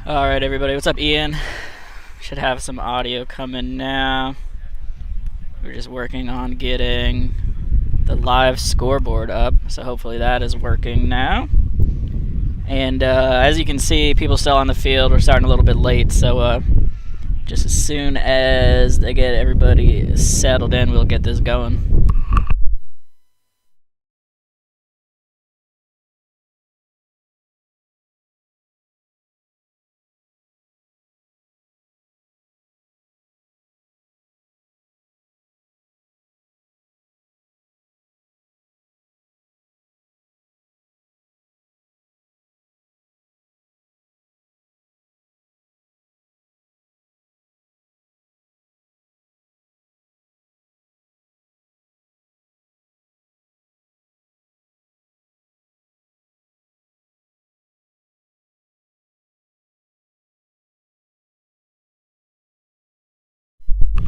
Alright, everybody, what's up, Ian? Should have some audio coming now. We're just working on getting the live scoreboard up, so hopefully that is working now. And as you can see, people still on the field. We're starting a little bit late, so just as soon as they get everybody settled in, we'll get this going.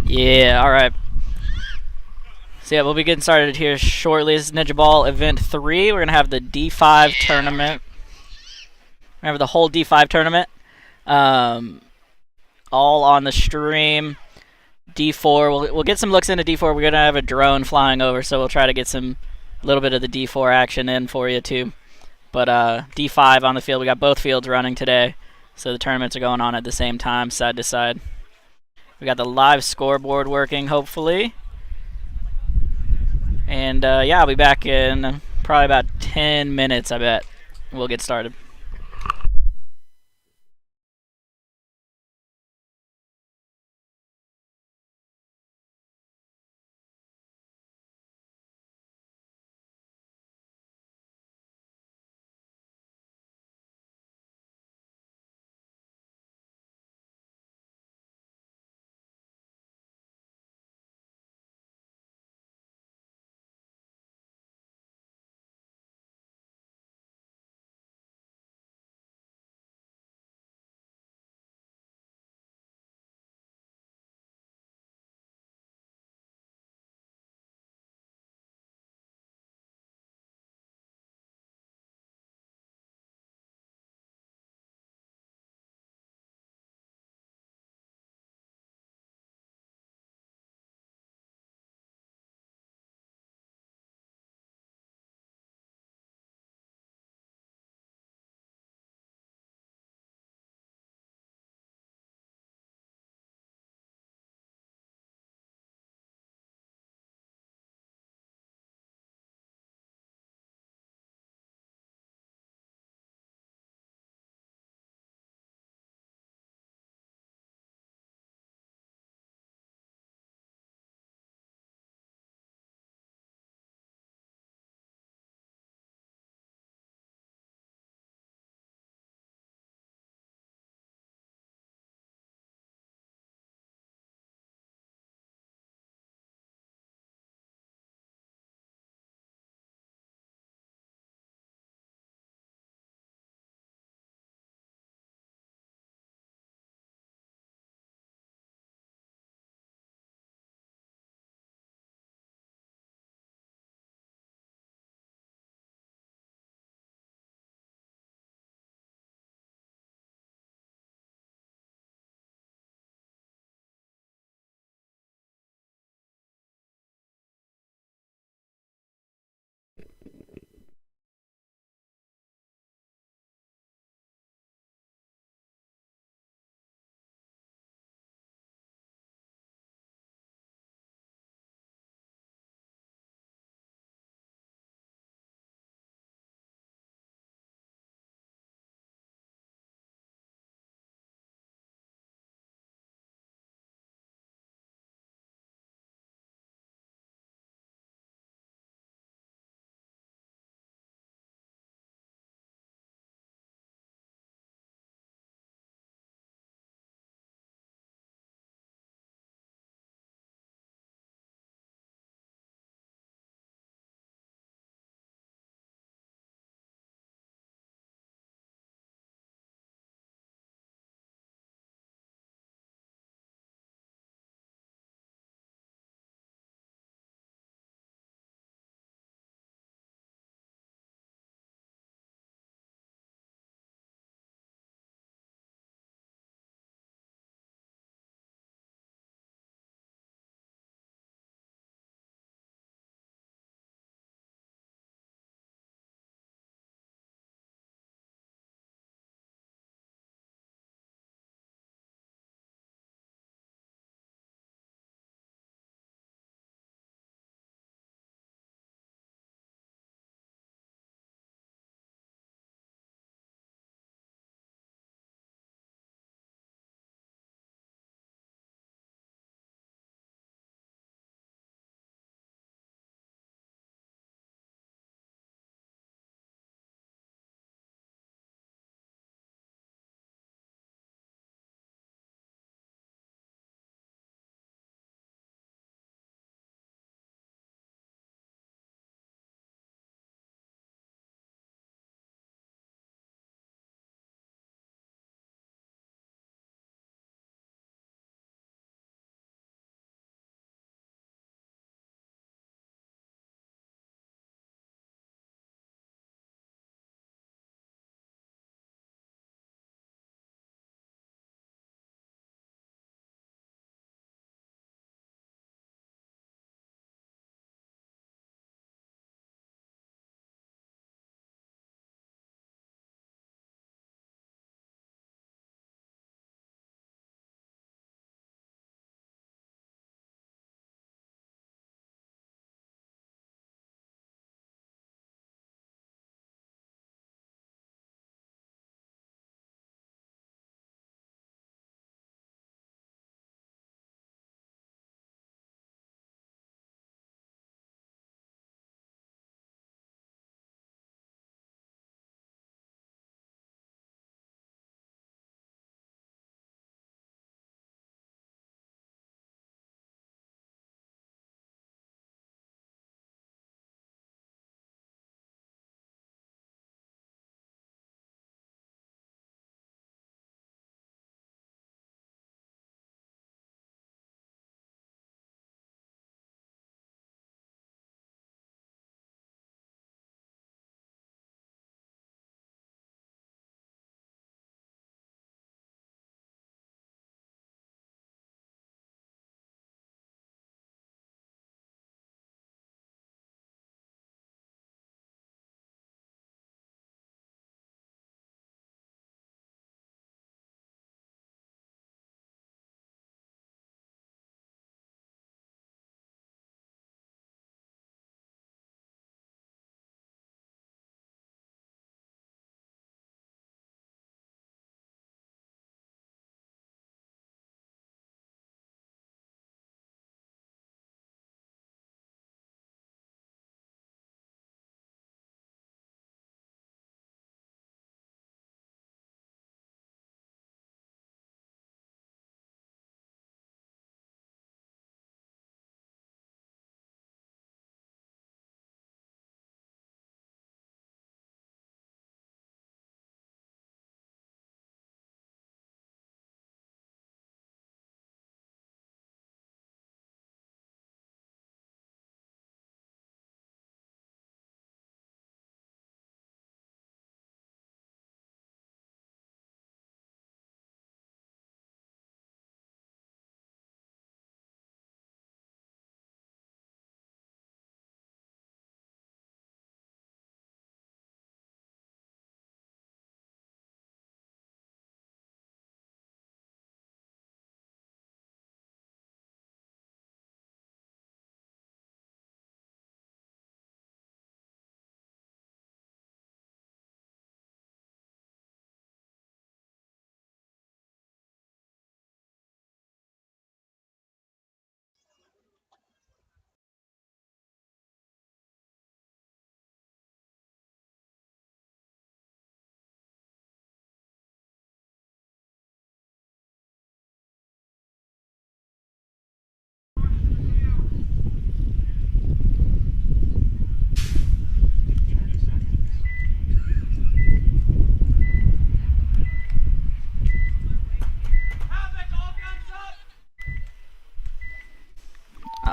Yeah, alright. So yeah, we'll be getting started here shortly. This is Ninjaball Event 3. We're going to have the D5 tournament. We're going to have the whole D5 tournament. All on the stream. D4, we'll get some looks into D4. We're going to have a drone flying over, so we'll try to get some little bit of the D4 action in for you too. But D5 on the field. We got both fields running today, so the tournaments are going on at the same time, side to side. We got the live scoreboard working, hopefully. And yeah, I'll be back in probably about 10 minutes, I bet. We'll get started.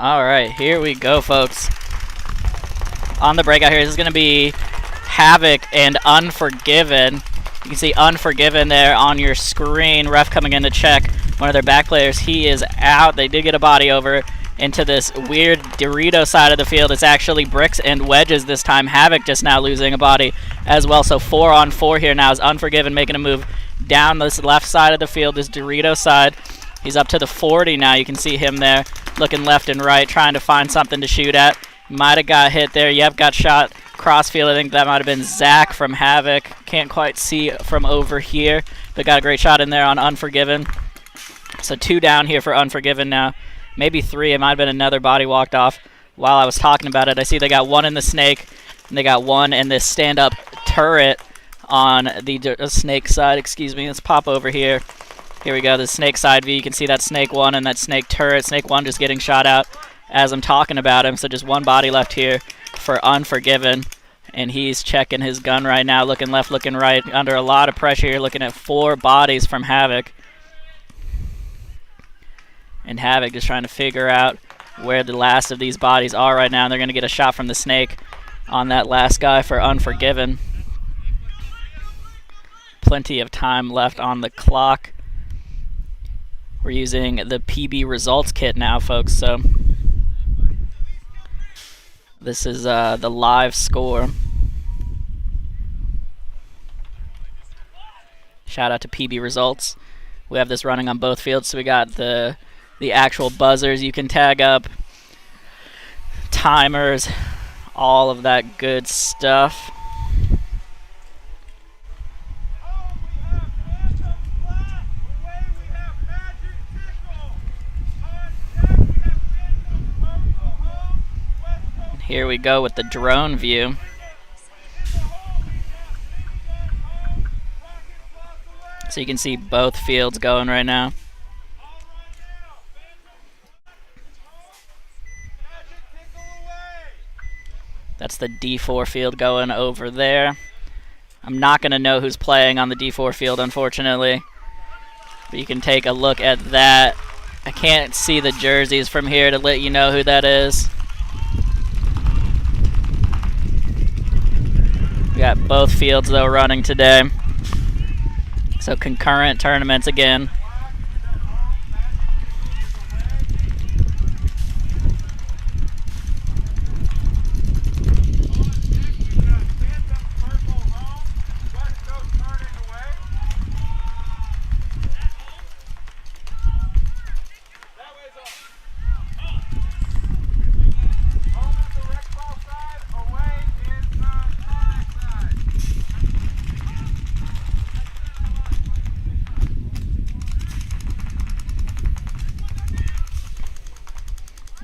All right, here we go, folks. On the breakout here, this is going to be Havoc and Unforgiven. You can see Unforgiven there on your screen. Ref coming in to check one of their back players. He is out. They did get a body over into this weird Dorito side of the field. It's actually bricks and wedges this time. Havoc just now losing a body as well. So 4-on-4 here now is Unforgiven making a move down this left side of the field, this Dorito side. He's up to the 40 now. You can see him there looking left and right, trying to find something to shoot at. Might have got hit there. Yep, got shot crossfield. I think that might have been Zach from Havoc. Can't quite see from over here, but got a great shot in there on Unforgiven. So 2 down here for Unforgiven now. Maybe 3. It might have been another body walked off while I was talking about it. I see they got 1 in the snake, and they got 1 in this stand-up turret on the snake side. Excuse me. Let's pop over here. Here we go, the snake side view. You can see that snake 1 and that snake turret. Snake 1 just getting shot out as I'm talking about him. So just 1 body left here for Unforgiven. And he's checking his gun right now, looking left, looking right, under a lot of pressure here, looking at 4 bodies from Havoc. And Havoc just trying to figure out where the last of these bodies are right now. And they're going to get a shot from the snake on that last guy for Unforgiven. Plenty of time left on the clock. We're using the PB results kit now, folks, so this is the live score. Shout out to PB results. We have this running on both fields, so we got the actual buzzers you can tag up, timers, all of that good stuff. Here we go with the drone view. So you can see both fields going right now. That's the D4 field going over there. I'm not going to know who's playing on the D4 field, unfortunately. But you can take a look at that. I can't see the jerseys from here to let you know who that is. We got both fields, though, running today. So concurrent tournaments again.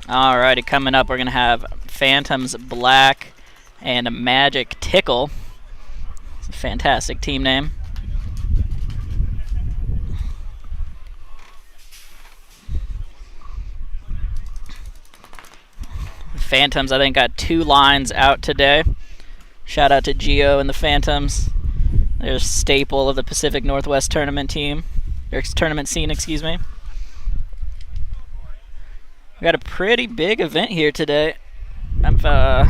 Alrighty, coming up we're going to have Phantoms Black and Magic Tickle. It's a fantastic team name. Phantoms, I think, got 2 lines out today. Shout out to Gio and the Phantoms. They're a staple of the Pacific Northwest tournament team, or tournament scene, excuse me. We got a pretty big event here today. I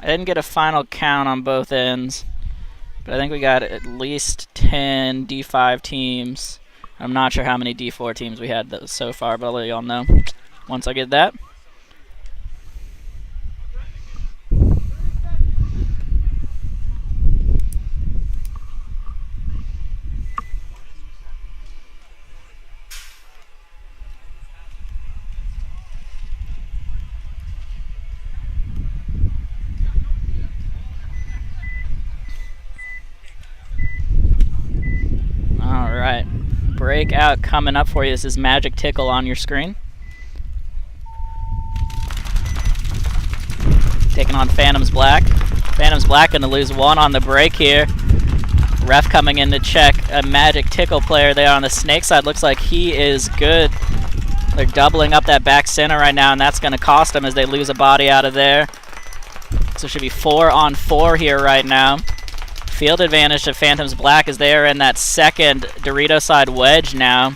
didn't get a final count on both ends, but I think we got at least 10 D5 teams. I'm not sure how many D4 teams we had so far, but I'll let y'all know once I get that. Breakout coming up for you. This is Magic Tickle on your screen. Taking on Phantoms Black. Phantoms Black going to lose 1 on the break here. Ref coming in to check a Magic Tickle player there on the snake side. Looks like he is good. They're doubling up that back center right now, and that's going to cost them as they lose a body out of there. So it should be 4-on-4 here right now. Field advantage to Phantoms Black as they are in that second Dorito side wedge now.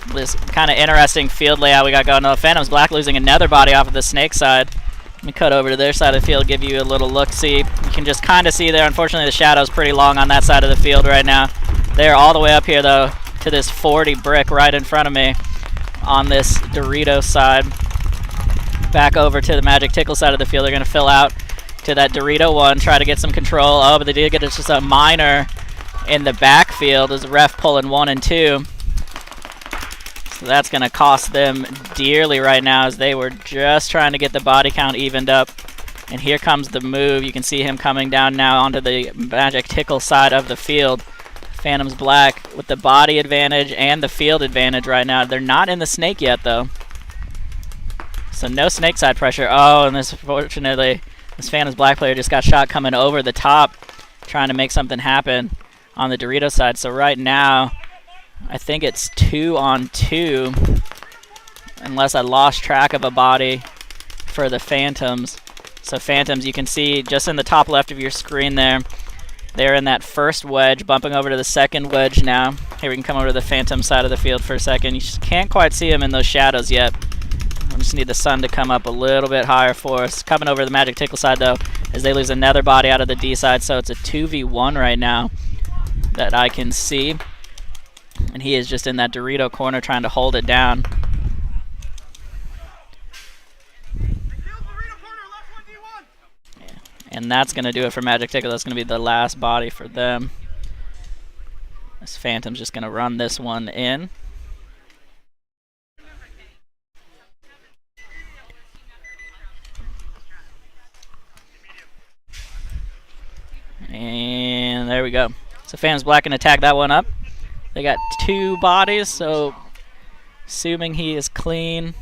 This kind of interesting field layout we got going on. Phantoms Black losing another body off of the snake side. Let me cut over to their side of the field, give you a little look-see. You can just kind of see there, unfortunately the shadow's pretty long on that side of the field right now. They're all the way up here though to this 40 brick right in front of me on this Dorito side. Back over to the Magic Tickle side of the field. They're going to fill out to that Dorito one, try to get some control. Oh, but they did get just a minor in the backfield as the ref pulling 1 and 2. So that's going to cost them dearly right now as they were just trying to get the body count evened up. And here comes the move. You can see him coming down now onto the Magic Tickle side of the field. Phantoms Black with the body advantage and the field advantage right now. They're not in the snake yet, though. So no snake side pressure. Oh, and this, fortunately, this Phantoms Black player just got shot coming over the top, trying to make something happen on the Dorito side. So right now, I think it's 2 on 2, unless I lost track of a body for the Phantoms. So Phantoms, you can see just in the top left of your screen there, they're in that first wedge, bumping over to the second wedge now. Here we can come over to the Phantom side of the field for a second. You just can't quite see them in those shadows yet. We just need the sun to come up a little bit higher for us. Coming over to the Magic Tickle side though, as they lose another body out of the D side, so it's a 2v1 right now that I can see. And he is just in that Dorito corner trying to hold it down. Yeah. And that's going to do it for Magic Tickle. That's going to be the last body for them. This Phantom's just going to run this one in. And there we go. So Phantoms Black can attack that one up. They got 2 bodies, so assuming he is clean.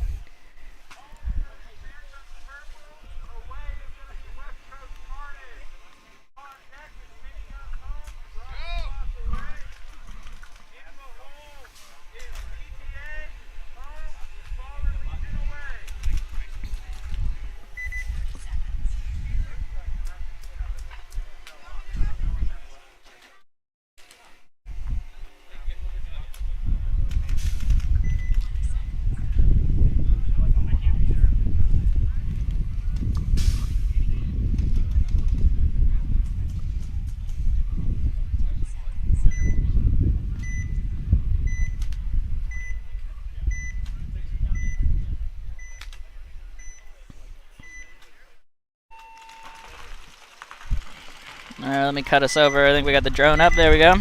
Alright, let me cut us over. I think we got the drone up. There we go.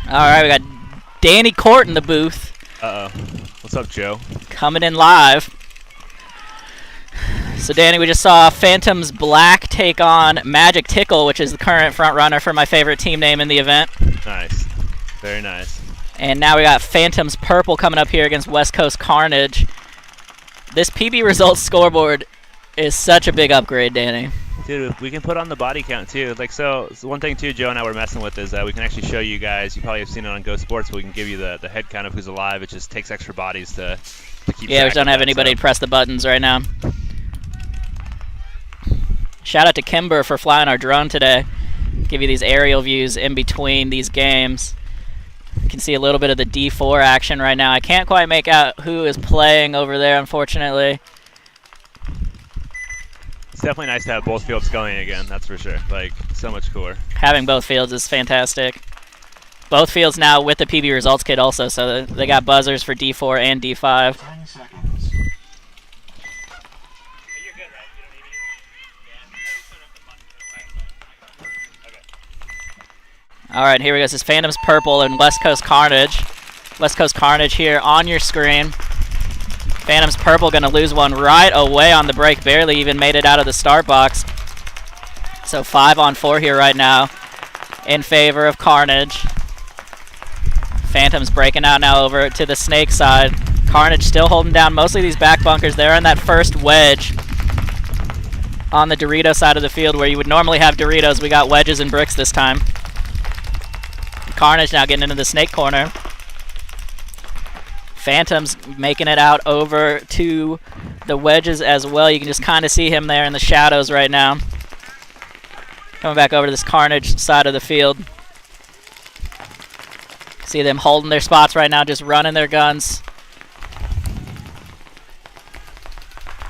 Alright, we got Danny Court in the booth. Uh-oh. What's up, Joe? Coming in live. So Danny, we just saw Phantoms Black take on Magic Tickle, which is the current front runner for my favorite team name in the event. Nice. Very nice. And now we got Phantoms Purple coming up here against West Coast Carnage. This PB results scoreboard is such a big upgrade, Danny. Dude, we can put on the body count too. Like, so one thing too, Joe and I were messing with is that we can actually show you guys. You probably have seen it on Go Sports, but we can give you the head count of who's alive. It just takes extra bodies to keep. Yeah, we just don't have anybody to press the buttons right now. Shout out to Kimber for flying our drone today. Give you these aerial views in between these games. You can see a little bit of the D4 action right now. I can't quite make out who is playing over there, unfortunately. It's definitely nice to have both fields going again, that's for sure. Like, so much cooler. Having both fields is fantastic. Both fields now with the PB results kit also, so they got buzzers for D4 and D5. 10 seconds. Alright, here we go. This is Phantoms Purple and West Coast Carnage. West Coast Carnage here on your screen. Phantoms Purple going to lose one right away on the break. Barely even made it out of the start box. So 5 on 4 here right now in favor of Carnage. Phantoms breaking out now over to the snake side. Carnage still holding down mostly these back bunkers. They're in that first wedge on the Dorito side of the field where you would normally have Doritos. We got wedges and bricks this time. Carnage now getting into the snake corner. Phantom's making it out over to the wedges as well. You can just kind of see him there in the shadows right now. Coming back over to this Carnage side of the field. See them holding their spots right now, just running their guns.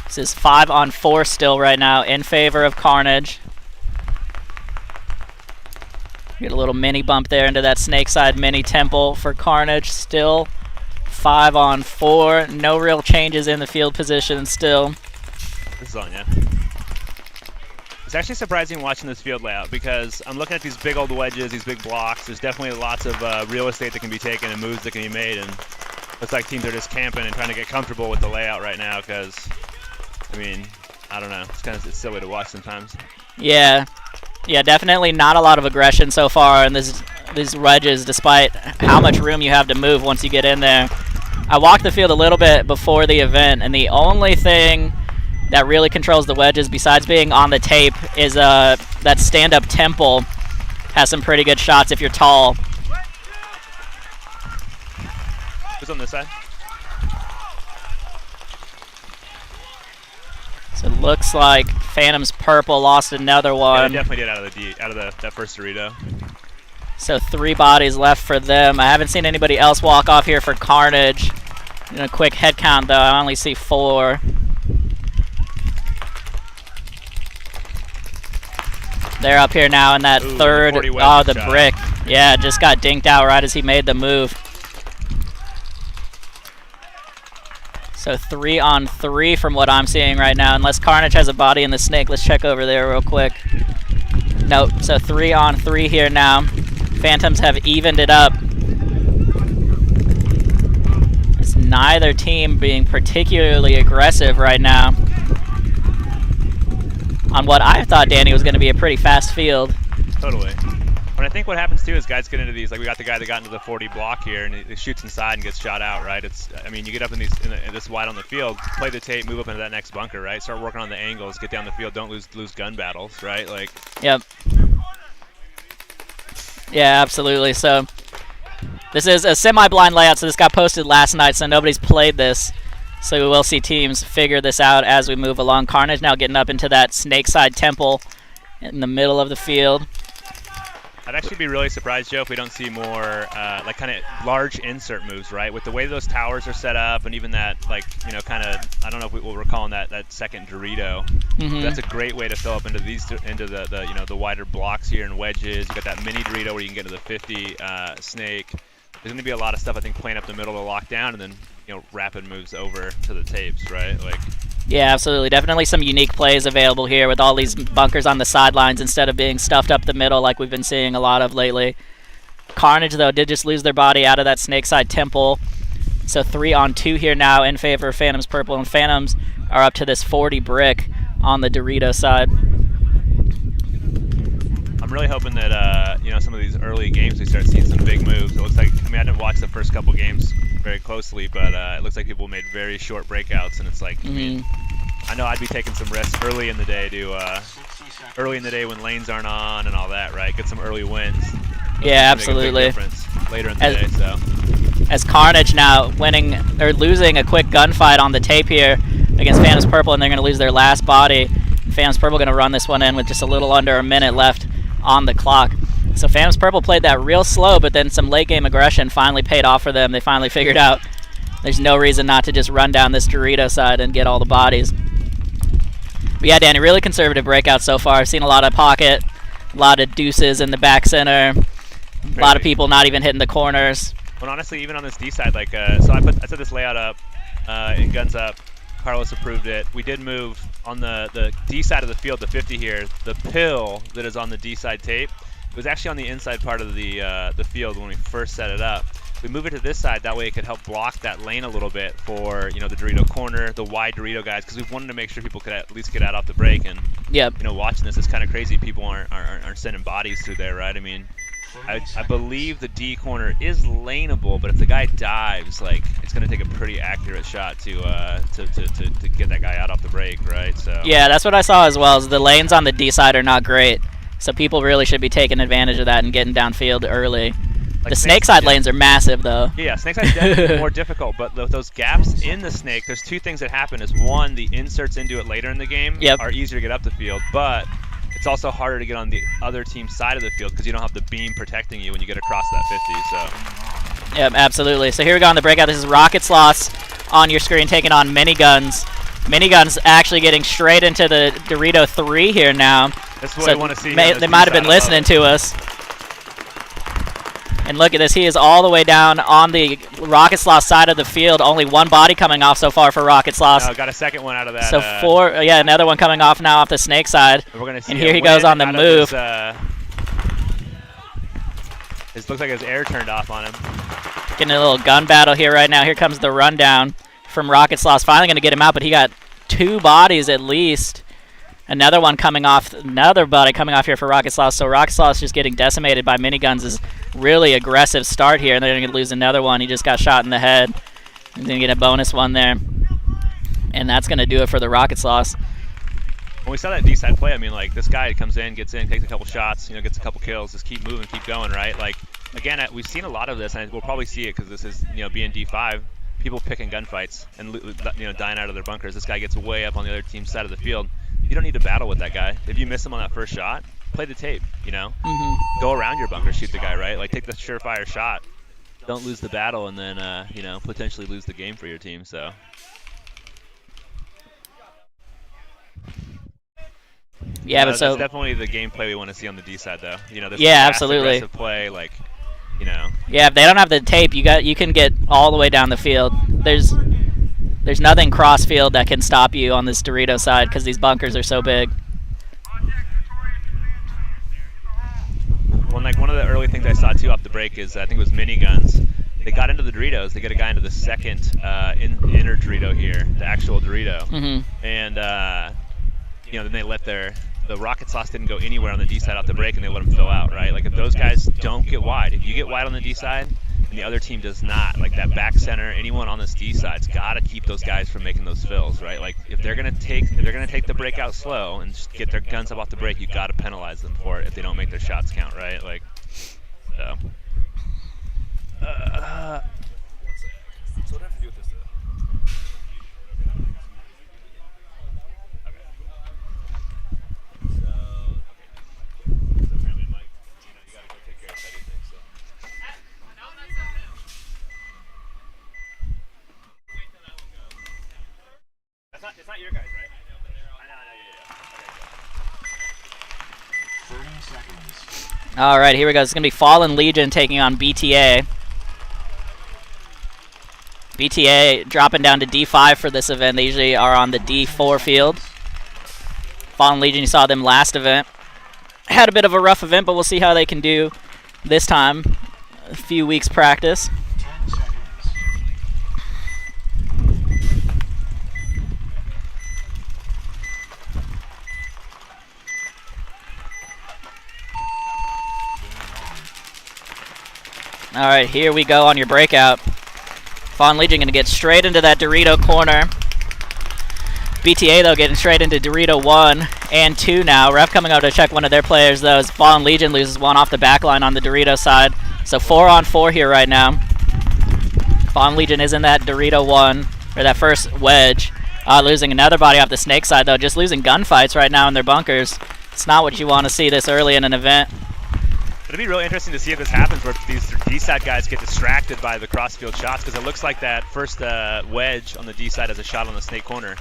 This is 5-on-4 still right now in favor of Carnage. Get a little mini bump there into that snake side mini temple for Carnage. Still 5-on-4. No real changes in the field position still. This is on, yeah. It's actually surprising watching this field layout because I'm looking at these big old wedges, these big blocks. There's definitely lots of real estate that can be taken and moves that can be made, and looks like teams are just camping and trying to get comfortable with the layout right now because, I mean, I don't know. It's silly to watch sometimes. Yeah, definitely not a lot of aggression so far in these wedges, despite how much room you have to move once you get in there. I walked the field a little bit before the event, and the only thing that really controls the wedges, besides being on the tape, is that stand-up temple has some pretty good shots if you're tall. Who's on this side? So it looks like Phantom's purple lost another one. Yeah, they definitely did out of that first Dorito. So 3 bodies left for them. I haven't seen anybody else walk off here for Carnage. In a quick head count, though, I only see 4. They're up here now in that third. Oh, the brick. Yeah, just got dinked out right as he made the move. So 3-on-3 from what I'm seeing right now, unless Carnage has a body in the snake. Let's check over there real quick. Nope, so 3-on-3 here now. Phantoms have evened it up. It's neither team being particularly aggressive right now on what I thought, Danny, was going to be a pretty fast field. Totally. But I think what happens too is guys get into these, like we got the guy that got into the 40 block here and he shoots inside and gets shot out, right? I mean, you get up in this wide on the field, play the tape, move up into that next bunker, right? Start working on the angles, get down the field, don't lose gun battles, right? Like. Yep. Yeah, absolutely. So this is a semi-blind layout, so this got posted last night, so nobody's played this. So we will see teams figure this out as we move along. Carnage now getting up into that snake side temple in the middle of the field. I'd actually be really surprised, Joe, if we don't see more like kind of large insert moves, right? With the way those towers are set up, and even that, like, you know, kind of, I don't know if what we're calling that second Dorito. Mm-hmm. That's a great way to fill up into the you know, the wider blocks here and wedges. You got that mini Dorito where you can get to the 50 snake. There's going to be a lot of stuff, I think, playing up the middle to lock down, and then, you know, rapid moves over to the tapes, right? Like. Yeah, absolutely. Definitely some unique plays available here with all these bunkers on the sidelines instead of being stuffed up the middle like we've been seeing a lot of lately. Carnage, though, did just lose their body out of that snakeside temple. So 3-on-2 here now in favor of Phantoms Purple, and Phantoms are up to this 40 brick on the Dorito side. I'm really hoping that you know, some of these early games we start seeing some big moves. It looks like, I mean, I didn't watch the first couple games very closely, but it looks like people made very short breakouts, and it's like, I mean, I know I'd be taking some risks early in the day when lanes aren't on and all that, right? Get some early wins. Yeah, absolutely. Later in the day, so. As Carnage now winning or losing a quick gunfight on the tape here against Phantoms Purple, and they're going to lose their last body. Phantoms Purple going to run this one in with just a little under a minute left on the clock. So Phantoms Purple played that real slow, but then some late game aggression finally paid off for them. They finally figured out there's no reason not to just run down this Dorito side and get all the bodies. But yeah, Danny, really conservative breakout so far. I've seen a lot of pocket, a lot of deuces in the back center, a lot of people not even hitting the corners. Well, honestly, even on this D side, like, so I set this layout up in Guns Up. Carlos approved it. We did move on the D side of the field, the 50 here. The pill that is on the D side tape, it was actually on the inside part of the field when we first set it up. We move it to this side, that way it could help block that lane a little bit for, you know, the Dorito corner, the wide Dorito guys, because we wanted to make sure people could at least get out off the break. And yep. You know, watching this, it's kind of crazy. People aren't sending bodies through there, right? I mean, I believe the D corner is laneable, but if the guy dives, like it's going to take a pretty accurate shot to get that guy out off the break, right? So yeah, that's what I saw as well. Is the lanes on the D side are not great, so people really should be taking advantage of that and getting downfield early. Like the snake side lanes are massive, though. Yeah, snake side is definitely more difficult, but those gaps in the snake, there's two things that happen. Is one, the inserts into it later in the game are easier to get up the field, but it's also harder to get on the other team's side of the field because you don't have the beam protecting you when you get across that 50. So. Yep, absolutely. So here we go on the breakout. This is Rocket Sloths on your screen taking on Miniguns. Miniguns actually getting straight into the Dorito 3 here now. That's what I want to see. They might have been listening to us. And look at this. He is all the way down on the Rocket Sloth side of the field. Only one body coming off so far for Rocket Sloth. Oh, got a second one out of that. So another one coming off now off the snake side. We're gonna see and here he goes on the move. It looks like his air turned off on him. Getting a little gun battle here right now. Here comes the rundown from Rocket Sloth. Finally going to get him out, but he got 2 bodies at least. Another one coming off, another body coming off here for Rocket Sloth. So Rocket Sloth just getting decimated by Miniguns' really aggressive start here, and they're going to lose another one. He just got shot in the head. He's going to get a bonus one there. And that's going to do it for the Rocket Sloth. When we saw that D-side play, I mean, like, this guy comes in, gets in, takes a couple shots, gets a couple kills, just keep moving, keep going, right? Like, again, we've seen a lot of this, and we'll probably see it because this is, being D5. People picking gunfights and, dying out of their bunkers. This guy gets way up on the other team's side of the field. You don't need to battle with that guy. If you miss him on that first shot, play the tape, Go around your bunker, shoot the guy, right? Like, take the surefire shot. Don't lose the battle and then, potentially lose the game for your team, so. Yeah, but that's definitely the gameplay we want to see on the D side, though. This absolutely. Aggressive play, like, Yeah, if they don't have the tape, you can get all the way down the field. There's nothing cross field that can stop you on this Dorito side because these bunkers are so big. Well, like one of the early things I saw too off the break is I think it was Miniguns. They got into the Doritos. They get a guy into the second inner Dorito here, the actual Dorito, and then they let the Rocket Sloths didn't go anywhere on the D side off the break, and they let them fill out, right? Like if those guys don't get wide, if you get wide on the D side and the other team does not, like that back center, anyone on this D side's got to keep those guys from making those fills, right? Like if they're gonna take the breakout slow and just get their guns up off the break, you got to penalize them for it if they don't make their shots count, right? Like so. So what do I have to do with this? It's not your guys, right? I know. 30 seconds. All right, here we go. It's going to be Fallen Legion taking on BTA. BTA dropping down to D5 for this event. They usually are on the D4 field. Fallen Legion, you saw them last event. Had a bit of a rough event, but we'll see how they can do this time. A few weeks practice. 10 seconds. All right, here we go on your breakout. Fallen Legion going to get straight into that Dorito corner. BTA, though, getting straight into Dorito 1 and 2 now. Ref coming out to check one of their players, though, as Fallen Legion loses one off the back line on the Dorito side. So 4 on 4 here right now. Fallen Legion is in that Dorito 1, or that first wedge. Losing another body off the snake side, though. Just losing gunfights right now in their bunkers. It's not what you want to see this early in an event. It'll be really interesting to see if this happens, where these D-side guys get distracted by the cross-field shots, because it looks like that first wedge on the D-side has a shot on the snake corner.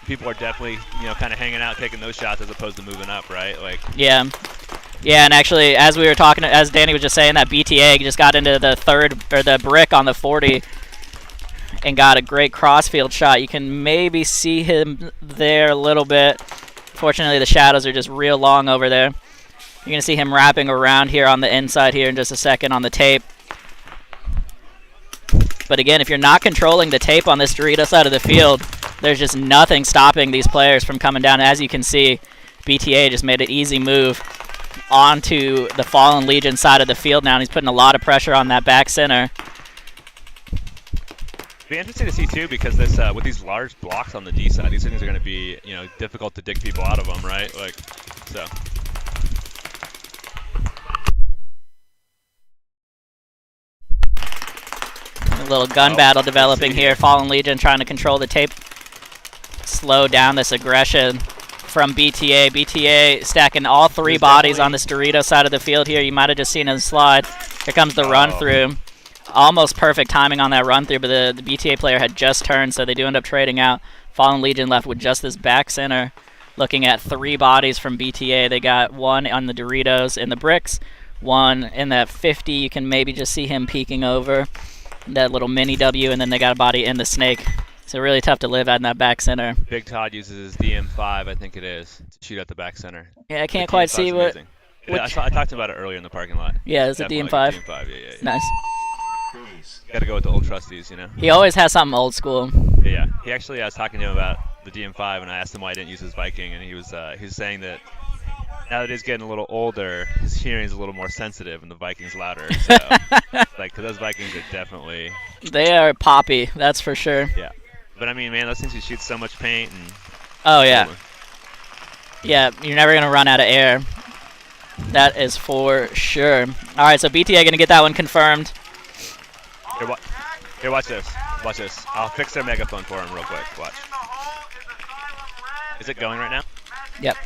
People are definitely, kind of hanging out, taking those shots as opposed to moving up, right? Like. Yeah. Yeah, and actually, as we were talking, as Danny was just saying, that BTA just got into the brick on the 40 and got a great cross-field shot. You can maybe see him there a little bit. Fortunately, the shadows are just real long over there. You're going to see him wrapping around here on the inside here in just a second on the tape. But again, if you're not controlling the tape on this Dorito side of the field, there's just nothing stopping these players from coming down. As you can see, BTA just made an easy move onto the Fallen Legion side of the field now, and he's putting a lot of pressure on that back center. Be interesting to see too, because this with these large blocks on the D side, these things are going to be difficult to dig people out of them, right? Like so. A little gun battle developing here. Fallen Legion trying to control the tape, slow down this aggression from BTA. BTA stacking all three bodies on this Dorito side of the field here. You might have just seen him slide. Here comes the run through. Almost perfect timing on that run through, but the BTA player had just turned, so they do end up trading out. Fallen Legion left with just this back center, looking at three bodies from BTA. They got one on the Doritos in the bricks, one in that 50. You can maybe just see him peeking over that little mini W, and then they got a body in the snake. So really tough to live at in that back center. Big Todd uses his DM5, I think it is, to shoot at the back center. Yeah, I can't quite see what. I talked to him about it earlier in the parking lot. Yeah, it's a DM5. DM5, yeah. Nice. Got to go with the old trusties, you know. He always has something old school. Yeah, he actually, I was talking to him about the DM5, and I asked him why he didn't use his Viking, and he was saying that now that he's getting a little older, his hearing's a little more sensitive, and the Viking's louder. So, like, 'cause those Vikings are definitely. They are poppy, that's for sure. Yeah, but I mean, man, those things you shoot so much paint and. Oh yeah. Yeah, you're never gonna run out of air. That is for sure. All right, so BTA gonna get that one confirmed. Here, watch this. Watch this. I'll fix their megaphone for him real quick. Watch. Is it going right now? Yep.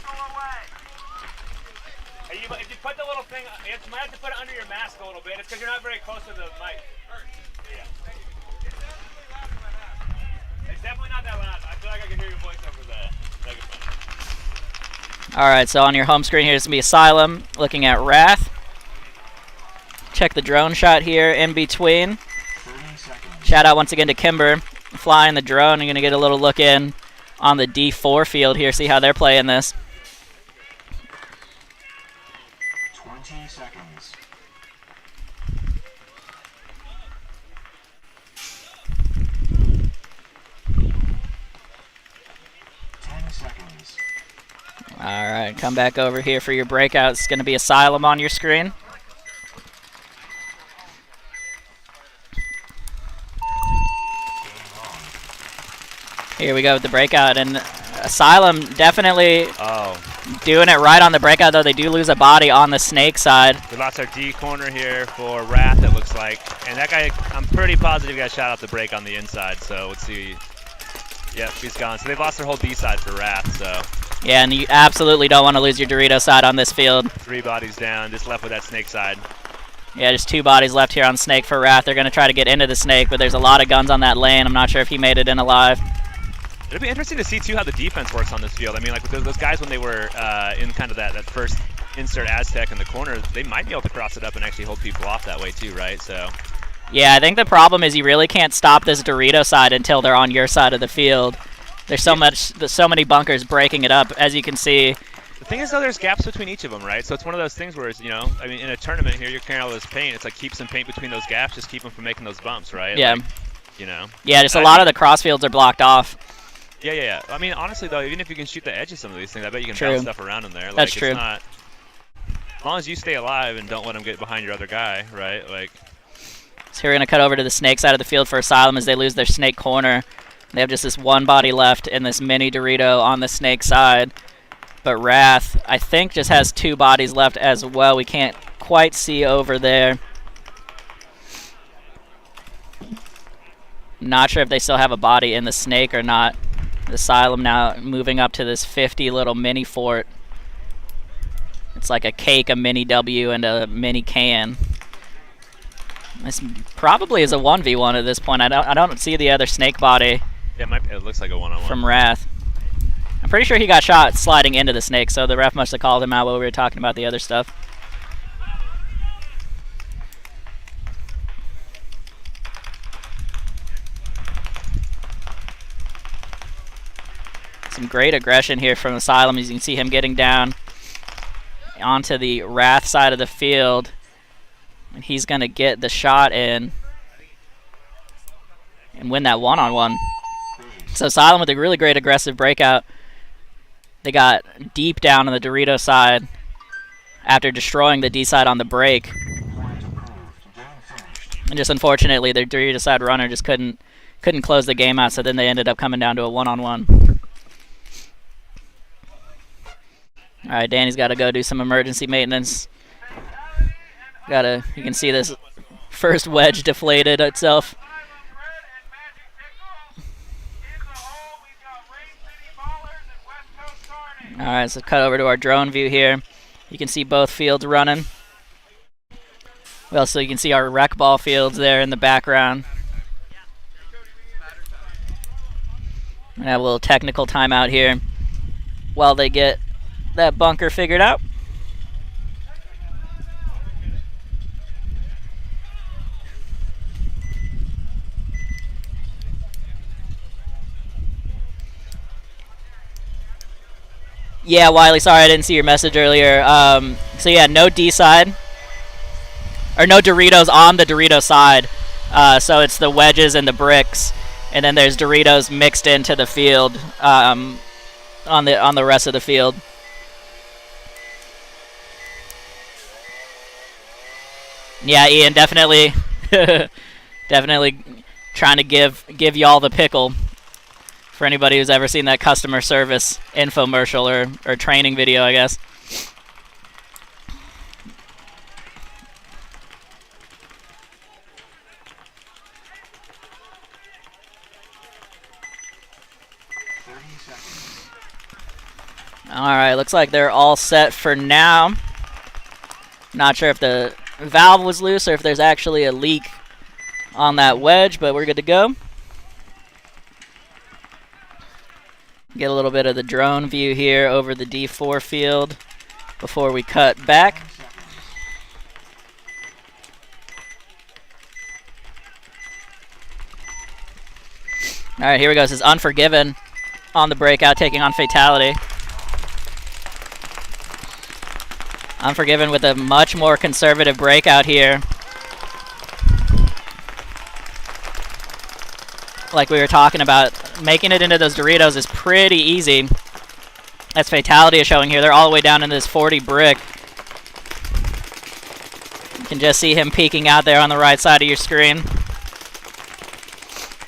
Hey, if you put the little thing, you might have to put it under your mask a little bit. It's because you're not very close to the mic. Yeah. It's definitely not that loud. I feel like I can hear your voice over the megaphone. All right, so on your home screen here is going to be Asylum looking at Wrath. Check the drone shot here in between. Shout out once again to Kimber flying the drone. You're going to get a little look in on the D4 field here, see how they're playing this. 20 seconds. All right, come back over here for your breakout. It's going to be Asylum on your screen. Here we go with the breakout, and Asylum definitely doing it right on the breakout, though they do lose a body on the snake side. We lost our D corner here for Wrath, it looks like. And that guy, I'm pretty positive got shot out the break on the inside, so let's see. Yep, he's gone. So they've lost their whole D side for Wrath, so. Yeah, and you absolutely don't want to lose your Dorito side on this field. 3 bodies down, just left with that snake side. Yeah, just 2 bodies left here on Snake for Wrath. They're going to try to get into the Snake, but there's a lot of guns on that lane. I'm not sure if he made it in alive. It'll be interesting to see, too, how the defense works on this field. I mean, like, with those guys when they were in kind of that first insert Aztec in the corner, they might be able to cross it up and actually hold people off that way, too, right? So. Yeah, I think the problem is you really can't stop this Dorito side until they're on your side of the field. There's so many bunkers breaking it up, as you can see. The thing is, though, there's gaps between each of them, right? So it's one of those things where, you know, I mean, in a tournament here, you're carrying all this paint. It's like keep some paint between those gaps, just keep them from making those bumps, right? Yeah. Like, you know. Yeah, just a lot of the crossfields are blocked off. Yeah. I mean, honestly, though, even if you can shoot the edge of some of these things, I bet you can True. bounce stuff around in there. Like, That's true. It's not, as long as you stay alive and don't let them get behind your other guy, right? Like. So we're going to cut over to the Snake side of the field for Asylum as they lose their Snake corner. They have just this one body left in this mini Dorito on the Snake side. But Wrath, I think, just has 2 bodies left as well. We can't quite see over there. Not sure if they still have a body in the Snake or not. The Asylum now moving up to this 50 little mini fort. It's like a cake, a mini W, and a mini can. This probably is a 1v1 at this point. I don't see the other Snake body. Yeah, it looks like a one-on-one. From Wrath. I'm pretty sure he got shot sliding into the Snake, so the ref must have called him out while we were talking about the other stuff. Some great aggression here from Asylum, as you can see him getting down onto the Wrath side of the field. And he's going to get the shot in and win that one-on-one. So Asylum with a really great aggressive breakout. They got deep down on the Dorito side after destroying the D side on the break. And just unfortunately, their Dorito side runner just couldn't close the game out, so then they ended up coming down to a one-on-one. All right, Danny's got to go do some emergency maintenance. You can see this first wedge deflated itself. All right, so cut over to our drone view here. You can see both fields running. Well, so you can see our rec ball fields there in the background. We're gonna have a little technical timeout here while they get that bunker figured out. Yeah, Wiley, sorry I didn't see your message earlier. So yeah, no D side. Or no Doritos on the Dorito side. So it's the wedges and the bricks. And then there's Doritos mixed into the field on the rest of the field. Yeah, Ian, definitely definitely trying to give y'all the pickle. For anybody who's ever seen that customer service infomercial or training video, I guess. Alright, looks like they're all set for now. Not sure if the valve was loose or if there's actually a leak on that wedge, but we're good to go. Get a little bit of the drone view here over the D4 field before we cut back. Alright, here we go. This is Unforgiven on the breakout, taking on Fatality. Unforgiven with a much more conservative breakout here. Like we were talking about, making it into those Doritos is pretty easy. That's Fatality is showing here. They're all the way down in this 40 brick. You can just see him peeking out there on the right side of your screen.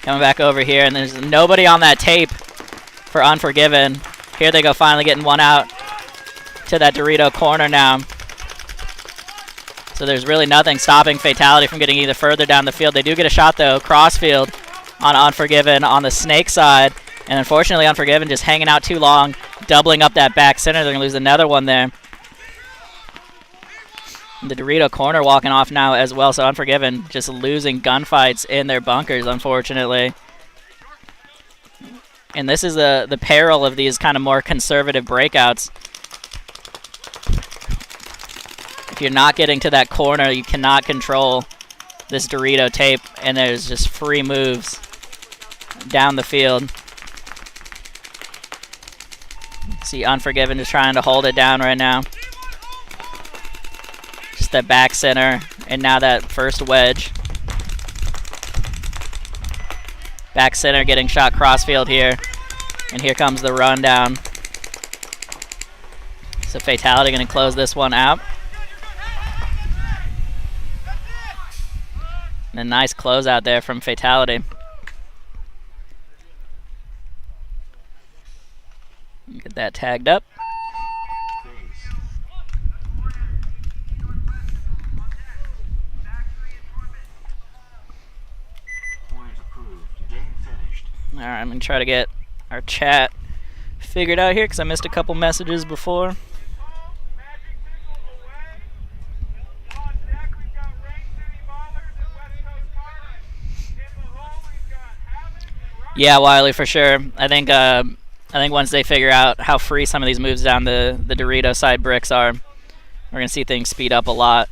Coming back over here, and there's nobody on that tape for Unforgiven. Here they go, finally getting one out to that Dorito corner now. So there's really nothing stopping Fatality from getting either further down the field. They do get a shot though, crossfield on Unforgiven on the snake side. And unfortunately Unforgiven just hanging out too long, doubling up that back center. They're going to lose another one there. The Dorito corner walking off now as well, so Unforgiven just losing gunfights in their bunkers, unfortunately. And this is the peril of these kind of more conservative breakouts. If you're not getting to that corner, you cannot control this Dorito tape, and there's just free moves down the field. See Unforgiven just trying to hold it down right now. Just that back center, and now that first wedge. Back center getting shot crossfield here, and here comes the rundown. So Fatality going to close this one out. And a nice closeout there from Fatality. Get that tagged up. Alright, I'm going to try to get our chat figured out here because I missed a couple messages before. Yeah, Wiley, for sure. I think once they figure out how free some of these moves down the Dorito side bricks are, we're going to see things speed up a lot.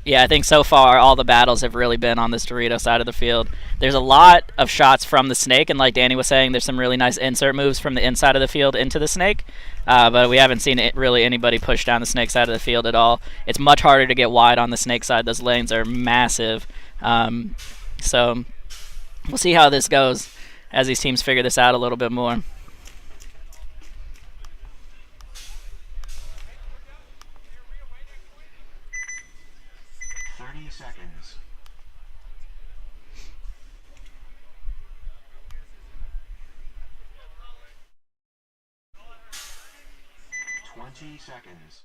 Yeah, I think so far all the battles have really been on this Dorito side of the field. There's a lot of shots from the snake, and like Danny was saying, there's some really nice insert moves from the inside of the field into the snake, but we haven't seen really anybody push down the snake side of the field at all. It's much harder to get wide on the snake side. Those lanes are massive. So we'll see how this goes as these teams figure this out a little bit more. 20 seconds.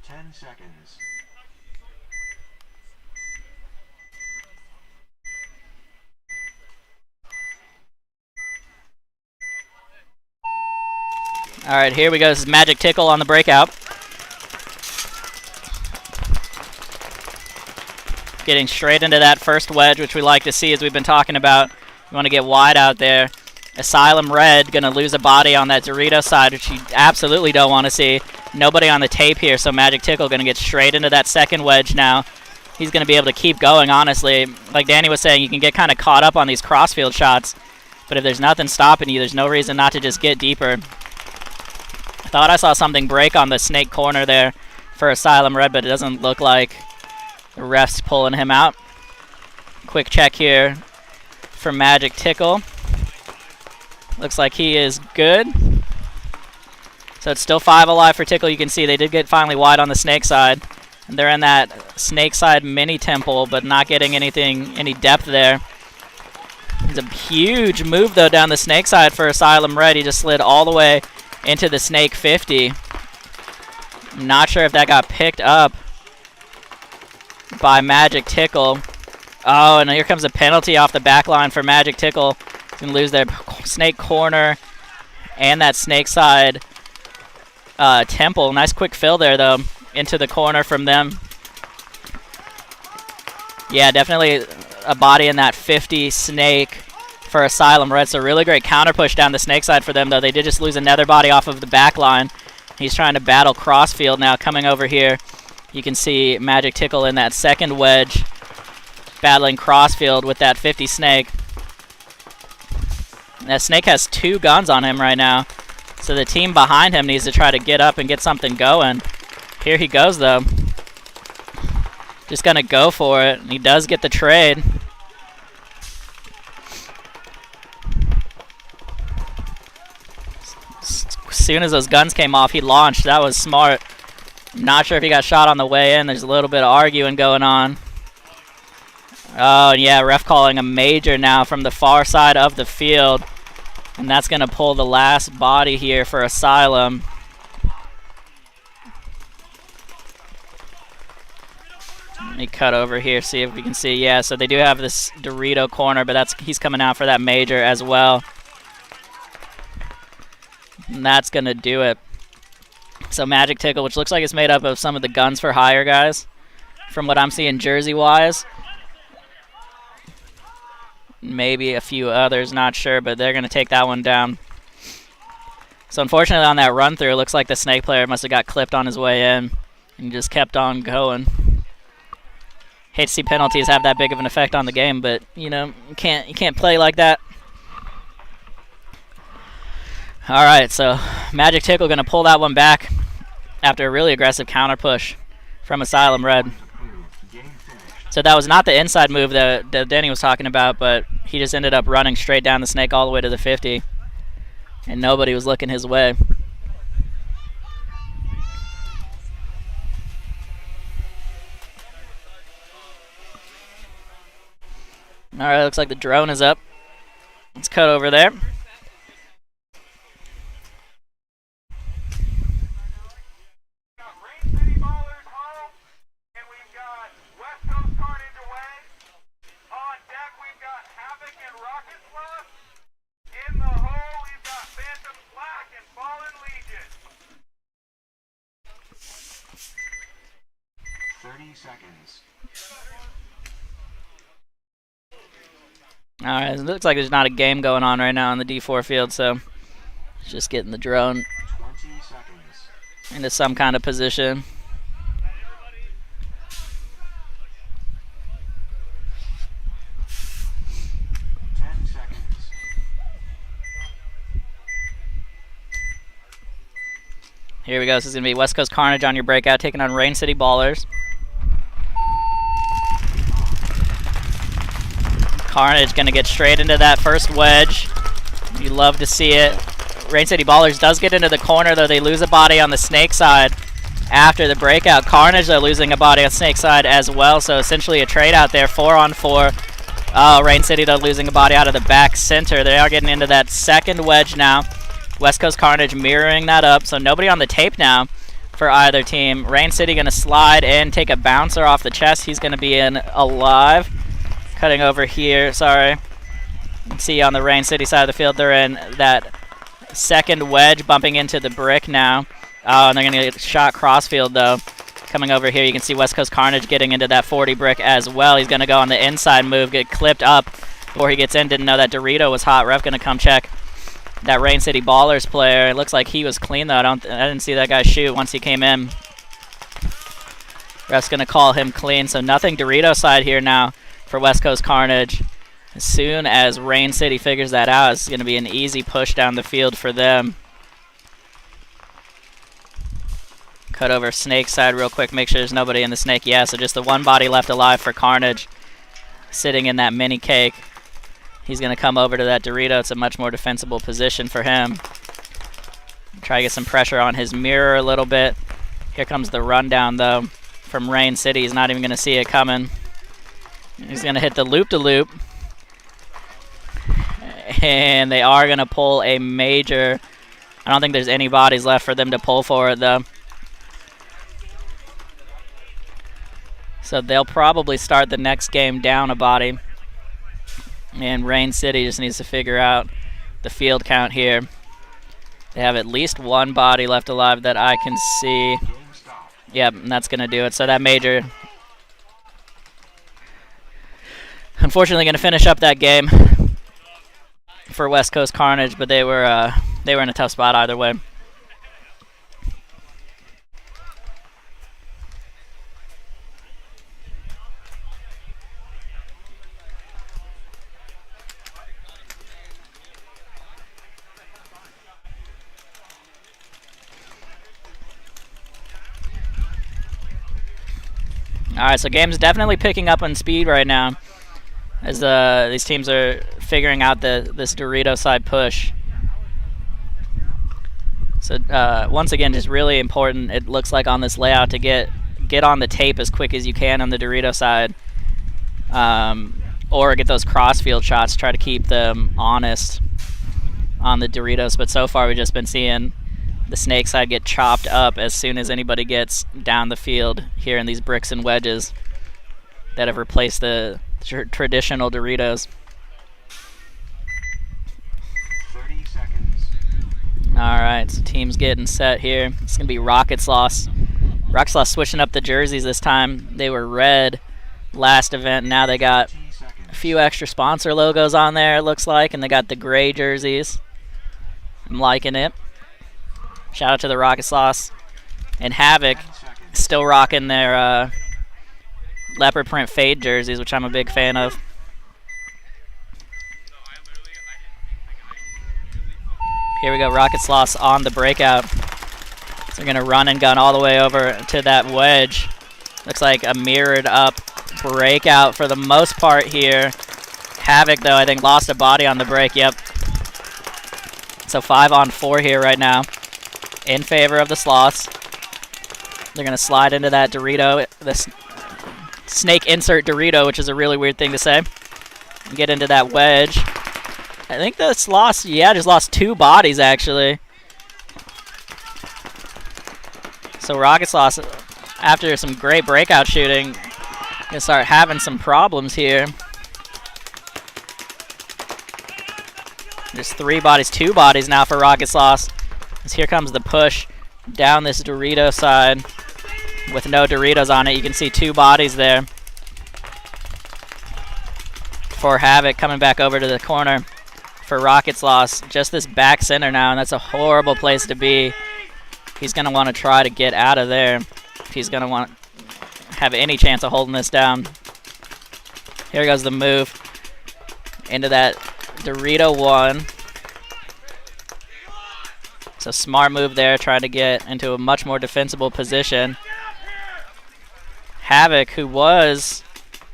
10 seconds. All right, here we go. This is Magic Tickle on the breakout. Getting straight into that first wedge, which we like to see as we've been talking about. You want to get wide out there. Asylum Red going to lose a body on that Dorito side, which you absolutely don't want to see. Nobody on the tape here, so Magic Tickle going to get straight into that second wedge now. He's going to be able to keep going, honestly. Like Danny was saying, you can get kind of caught up on these crossfield shots, but if there's nothing stopping you, there's no reason not to just get deeper. I thought I saw something break on the snake corner there for Asylum Red, but it doesn't look like the ref's pulling him out. Quick check here for Magic Tickle. Looks like he is good. So it's still 5 alive for Tickle. You can see they did get finally wide on the snake side. And they're in that snake side mini temple, but not getting any depth there. It's a huge move, though, down the snake side for Asylum Red. He just slid all the way into the snake 50. I'm not sure if that got picked up by Magic Tickle. Oh, and here comes a penalty off the back line for Magic Tickle. He's going to lose their snake corner and that snake side temple. Nice quick fill there, though, into the corner from them. Yeah, definitely a body in that 50 snake for Asylum Red. So really great counter push down the snake side for them, though. They did just lose another body off of the back line. He's trying to battle crossfield now, coming over here. You can see Magic Tickle in that second wedge battling crossfield with that 50 snake. That snake has 2 guns on him right now, so the team behind him needs to try to get up and get something going. Here he goes, though. Just going to go for it, and he does get the trade. As soon as those guns came off, he launched. That was smart. Not sure if he got shot on the way in. There's a little bit of arguing going on. Oh, yeah, ref calling a major now from the far side of the field. And that's going to pull the last body here for Asylum. Let me cut over here, see if we can see. Yeah, so they do have this Dorito corner, but he's coming out for that major as well. And that's going to do it. So Magic Tickle, which looks like it's made up of some of the guns for hire guys, from what I'm seeing jersey-wise. Maybe a few others, not sure, but they're going to take that one down. So unfortunately on that run-through, it looks like the snake player must have got clipped on his way in and just kept on going. Hate to see penalties have that big of an effect on the game, but you know, you can't play like that. All right, so Magic Tickle going to pull that one back after a really aggressive counter push from Asylum Red. So that was not the inside move that Danny was talking about, but he just ended up running straight down the snake all the way to the 50, and nobody was looking his way. All right, looks like the drone is up. Let's cut over there. Seconds. Alright, it looks like there's not a game going on right now on the D4 field, so just getting the drone 20 seconds. into some kind of position. Here we go. This is going to be West Coast Carnage on your breakout, taking on Rain City Ballers. Carnage going to get straight into that first wedge. You love to see it. Rain City Ballers does get into the corner, though they lose a body on the snake side after the breakout. Carnage, though, losing a body on snake side as well, so essentially a trade out there, 4-on-4. Oh, Rain City, though, losing a body out of the back center. They are getting into that second wedge now. West Coast Carnage mirroring that up, so nobody on the tape now for either team. Rain City going to slide in, take a bouncer off the chest. He's going to be in alive. Cutting over here, sorry. You can see on the Rain City side of the field, they're in that second wedge, bumping into the brick now. Oh, and they're going to get shot crossfield, though. Coming over here, you can see West Coast Carnage getting into that 40 brick as well. He's going to go on the inside move, get clipped up before he gets in. Didn't know that Dorito was hot. Ref going to come check that Rain City Ballers player. It looks like he was clean, though. I didn't see that guy shoot once he came in. Ref's going to call him clean, so nothing Dorito side here now for West Coast Carnage. As soon as Rain City figures that out, it's going to be an easy push down the field for them. Cut over Snake side real quick, make sure there's nobody in the Snake. Yeah, so just the one body left alive for Carnage, sitting in that mini cake. He's going to come over to that Dorito. It's a much more defensible position for him. Try to get some pressure on his mirror a little bit. Here comes the rundown, though, from Rain City. He's not even going to see it coming. He's going to hit the loop-de-loop. And they are going to pull a major. I don't think there's any bodies left for them to pull for it, though. So they'll probably start the next game down a body. And Rain City just needs to figure out the field count here. They have at least one body left alive that I can see. Yep, and that's going to do it. So that major, unfortunately, going to finish up that game for West Coast Carnage, but they were in a tough spot either way. Alright, so game's definitely picking up on speed right now as these teams are figuring out this Dorito side push. So once again, just really important, it looks like, on this layout to get on the tape as quick as you can on the Dorito side, or get those crossfield shots, try to keep them honest on the Doritos. But so far we've just been seeing the Snake side get chopped up as soon as anybody gets down the field here in these bricks and wedges that have replaced the traditional Doritos. 30 seconds. Alright, so team's getting set here. It's going to be Rocket Sloths. Rocket Sloths switching up the jerseys this time. They were red last event. Now they got a few extra sponsor logos on there, it looks like, and they got the gray jerseys. I'm liking it. Shout out to the Rocket Sloths. And Havoc still rocking their leopard print fade jerseys, which I'm a big fan of. Here we go, Rocket Sloths on the breakout. So they're going to run and gun all the way over to that wedge. Looks like a mirrored up breakout for the most part here. Havoc, though, I think lost a body on the break. Yep. So 5-on-4 here right now in favor of the Sloths. They're going to slide into that Dorito, this snake insert Dorito, which is a really weird thing to say. Get into that wedge. I think the Sloths, yeah, just lost 2 bodies, actually. So Rocket Sloths, after some great breakout shooting, going to start having some problems here. There's 3 bodies, 2 bodies now for Rocket Sloths. As here comes the push down this Dorito side with no Doritos on it. You can see 2 bodies there for Havoc, coming back over to the corner for Rocket Sloths. Just this back center now, and that's a horrible place to be. He's going to want to try to get out of there if he's going to want to have any chance of holding this down. Here goes the move into that Dorito 1. So smart move there, trying to get into a much more defensible position. Havoc, who was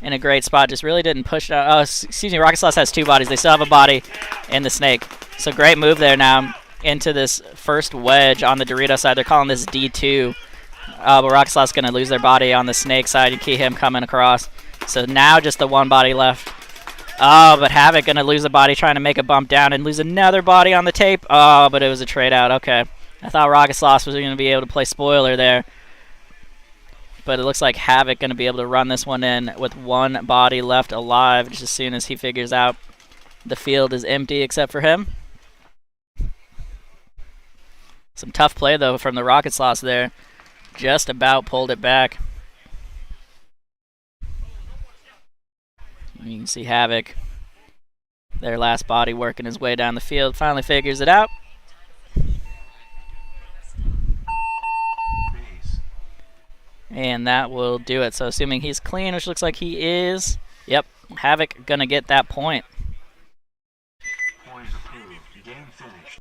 in a great spot, just really didn't push out. Oh, excuse me, Rocket Sloths has 2 bodies. They still have a body in the Snake. So great move there now into this first wedge on the Dorito side. They're calling this D2. But Rocket Sloths going to lose their body on the Snake side. You see him coming across. So now just the 1 body left Oh, but Havoc going to lose a body trying to make a bump down and lose another body on the tape. Oh, but it was a trade out. Okay. I thought Rocket Sloths was going to be able to play spoiler there. But it looks like Havoc going to be able to run this one in with one body left alive just as soon as he figures out the field is empty except for him. Some tough play, though, from the Rocket Sloths there. Just about pulled it back. You can see Havoc, their last body, working his way down the field. Finally figures it out. And that will do it. So assuming he's clean, which looks like he is. Yep, Havoc gonna get that point. Point approved. Game finished.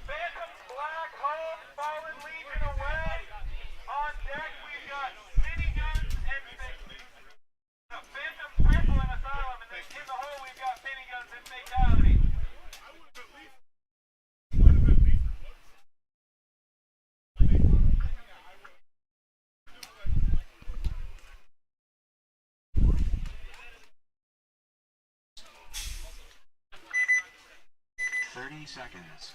Phantoms Black, home, Fallen Legion away. On deck, we've got Miniguns and Phantoms Purple and Asylum. And then in the hole, we've got Miniguns and Fatality. 30 seconds.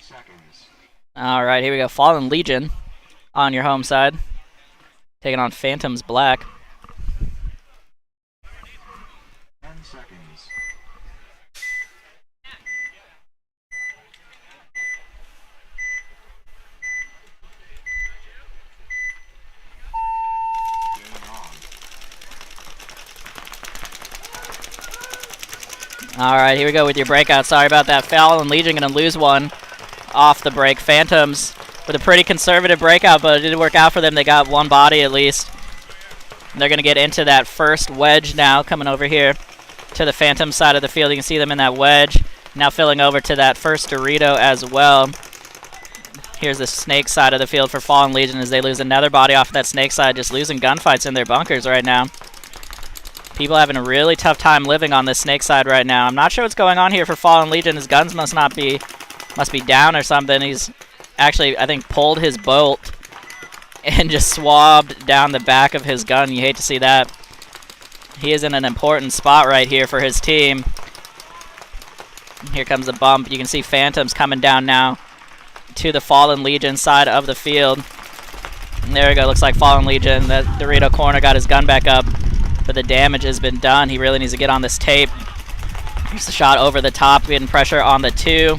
Seconds. All right, here we go. Fallen Legion on your home side, taking on Phantoms Black. 10 seconds. All right, here we go with your breakout. Sorry about that. Fallen Legion going to lose one off the break. Phantoms with a pretty conservative breakout, but it didn't work out for them. They got one body at least. And they're going to get into that first wedge now, coming over here to the Phantom side of the field. You can see them in that wedge. Now filling over to that first Dorito as well. Here's the snake side of the field for Fallen Legion as they lose another body off of that snake side, just losing gunfights in their bunkers right now. People having a really tough time living on this snake side right now. I'm not sure what's going on here for Fallen Legion. His guns must be down or something. He's actually, I think, pulled his bolt and just swabbed down the back of his gun. You hate to see that. He is in an important spot right here for his team. Here comes the bump. You can see Phantoms coming down now to the Fallen Legion side of the field. And there we go. Looks like Fallen Legion. The Dorito corner got his gun back up. But the damage has been done. He really needs to get on this tape. Here's the shot over the top, getting pressure on the 2.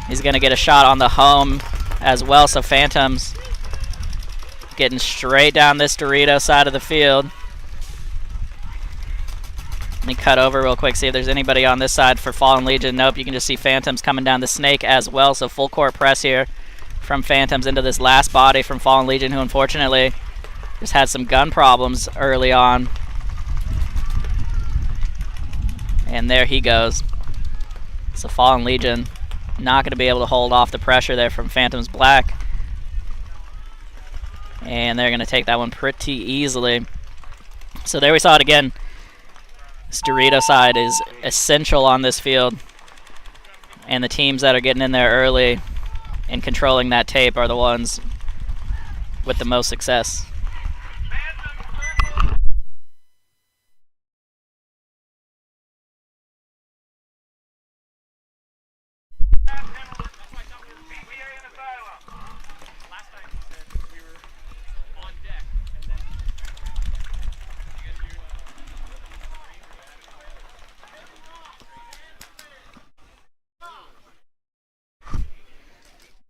He's going to get a shot on the home as well. So Phantoms getting straight down this Dorito side of the field. Let me cut over real quick, see if there's anybody on this side for Fallen Legion. Nope, you can just see Phantoms coming down the snake as well. So full court press here from Phantoms into this last body from Fallen Legion, who unfortunately just had some gun problems early on. And there he goes. So Fallen Legion not going to be able to hold off the pressure there from Phantoms Black. And they're going to take that one pretty easily. So there we saw it again. This Dorito side is essential on this field. And the teams that are getting in there early and controlling that tape are the ones with the most success.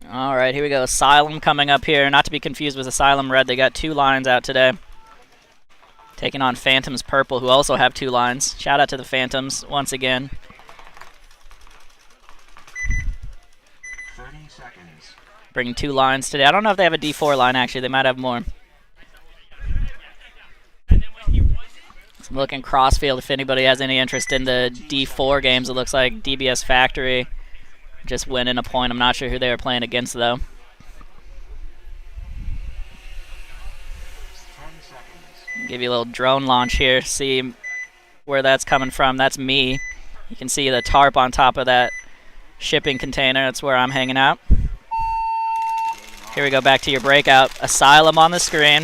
Alright, here we go. Asylum coming up here. Not to be confused with Asylum Red. They got 2 lines out today. Taking on Phantoms Purple, who also have 2 lines. Shout out to the Phantoms once again. 30 seconds. Bringing 2 lines today. I don't know if they have a D4 line, actually. They might have more. So I'm looking crossfield if anybody has any interest in the D4 games. It looks like DBS Factory just winning a point. I'm not sure who they were playing against, though. 10 seconds. Give you a little drone launch here. See where that's coming from. That's me. You can see the tarp on top of that shipping container. That's where I'm hanging out. Here we go, back to your breakout. Asylum on the screen.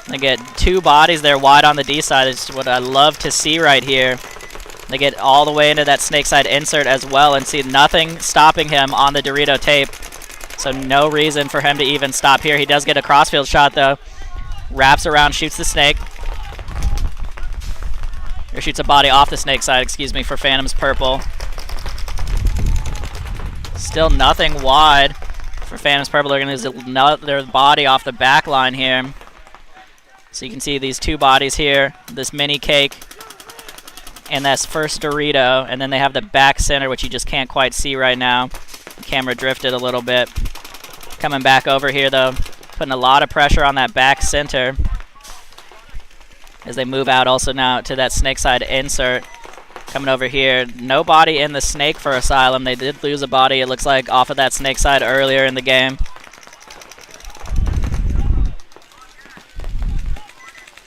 They get 2 bodies there wide on the D side. It's what I love to see right here. They get all the way into that snake side insert as well and see nothing stopping him on the Dorito tape. So no reason for him to even stop here. He does get a crossfield shot though. Wraps around, shoots the snake. Or shoots a body off the snake side, excuse me, for Phantom's Purple. Still nothing wide for Phantom's Purple. They're going to lose their body off the back line here. So you can see these 2 bodies here, this mini cake and that's first Dorito, and then they have the back center, which you just can't quite see right now. The camera drifted a little bit. Coming back over here though, putting a lot of pressure on that back center as they move out also now to that snake side insert. Coming over here, no body in the snake for Asylum. They did lose a body, it looks like, off of that snake side earlier in the game.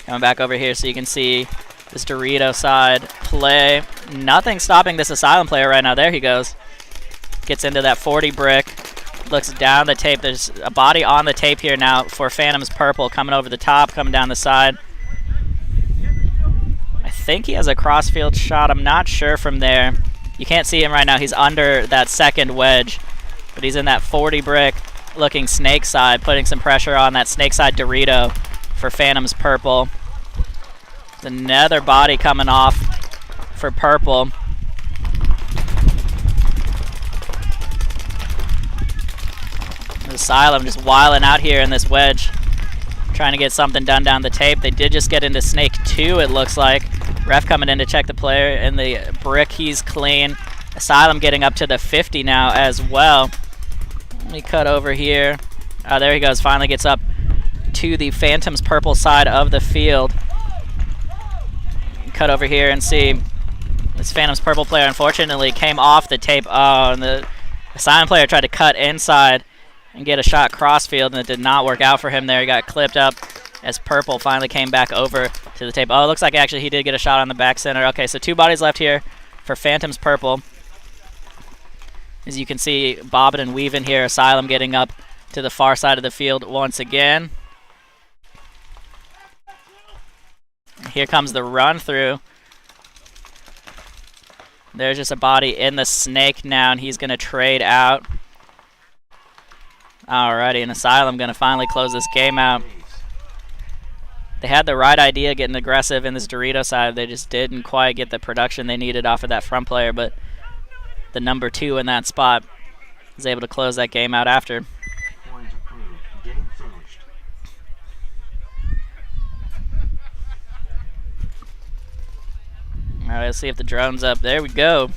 Coming back over here so you can see this Dorito side play. Nothing stopping this Asylum player right now. There he goes. Gets into that 40 brick. Looks down the tape. There's a body on the tape here now for Phantom's Purple coming over the top, coming down the side. I think he has a crossfield shot. I'm not sure from there. You can't see him right now. He's under that second wedge, but he's in that 40 brick looking snake side, putting some pressure on that snake side Dorito for Phantom's Purple. There's another body coming off for Purple. Asylum just wiling out here in this wedge, trying to get something done down the tape. They did just get into Snake 2, it looks like. Ref coming in to check the player in the brick. He's clean. Asylum getting up to the 50 now as well. Let me cut over here. There he goes. Finally gets up to the Phantom's Purple side of the field. Cut over here and see this Phantom's Purple player unfortunately came off the tape. Oh, and the Asylum player tried to cut inside and get a shot crossfield, and it did not work out for him there. He got clipped up as Purple finally came back over to the tape. Oh, it looks like actually he did get a shot on the back center. Okay, so 2 bodies left here for Phantom's Purple. As you can see, bobbing and weaving here. Asylum getting up to the far side of the field once again. Here comes the run through. There's just a body in the snake now, and he's going to trade out. Alrighty, and Asylum going to finally close this game out. They had the right idea getting aggressive in this Dorito side. They just didn't quite get the production they needed off of that front player, but the number 2 in that spot was able to close that game out after. Point approved. Game finished. Alright, let's see if the drone's up. There we go.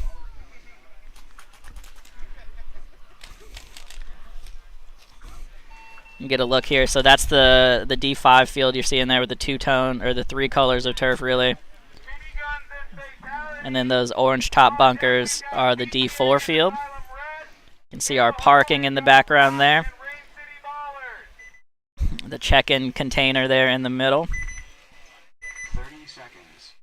You get a look here. So that's the D5 field you're seeing there with the 2-tone, or the 3 colors of turf really. And then those orange top bunkers are the D4 field. You can see our parking in the background there. The check-in container there in the middle. 30 seconds.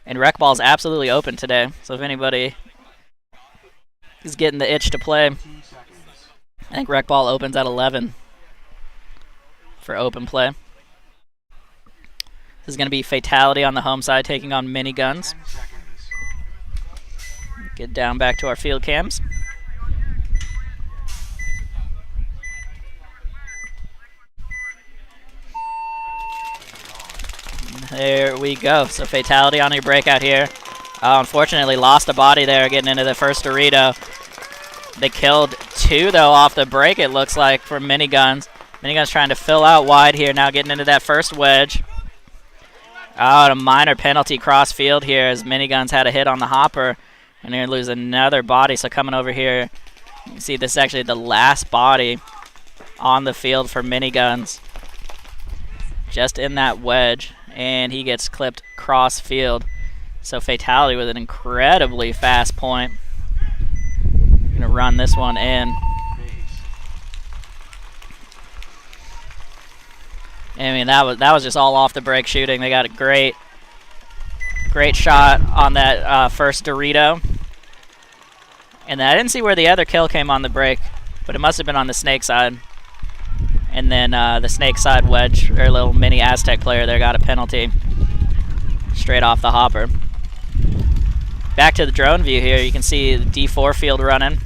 And Rec Ball's absolutely open today. So if anybody is getting the itch to play, 20 seconds. I think Rec Ball opens at 11 for open play. This is going to be Fatality on the home side taking on Miniguns. 10 seconds. Get down back to our field cams. There we go. So Fatality on your breakout here. Unfortunately lost a body there getting into the first Dorito. They killed 2 though off the break, it looks like, for Miniguns. Miniguns trying to fill out wide here now, getting into that first wedge. Oh, a minor penalty cross field here as Miniguns had a hit on the hopper. And they're going to lose another body. So coming over here, you can see this is actually the last body on the field for Miniguns. Just in that wedge. And he gets clipped cross field. So Fatality with an incredibly fast point. Going to run this one in. I mean, that was just all off the break shooting. They got a great shot on that first Dorito. And then I didn't see where the other kill came on the break, but it must have been on the snake side. And then the snake side wedge, or little mini Aztec player there, got a penalty straight off the hopper. Back to the drone view here, you can see the D4 field running.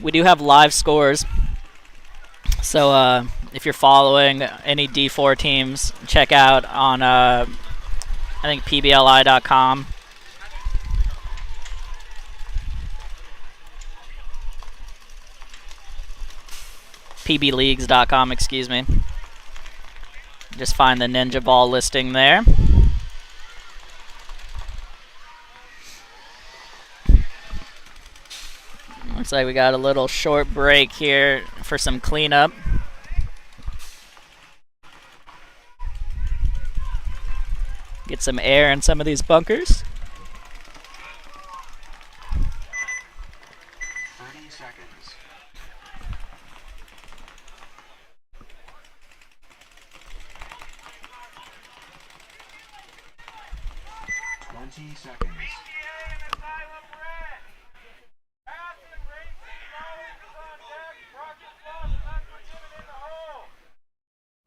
We do have live scores, so if you're following any D4 teams, check out on I think pbli.com. pbleagues.com, excuse me. Just find the Ninjaball listing there. Looks like we got a little short break here for some cleanup. Get some air in some of these bunkers. 30 seconds. 20 seconds. Asylum Red. Acid Racing College is on deck. Rocket Sloths and Unforgiven in the hole.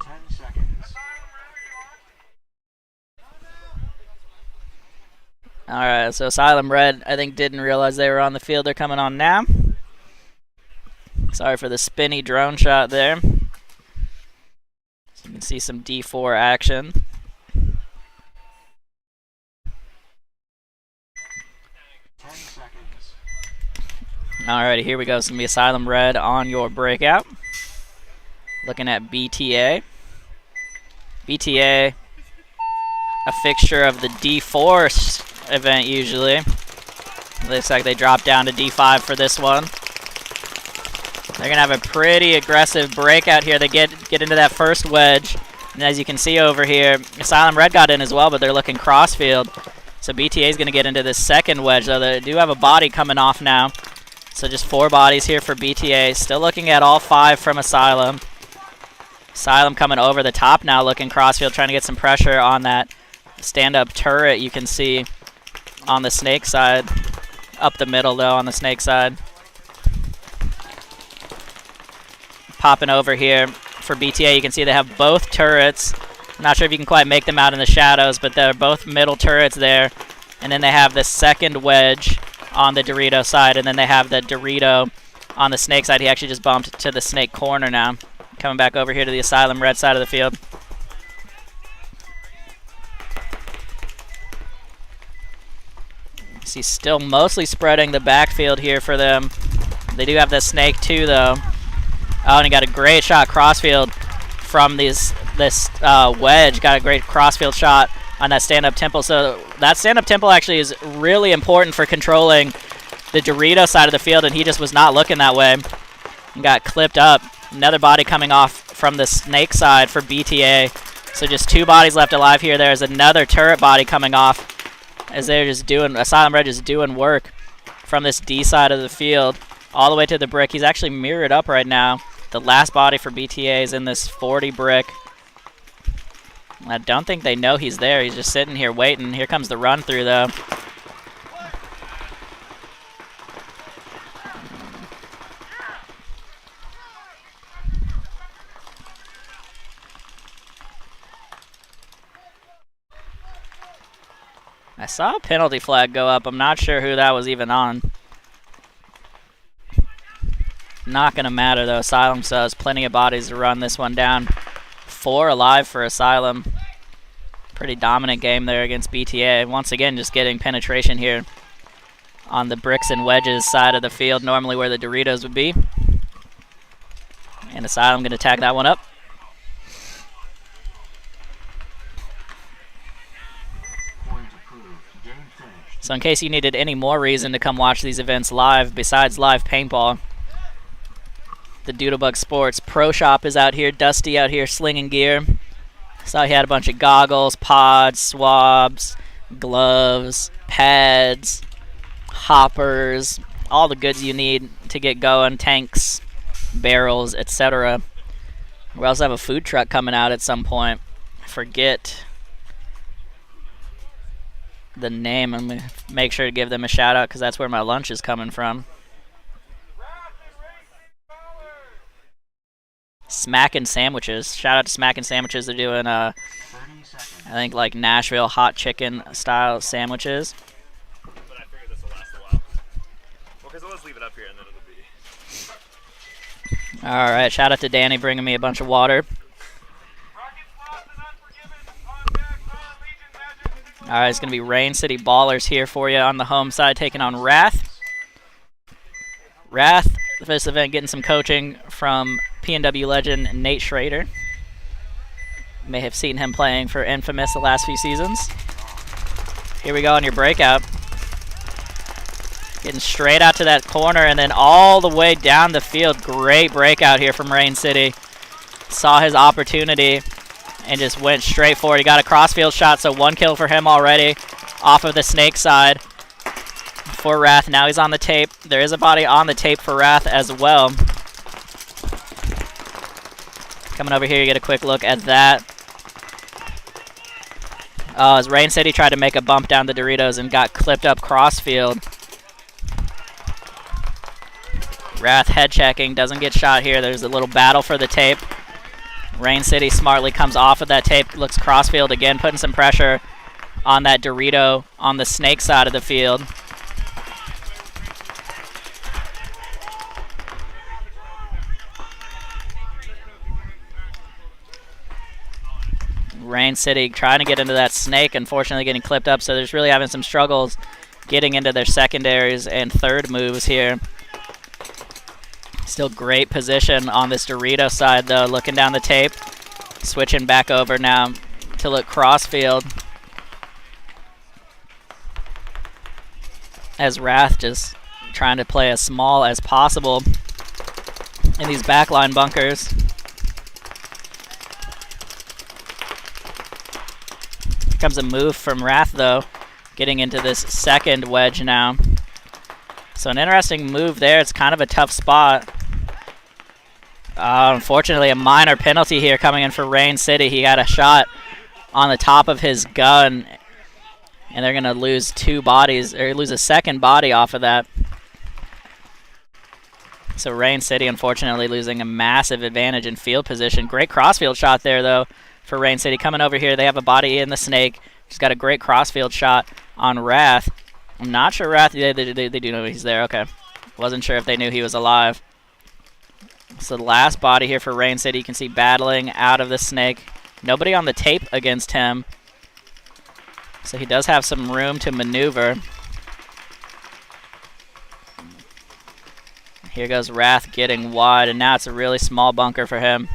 10 seconds. Asylum Red, are you on? Alright, so Asylum Red, I think, didn't realize they were on the field. They're coming on now. Sorry for the spinny drone shot there. So you can see some D4 action. 10 seconds. Alrighty, here we go. It's going to be Asylum Red on your breakout. Looking at BTA. BTA, a fixture of the D4 event usually. Looks like they dropped down to D5 for this one. They're going to have a pretty aggressive breakout here. They get into that first wedge. And as you can see over here, Asylum Red got in as well, but they're looking crossfield. So BTA is going to get into this second wedge, though they do have a body coming off now. So just 4 bodies here for BTA. Still looking at all 5 from Asylum. Asylum coming over the top now, looking crossfield, trying to get some pressure on that stand-up turret you can see on the snake side. Up the middle, though, on the snake side. Popping over here for BTA, you can see they have both turrets. I'm not sure if you can quite make them out in the shadows, but they're both middle turrets there. And then they have the second wedge on the Dorito side, and then they have the Dorito on the snake side. He actually just bumped to the snake corner now. Coming back over here to the Asylum Red side of the field. See, still mostly spreading the backfield here for them. They do have the snake too, though. Oh, and he got a great shot crossfield from this wedge. Got a great crossfield shot on that stand-up temple. So that stand-up temple actually is really important for controlling the Dorito side of the field, and he just was not looking that way and got clipped up. Another body coming off from the snake side for BTA. So just 2 bodies left alive here. There's another turret body coming off as they're just doing, Asylum Red just doing work from this D side of the field all the way to the brick. He's actually mirrored up right now. The last body for BTA is in this 40 brick. I don't think they know he's there. He's just sitting here waiting. Here comes the run through, though. I saw a penalty flag go up. I'm not sure who that was even on. Not going to matter, though. Asylum still has plenty of bodies to run this one down. 4 alive for Asylum. Pretty dominant game there against BTA. Once again, just getting penetration here on the bricks and wedges side of the field, normally where the Doritos would be. And Asylum going to tag that one up. So in case you needed any more reason to come watch these events live besides live paintball, the Doodlebug Sportz Pro Shop is out here. Dusty out here slinging gear. Saw he had a bunch of goggles, pods, swabs, gloves, pads, hoppers, all the goods you need to get going, tanks, barrels, etc. We also have a food truck coming out at some point. I forget the name. I'm going to make sure to give them a shout out because that's where my lunch is coming from. Smackin' Sandwiches. Shout out to Smackin' Sandwiches. They're doing, I think, like Nashville hot chicken style sandwiches. But I figured this will last a while. Well, because I'll just leave it up here and then it'll be. All right. Shout out to Danny bringing me a bunch of water. All right. It's going to be Rain City Ballers here for you on the home side, taking on Wrath. Wrath, this event, getting some coaching from PNW legend Nate Schrader. May have seen him playing for Infamous the last few seasons. Here we go on your breakout. Getting straight out to that corner and then all the way down the field. Great breakout here from Rain City. Saw his opportunity and just went straight for it. He got a crossfield shot, so 1 kill for him already off of the snake side for Wrath. Now he's on the tape. There is a body on the tape for Wrath as well. Coming over here, you get a quick look at that. As Rain City tried to make a bump down the Doritos and got clipped up crossfield. Wrath head checking, doesn't get shot here. There's a little battle for the tape. Rain City smartly comes off of that tape, looks crossfield again, putting some pressure on that Dorito on the snake side of the field. Rain City trying to get into that snake, unfortunately getting clipped up, so there's really having some struggles getting into their secondaries and third moves here. Still great position on this Dorito side though, looking down the tape, switching back over now to look crossfield. As Wrath just trying to play as small as possible in these backline bunkers. Comes a move from Wrath though, getting into this second wedge now. So an interesting move there. It's kind of a tough spot. Unfortunately, a minor penalty here coming in for Rain City. He got a shot on the top of his gun, and they're going to lose 2 bodies, or lose a second body off of that. So Rain City, unfortunately, losing a massive advantage in field position. Great crossfield shot there, though, for Rain City. Coming over here, they have a body in the snake. He's got a great crossfield shot on Wrath. I'm not sure Wrath, they do know he's there, okay. Wasn't sure if they knew he was alive. So the last body here for Rain City, you can see battling out of the snake. Nobody on the tape against him. So he does have some room to maneuver. Here goes Wrath getting wide, and now it's a really small bunker for him.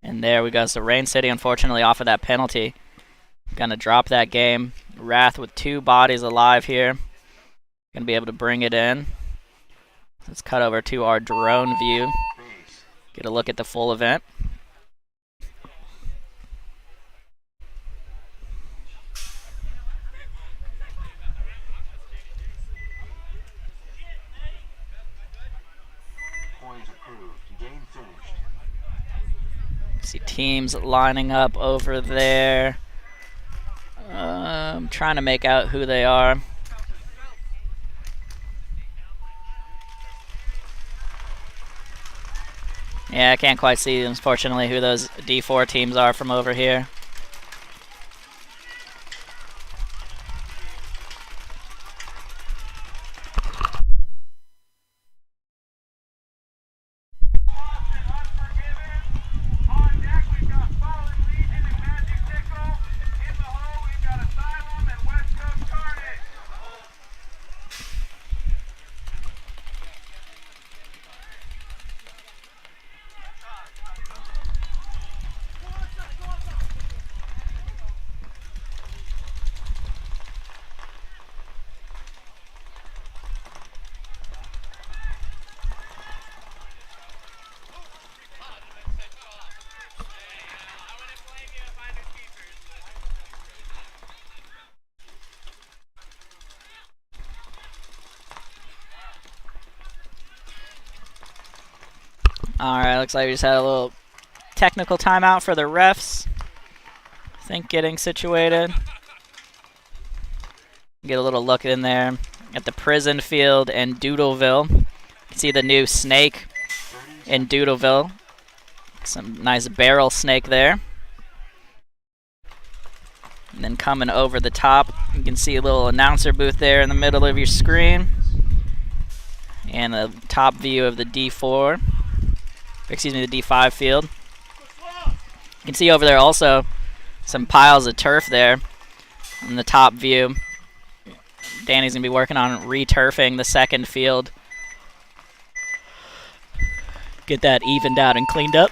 And there we go. So Rain City, unfortunately, off of that penalty, gonna drop that game. Wrath with 2 bodies alive here. Gonna be able to bring it in. Let's cut over to our drone view. Get a look at the full event. Points approved. Game finished. See teams lining up over there. I'm trying to make out who they are. Yeah, I can't quite see, unfortunately, who those D4 teams are from over here. Unforgiven. On deck, we've got Fallen Legion and Magic Tickle. In the hole, we've got Asylum and West Coast Carnage. All right, looks like we just had a little technical timeout for the refs. I think getting situated. Get a little look in there at the prison field in Doodleville. You can see the new snake in Doodleville. Some nice barrel snake there. And then coming over the top, you can see a little announcer booth there in the middle of your screen. And a top view of the D4, excuse me, the D5 field. You can see over there also some piles of turf there in the top view. Danny's going to be working on re-turfing the second field. Get that evened out and cleaned up.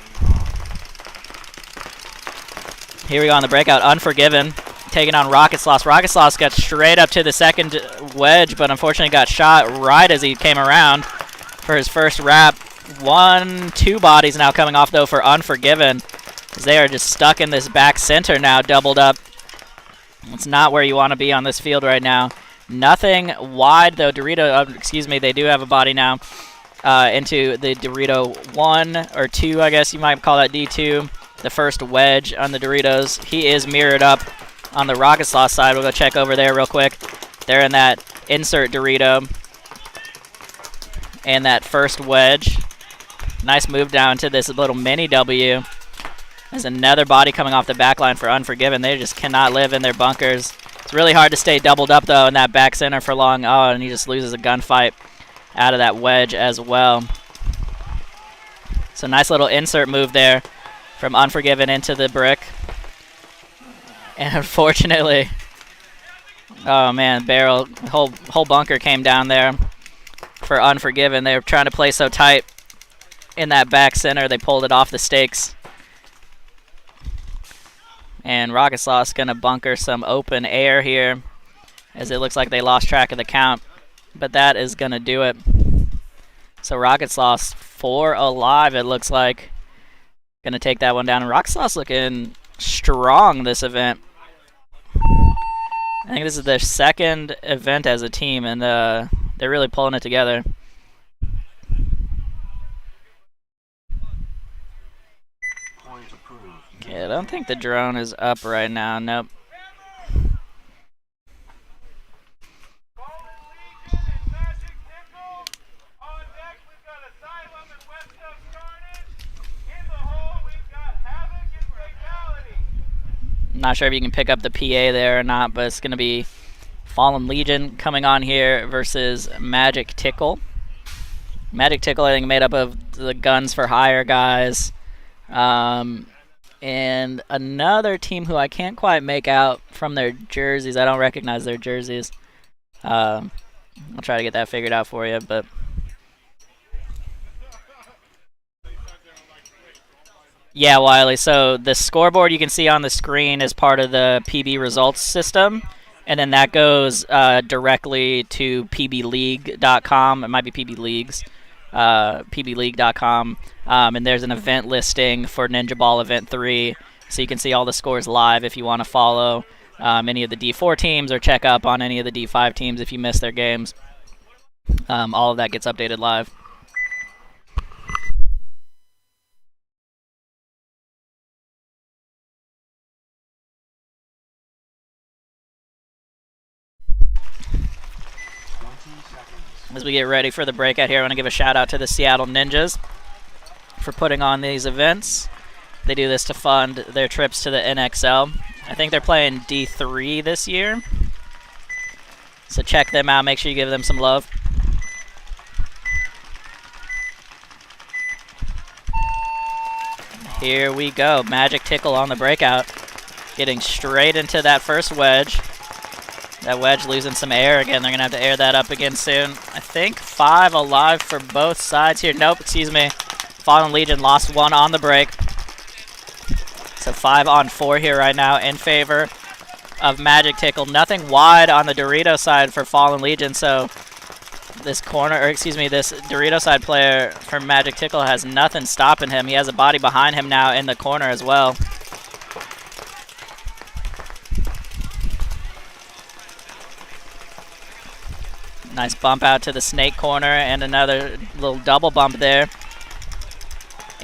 Here we go on the breakout. Unforgiven taking on Rocket Sloths. Rocket Sloths got straight up to the second wedge, but unfortunately got shot right as he came around for his first wrap. 1-2 bodies now coming off, though, for Unforgiven. They are just stuck in this back center now, doubled up. It's not where you want to be on this field right now. Nothing wide, though. Dorito, excuse me, they do have a body now into the Dorito 1 or 2, I guess you might call that D2. The first wedge on the Doritos. He is mirrored up on the Rocket Sloth side. We'll go check over there real quick. They're in that insert Dorito. And that first wedge. Nice move down to this little mini W. There's another body coming off the back line for Unforgiven. They just cannot live in their bunkers. It's really hard to stay doubled up, though, in that back center for long. Oh, and he just loses a gunfight out of that wedge as well. So nice little insert move there from Unforgiven into the brick. And unfortunately, oh man, barrel, whole bunker came down there for Unforgiven. They were trying to play so tight in that back center, they pulled it off the stakes. And Rocket Sloth's going to bunker some open air here, as it looks like they lost track of the count. But that is going to do it. So Rocket Sloth's 4 alive, it looks like. Going to take that one down. And Rocket Sloth's looking strong this event. I think this is their second event as a team, and they're really pulling it together. Okay, I don't think the drone is up right now. Nope. Legion and Magic Tickle. On deck, we've got Asylum and West Coast Carnage. In the hole, we've got Havoc and Fatality. Not sure if you can pick up the PA there or not, but it's going to be Fallen Legion coming on here versus Magic Tickle. Magic Tickle, I think, made up of the Guns for Hire guys. And another team who I can't quite make out from their jerseys. I don't recognize their jerseys. I'll try to get that figured out for you, but yeah, Wiley. So the scoreboard you can see on the screen is part of the PB results system, and then that goes directly to pbleague.com. It might be PB Leagues. pbleague.com, and there's an event listing for Ninjaball Event 3, so you can see all the scores live if you want to follow any of the D4 teams or check up on any of the D5 teams if you miss their games. All of that gets updated live. As we get ready for the breakout here, I want to give a shout out to the Seattle Ninjas for putting on these events. They do this to fund their trips to the NXL. I think they're playing D3 this year. So check them out. Make sure you give them some love. Here we go. Magic Tickle on the breakout. Getting straight into that first wedge. That wedge losing some air again. They're going to have to air that up again soon. I think 5 alive for both sides here. Nope, excuse me. Fallen Legion lost 1 on the break. So 5 on 4 here right now in favor of Magic Tickle. Nothing wide on the Dorito side for Fallen Legion, so this this Dorito side player for Magic Tickle has nothing stopping him. He has a body behind him now in the corner as well. Nice bump out to the snake corner and another little double bump there.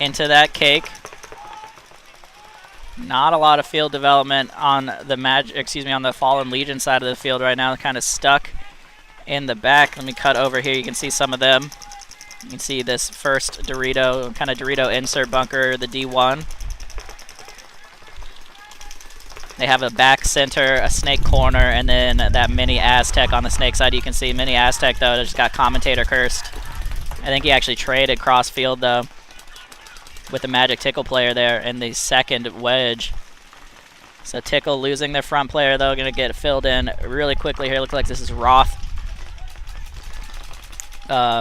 into that cake. Not a lot of field development on the on the Fallen Legion side of the field right now. They're kind of stuck in the back. Let me cut over here. You can see some of them. You can see this first Dorito, kind of Dorito insert bunker, the D1. They have a back center, a snake corner, and then that mini Aztec on the snake side. You can see mini Aztec though, just got commentator cursed. I think he actually traded cross field though with the Magic Tickle player there in the second wedge. So Tickle losing their front player though, gonna get filled in really quickly here. Looks like this is Roth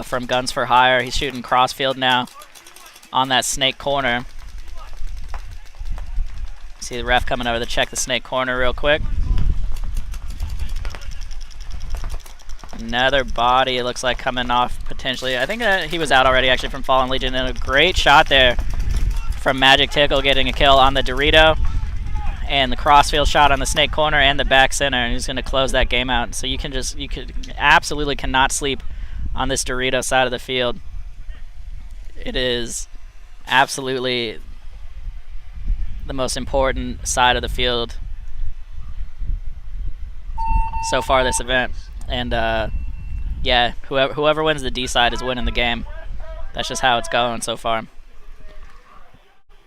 from Guns for Hire. He's shooting cross field now on that snake corner. See the ref coming over to check the snake corner real quick. Another body, it looks like, coming off potentially. I think he was out already actually from Fallen Legion. And a great shot there from Magic Tickle, getting a kill on the Dorito. And the crossfield shot on the snake corner and the back center. And he's going to close that game out. So you absolutely cannot sleep on this Dorito side of the field. It is absolutely the most important side of the field so far this event. And yeah, whoever wins the D side is winning the game. That's just how it's going so far.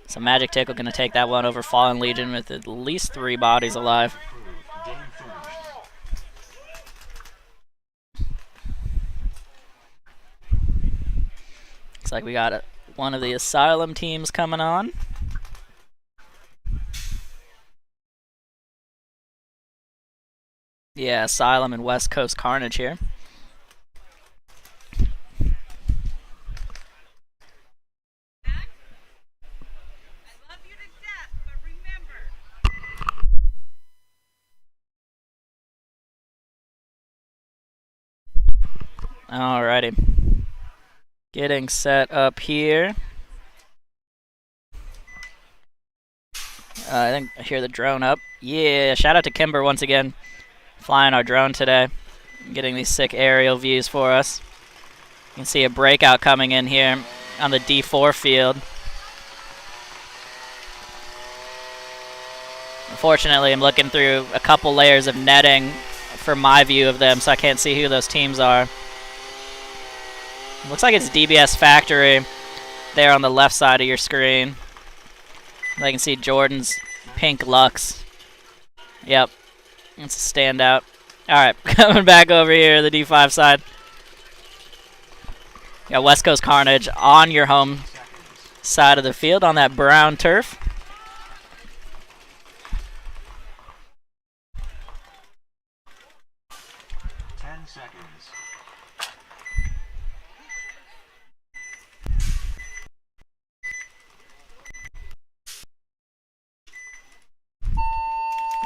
So Magic Tickle going to take that one over Fallen Legion with at least 3 bodies alive. Looks like we got one of the Asylum teams coming on. Yeah, Asylum and West Coast Carnage here. Alrighty. Getting set up here. I think I hear the drone up. Yeah, shout out to Kimber once again, flying our drone today, getting these sick aerial views for us. You can see a breakout coming in here on the D4 field. Unfortunately, I'm looking through a couple layers of netting for my view of them, so I can't see who those teams are. Looks like it's DBS Factory there on the left side of your screen. I can see Jordan's pink Lux. Yep, it's a standout. Alright, coming back over here, the D5 side. Got West Coast Carnage on your home side of the field on that brown turf.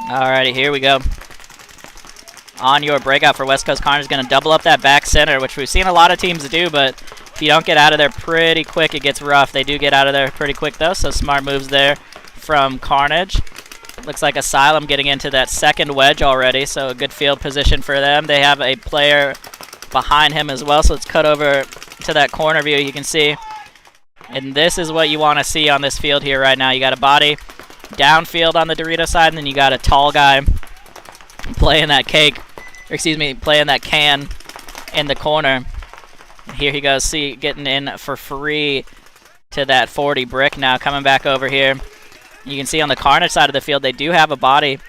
Alrighty, here we go. On your breakout for West Coast Carnage is going to double up that back center, which we've seen a lot of teams do, but if you don't get out of there pretty quick, it gets rough. They do get out of there pretty quick, though, so smart moves there from Carnage. Looks like Asylum getting into that second wedge already, so a good field position for them. They have a player behind him as well, so let's cut over to that corner view you can see. And this is what you want to see on this field here right now. You got a body downfield on the Dorito side, and then you got a tall guy playing that cake, or excuse me, playing that can in the corner. Here he goes, see, getting in for free to that 40 brick now, coming back over here. You can see on the Carnage side of the field, they do have a body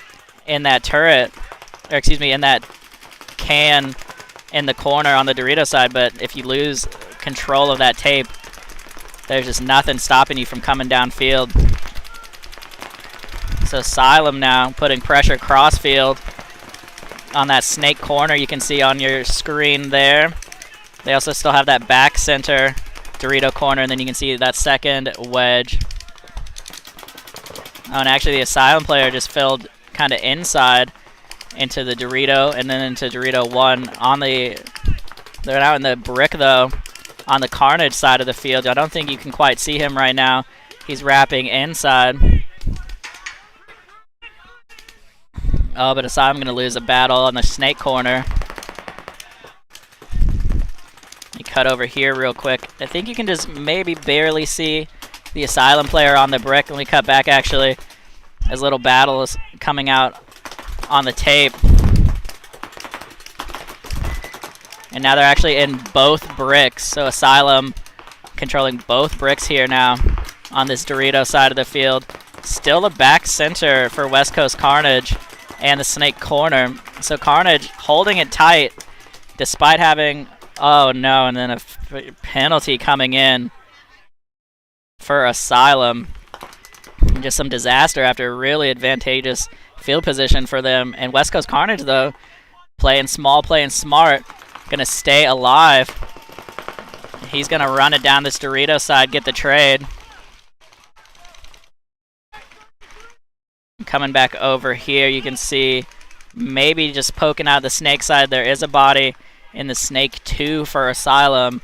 in that turret, or excuse me, in that can in the corner on the Dorito side, but if you lose control of that tape, there's just nothing stopping you from coming downfield. So Asylum now putting pressure crossfield on that snake corner you can see on your screen there. They also still have that back center Dorito corner, and then you can see that second wedge. Oh, and actually the Asylum player just filled kind of inside into the Dorito and then into Dorito 1 on the... They're out in the brick, though, on the Carnage side of the field. I don't think you can quite see him right now. He's wrapping inside. Oh, but Asylum going to lose a battle on the snake corner. You cut over here real quick. I think you can just maybe barely see the Asylum player on the brick. Let me cut back, actually, as little battle is coming out on the tape. And now they're actually in both bricks, so Asylum controlling both bricks here now on this Dorito side of the field. Still the back center for West Coast Carnage and the Snake corner. So Carnage holding it tight despite having, oh no, and then a penalty coming in for Asylum. Just some disaster after a really advantageous field position for them. And West Coast Carnage, though, playing small, playing smart, going to stay alive. He's going to run it down this Dorito side, get the trade. Coming back over here, you can see maybe just poking out the Snake side. There is a body in the Snake 2 for Asylum,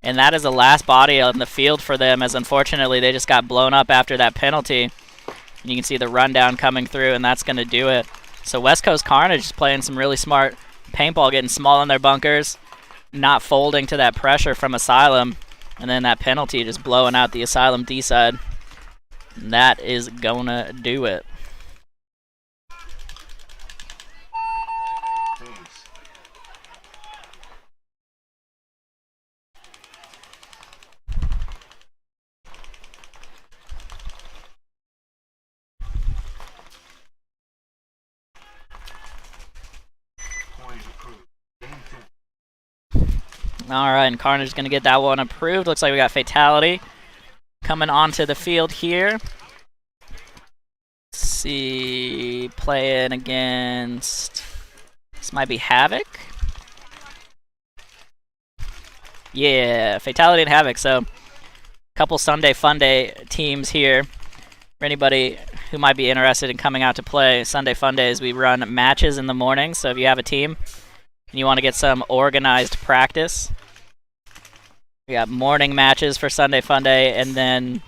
and that is the last body on the field for them, as unfortunately they just got blown up after that penalty. And you can see the rundown coming through, and that's going to do it. So West Coast Carnage is playing some really smart paintball, getting small in their bunkers, not folding to that pressure from Asylum, and then that penalty just blowing out the Asylum D side. And that is going to do it. All right, and Carnage is going to get that one approved. Looks like we got Fatality coming onto the field here. Let's see, playing against, this might be Havoc. Yeah, Fatality and Havoc. So a couple Sunday Funday teams here. For anybody who might be interested in coming out to play Sunday Fundays, we run matches in the morning. So if you have a team and you want to get some organized practice, we got morning matches for Sunday Funday, and then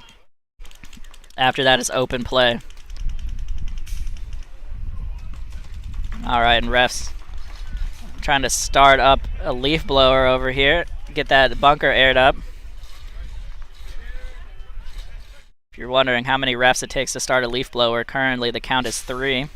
after that is open play. All right, and refs trying to start up a leaf blower over here, get that bunker aired up. If you're wondering how many refs it takes to start a leaf blower, currently the count is 3.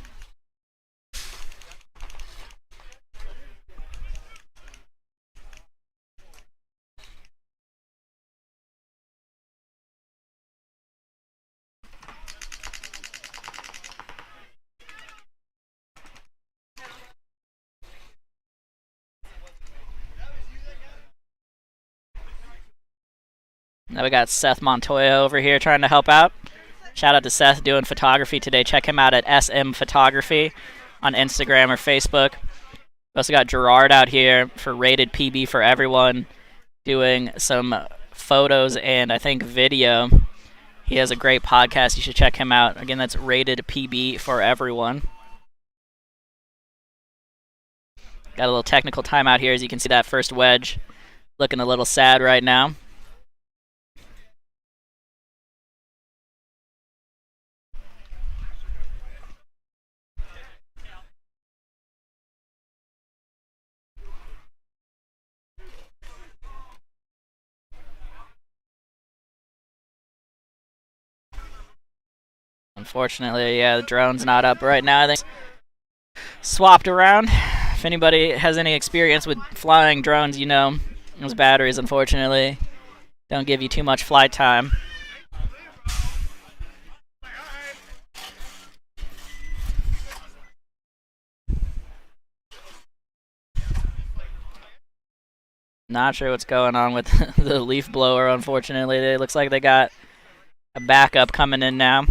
Now we got Seth Montoya over here trying to help out. Shout out to Seth doing photography today. Check him out at SM Photography on Instagram or Facebook. We also got Gerard out here for Rated PB for Everyone, doing some photos and I think video. He has a great podcast. You should check him out. Again, that's Rated PB for Everyone. Got a little technical timeout here, as you can see that first wedge looking a little sad right now. Unfortunately, yeah, the drone's not up right now. I think swapped around. If anybody has any experience with flying drones, you know those batteries, unfortunately, don't give you too much flight time. Not sure what's going on with the leaf blower, unfortunately. It looks like they got a backup coming in now.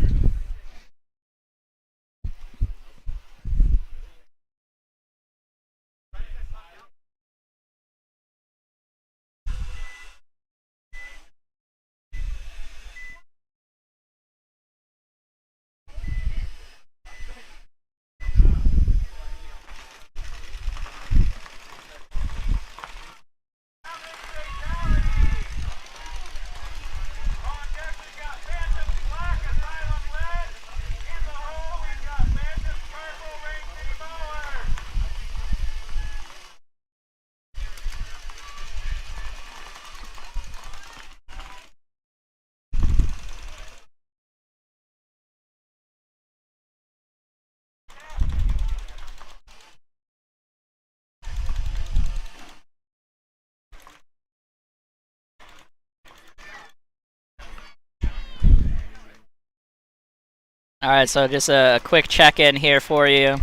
All right, so just a quick check-in here for you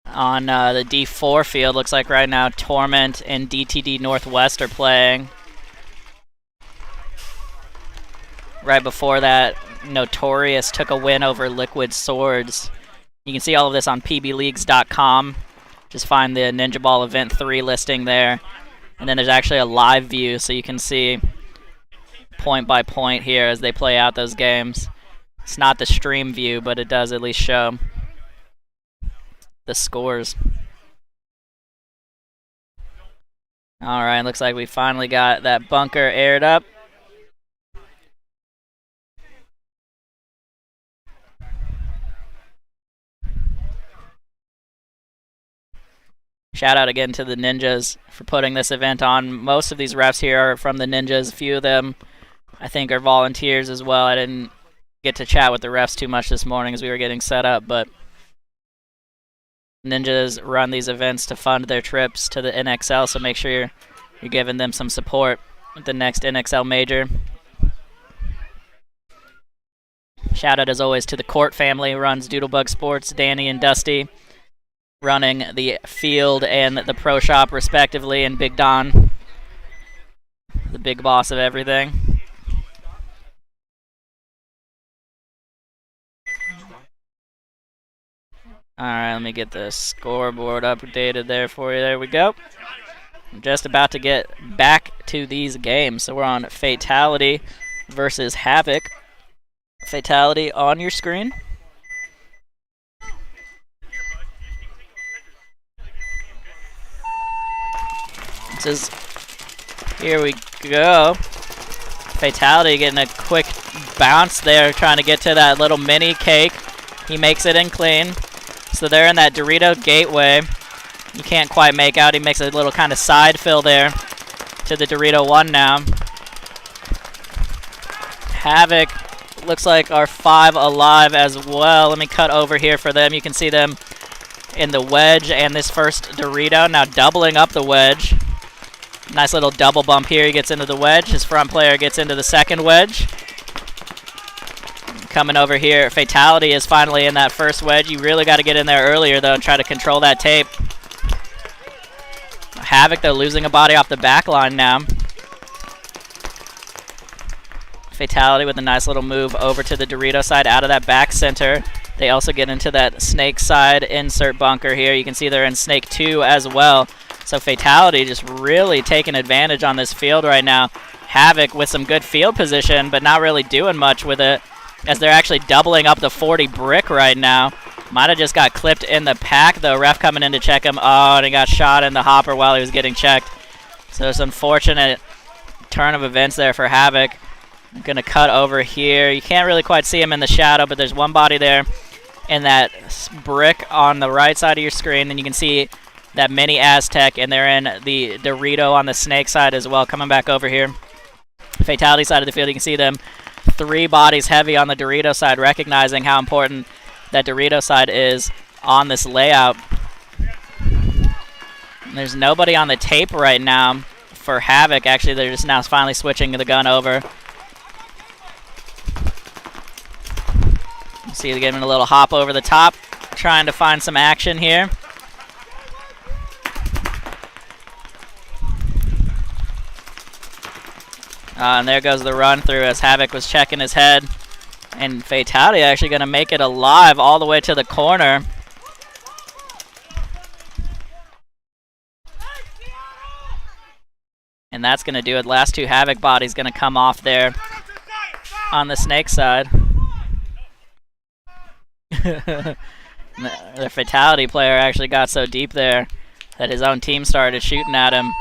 on the D4 field. Looks like right now Torment and DTD Northwest are playing. Right before that, Notorious took a win over Liquid Swords. You can see all of this on pbleagues.com. Just find the Ninjaball Event 3 listing there. And then there's actually a live view, so you can see point by point here as they play out those games. It's not the stream view, but it does at least show the scores. All right, looks like we finally got that bunker aired up. Shout out again to the Ninjas for putting this event on. Most of these refs here are from the Ninjas. A few of them, I think, are volunteers as well. I didn't get to chat with the refs too much this morning as we were getting set up, but Ninjas run these events to fund their trips to the NXL, so make sure you're giving them some support with the next NXL major. Shout out as always to the Court family who runs Doodlebug Sportz, Danny and Dusty, running the field and the pro shop respectively, and Big Don, the big boss of everything. Alright, let me get the scoreboard updated there for you. There we go. I'm just about to get back to these games. So we're on Fatality versus Havoc. Fatality on your screen. Here we go. Fatality getting a quick bounce there, trying to get to that little mini cake. He makes it in clean. So they're in that Dorito gateway. You can't quite make out. He makes a little kind of side fill there to the Dorito 1 now. Havoc looks like are 5 alive as well. Let me cut over here for them. You can see them in the wedge and this first Dorito. Now doubling up the wedge. Nice little double bump here. He gets into the wedge. His front player gets into the second wedge. Coming over here, Fatality is finally in that first wedge. You really got to get in there earlier, though, and try to control that tape. Havoc, though, losing a body off the back line now. Fatality with a nice little move over to the Dorito side out of that back center. They also get into that snake side insert bunker here. You can see they're in snake 2 as well. So Fatality just really taking advantage on this field right now. Havoc with some good field position, but not really doing much with it, as they're actually doubling up the 40 brick right now. Might have just got clipped in the pack, though. Ref coming in to check him. Oh, and he got shot in the hopper while he was getting checked. So it's an unfortunate turn of events there for Havoc. I'm going to cut over here. You can't really quite see him in the shadow, but there's one body there in that brick on the right side of your screen. Then you can see that mini Aztec, and they're in the Dorito on the snake side as well. Coming back over here. Fatality side of the field, you can see them 3 bodies heavy on the Dorito side, recognizing how important that Dorito side is on this layout. And there's nobody on the tape right now for Havoc. Actually, they're just now finally switching the gun over. You see they're getting a little hop over the top, trying to find some action here. And there goes the run through as Havoc was checking his head. And Fatality actually going to make it alive all the way to the corner. And that's going to do it. Last 2 Havoc bodies going to come off there on the snake side. The Fatality player actually got so deep there that his own team started shooting at him.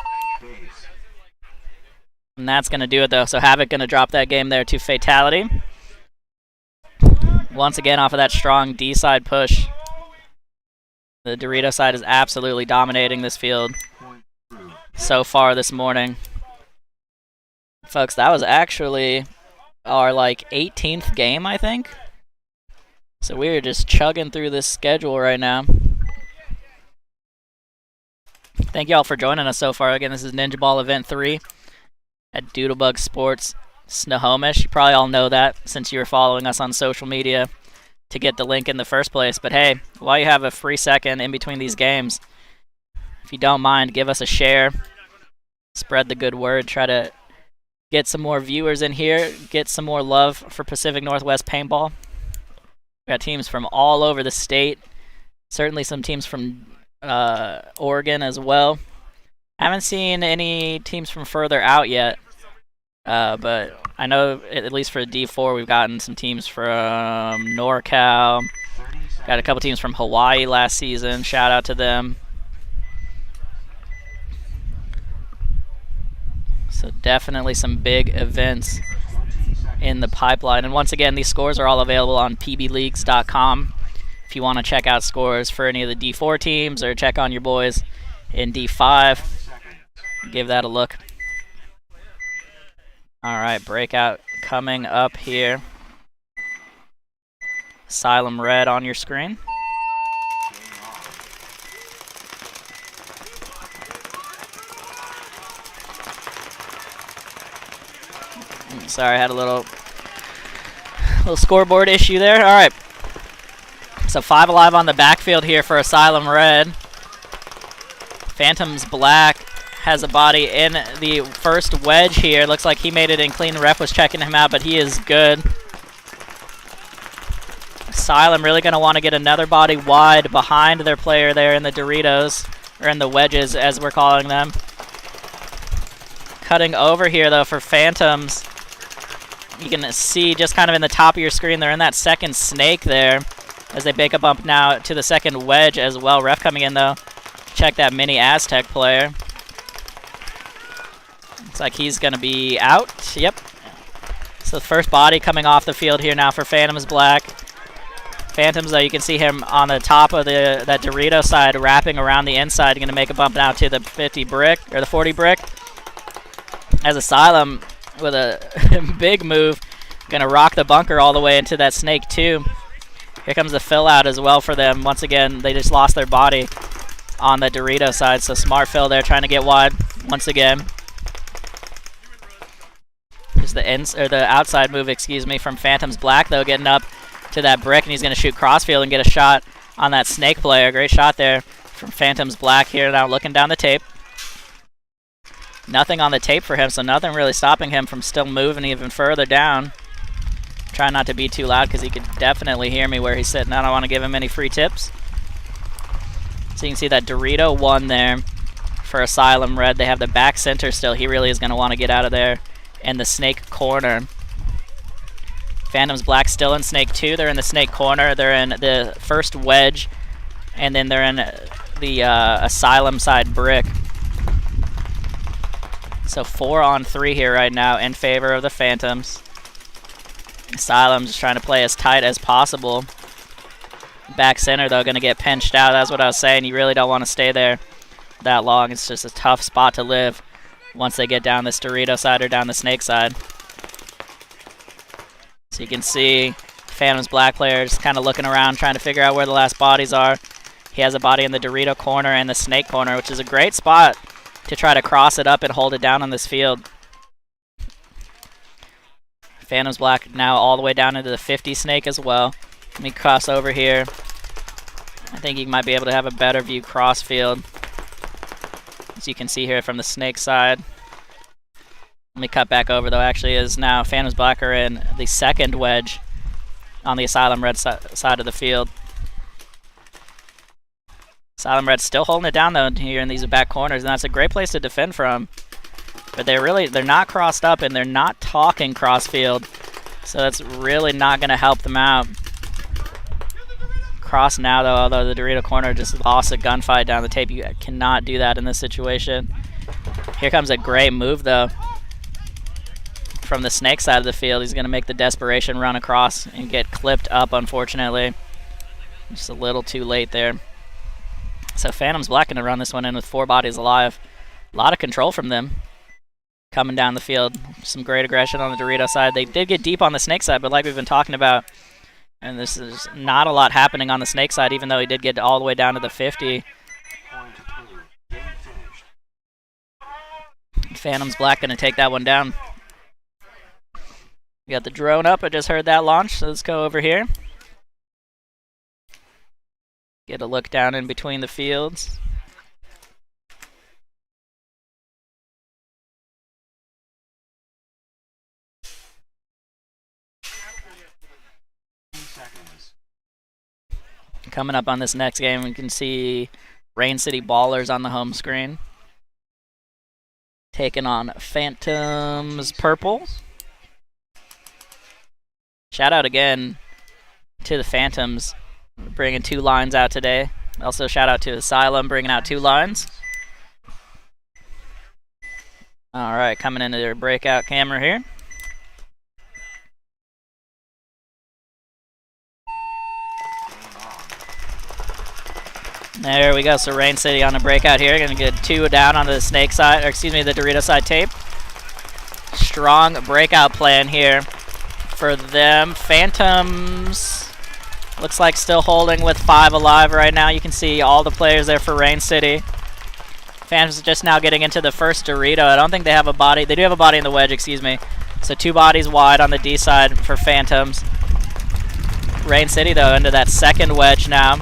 And that's going to do it, though. So Havoc going to drop that game there to Fatality. Once again, off of that strong D-side push. The Dorito side is absolutely dominating this field so far this morning. Folks, that was actually our, 18th game, I think. So we are just chugging through this schedule right now. Thank you all for joining us so far. Again, this is Ninjaball Event 3. At Doodlebug Sportz Snohomish. You probably all know that since you were following us on social media. to get the link in the first place. But hey, while you have a free second in between these games, if you don't mind, give us a share. Spread the good word. Try to get some more viewers in here. Get some more love for Pacific Northwest Paintball. We got teams from all over the state. Certainly some teams from Oregon as well. Haven't seen any teams from further out yet. But I know at least for D4 we've gotten some teams from NorCal. Got a couple teams from Hawaii last season. Shout out to them. So definitely some big events in the pipeline. And once again, these scores are all available on pbleagues.com. If you want to check out scores for any of the D4 teams or check on your boys in D5, give that a look. All right, breakout coming up here. Asylum Red on your screen. Sorry, I had a little scoreboard issue there. All right. So 5 alive on the backfield here for Asylum Red. Phantoms Black has a body in the first wedge here. Looks like he made it in clean. Ref was checking him out, but he is good. Asylum really going to want to get another body wide behind their player there in the Doritos, or in the wedges as we're calling them. Cutting over here though for Phantoms. You can see just kind of in the top of your screen, they're in that second snake there as they make a bump now to the second wedge as well. Ref coming in though. Check that mini Aztec player. Looks like he's going to be out. Yep. So the first body coming off the field here now for Phantoms Black. Phantoms though, you can see him on the top of that Dorito side wrapping around the inside. Going to make a bump now to the 50 brick, or the 40 brick. As Asylum with a big move, gonna rock the bunker all the way into that snake too. Here comes the fill out as well for them. Once again, they just lost their body on the Dorito side, so smart fill there, trying to get wide once again. There's the outside move, excuse me, from Phantoms Black though, getting up to that brick, and he's gonna shoot crossfield and get a shot on that snake player. Great shot there from Phantoms Black here. Now looking down the tape. Nothing on the tape for him, so nothing really stopping him from still moving even further down. Try not to be too loud because he could definitely hear me where he's sitting. I don't want to give him any free tips. So you can see that Dorito won there for Asylum Red. They have the back center still. He really is going to want to get out of there in the snake corner. Phantoms Black still in snake 2. They're in the snake corner. They're in the first wedge, and then they're in the Asylum side brick. So 4 on 3 here right now in favor of the Phantoms. Asylum just trying to play as tight as possible. Back center though, going to get pinched out. That's what I was saying. You really don't want to stay there that long. It's just a tough spot to live once they get down this Dorito side or down the snake side. So you can see Phantoms Black player just kind of looking around, trying to figure out where the last bodies are. He has a body in the Dorito corner and the snake corner, which is a great spot to try to cross it up and hold it down on this field. Phantoms Black now all the way down into the 50 snake as well. Let me cross over here. I think you might be able to have a better view cross field, as you can see here from the snake side. Let me cut back over though. Actually, is now Phantoms Black are in the second wedge on the Asylum Red side of the field. Asylum Red still holding it down though here in these back corners, and that's a great place to defend from. But they're not crossed up and they're not talking crossfield, so that's really not going to help them out. Cross now though, although the Dorito corner just lost a gunfight down the tape. You cannot do that in this situation. Here comes a great move though from the snake side of the field. He's going to make the desperation run across and get clipped up, unfortunately. Just a little too late there. So Phantoms Black going to run this one in with 4 bodies alive. A lot of control from them coming down the field. Some great aggression on the Dorito side. They did get deep on the snake side, but like we've been talking about, and this is not a lot happening on the snake side, even though he did get all the way down to the 50. Phantoms Black going to take that one down. We got the drone up. I just heard that launch, so let's go over here. Get a look down in between the fields. Coming up on this next game, we can see Rain City Ballers on the home screen. Taking on Phantoms Purple. Shout out again to the Phantoms, bringing 2 lines out today. Also shout out to Asylum, bringing out 2 lines. All right, coming into their breakout camera here. There we go. So Rain City on a breakout here. Going to get 2 down onto the snake side, or excuse me, the Dorito side tape. Strong breakout plan here for them. Phantoms looks like still holding with 5 alive right now. You can see all the players there for Rain City. Phantoms just now getting into the first Dorito. I don't think they have a body. They do have a body in the wedge, excuse me. So 2 bodies wide on the D side for Phantoms. Rain City, though, into that second wedge now.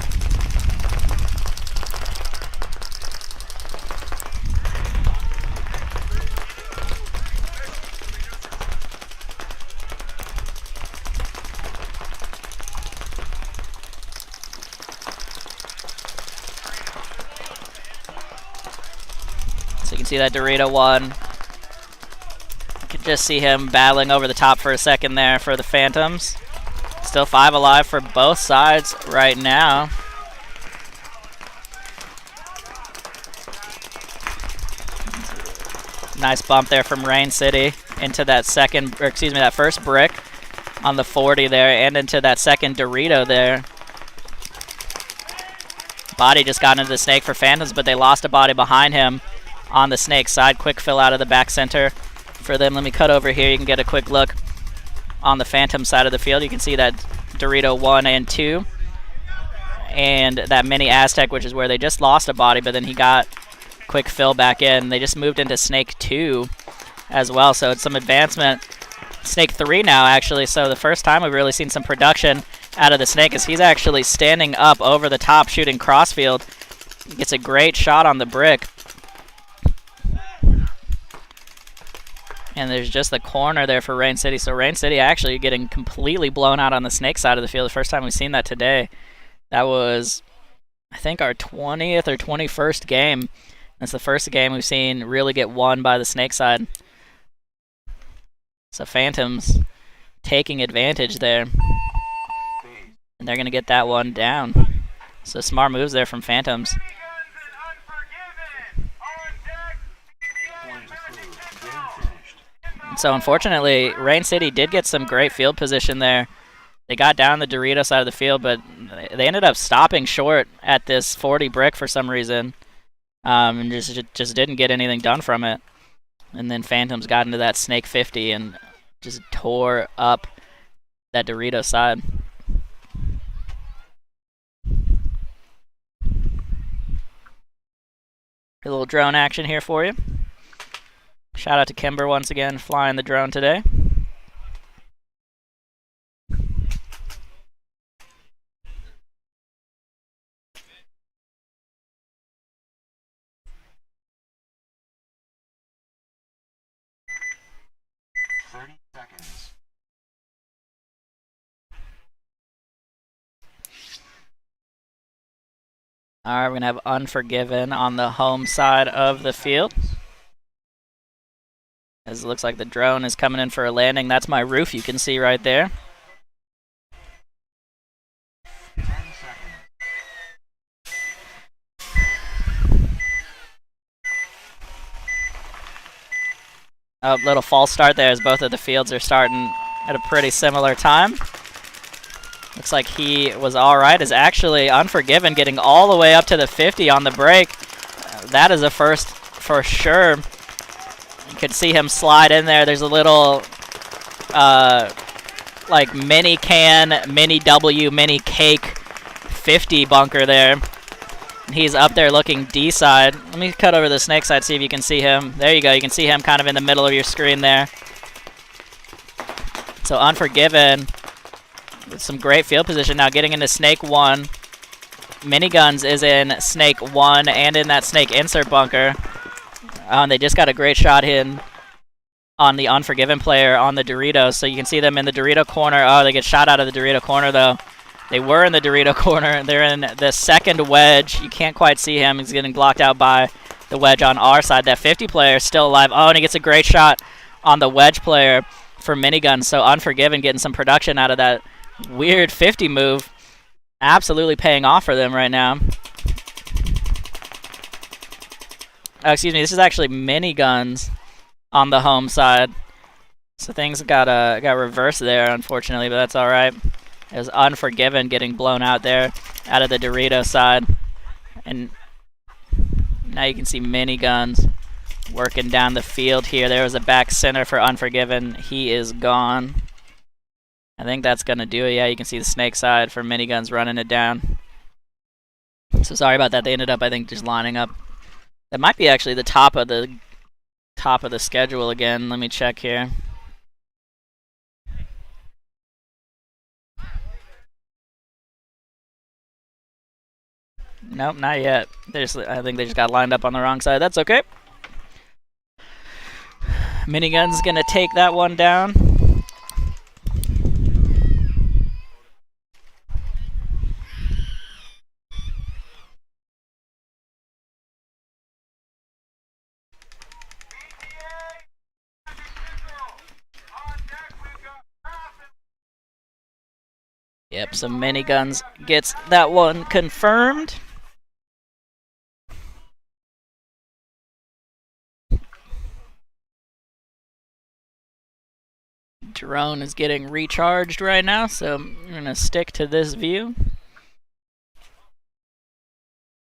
So you can see that Dorito one. You can just see him battling over the top for a second there for the Phantoms. Still 5 alive for both sides right now. Nice bump there from Rain City into that second, or excuse me, that first brick on the 40 there, and into that second Dorito there. Body just got into the snake for Phantoms, but they lost a body behind him on the snake side. Quick fill out of the back center for them. Let me cut over here. You can get a quick look on the Phantom side of the field. You can see that Dorito 1 and 2 and that mini Aztec, which is where they just lost a body, but then he got quick fill back in. They just moved into snake 2 as well, so it's some advancement. Snake 3 now, actually, so the first time we've really seen some production out of the snake is he's actually standing up over the top shooting crossfield. He gets a great shot on the brick. And there's just the corner there for Rain City. So Rain City actually getting completely blown out on the snake side of the field. The first time we've seen that today. That was, I think, our 20th or 21st game. That's the first game we've seen really get won by the snake side. So Phantoms taking advantage there. And they're going to get that one down. So smart moves there from Phantoms. So unfortunately, Rain City did get some great field position there. They got down the Dorito side of the field, but they ended up stopping short at this 40 brick for some reason, and just didn't get anything done from it. And then Phantoms got into that snake 50 and just tore up that Dorito side. A little drone action here for you. Shout out to Kimber once again, flying the drone today. All right, we're going to have Unforgiven on the home side of the field. As it looks like the drone is coming in for a landing. That's my roof you can see right there. A little false start there as both of the fields are starting at a pretty similar time. Looks like he was all right. Is actually Unforgiven getting all the way up to the 50 on the break. That is a first for sure. You could see him slide in there. There's a little like mini can, mini W, mini cake 50 bunker there. And he's up there looking D side. Let me cut over the snake side, see if you can see him. There you go. You can see him kind of in the middle of your screen there. So Unforgiven with some great field position now, getting into snake 1. Miniguns is in Snake 1 and in that Snake insert bunker. And they just got a great shot in on the Unforgiven player on the Doritos. So you can see them in the Dorito corner. Oh, they get shot out of the Dorito corner, though. They were in the Dorito corner. They're in the second wedge. You can't quite see him. He's getting blocked out by the wedge on our side. That 50 player is still alive. Oh, and he gets a great shot on the wedge player for Miniguns. So Unforgiven getting some production out of that weird 50 move. Absolutely paying off for them right now. Oh, excuse me. This is actually Miniguns on the home side. So things got reversed there, unfortunately, but that's all right. It was Unforgiven getting blown out there out of the Dorito side. And now you can see Miniguns working down the field here. There was a back center for Unforgiven. He is gone. I think that's going to do it. Yeah, you can see the snake side for Miniguns running it down. So sorry about that. They ended up, I think, just lining up. That might be actually the top of the schedule again. Let me check here. Nope, not yet. I think they just got lined up on the wrong side. That's okay. Minigun's gonna take that one down. Yep, so Miniguns gets that one confirmed. Drone is getting recharged right now, so I'm going to stick to this view.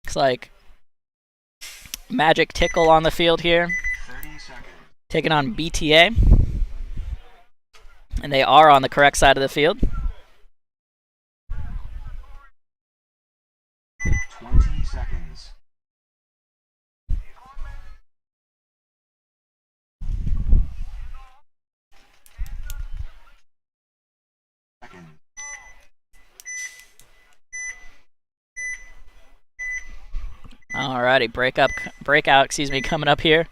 Looks like Magic Tickle on the field here, taking on BTA. And they are on the correct side of the field. 20 seconds. Alrighty, breakout, coming up here.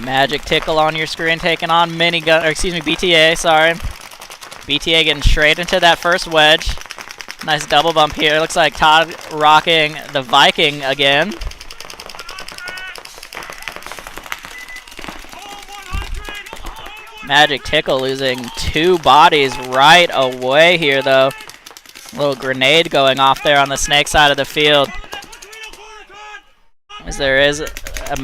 Magic Tickle on your screen taking on BTA, sorry. BTA getting straight into that first wedge. Nice double bump here. Looks like Todd rocking the Viking again. Magic Tickle losing 2 bodies right away here, though. Little grenade going off there on the snake side of the field. As there is a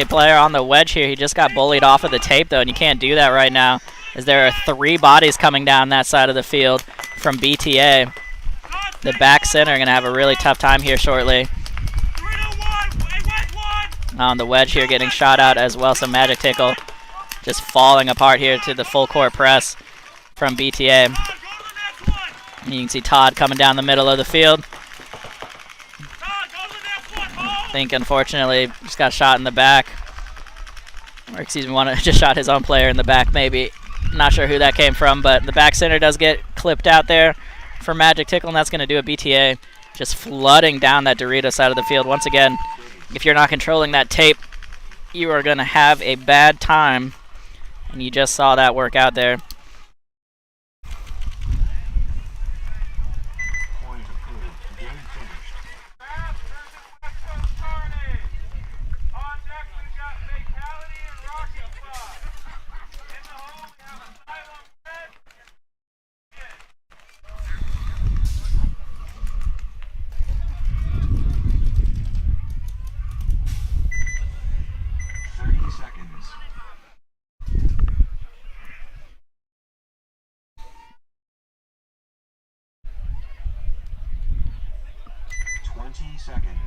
player on the wedge here. He just got bullied off of the tape, though, and you can't do that right now, as there are 3 bodies coming down that side of the field from BTA. The back center are going to have a really tough time here shortly. On the wedge here getting shot out as well, so Magic Tickle just falling apart here to the full court press from BTA. And you can see Todd coming down the middle of the field. I think, unfortunately, just got shot in the back. Or, just shot his own player in the back, maybe. Not sure who that came from, but the back center does get clipped out there for Magic Tickle, and that's going to do it. BTA just flooding down that Dorito side of the field. Once again, if you're not controlling that tape, you are going to have a bad time. And you just saw that work out there.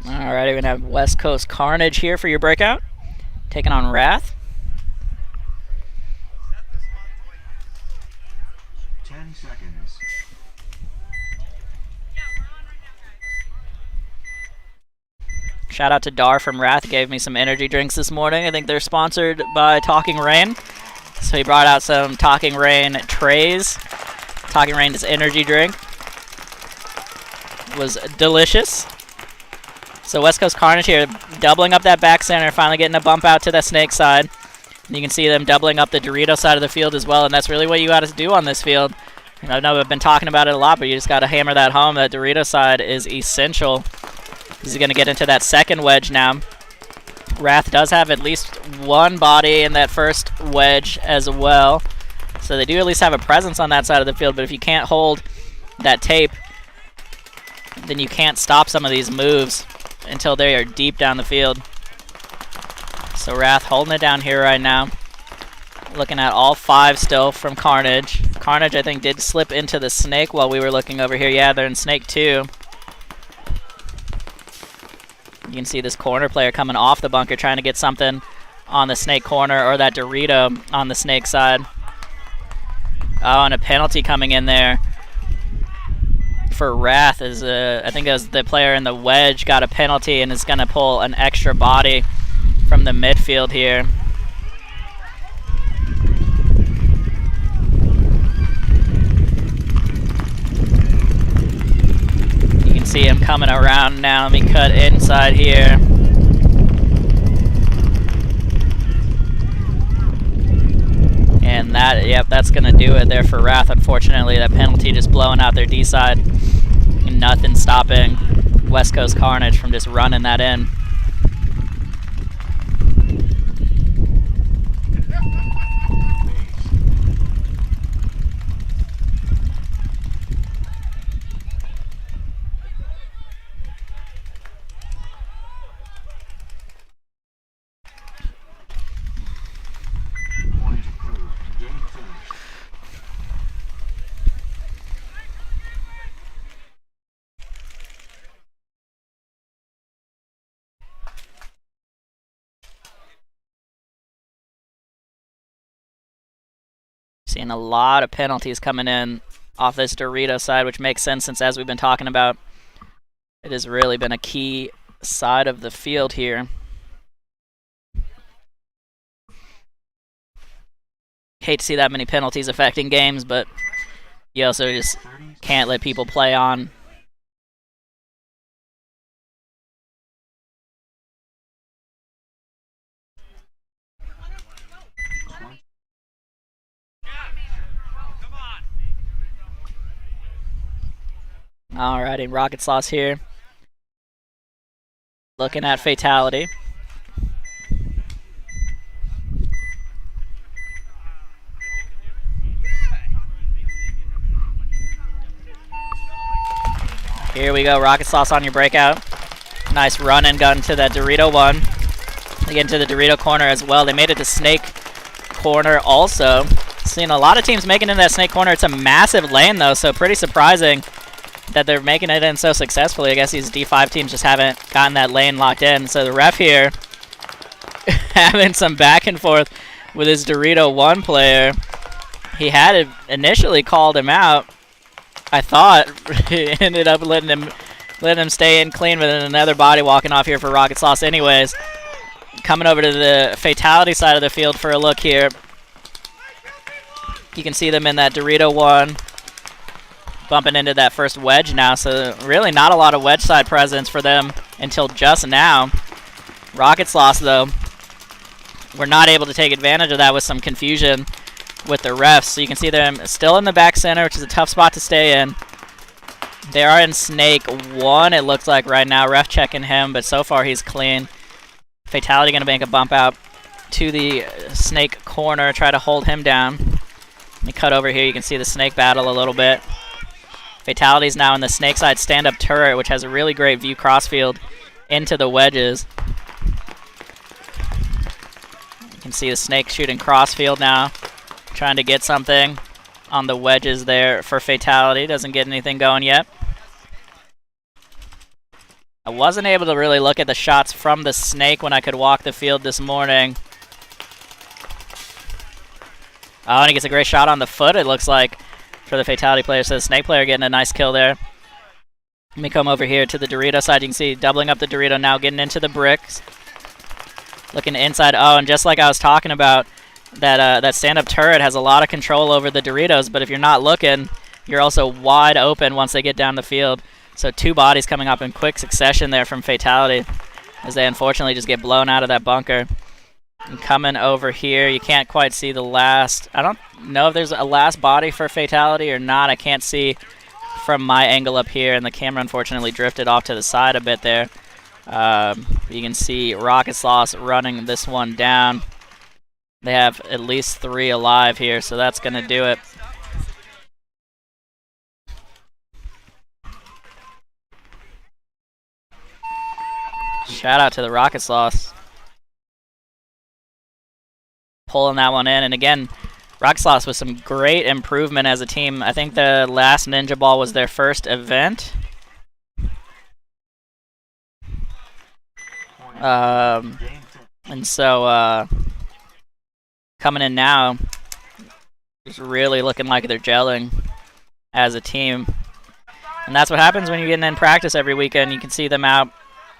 Alright, we're going to have West Coast Carnage here for your breakout. Taking on Wrath. 10 seconds. Shout out to Dar from Wrath. Gave me some energy drinks this morning. I think they're sponsored by Talking Rain. So he brought out some Talking Rain trays. Talking Rain is energy drink. was delicious. So West Coast Carnage here, doubling up that back center, finally getting a bump out to the Snake side. And you can see them doubling up the Dorito side of the field as well, and that's really what you got to do on this field. And I know I've been talking about it a lot, but you just got to hammer that home. That Dorito side is essential. He's going to get into that second wedge now. Wrath does have at least one body in that first wedge as well. So they do at least have a presence on that side of the field, but if you can't hold that tape, then you can't stop some of these moves until they are deep down the field. So Wrath holding it down here right now. Looking at all 5 still from Carnage. Carnage, I think, did slip into the Snake while we were looking over here. Yeah, they're in Snake 2. You can see this corner player coming off the bunker trying to get something on the Snake corner, or that Dorito on the Snake side. Oh, and a penalty coming in there for Wrath. Is I think it was the player in the wedge got a penalty and is going to pull an extra body from the midfield here. You can see him coming around now. Let me cut inside here. And that, yep, that's going to do it there for Wrath. Unfortunately, that penalty just blowing out their D side. And nothing stopping West Coast Carnage from just running that in. Seeing a lot of penalties coming in off this Dorito side, which makes sense since, as we've been talking about, it has really been a key side of the field here. Hate to see that many penalties affecting games, but you also just can't let people play on. Alrighty, Rocket Sloths here. Looking at Fatality. Here we go, Rocket Sloths on your breakout. Nice run and gun to that Dorito one. They get into the Dorito corner as well. They made it to Snake corner also. Seeing a lot of teams making it in that Snake corner. It's a massive lane though, so pretty surprising that they're making it in so successfully. I guess these D5 teams just haven't gotten that lane locked in. So the ref here having some back and forth with his Dorito 1 player. He had initially called him out. I thought he ended up letting him stay in clean, with another body walking off here for Rocket Sloths anyways. Coming over to the Fatality side of the field for a look here. You can see them in that Dorito 1. Bumping into that first wedge now, so really not a lot of wedge side presence for them until just now. Rocket Sloths, though, were not able to take advantage of that with some confusion with the refs. So you can see them still in the back center, which is a tough spot to stay in. They are in Snake 1, it looks like right now. Ref checking him, but so far he's clean. Fatality going to make a bump out to the Snake corner, try to hold him down. Let me cut over here. You can see the Snake battle a little bit. Fatality's now in the Snake side stand-up turret, which has a really great view crossfield into the wedges. You can see the Snake shooting crossfield now, trying to get something on the wedges there for Fatality. Doesn't get anything going yet. I wasn't able to really look at the shots from the Snake when I could walk the field this morning. Oh, and he gets a great shot on the foot, it looks like, for the Fatality player. So the Snake player getting a nice kill there. Let me come over here to the Dorito side. You can see doubling up the Dorito now, getting into the bricks. Looking inside. Oh, and just like I was talking about, that stand-up turret has a lot of control over the Doritos, but if you're not looking, you're also wide open once they get down the field. So 2 bodies coming up in quick succession there from Fatality, as they unfortunately just get blown out of that bunker. And coming over here, you can't quite see the last. I don't know if there's a last body for Fatality or not. I can't see from my angle up here, and the camera unfortunately drifted off to the side a bit there. You can see Rocket Sloths running this one down. They have at least 3 alive here, so that's going to do it. Shout out to the Rocket Sloths. Pulling that one in, and again, Rocket Sloths with some great improvement as a team. I think the last Ninjaball was their first event. And so coming in now, it's really looking like they're gelling as a team. And that's what happens when you're getting in practice every weekend. You can see them out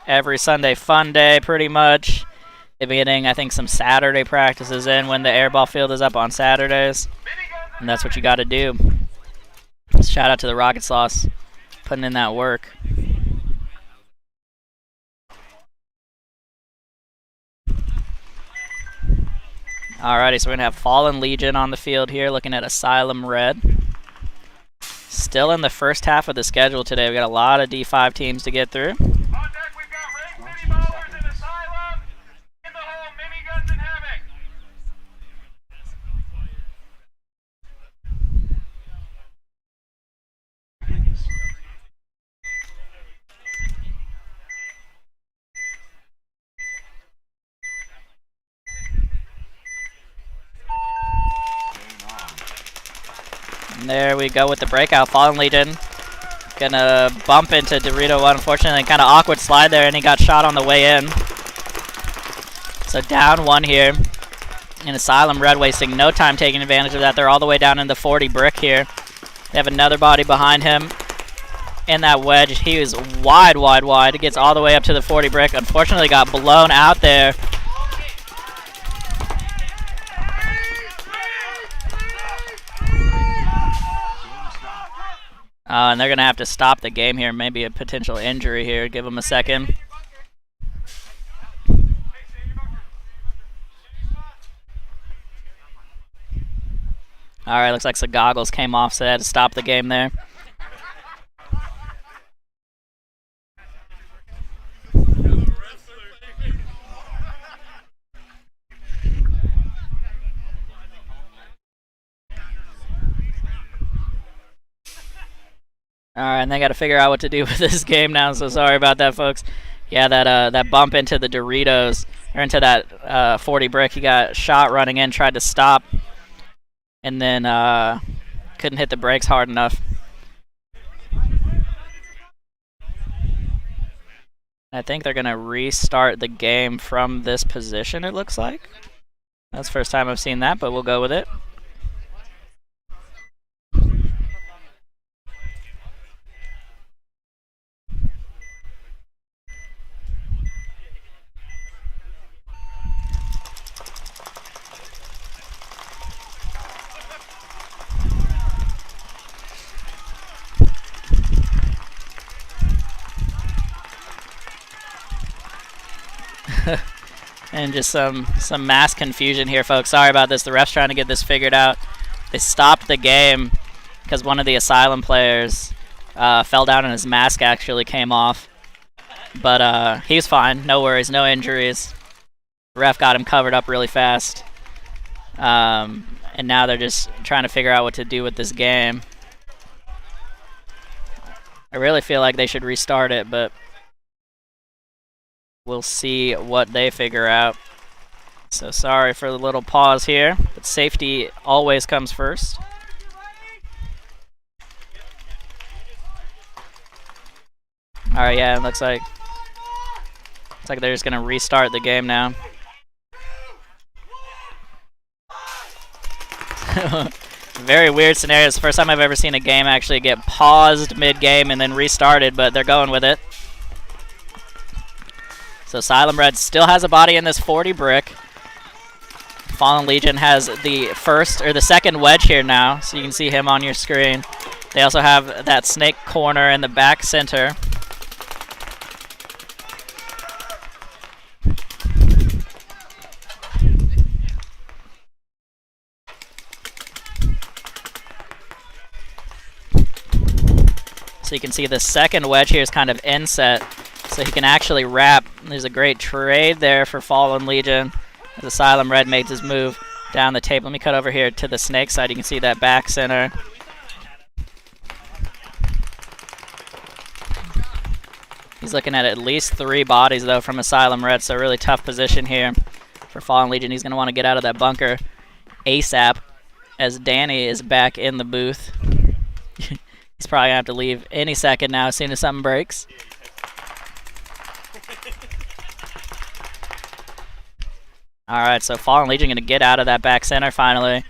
every Sunday fun day pretty much. They've been getting, I think, some Saturday practices in when the airball field is up on Saturdays. And that's what you got to do. Shout out to the Rocket Sloths putting in that work. Alrighty, so we're going to have Fallen Legion on the field here, looking at Asylum Red. Still in the first half of the schedule today. We've got a lot of D5 teams to get through. On deck, we've got Race Miniballers and Asylum. In the hole, Miniguns and Havoc. And there we go with the breakout. Fallen Legion gonna bump into Dorito one. Unfortunately, kind of awkward slide there, and he got shot on the way in. So down 1 here. And Asylum Red wasting no time taking advantage of that. They're all the way down in the 40 brick here. They have another body behind him in that wedge. He is wide, wide, wide. It gets all the way up to the 40 brick. Unfortunately, got blown out there. And they're going to have to stop the game here. Maybe a potential injury here. Give them a second. Alright, looks like the goggles came off, so they had to stop the game there. Alright, and they got to figure out what to do with this game now, so sorry about that, folks. Yeah, that bump into the Doritos, or into that 40 brick, he got shot running in, tried to stop, and then couldn't hit the brakes hard enough. I think they're going to restart the game from this position, it looks like. That's the first time I've seen that, but we'll go with it. And just some mass confusion here, folks. Sorry about this. The ref's trying to get this figured out. They stopped the game because one of the Asylum players fell down and his mask actually came off. But he's fine. No worries. No injuries. The ref got him covered up really fast. And now they're just trying to figure out what to do with this game. I really feel like they should restart it, but we'll see what they figure out. So sorry for the little pause here, but safety always comes first. Alright, yeah, it looks like they're just gonna restart the game now. Very weird scenario. It's the first time I've ever seen a game actually get paused mid-game and then restarted, but they're going with it. So Asylum Red still has a body in this 40 brick. Fallen Legion has the first or the second wedge here now, so you can see him on your screen. They also have that snake corner in the back center. So you can see the second wedge here is kind of inset, so he can actually wrap. There's a great trade there for Fallen Legion as Asylum Red makes his move down the tape. Let me cut over here to the snake side. You can see that back center. He's looking at least 3 bodies, though, from Asylum Red, so really tough position here for Fallen Legion. He's going to want to get out of that bunker ASAP as Danny is back in the booth. He's probably going to have to leave any second now as soon as something breaks. Alright, so Fallen Legion going to get out of that back center finally.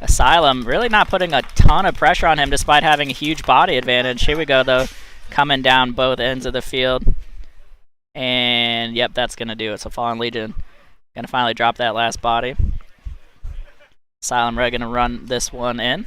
Asylum really not putting a ton of pressure on him despite having a huge body advantage. Here we go, though, coming down both ends of the field. And, yep, that's going to do it. So Fallen Legion going to finally drop that last body. Asylum Red going to run this one in.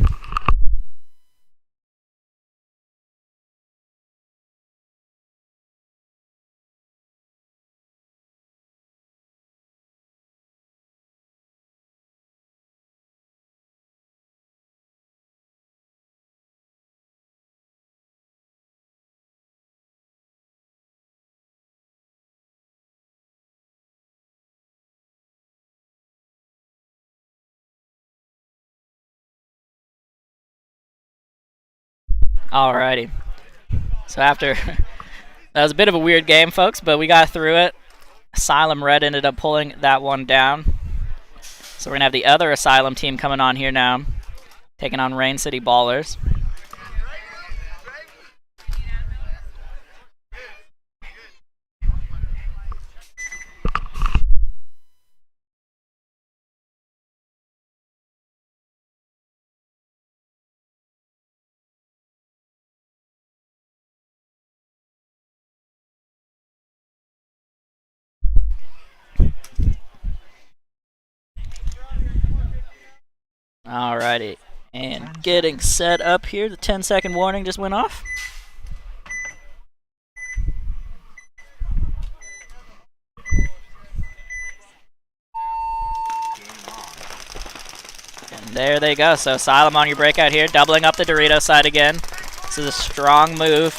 Alrighty. So after that was a bit of a weird game, folks, but we got through it. Asylum Red ended up pulling that one down. So we're gonna have the other Asylum team coming on here now, taking on Rain City Ballers. Alrighty, and getting set up here. The 10-second warning just went off. And there they go. So Asylum on your breakout here, doubling up the Dorito side again. This is a strong move.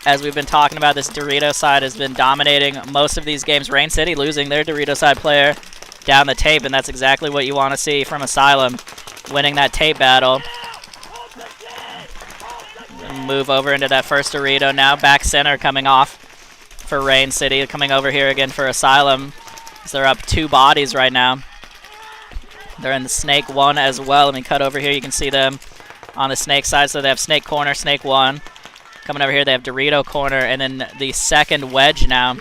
As we've been talking about, this Dorito side has been dominating most of these games. Rain City losing their Dorito side player down the tape, and that's exactly what you want to see from Asylum, winning that tape battle. Move over into that first Dorito now. Back center coming off for Rain City. Coming over here again for Asylum. So they're up 2 bodies right now. They're in the snake 1 as well. Let me cut over here. You can see them on the snake side. So they have snake corner, snake 1. Coming over here, they have Dorito corner, and then the second wedge now.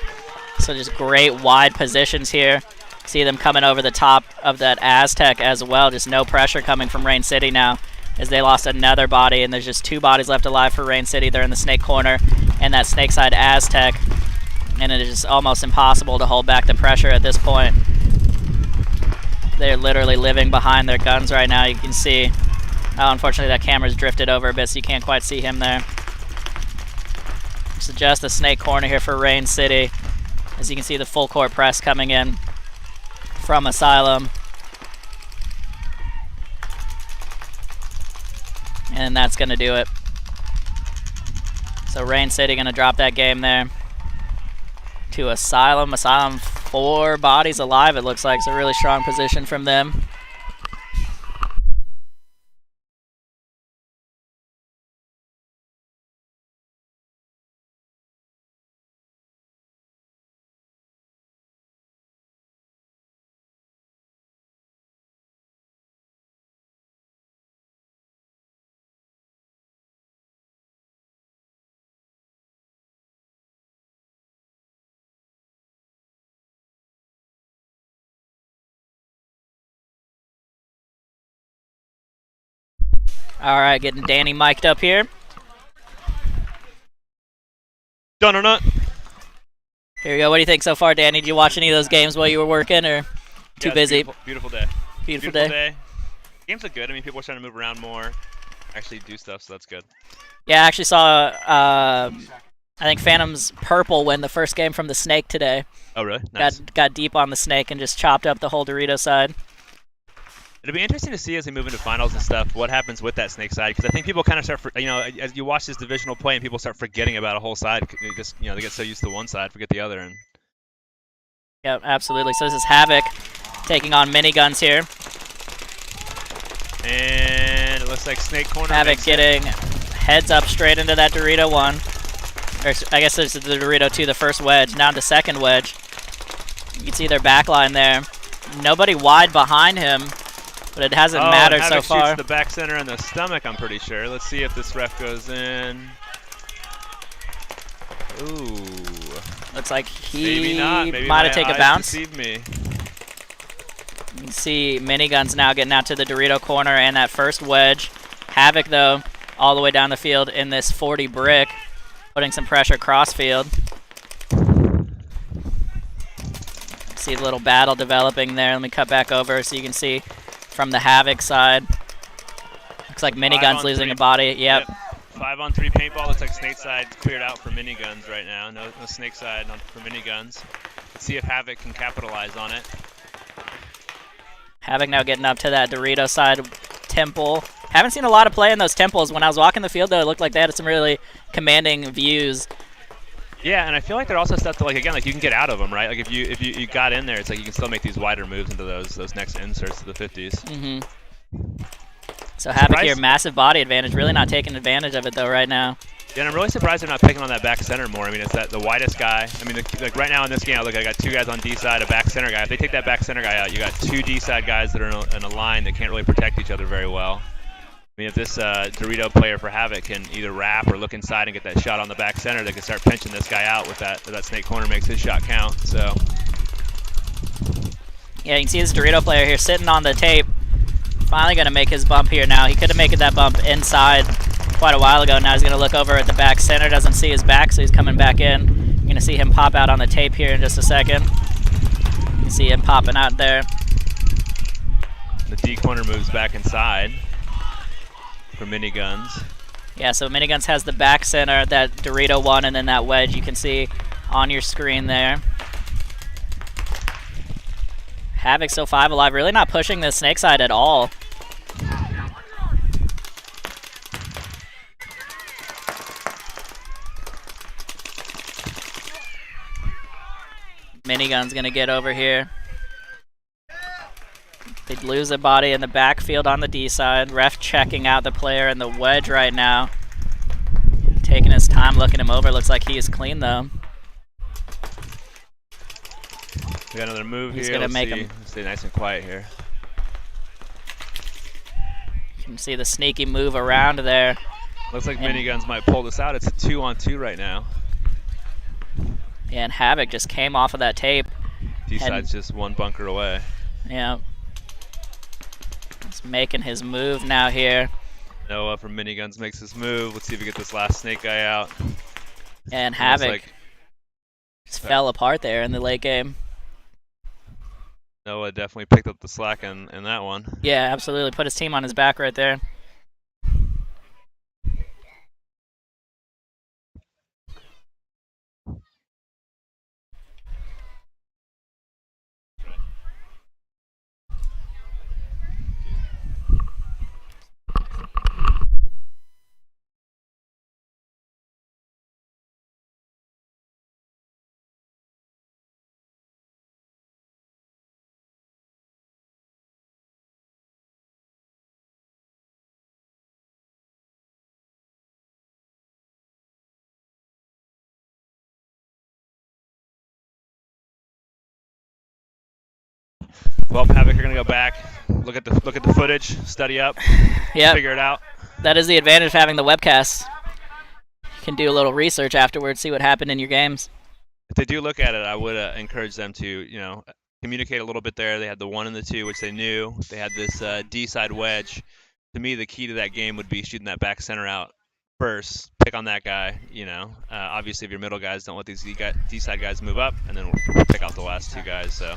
So just great wide positions here. See them coming over the top of that Aztec as well. Just no pressure coming from Rain City now as they lost another body, and there's just 2 bodies left alive for Rain City. They're in the snake corner and that snake side Aztec, and it is just almost impossible to hold back the pressure at this point. They're literally living behind their guns right now. You can see, oh, unfortunately that camera's drifted over a bit so you can't quite see him there. So just a snake corner here for Rain City. As you can see, the full court press coming in from Asylum. And that's going to do it. So Rain City going to drop that game there to Asylum. Asylum 4 bodies alive, it looks like. It's a really strong position from them. Alright, getting Danny mic'd up here. Done or not? Here we go. What do you think so far, Danny? Did you watch any of those games while you were working, or too busy? Beautiful day. Beautiful day. Games look good. I mean, people are starting to move around more. actually do stuff, so that's good. Yeah, I actually saw, I think Phantom's purple win the first game from the snake today. Oh, really? Nice. Got deep on the snake and just chopped up the whole Dorito side. It'll be interesting to see as we move into finals and stuff what happens with that snake side, because I think people kind of start, as you watch this divisional play and people start forgetting about a whole side, just they get so used to one side, forget the other. And yeah, absolutely. So this is Havoc taking on Miniguns here. And it looks like Snake Corner. Havoc getting heads up straight into that Dorito 1. Or I guess there's the Dorito 2, the first wedge, now to second wedge. You can see their back line there. Nobody wide behind him, but it hasn't mattered so far. Shoots the back center in the stomach, I'm pretty sure. Let's see if this ref goes in. Ooh. Looks like he Maybe not. Maybe might have taken a bounce. Deceived me. You can see Miniguns now getting out to the Dorito corner and that first wedge. Havoc, though, all the way down the field in this 40 brick, putting some pressure cross field. See the little battle developing there. Let me cut back over so you can see from the Havoc side. Looks like Miniguns losing a body. Yep. 5-on-3 paintball. Looks like snake side cleared out for Miniguns right now. No snake side for Miniguns. Let's see if Havoc can capitalize on it. Havoc now getting up to that Dorito side temple. Haven't seen a lot of play in those temples. When I was walking the field, though, it looked like they had some really commanding views. Yeah, and I feel like they're also stuff that, like, again, like you can get out of them, right? Like if you got in there, it's like you can still make these wider moves into those next inserts to the 50s. Mm-hmm. So Havoc here, massive body advantage. Really not taking advantage of it though right now. Yeah, and I'm really surprised they're not picking on that back center more. I mean, it's the widest guy. I mean, like right now in this game, I got 2 guys on D side, a back center guy. If they take that back center guy out, you got 2 D side guys that are in a line that can't really protect each other very well. I mean, if this Dorito player for Havoc can either wrap or look inside and get that shot on the back center, they can start pinching this guy out with that snake corner makes his shot count. So yeah, you can see this Dorito player here sitting on the tape. Finally going to make his bump here now. He could have made that bump inside quite a while ago. Now he's going to look over at the back center. Doesn't see his back, so he's coming back in. You're going to see him pop out on the tape here in just a second. You can see him popping out there. The D corner moves back inside for Miniguns. Yeah, so Miniguns has the back center, that Dorito 1, and then that wedge you can see on your screen there. Havoc still 5 alive, really not pushing the snake side at all. Miniguns gonna get over here. They'd lose a body in the backfield on the D side. Ref checking out the player in the wedge right now. Taking his time looking him over. Looks like he is clean though. We got another move He's here. Gonna make him stay nice and quiet here. You can see the sneaky move around there. Looks like Miniguns might pull this out. It's a 2-on-2 right now. Yeah, and Havoc just came off of that tape. D-side's just 1 bunker away. Yeah. He's making his move now here. Noah from Miniguns makes his move. Let's see if we get this last snake guy out. And Havoc just fell apart there in the late game. Noah definitely picked up the slack in that one. Yeah, absolutely. Put his team on his back right there. Well, Havoc, you're gonna go back, look at the footage, study up, figure it out. That is the advantage of having the webcast. You can do a little research afterwards, see what happened in your games. If they do look at it, I would encourage them to, communicate a little bit there. They had the 1 and the 2, which they knew. They had this D side wedge. To me, the key to that game would be shooting that back center out first. Pick on that guy. Obviously, if your middle guys don't let these D side guys move up, and then we'll pick out the last 2 guys. So.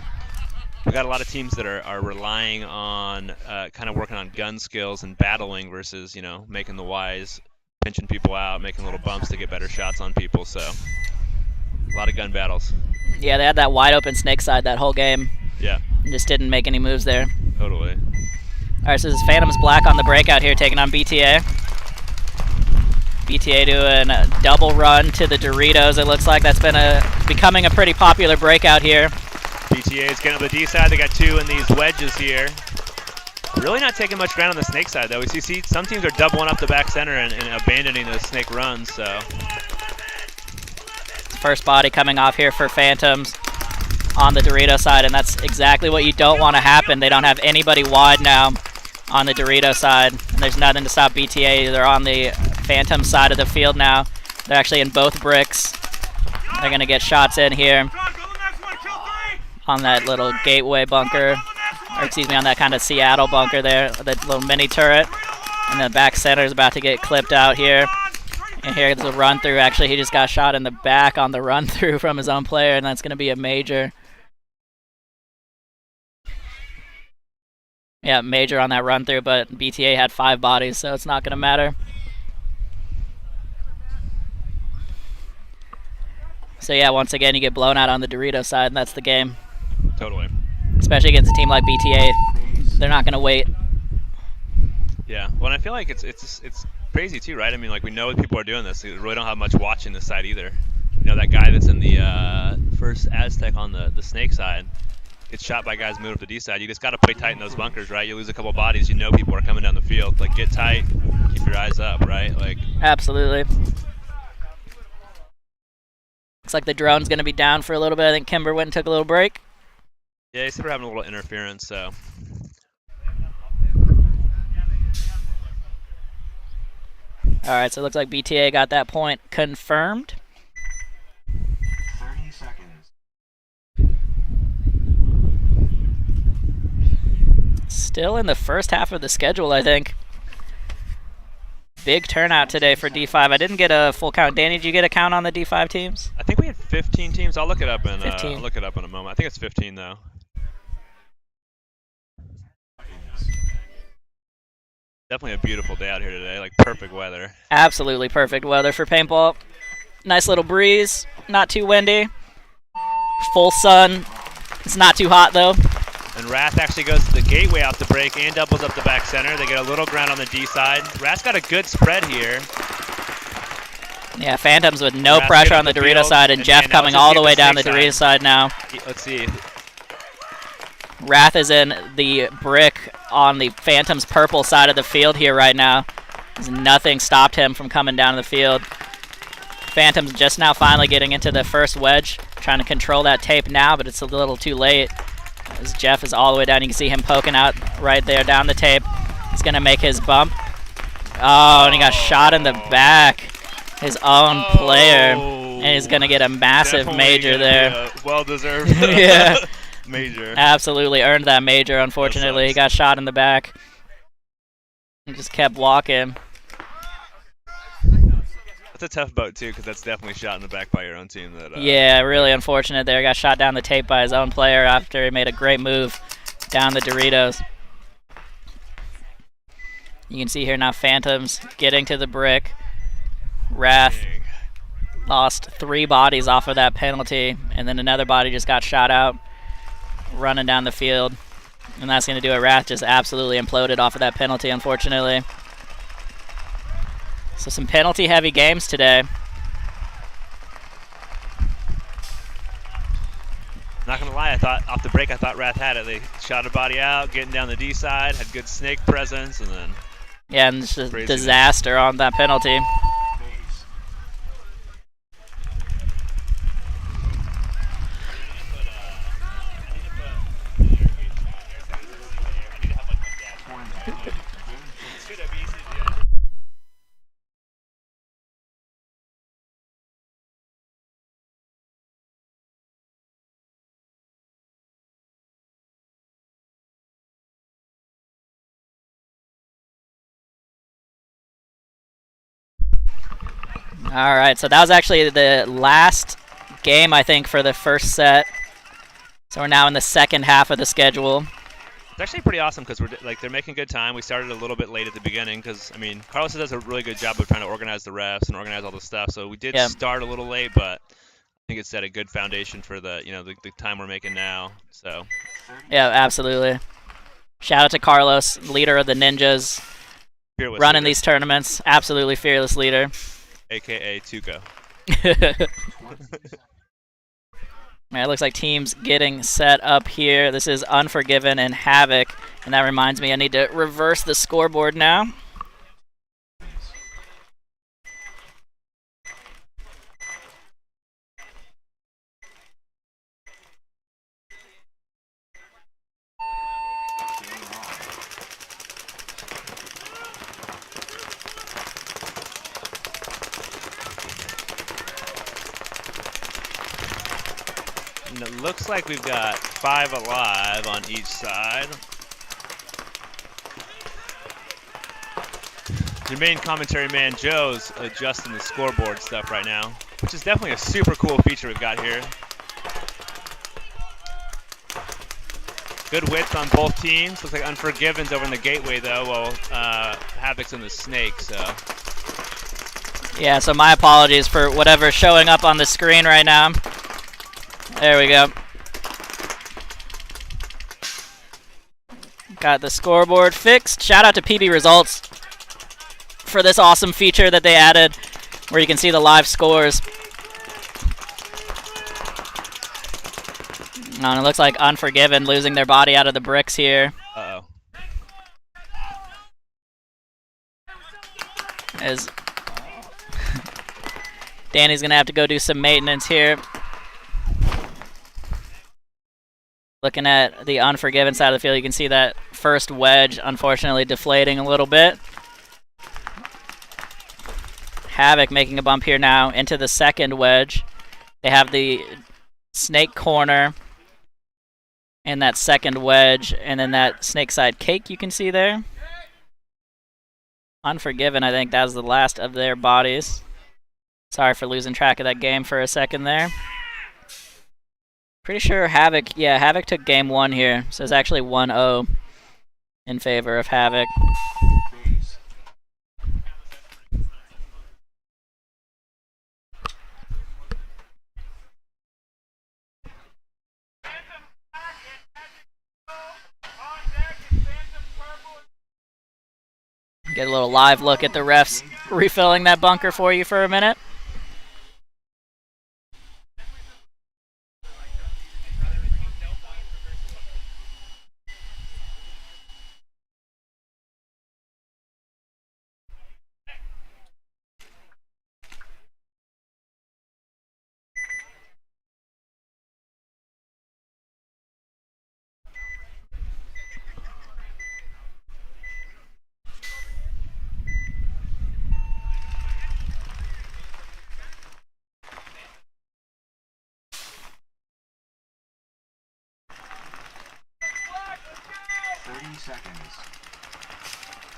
we got a lot of teams that are relying on kind of working on gun skills and battling versus, making the wise, pinching people out, making little bumps to get better shots on people. So a lot of gun battles. Yeah, they had that wide open snake side that whole game. Yeah. And just didn't make any moves there. Totally. All right, so this is Phantoms Black on the breakout here, taking on BTA. BTA doing a double run to the Doritos. It looks like that's been becoming a pretty popular breakout here. BTA is getting up the D side. They got 2 in these wedges here. Really not taking much ground on the snake side, though. We see some teams are doubling up the back center and abandoning those snake runs. So first body coming off here for Phantoms on the Dorito side, and that's exactly what you don't want to happen. They don't have anybody wide now on the Dorito side, and there's nothing to stop BTA. They're on the Phantom side of the field now. They're actually in both bricks. They're going to get shots in here on that little gateway bunker, or excuse me, on that kind of Seattle bunker there, that little mini turret. And the back center is about to get clipped out here. And here's the run through. Actually, he just got shot in the back on the run through from his own player, and that's going to be a major. Yeah, major on that run through, but BTA had 5 bodies, so it's not going to matter. So yeah, once again, you get blown out on the Dorito side, and that's the game. Totally. Especially against a team like BTA. They're not going to wait. Yeah, well, and I feel like it's crazy too, right? I mean, like, we know people are doing this. We really don't have much watching this side either. That guy that's in the first Aztec on the snake side gets shot by guys moving up the D side. You just got to play tight in those bunkers, right? You lose a couple bodies, people are coming down the field. Like, get tight, keep your eyes up, right? Like, absolutely. Looks like the drone's going to be down for a little bit. I think Kimber went and took a little break. Yeah, he's having a little interference, so. All right, so it looks like BTA got that point confirmed. 30 seconds. Still in the first half of the schedule, I think. Big turnout today for D5. I didn't get a full count. Danny, did you get a count on the D5 teams? I think we had 15 teams. I'll look it up in 15. I'll look it up in a moment. I think it's 15 though. Definitely a beautiful day out here today, like perfect weather. Absolutely perfect weather for paintball. Nice little breeze, not too windy. Full sun. It's not too hot though. And Wrath actually goes to the gateway off the break and doubles up the back center. They get a little ground on the D side. Wrath's got a good spread here. Yeah, Phantoms with no Wrath pressure on the the Dorito field, side, and Jeff now coming let's all see the way down the snake Dorito side now. Let's see. Wrath is in the brick on the Phantoms purple side of the field here right now. Nothing stopped him from coming down the field. Phantoms just now finally getting into the first wedge, trying to control that tape now, but it's a little too late. As Jeff is all the way down, you can see him poking out right there down the tape. He's going to make his bump. Oh, and he got shot in the back. His own player. And he's going to get a massive major there. Well-deserved yeah. major. Absolutely earned that major, unfortunately. He got shot in the back. He just kept walking. That's a tough boat, too, because that's definitely shot in the back by your own team. Yeah, really unfortunate there. Got shot down the tape by his own player after he made a great move down the Doritos. You can see here now Phantoms getting to the brick. Wrath lost 3 bodies off of that penalty, and then another body just got shot out running down the field. And that's going to do it. Wrath just absolutely imploded off of that penalty, unfortunately. So some penalty-heavy games today. Not gonna lie, I thought off the break, I thought Wrath had it. They shot a body out, getting down the D side, had good snake presence, and then yeah, and it's just a disaster on that penalty. All right, so that was actually the last game, I think, for the first set. So we're now in the second half of the schedule. It's actually pretty awesome because they're making good time. We started a little bit late at the beginning because I mean Carlos does a really good job of trying to organize the refs and organize all the stuff. So we did start a little late, but I think it set a good foundation for the the time we're making now. So yeah, absolutely. Shout out to Carlos, leader of the Ninjas, fearless running leader, these tournaments. Absolutely fearless leader. AKA Tuco. It looks like teams getting set up here. This is Unforgiven and Havoc. And that reminds me, I need to reverse the scoreboard now. And it looks like we've got 5 alive on each side. Your main commentary man, Joe's adjusting the scoreboard stuff right now, which is definitely a super cool feature we've got here. Good width on both teams. Looks like Unforgiven's over in the gateway, though, while Havoc's in the snake, so. Yeah, so my apologies for whatever's showing up on the screen right now. There we go. Got the scoreboard fixed. Shout out to PB Results for this awesome feature that they added where you can see the live scores. And it looks like Unforgiven losing their body out of the bricks here. Uh-oh. As Danny's going to have to go do some maintenance here. Looking at the Unforgiven side of the field, you can see that first wedge unfortunately deflating a little bit. Havoc making a bump here now into the second wedge. They have the snake corner and that second wedge, and then that snake side cake you can see there. Unforgiven, I think that was the last of their bodies. Sorry for losing track of that game for a second there. Pretty sure Havoc, yeah, Havoc took game 1 here, so it's actually 1-0 in favor of Havoc. Get a little live look at the refs refilling that bunker for you for a minute.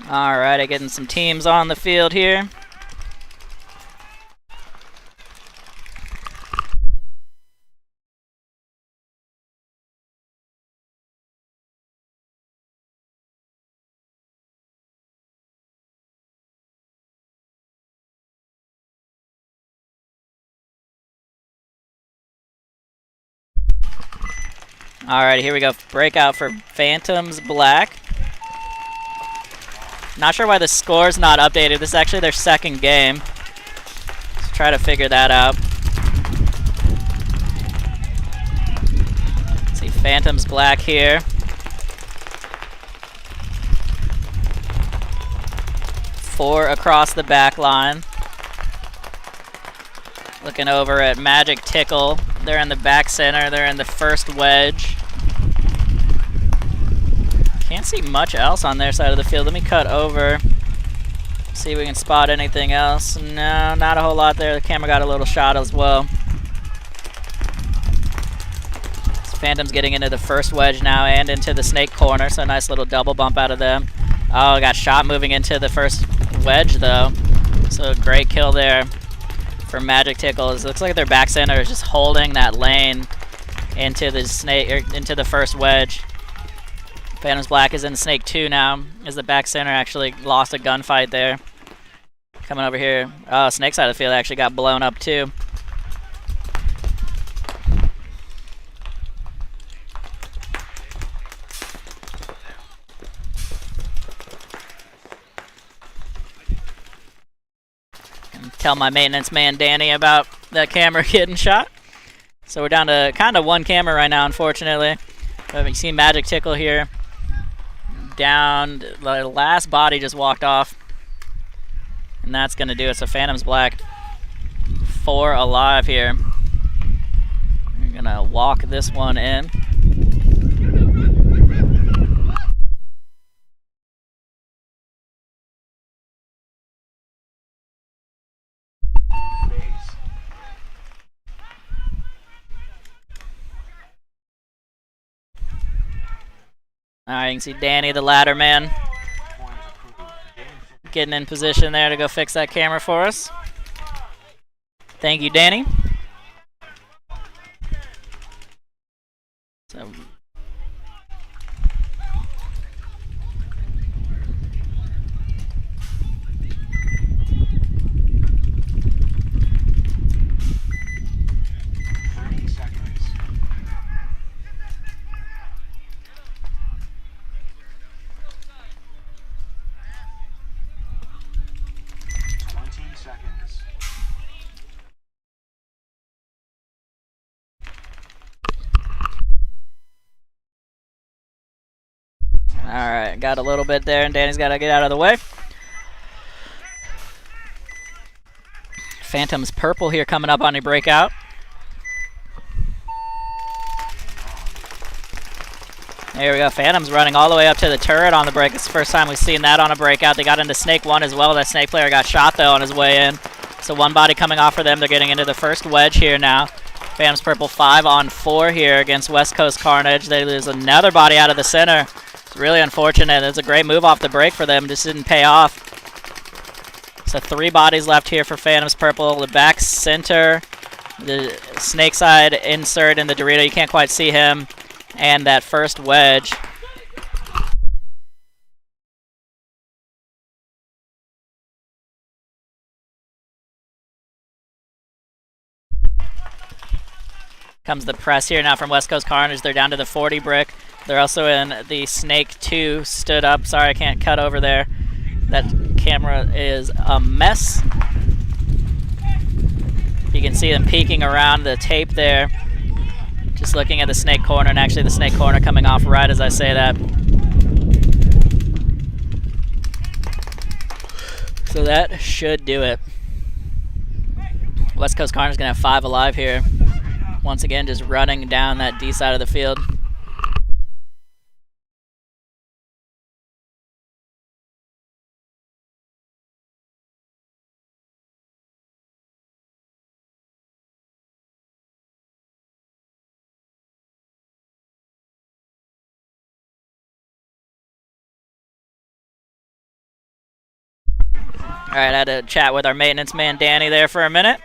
Alright, getting some teams on the field here. Alright, here we go. Breakout for Phantoms Black. Not sure why the score's not updated. This is actually their second game. Let's try to figure that out. Let's see, Phantoms Black here. Four across the back line. Looking over at Magic Tickle. They're in the back center. They're in the first wedge. Can't see much else on their side of the field. Let me cut over. See if we can spot anything else. No, not a whole lot there. The camera got a little shot as well. Phantom's getting into the first wedge now and into the snake corner, so a nice little double bump out of them. Oh, got shot moving into the first wedge though. So a great kill there for Magic Tickle. It looks like their back center is just holding that lane into the snake, or into the first wedge. Phantoms Black is in snake 2 now, as the back center actually lost a gunfight there. Coming over here. Oh, snake side of the field actually got blown up too. Tell my maintenance man Danny about that camera getting shot. So we're down to kind of one camera right now, unfortunately. But you see Magic Tickle here. Down, the last body just walked off. And that's going to do it. So Phantoms Black 4 alive here. We're going to walk this one in. Alright, you can see Danny, the ladder man, getting in position there to go fix that camera for us. Thank you, Danny. So, alright, got a little bit there, and Danny's got to get out of the way. Phantom's Purple here coming up on a breakout. There we go, Phantom's running all the way up to the turret on the break. It's the first time we've seen that on a breakout. They got into Snake 1 as well. That Snake player got shot, though, on his way in. So one body coming off for them. They're getting into the first wedge here now. Phantom's Purple 5 on 4 here against West Coast Carnage. They lose another body out of the center. It's really unfortunate. It's a great move off the break for them. Just didn't pay off. So 3 bodies left here for Phantom's Purple. The back center, the snake side insert in the Dorito. You can't quite see him. And that first wedge. Comes the press here now from West Coast Carnage. They're down to the 40 brick. They're also in the Snake 2 stood up. Sorry, I can't cut over there. That camera is a mess. You can see them peeking around the tape there. Just looking at the Snake corner, and actually the Snake corner coming off right as I say that. So that should do it. West Coast Carnage is going to have 5 alive here. Once again, just running down that D side of the field. All right, I had to chat with our maintenance man Danny there for a minute.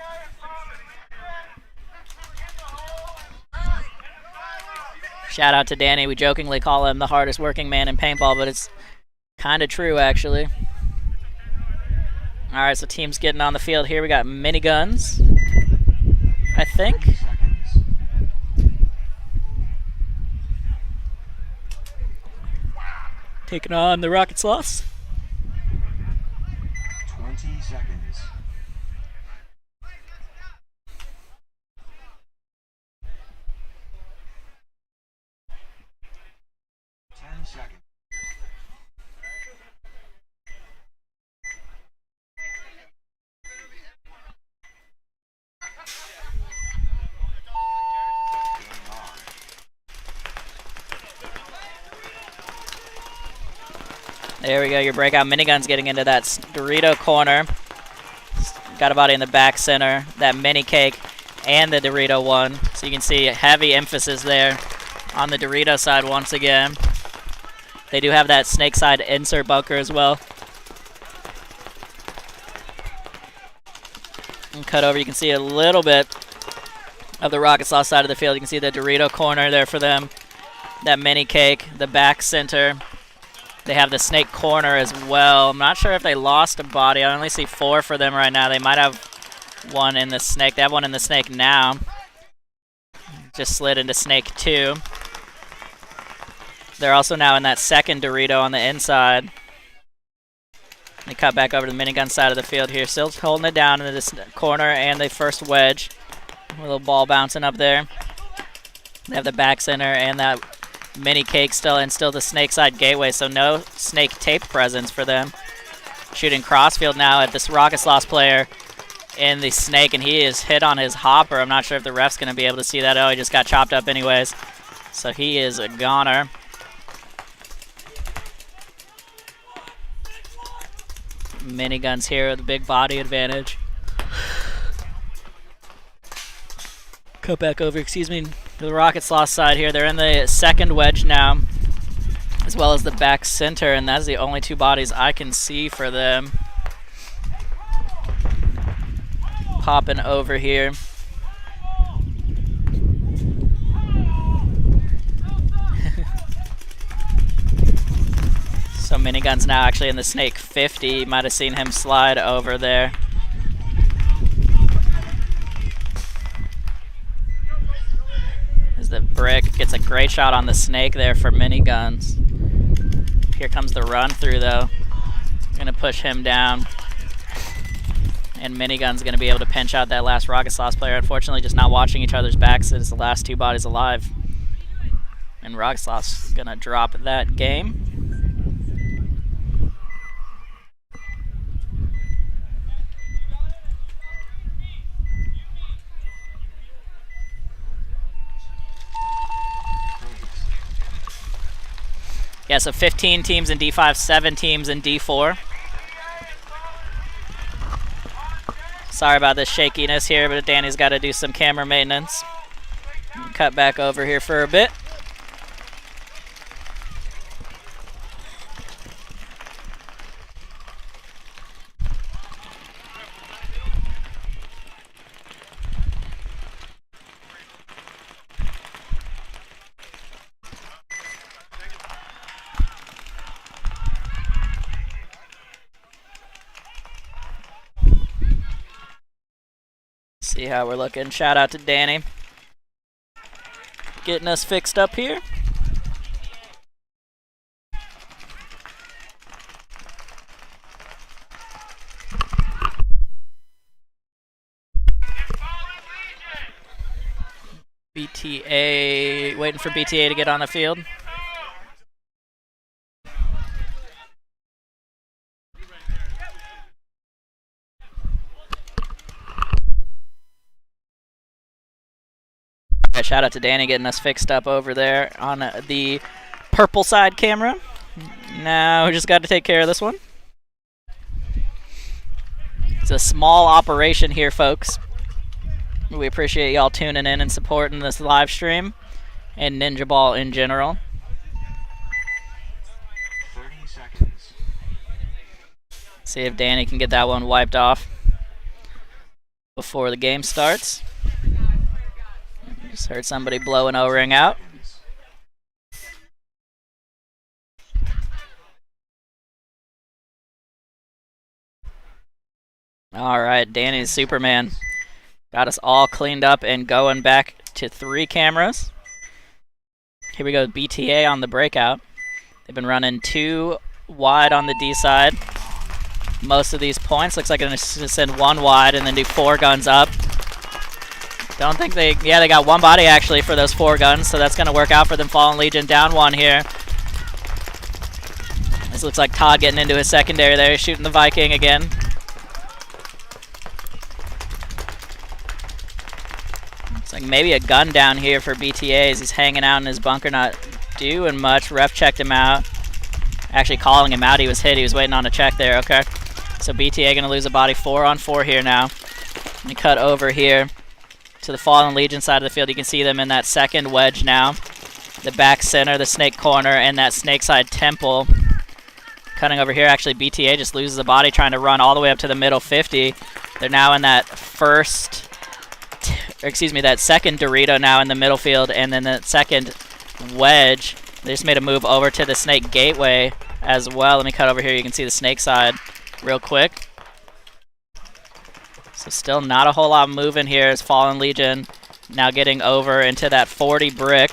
Shout out to Danny. We jokingly call him the hardest working man in paintball, but it's kind of true, actually. All right, so teams getting on the field here. We got Miniguns, I think. Taking on the Rocket Sloths. 20 seconds. 10 seconds. There we go, your breakout Miniguns getting into that Dorito corner. Got a body in the back center, that mini cake, and the Dorito one. So you can see heavy emphasis there on the Dorito side once again. They do have that snake side insert bunker as well. And cut over, you can see a little bit of the Rocket Sloth side of the field. You can see the Dorito corner there for them. That mini cake, the back center. They have the snake corner as well. I'm not sure if they lost a body. I only see 4 for them right now. They might have one in the snake. They have one in the snake now. Just slid into snake 2. They're also now in that second Dorito on the inside. They cut back over to the minigun side of the field here. Still holding it down in this corner and the first wedge. A little ball bouncing up there. They have the back center and that mini cake still, and still the snake side gateway, so no snake tape presence for them. Shooting crossfield now at this Rocket Sloth player in the snake, and he is hit on his hopper. I'm not sure if the ref's going to be able to see that. Oh, he just got chopped up anyways. So he is a goner. Miniguns here with a big body advantage. Cut back over, excuse me, to the Rocket Sloth side here. They're in the second wedge now, as well as the back center, and that's the only 2 bodies I can see for them. Popping over here. So Miniguns now actually in the snake 50. You might have seen him slide over there. As the brick gets a great shot on the snake there for Miniguns. Here comes the run through though. Gonna push him down. And Minigun's gonna be able to pinch out that last Rocket Sloth player. Unfortunately, just not watching each other's backs. It's the last 2 bodies alive. And Rocket Sloth's gonna drop that game. Yeah, so 15 teams in D5, 7 teams in D4. Sorry about this shakiness here, but Danny's got to do some camera maintenance. Cut back over here for a bit. See how we're looking. Shout out to Danny. Getting us fixed up here. BTA, waiting for BTA to get on the field. Shout out to Danny getting us fixed up over there on the purple side camera. Now we just got to take care of this one. It's a small operation here, folks. We appreciate y'all tuning in and supporting this live stream and Ninjaball in general. 30 seconds. See if Danny can get that one wiped off before the game starts. Just heard somebody blow an O-ring out. All right, Danny's Superman. Got us all cleaned up and going back to 3 cameras. Here we go, BTA on the breakout. They've been running 2 wide on the D side. Most of these points, looks like they're gonna send 1 wide and then do 4 guns up. Don't think they got 1 body actually for those 4 guns, so that's gonna work out for them. Fallen Legion down 1 here. This looks like Todd getting into his secondary there, shooting the Viking again. It's like maybe a gun down here for BTA as he's hanging out in his bunker, not doing much. Ref checked him out. Actually calling him out, he was hit, he was waiting on a check there, okay. So BTA gonna lose a body 4 on 4 here now. Let me cut over here to the Fallen Legion side of the field. You can see them in that second wedge now. The back center, the snake corner, and that snake side temple. Cutting over here, actually BTA just loses a body trying to run all the way up to the middle 50. They're now in that first that second Dorito now in the middle field, and then that second wedge. They just made a move over to the snake gateway as well. Let me cut over here. You can see the snake side real quick. So still not a whole lot moving here as Fallen Legion now getting over into that 40 brick.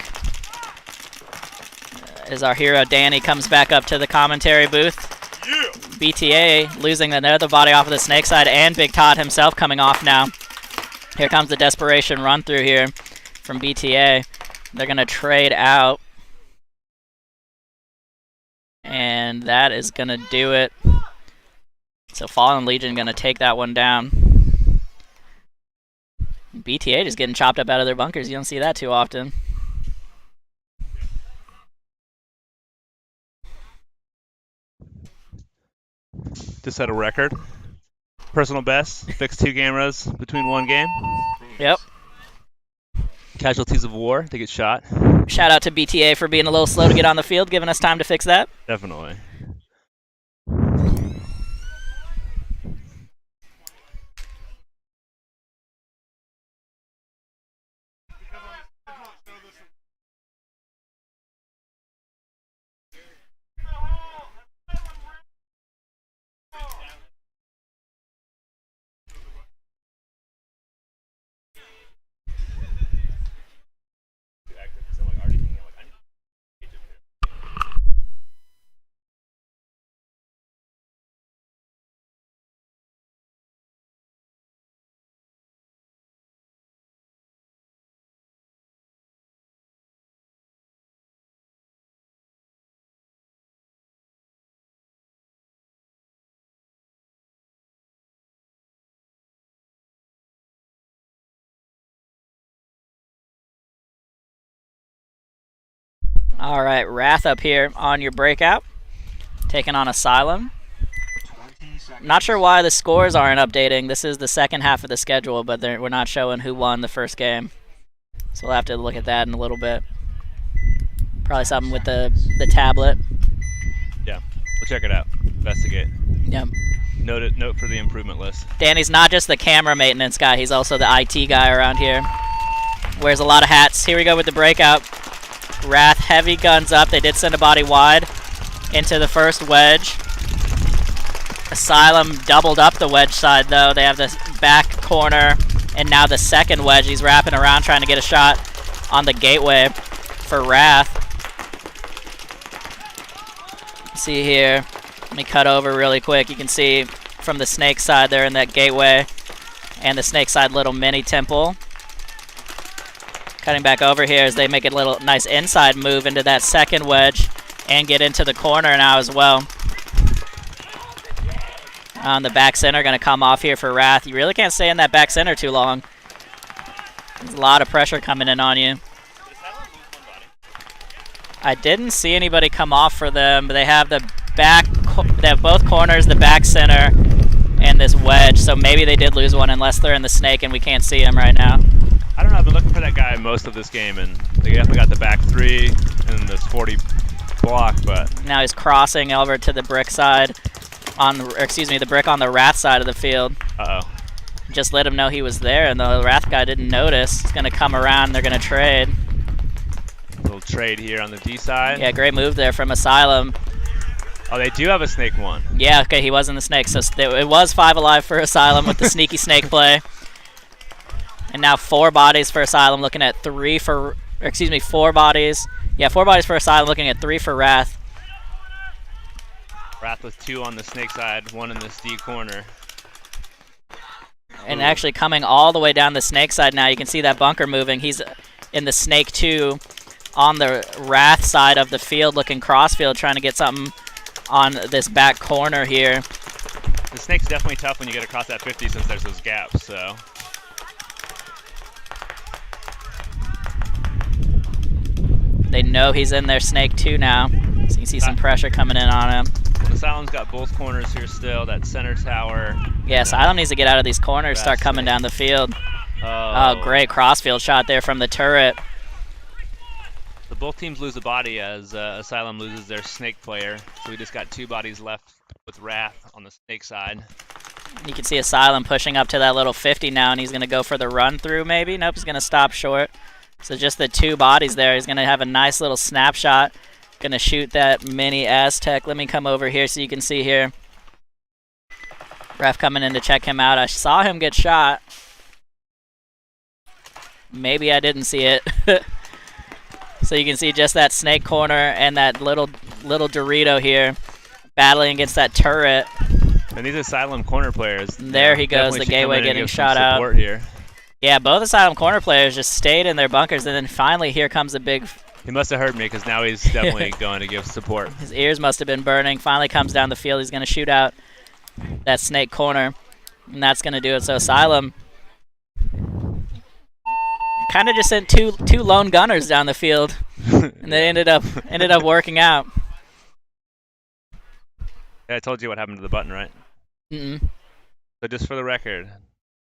As our hero Danny comes back up to the commentary booth. Yeah. BTA losing another body off of the snake side, and Big Todd himself coming off now. Here comes the desperation run through here from BTA. They're going to trade out. And that is going to do it. So Fallen Legion going to take that one down. BTA just getting chopped up out of their bunkers. You don't see that too often. Just set a record. Personal best. Fixed 2 cameras between one game. Yep. Casualties of war. They get shot. Shout out to BTA for being a little slow to get on the field, giving us time to fix that. Definitely. All right, Wrath up here on your breakout, taking on Asylum. Not sure why the scores aren't updating. This is the second half of the schedule, but we're not showing who won the first game. So we'll have to look at that in a little bit. Probably something with the tablet. Yeah, we'll check it out. Investigate. Yep. Note for the improvement list. Danny's not just the camera maintenance guy, he's also the IT guy around here. Wears a lot of hats. Here we go with the breakout. Wrath heavy guns up. They did send a body wide into the first wedge. Asylum doubled up the wedge side though. They have the back corner and now the second wedge. He's wrapping around trying to get a shot on the gateway for Wrath. See here. Let me cut over really quick. You can see from the snake side there in that gateway and the snake side little mini temple. Cutting back over here as they make a little nice inside move into that second wedge and get into the corner now as well. On the back center, going to come off here for Wrath. You really can't stay in that back center too long. There's a lot of pressure coming in on you. I didn't see anybody come off for them, but they have the back, they have both corners, the back center, and this wedge. So maybe they did lose one unless they're in the snake and we can't see him right now. I don't know. I've been looking for that guy most of this game, and they definitely got the back 3 and this 40 block, but now he's crossing over to the brick side on, or excuse me, the brick on the Wrath side of the field. Uh-oh. Just let him know he was there, and the Wrath guy didn't notice. He's going to come around, they're going to trade. Little trade here on the D side. Yeah, great move there from Asylum. Oh, they do have a snake one. Yeah, okay, he was in the snake, so it was 5 alive for Asylum with the sneaky snake play. And now 4 bodies for Asylum, looking at 3 for, or excuse me, 4 bodies. Yeah, 4 bodies for Asylum, looking at 3 for Wrath. Wrath with 2 on the snake side, 1 in this D corner. And actually coming all the way down the snake side now, you can see that bunker moving. He's in the snake 2 on the Wrath side of the field, looking crossfield, trying to get something on this back corner here. The snake's definitely tough when you get across that 50 since there's those gaps, so. They know he's in their snake 2 now, so you can see some pressure coming in on him. Well, Asylum's got both corners here still, that center tower. Yeah, Asylum needs to get out of these corners, start coming down the field. Oh, great crossfield shot there from the turret. So both teams lose a body as Asylum loses their snake player. So we just got 2 bodies left with Wrath on the snake side. You can see Asylum pushing up to that little 50 now, and he's going to go for the run through maybe. Nope, he's going to stop short. So just the 2 bodies there. He's going to have a nice little snapshot. Going to shoot that mini Aztec. Let me come over here so you can see here. Ref coming in to check him out. I saw him get shot. Maybe I didn't see it. So you can see just that snake corner and that little Dorito here battling against that turret. And these Asylum corner players. There he goes, the gateway getting shot out. Here. Yeah, both Asylum corner players just stayed in their bunkers, and then finally here comes a big... He must have heard me because now he's definitely going to give support. His ears must have been burning. Finally comes down the field. He's going to shoot out that snake corner, and that's going to do it. So Asylum kind of just sent two lone gunners down the field, and they ended up working out. Yeah, I told you what happened to the button, right? Mm-mm. So just for the record,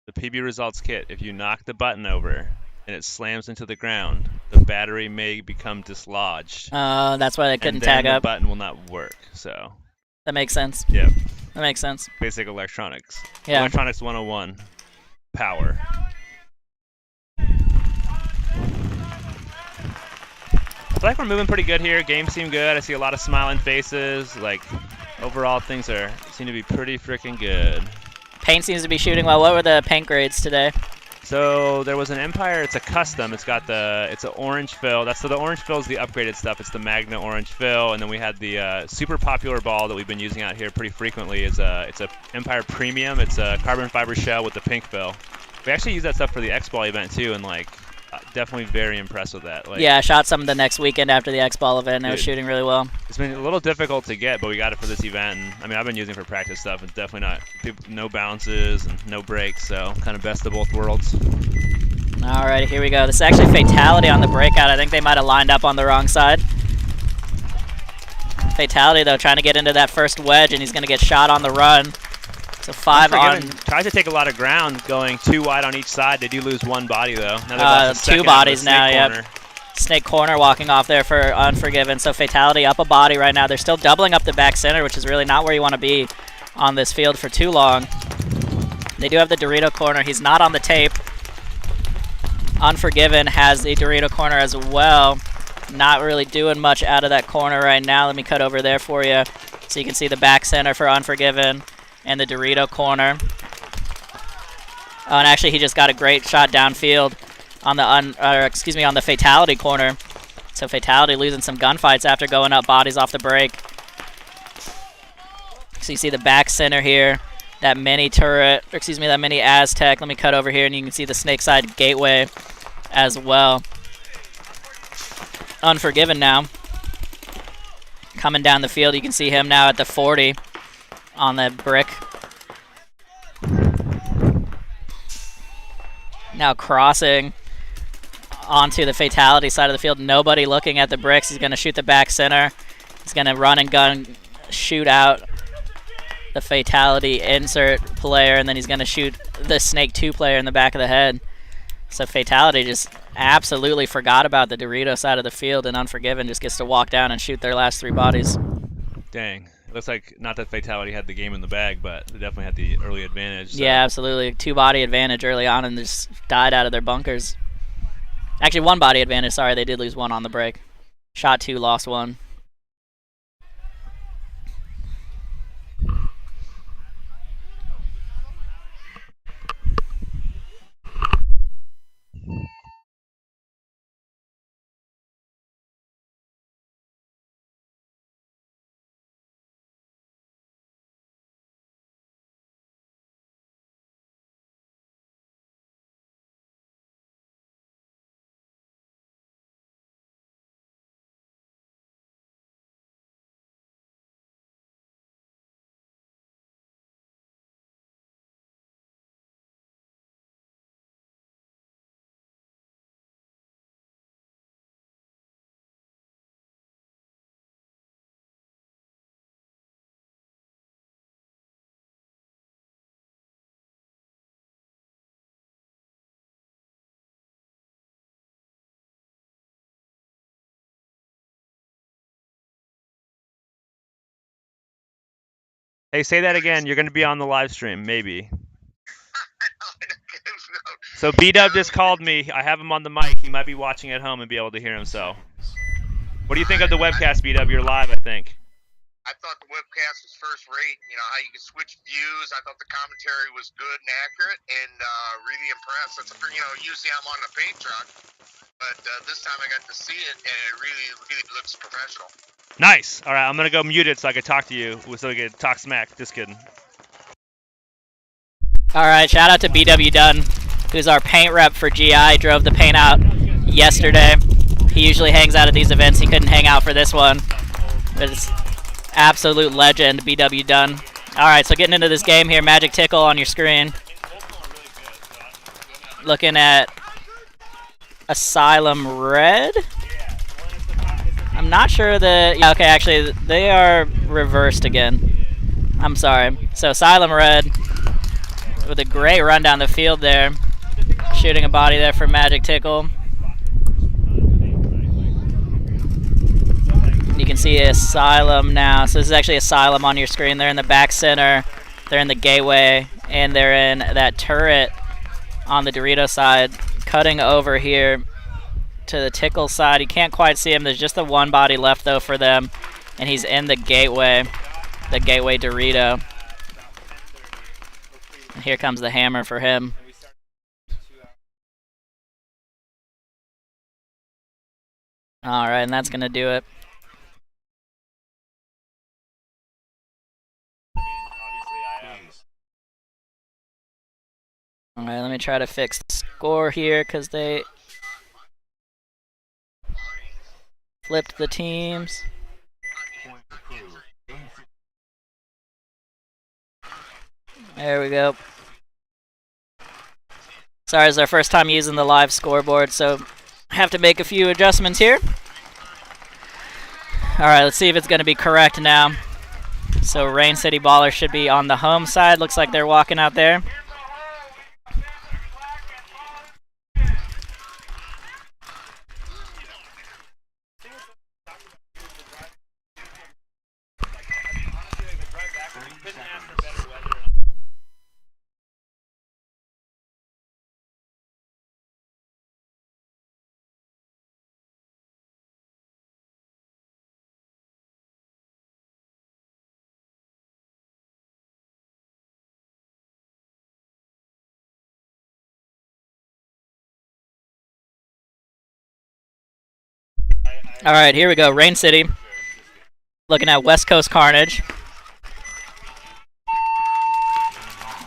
the PB results kit, if you knock the button over and it slams into the ground, the battery may become dislodged. That's why they couldn't and then tag up. The button will not work. So that makes sense. Yeah. That makes sense. Basic electronics. Yeah. Electronics 101. Power. I feel like we're moving pretty good here. Games seem good. I see a lot of smiling faces. Like, overall, things seem to be pretty freaking good. Paint seems to be shooting well. What were the paint grades today? So there was an Empire. It's a custom. It's an orange fill. The orange fill is the upgraded stuff. It's the Magna orange fill, and then we had the super popular ball that we've been using out here pretty frequently. It's a Empire Premium. It's a carbon fiber shell with the pink fill. We actually use that stuff for the X-Ball event too, and like definitely very impressed with that. Like, yeah, I shot some the next weekend after the X-Ball event, and it was shooting really well. It's been a little difficult to get, but we got it for this event. And, I mean, I've been using it for practice stuff. It's definitely no bounces and no breaks, so kind of best of both worlds. All right, here we go. This is actually Fatality on the breakout. I think they might have lined up on the wrong side. Fatality, though, trying to get into that first wedge, and he's going to get shot on the run. So 5 on. Tries to take a lot of ground going 2 wide on each side. They do lose 1 body, though. Now 2 bodies now, yep. Snake corner walking off there for Unforgiven. So Fatality up a body right now. They're still doubling up the back center, which is really not where you want to be on this field for too long. They do have the Dorito corner. He's not on the tape. Unforgiven has the Dorito corner as well. Not really doing much out of that corner right now. Let me cut over there for you so you can see the back center for Unforgiven and the Dorito corner. Oh, and actually he just got a great shot downfield on the on the Fatality corner. So Fatality losing some gunfights after going up bodies off the break. So you see the back center here, that mini turret, or excuse me, that mini Aztec. Let me cut over here and you can see the snake side gateway as well. Unforgiven now. Coming down the field, you can see him now at the 40 on that brick. Now crossing onto the Fatality side of the field. Nobody looking at the bricks. He's going to shoot the back center. He's going to run and gun, shoot out the Fatality insert player, and then he's going to shoot the Snake 2 player in the back of the head. So Fatality just absolutely forgot about the Dorito side of the field, and Unforgiven just gets to walk down and shoot their last 3 bodies. Dang. It looks like not that Fatality had the game in the bag, but they definitely had the early advantage. So. Yeah, absolutely. 2-body advantage early on and just died out of their bunkers. Actually, 1-body advantage. Sorry, they did lose 1 on the break. Shot 2, lost 1. Hey, say that again. You're going to be on the live stream, maybe. So B-Dub just called me. I have him on the mic. He might be watching at home and be able to hear himself. What do you think of the webcast, B-Dub? You're live, I think. I thought the webcast was first rate. You know, how you could switch views. I thought the commentary was good and accurate, and really impressed. Usually I'm on the paint truck, but this time I got to see it, and it really, really looks professional. Nice. All right, I'm going to go mute it so I can talk to you, so we can talk smack. Just kidding. All right, shout out to BW Dunn, who's our paint rep for GI. Drove the paint out yesterday. He usually hangs out at these events. He couldn't hang out for this one. But it's absolute legend, BW Dunn. All right, so getting into this game here, Magic Tickle on your screen. Looking at Asylum Red. I'm not sure that... Yeah, okay, actually, they are reversed again. I'm sorry. So Asylum Red with a great run down the field there. Shooting a body there for Magic Tickle. You can see Asylum now. So this is actually Asylum on your screen. They're in the back center. They're in the gateway. And they're in that turret on the Dorito side. Cutting over here to the Tickle side. You can't quite see him. There's just the one body left, though, for them. And he's in the gateway Dorito. And here comes the hammer for him. All right, and that's going to do it. All right, let me try to fix the score here because they flipped the teams. There we go. Sorry, it's our first time using the live scoreboard, so I have to make a few adjustments here. All right, let's see if it's going to be correct now. So Rain City Ballers should be on the home side. Looks like they're walking out there. All right, here we go. Rain City. Looking at West Coast Carnage.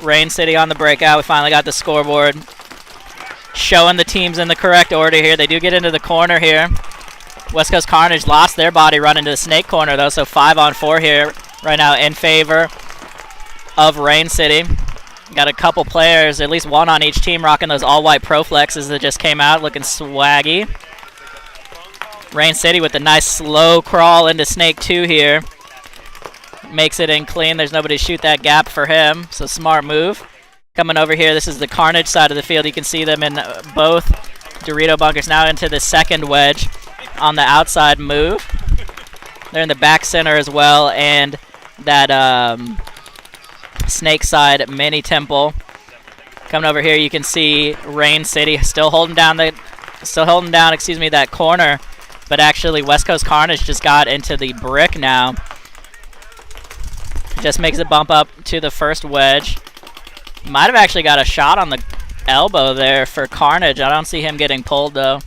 Rain City on the breakout. We finally got the scoreboard. Showing the teams in the correct order here. They do get into the corner here. West Coast Carnage lost their body running to the snake corner, though, so 5-on-4 here right now in favor of Rain City. Got a couple players, at least one on each team, rocking those all-white Pro Flexes that just came out, looking swaggy. Rain City with a nice slow crawl into Snake 2 here. Makes it in clean. There's nobody to shoot that gap for him, so smart move. Coming over here, this is the Carnage side of the field. You can see them in both Dorito bunkers. Now into the second wedge on the outside move. They're in the back center as well, and that Snake side mini temple. Coming over here, you can see Rain City still holding down that corner. But actually, West Coast Carnage just got into the brick now. Just makes a bump up to the first wedge. Might have actually got a shot on the elbow there for Carnage. I don't see him getting pulled, though.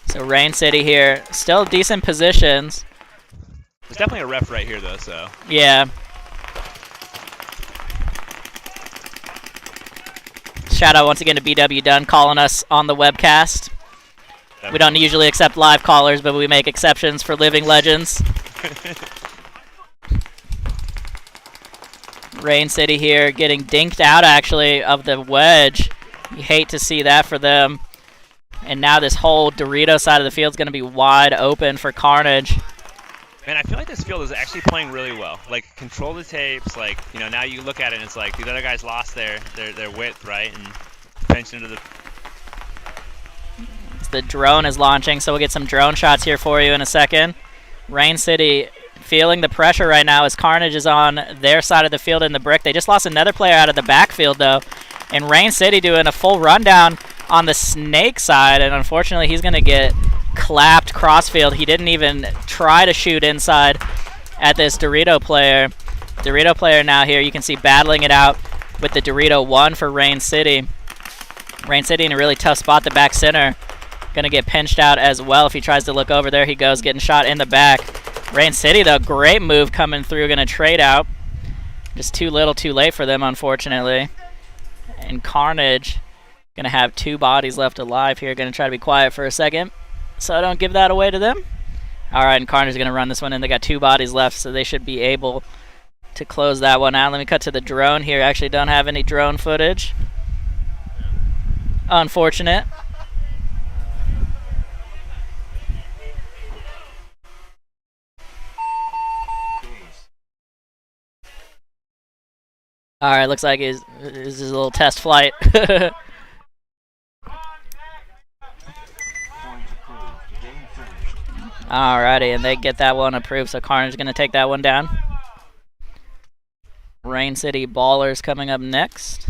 So Rain City here. Still decent positions. There's definitely a ref right here, though, so. Yeah. Shout out once again to BW Dunn calling us on the webcast. We don't usually accept live callers, but we make exceptions for living legends. Rain City here getting dinked out, actually, of the wedge. You hate to see that for them. And now this whole Dorito side of the field is going to be wide open for Carnage. Man, I feel like this field is actually playing really well. Like, control the tapes. Like, you know, now you look at it and it's like these other guys lost their width, right? And attention to the... The drone is launching, so we'll get some drone shots here for you in a second. Rain City feeling the pressure right now as Carnage is on their side of the field in the brick. They just lost another player out of the backfield, though. And Rain City doing a full rundown on the Snake side, and unfortunately he's going to get clapped crossfield. He didn't even try to shoot inside at this Dorito player. Dorito player now here, you can see battling it out with the Dorito 1 for Rain City. Rain City in a really tough spot, the back center. Going to get pinched out as well if he tries to look over. There he goes, getting shot in the back. Rain City, though, great move coming through. Going to trade out. Just too little, too late for them, unfortunately. And Carnage going to have 2 bodies left alive here. Going to try to be quiet for a second so I don't give that away to them. All right, and Carnage is going to run this one in. They got 2 bodies left, so they should be able to close that one out. Let me cut to the drone here. Actually don't have any drone footage. Unfortunate. All right, looks like this is a little test flight. Alrighty, and they get that one approved, so Carnage is going to take that one down. Rain City Ballers coming up next.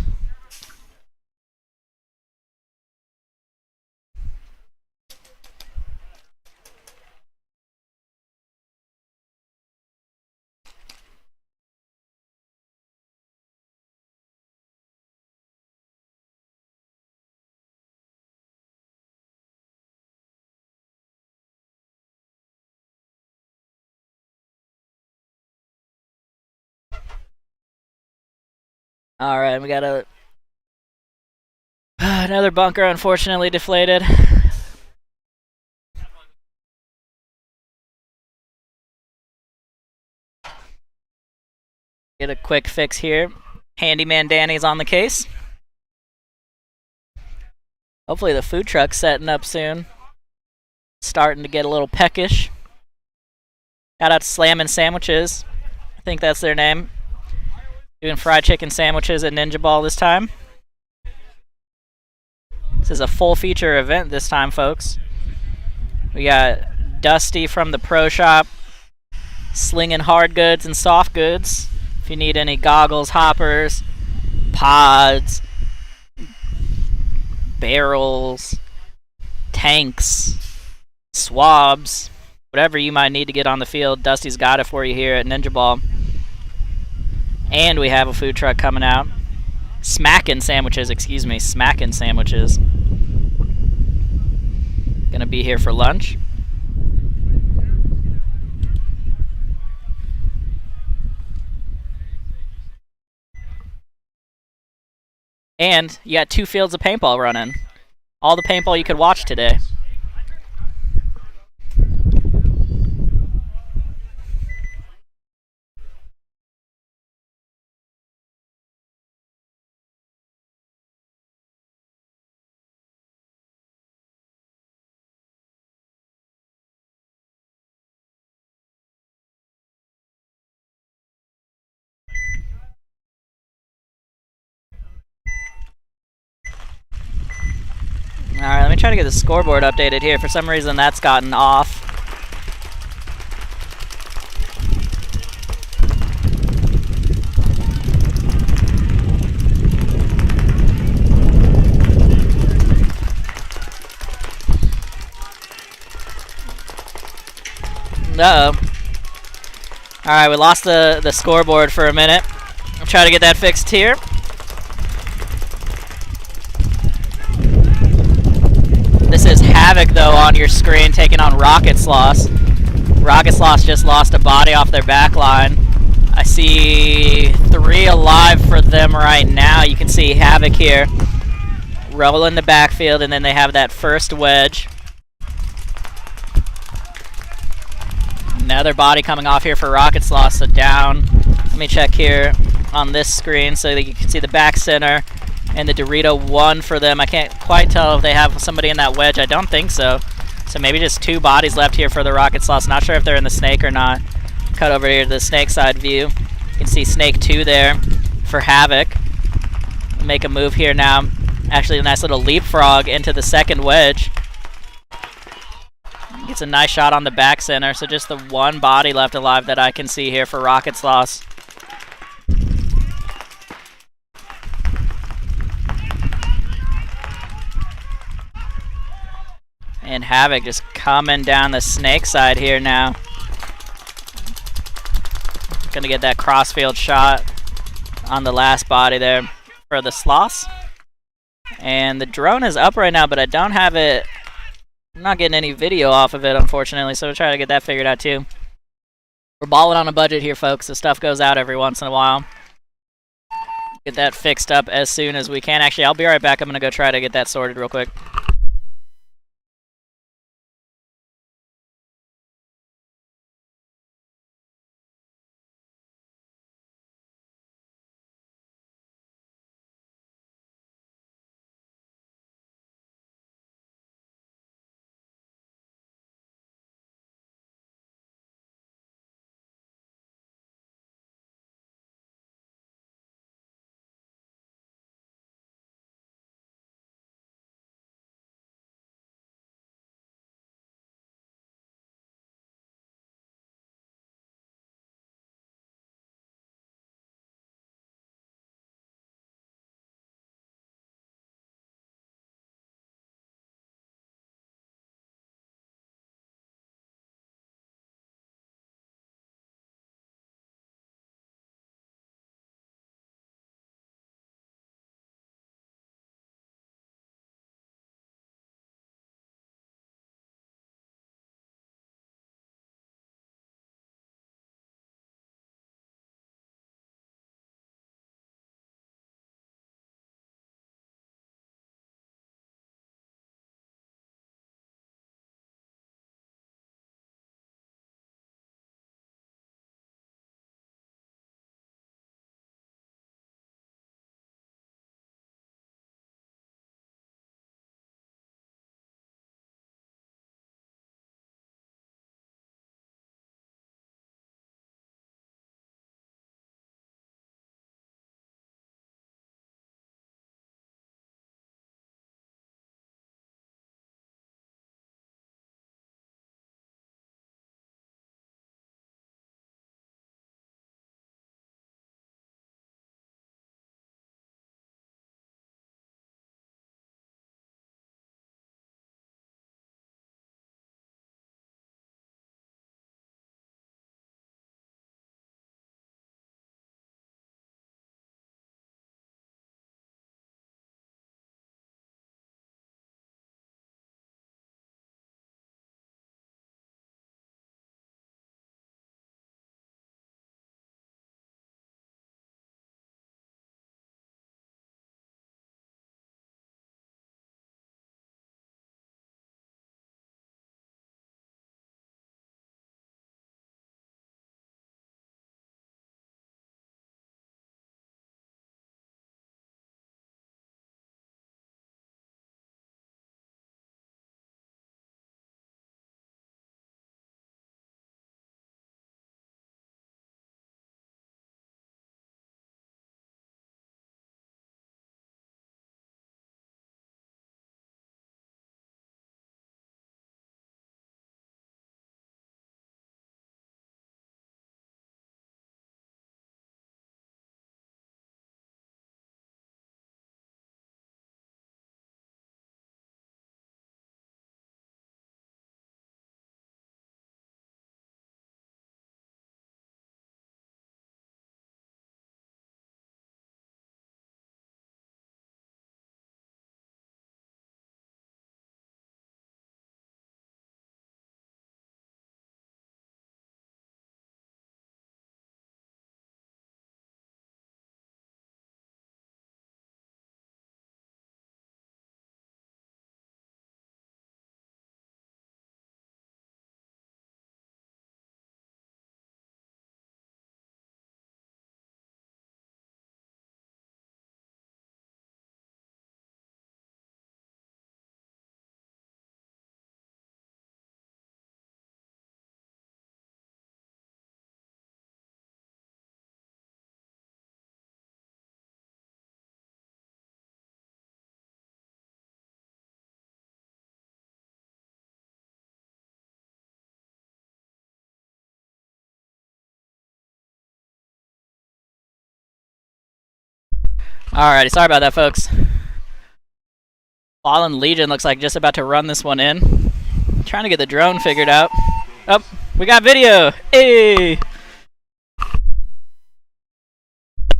All right, we got another bunker, unfortunately deflated. Get a quick fix here. Handyman Danny's on the case. Hopefully the food truck's setting up soon. Starting to get a little peckish. Shout out to Slammin' Sandwiches. I think that's their name. Doing fried chicken sandwiches at Ninjaball this time. This is a full feature event this time, folks. We got Dusty from the Pro Shop, slinging hard goods and soft goods. If you need any goggles, hoppers, pods, barrels, tanks, swabs, whatever you might need to get on the field, Dusty's got it for you here at Ninjaball. And we have a food truck coming out. Smackin' Sandwiches, excuse me. Smackin' Sandwiches. Gonna be here for lunch. And you got 2 fields of paintball running. All the paintball you could watch today. Alright, let me try to get the scoreboard updated here. For some reason that's gotten off. Uh-oh. Alright, we lost the scoreboard for a minute. I'll try to get that fixed here. This is Havoc, though, on your screen, taking on Rocket Sloths. Rocket Sloths just lost a body off their back line. I see 3 alive for them right now. You can see Havoc here rolling the backfield, and then they have that first wedge. Another body coming off here for Rocket Sloths, so down. Let me check here on this screen so that you can see the back center. And the Dorito 1 for them. I can't quite tell if they have somebody in that wedge. I don't think so. So maybe just 2 bodies left here for the Rocket Sloths. Not sure if they're in the Snake or not. Cut over here to the Snake side view. You can see Snake 2 there for Havoc. Make a move here now. Actually, a nice little leapfrog into the second wedge. Gets a nice shot on the back center, so just the one body left alive that I can see here for Rocket Sloths. And Havoc just coming down the snake side here now. Gonna get that crossfield shot on the last body there for the Sloths. And the drone is up right now, but I don't have it. I'm not getting any video off of it, unfortunately, so we'll try to get that figured out too. We're balling on a budget here, folks. The stuff goes out every once in a while. Get that fixed up as soon as we can. Actually, I'll be right back. I'm gonna go try to get that sorted real quick. Alrighty, sorry about that, folks. Fallen Legion looks like just about to run this one in. Trying to get the drone figured out. Oh, we got video. Hey!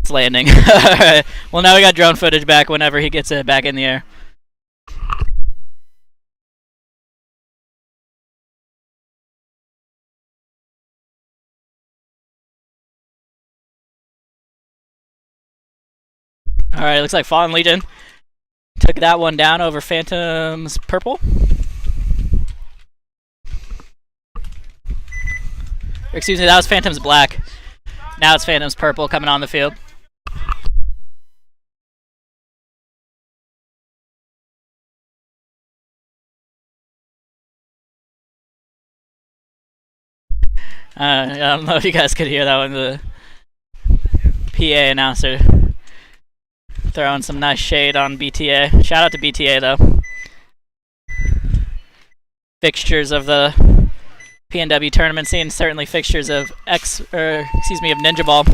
It's landing. Alright. Well, now we got drone footage back whenever he gets it back in the air. Alright, looks like Fallen Legion took that one down over Phantom's Purple. Excuse me, that was Phantom's Black. Now it's Phantom's Purple coming on the field. I don't know if you guys could hear that one. The PA announcer throwing some nice shade on BTA. Shout out to BTA though. Fixtures of the PNW tournament scene, certainly fixtures of Ninjaball.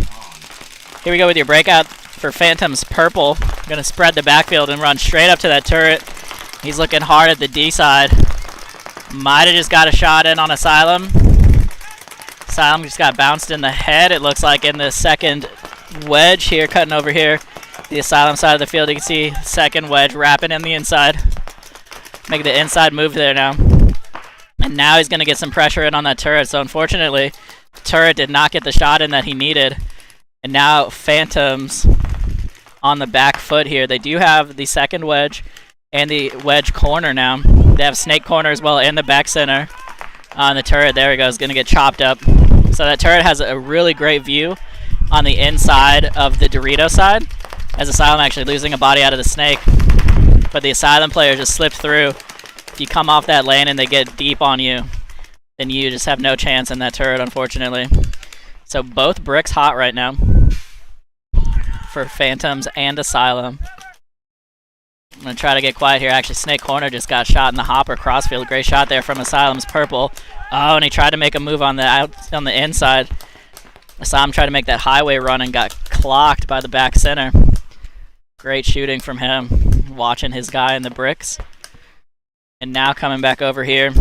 Here we go with your breakout for Phantom's Purple. Gonna spread the backfield and run straight up to that turret. He's looking hard at the D side. Might have just got a shot in on Asylum. Asylum just got bounced in the head. It looks like in the second wedge here, cutting over here. The Asylum side of the field, you can see second wedge wrapping in the inside. Making the inside move there now. And now he's going to get some pressure in on that turret. So unfortunately, the turret did not get the shot in that he needed. And now Phantoms on the back foot here. They do have the second wedge and the wedge corner now. They have snake corner as well and the back center on the turret. There he goes, going to get chopped up. So that turret has a really great view on the inside of the Dorito side. As Asylum actually losing a body out of the snake. But the Asylum player just slipped through. If you come off that lane and they get deep on you, then you just have no chance in that turret, unfortunately. So both bricks hot right now for Phantoms and Asylum. I'm going to try to get quiet here. Actually, Snake Corner just got shot in the hopper crossfield. Great shot there from Asylum's Purple. Oh, and he tried to make a move on the inside. Asylum tried to make that highway run and got clocked by the back center. Great shooting from him, watching his guy in the bricks. And now coming back over here,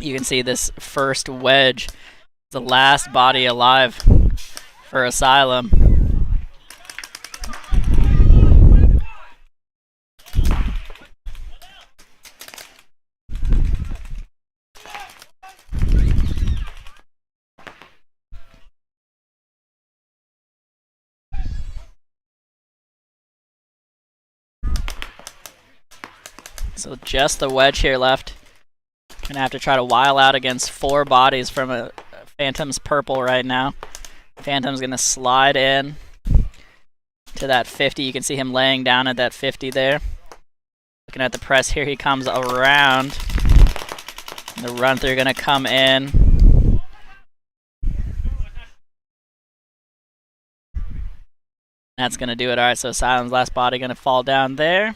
you can see this first wedge, the last body alive for Asylum. So just the wedge here left. Gonna have to try to while out against 4 bodies from a Phantom's Purple right now. Phantom's gonna slide in to that 50. You can see him laying down at that 50 there. Looking at the press here, he comes around. The run through gonna come in. That's gonna do it. Alright, so Asylum's last body gonna fall down there.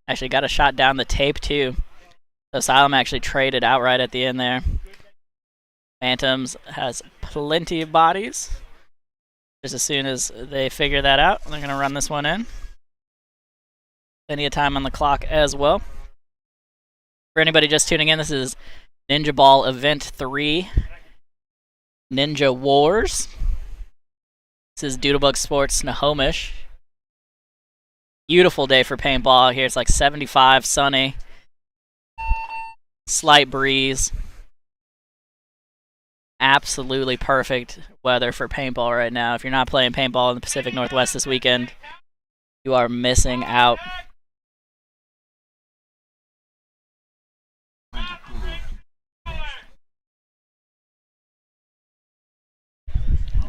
Actually got a shot down the tape too. So Asylum actually traded outright at the end there. Phantoms has plenty of bodies. Just as soon as they figure that out, they're going to run this one in. Plenty of time on the clock as well. For anybody just tuning in, this is Ninjaball Event 3. Ninja Wars. This is Doodlebug Sportz Snohomish. Beautiful day for paintball out here. It's like 75, sunny, slight breeze. Absolutely perfect weather for paintball right now. If you're not playing paintball in the Pacific Northwest this weekend, you are missing out.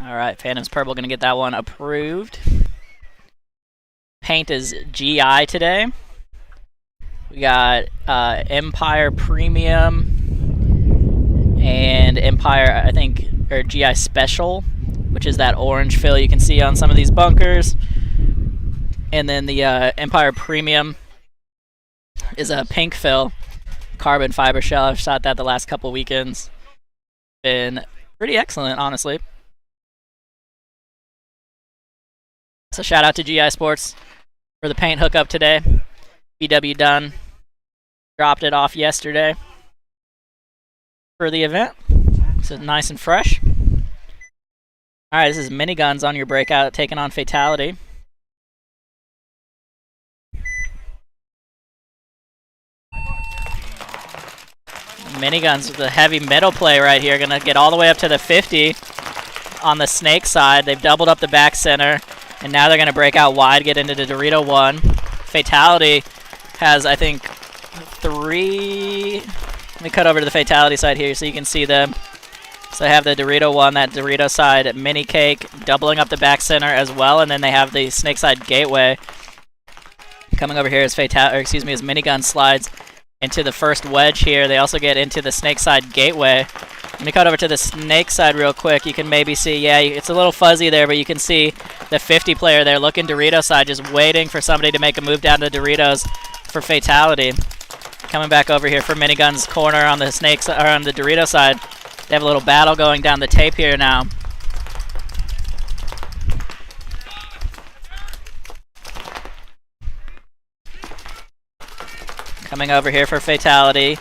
All right, Phantom's Purple going to get that one approved. Paint is GI today. We got Empire Premium and Empire, I think, or GI Special, which is that orange fill you can see on some of these bunkers. And then the Empire Premium is a pink fill, carbon fiber shell. I've shot that the last couple weekends. been pretty excellent, honestly. So shout out to GI Sports for the paint hookup today. BW Dunn dropped it off yesterday for the event. So nice and fresh. Alright, this is Miniguns on your breakout, taking on Fatality. Miniguns with a heavy middle play right here, gonna get all the way up to the 50 on the snake side. They've doubled up the back center, and now they're gonna break out wide, get into the Dorito 1. Fatality has, I think, 3. Let me cut over to the Fatality side here so you can see them. So they have the Dorito 1, that Dorito side mini cake, doubling up the back center as well, and then they have the snake side gateway. Coming over here is Minigun slides into the first wedge here. They also get into the snake side gateway. Let me cut over to the snake side real quick. You can maybe see, yeah, it's a little fuzzy there, but you can see the 50 player there looking Dorito side, just waiting for somebody to make a move down to Doritos for Fatality. Coming back over here for Minigun's corner on the snakes or on the Dorito side. They have a little battle going down the tape here now. Coming over here for Fatality.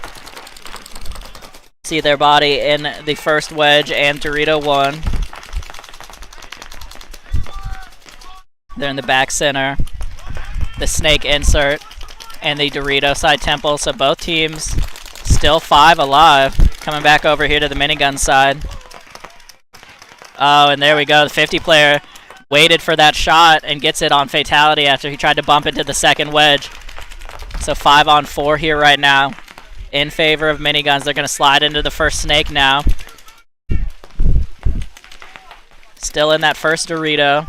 See their body in the first wedge and Dorito 1. They're in the back center. The snake insert and the Dorito side temple. So both teams still 5 alive. Coming back over here to the Minigun side. Oh, and there we go. The 50 player waited for that shot and gets it on Fatality after he tried to bump into the second wedge. So 5 on 4 here right now in favor of Miniguns. They're going to slide into the first snake now. Still in that first Dorito.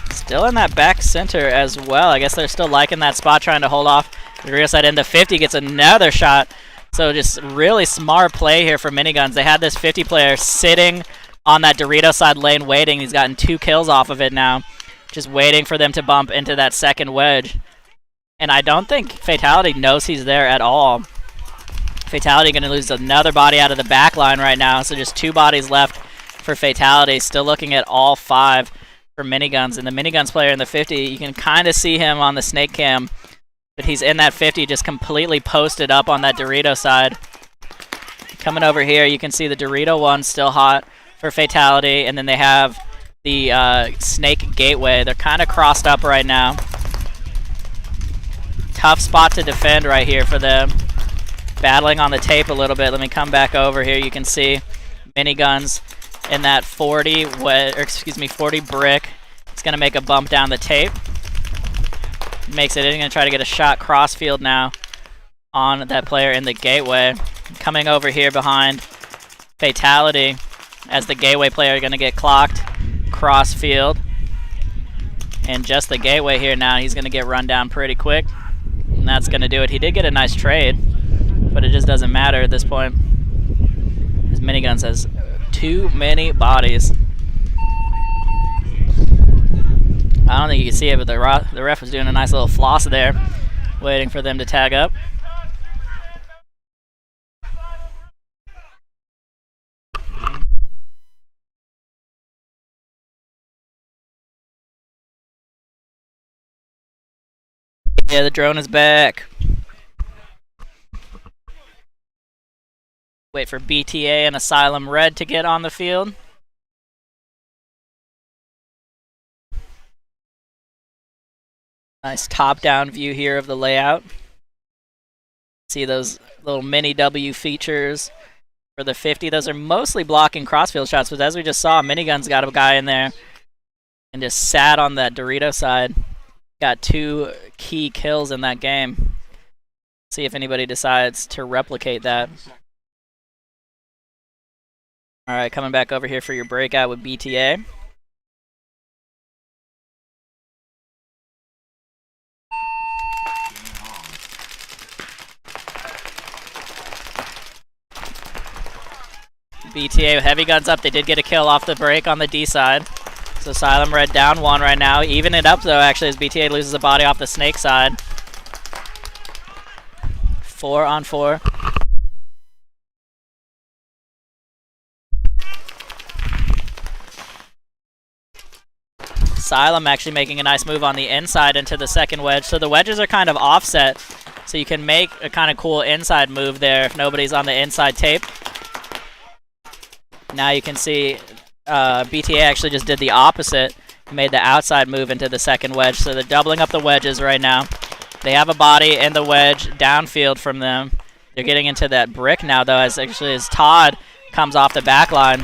Still in that back center as well. I guess they're still liking that spot, trying to hold off the Dorito side. And the 50 gets another shot. So just really smart play here for Miniguns. They had this 50 player sitting on that Dorito side lane waiting. He's gotten 2 kills off of it now. Just waiting for them to bump into that second wedge. And I don't think Fatality knows he's there at all. Fatality going to lose another body out of the back line right now. So just 2 bodies left for Fatality. Still looking at all 5 for Miniguns. And the Miniguns player in the 50, you can kind of see him on the snake cam. But he's in that 50 just completely posted up on that Dorito side. Coming over here, you can see the Dorito 1 still hot for Fatality, and then they have the snake gateway. They're kind of crossed up right now. Tough spot to defend right here for them. Battling on the tape a little bit. Let me come back over here. You can see Miniguns in that 40 brick. It's going to make a bump down the tape. Makes it. He's going to try to get a shot crossfield now on that player in the gateway. Coming over here behind Fatality as the gateway player going to get clocked crossfield. And just the gateway here now, he's going to get run down pretty quick. And that's going to do it. He did get a nice trade, but it just doesn't matter at this point. His Miniguns has too many bodies. I don't think you can see it, but the ref was doing a nice little floss there, waiting for them to tag up. Yeah, the drone is back. Wait for BTA and Asylum Red to get on the field. Nice top-down view here of the layout. See those little mini W features for the 50. Those are mostly blocking crossfield shots, but as we just saw, Minigun's got a guy in there and just sat on that Dorito side. Got 2 key kills in that game. See if anybody decides to replicate that. Alright, coming back over here for your breakout with BTA. BTA with heavy guns up. They did get a kill off the break on the D side. So Asylum Red down 1 right now. Even it up though, actually, as BTA loses a body off the snake side. 4-on-4. Asylum actually making a nice move on the inside into the second wedge. So the wedges are kind of offset, so you can make a kind of cool inside move there if nobody's on the inside tape. Now you can see BTA actually just did the opposite, made the outside move into the second wedge. So they're doubling up the wedges right now. They have a body in the wedge downfield from them. They're getting into that brick now, though, as Todd comes off the back line.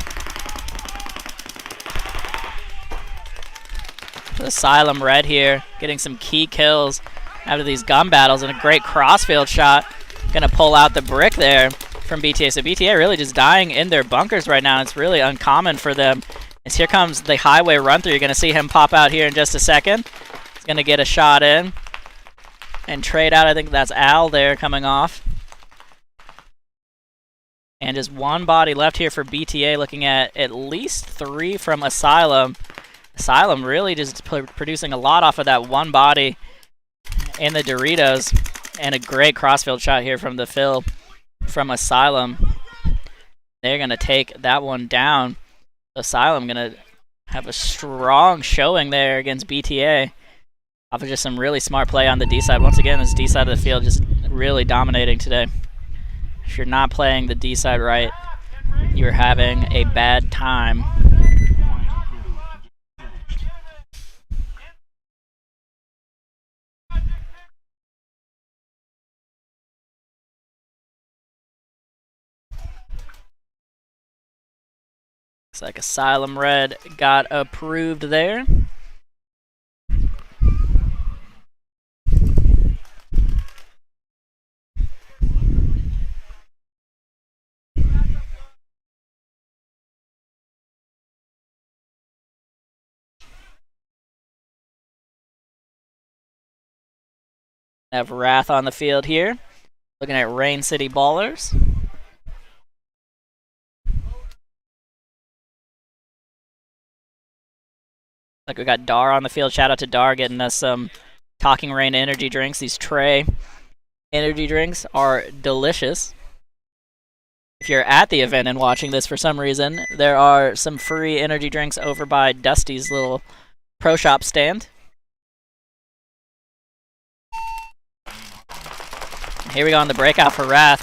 Asylum Red here, getting some key kills after these gun battles, and a great crossfield shot. Gonna pull out the brick there from BTA. So BTA really just dying in their bunkers right now. It's really uncommon for them. As here comes the highway run through. You're gonna see him pop out here in just a second. He's gonna get a shot in and trade out. I think that's Al there coming off. And just one body left here for BTA, looking at least 3 from Asylum. Asylum really just producing a lot off of that one body in the Doritos. And a great crossfield shot here from the Phil from Asylum. They're going to take that one down. Asylum going to have a strong showing there against BTA. Off of just some really smart play on the D side. Once again, this D side of the field just really dominating today. If you're not playing the D side right, you're having a bad time. Looks like Asylum Red got approved there. Have Wrath on the field here. Looking at Rain City Ballers. Like we got Dar on the field. Shout out to Dar getting us some Talking Rain energy drinks. These Trey energy drinks are delicious. If you're at the event and watching this for some reason, there are some free energy drinks over by Dusty's little pro shop stand. Here we go on the breakout for Wrath.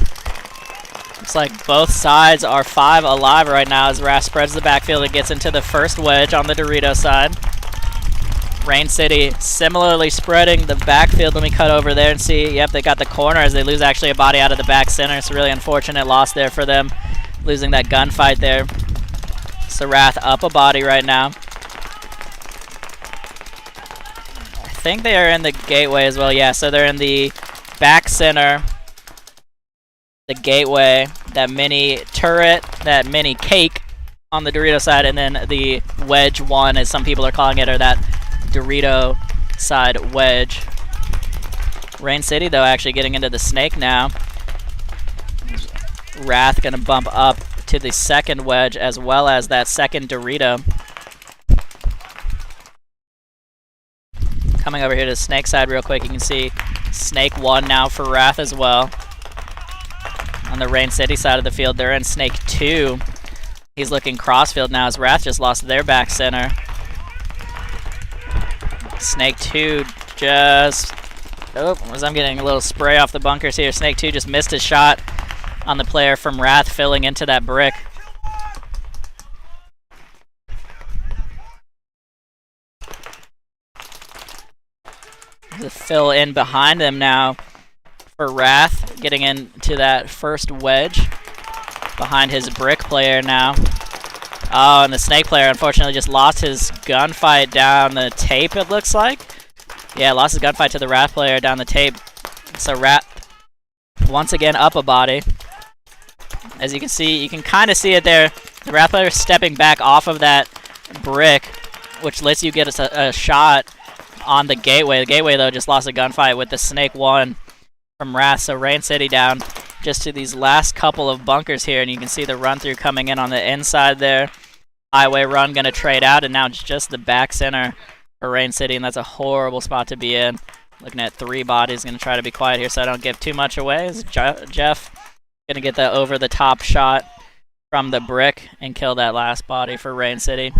Looks like both sides are 5 alive right now as Wrath spreads the backfield and gets into the first wedge on the Dorito side. Rain City similarly spreading the backfield. Let me cut over there and see. Yep, they got the corner as they lose actually a body out of the back center. It's a really unfortunate loss there for them, losing that gunfight there. So Wrath up a body right now. I think they are in the gateway as well. Yeah, so they're in the back center, the gateway, that mini turret, that mini cake on the Dorito side, and then the wedge 1, as some people are calling it, or that Dorito side wedge. Rain City, though, actually getting into the snake now. Wrath going to bump up to the second wedge as well as that second Dorito. Coming over here to the snake side real quick, you can see snake 1 now for Wrath as well. On the Rain City side of the field, they're in snake 2. He's looking crossfield now as Wrath just lost their back center. Snake 2 just... Oh, as I'm getting a little spray off the bunkers here. Snake 2 just missed his shot on the player from Wrath filling into that brick. The fill in behind them now for Wrath, getting into that first wedge behind his brick player now. Oh, and the snake player unfortunately just lost his gunfight down the tape, it looks like. Yeah, lost his gunfight to the Wrath player down the tape. So Wrath once again up a body. As you can see, you can kind of see it there. The Wrath player stepping back off of that brick, which lets you get a shot on the gateway. The gateway, though, just lost a gunfight with the snake 1 from Wrath. So Rain City down just to these last couple of bunkers here, and you can see the run through coming in on the inside there. Highway run going to trade out, and now it's just the back center for Rain City, and that's a horrible spot to be in. Looking at 3 bodies. Going to try to be quiet here so I don't give too much away. Is Jeff going to get the over-the-top shot from the brick and kill that last body for Rain City.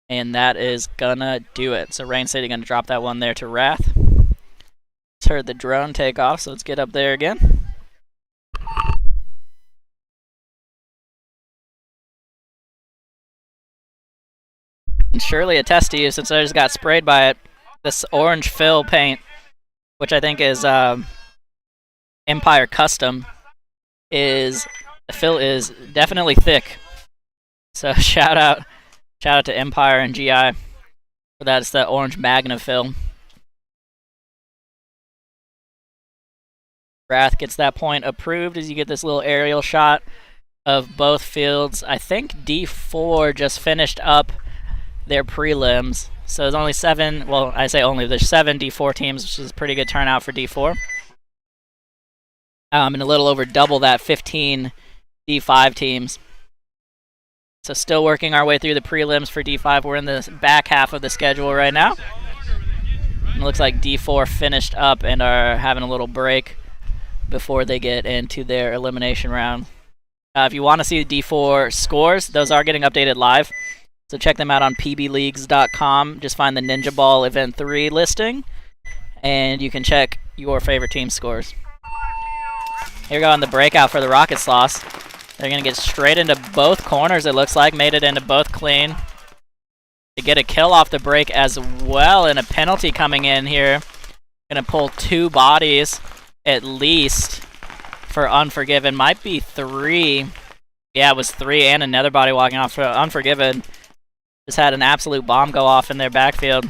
And that is going to do it. So Rain City going to drop that one there to Wrath. Just heard the drone take off, so let's get up there again. And surely attest to you, since I just got sprayed by it, this orange fill paint, which I think is Empire Custom, the fill is definitely thick. So shout out to Empire and GI for that. It's the orange Magna fill. Wrath gets that point approved as you get this little aerial shot of both fields. I think D4 just finished up their prelims. So there's only 7, well, I say only, there's 7 D4 teams, which is a pretty good turnout for D4. And a little over double that, 15 D5 teams. So still working our way through the prelims for D5. We're in the back half of the schedule right now. And it looks like D4 finished up and are having a little break before they get into their elimination round. If you want to see the D4 scores, those are getting updated live. So check them out on pbleagues.com. Just find the Ninjaball Event 3 listing, and you can check your favorite team scores. Here we go on the breakout for the Rocket Sloths. They're going to get straight into both corners, it looks like. Made it into both clean. To get a kill off the break as well, and a penalty coming in here. Going to pull 2 bodies at least for Unforgiven. Might be 3. Yeah, it was 3 and another body walking off for Unforgiven. Just had an absolute bomb go off in their backfield.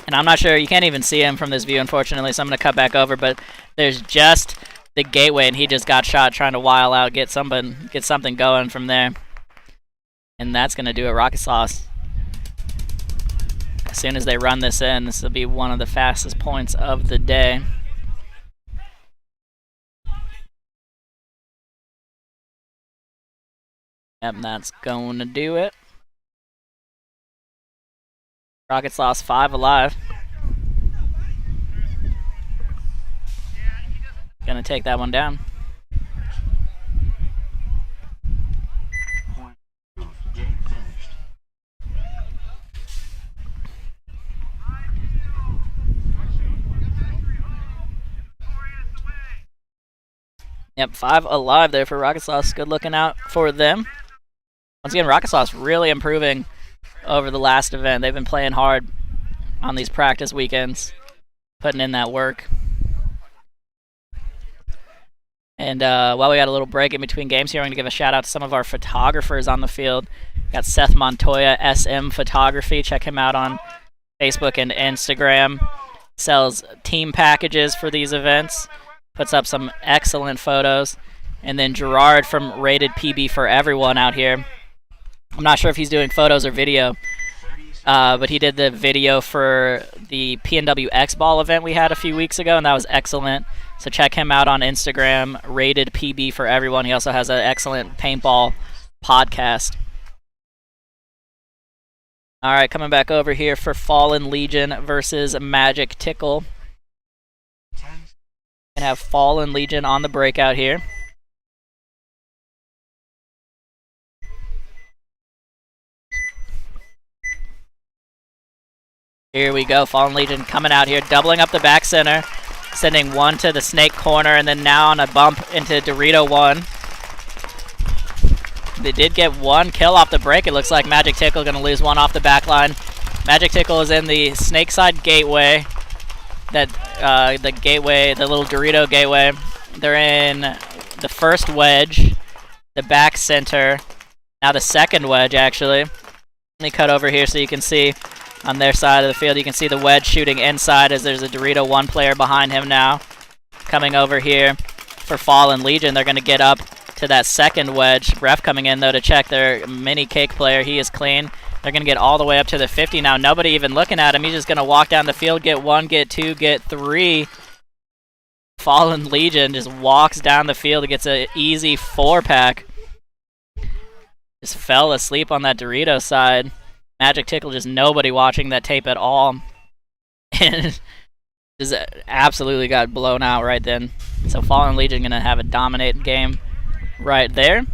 And I'm not sure, you can't even see him from this view, unfortunately, so I'm going to cut back over. But there's just the gateway, and he just got shot trying to while out, get something going from there. And that's going to do it, Rocket Sloths. As soon as they run this in, this will be one of the fastest points of the day. Yep, that's going to do it. Rocket Sloths 5 alive. Gonna take that one down. Game finished. Yep, 5 alive there for Rocket Sloths. Good looking out for them. Once again, Rocket Sloths really improving over the last event. They've been playing hard on these practice weekends, putting in that work. And while we got a little break in between games here, I'm going to give a shout out to some of our photographers on the field. Got Seth Montoya, SM Photography. Check him out on Facebook and Instagram. Sells team packages for these events. Puts up some excellent photos. And then Gerard from Rated PB for Everyone out here. I'm not sure if he's doing photos or video, but he did the video for the PNW X Ball event we had a few weeks ago, and that was excellent. So check him out on Instagram, Rated PB for Everyone. He also has an excellent paintball podcast. All right, coming back over here for Fallen Legion versus Magic Tickle. And have Fallen Legion on the breakout here. Here we go, Fallen Legion coming out here, doubling up the back center, sending one to the snake corner, and then now on a bump into Dorito 1. They did get one kill off the break. It looks like Magic Tickle going to lose one off the back line. Magic Tickle is in the snake side gateway, the gateway, the little Dorito gateway. They're in the first wedge, the back center, now the second wedge actually. Let me cut over here so you can see. On their side of the field, you can see the wedge shooting inside as there's a Dorito 1 player behind him now. Coming over here for Fallen Legion, they're going to get up to that second wedge. Ref coming in, though, to check their mini cake player. He is clean. They're going to get all the way up to the 50 now. Nobody even looking at him. He's just going to walk down the field, get 1, get 2, get 3. Fallen Legion just walks down the field and gets an easy 4-pack. Just fell asleep on that Dorito side. Magic Tickle, just nobody watching that tape at all. and just absolutely got blown out right then. So Fallen Legion gonna have a dominant game right there.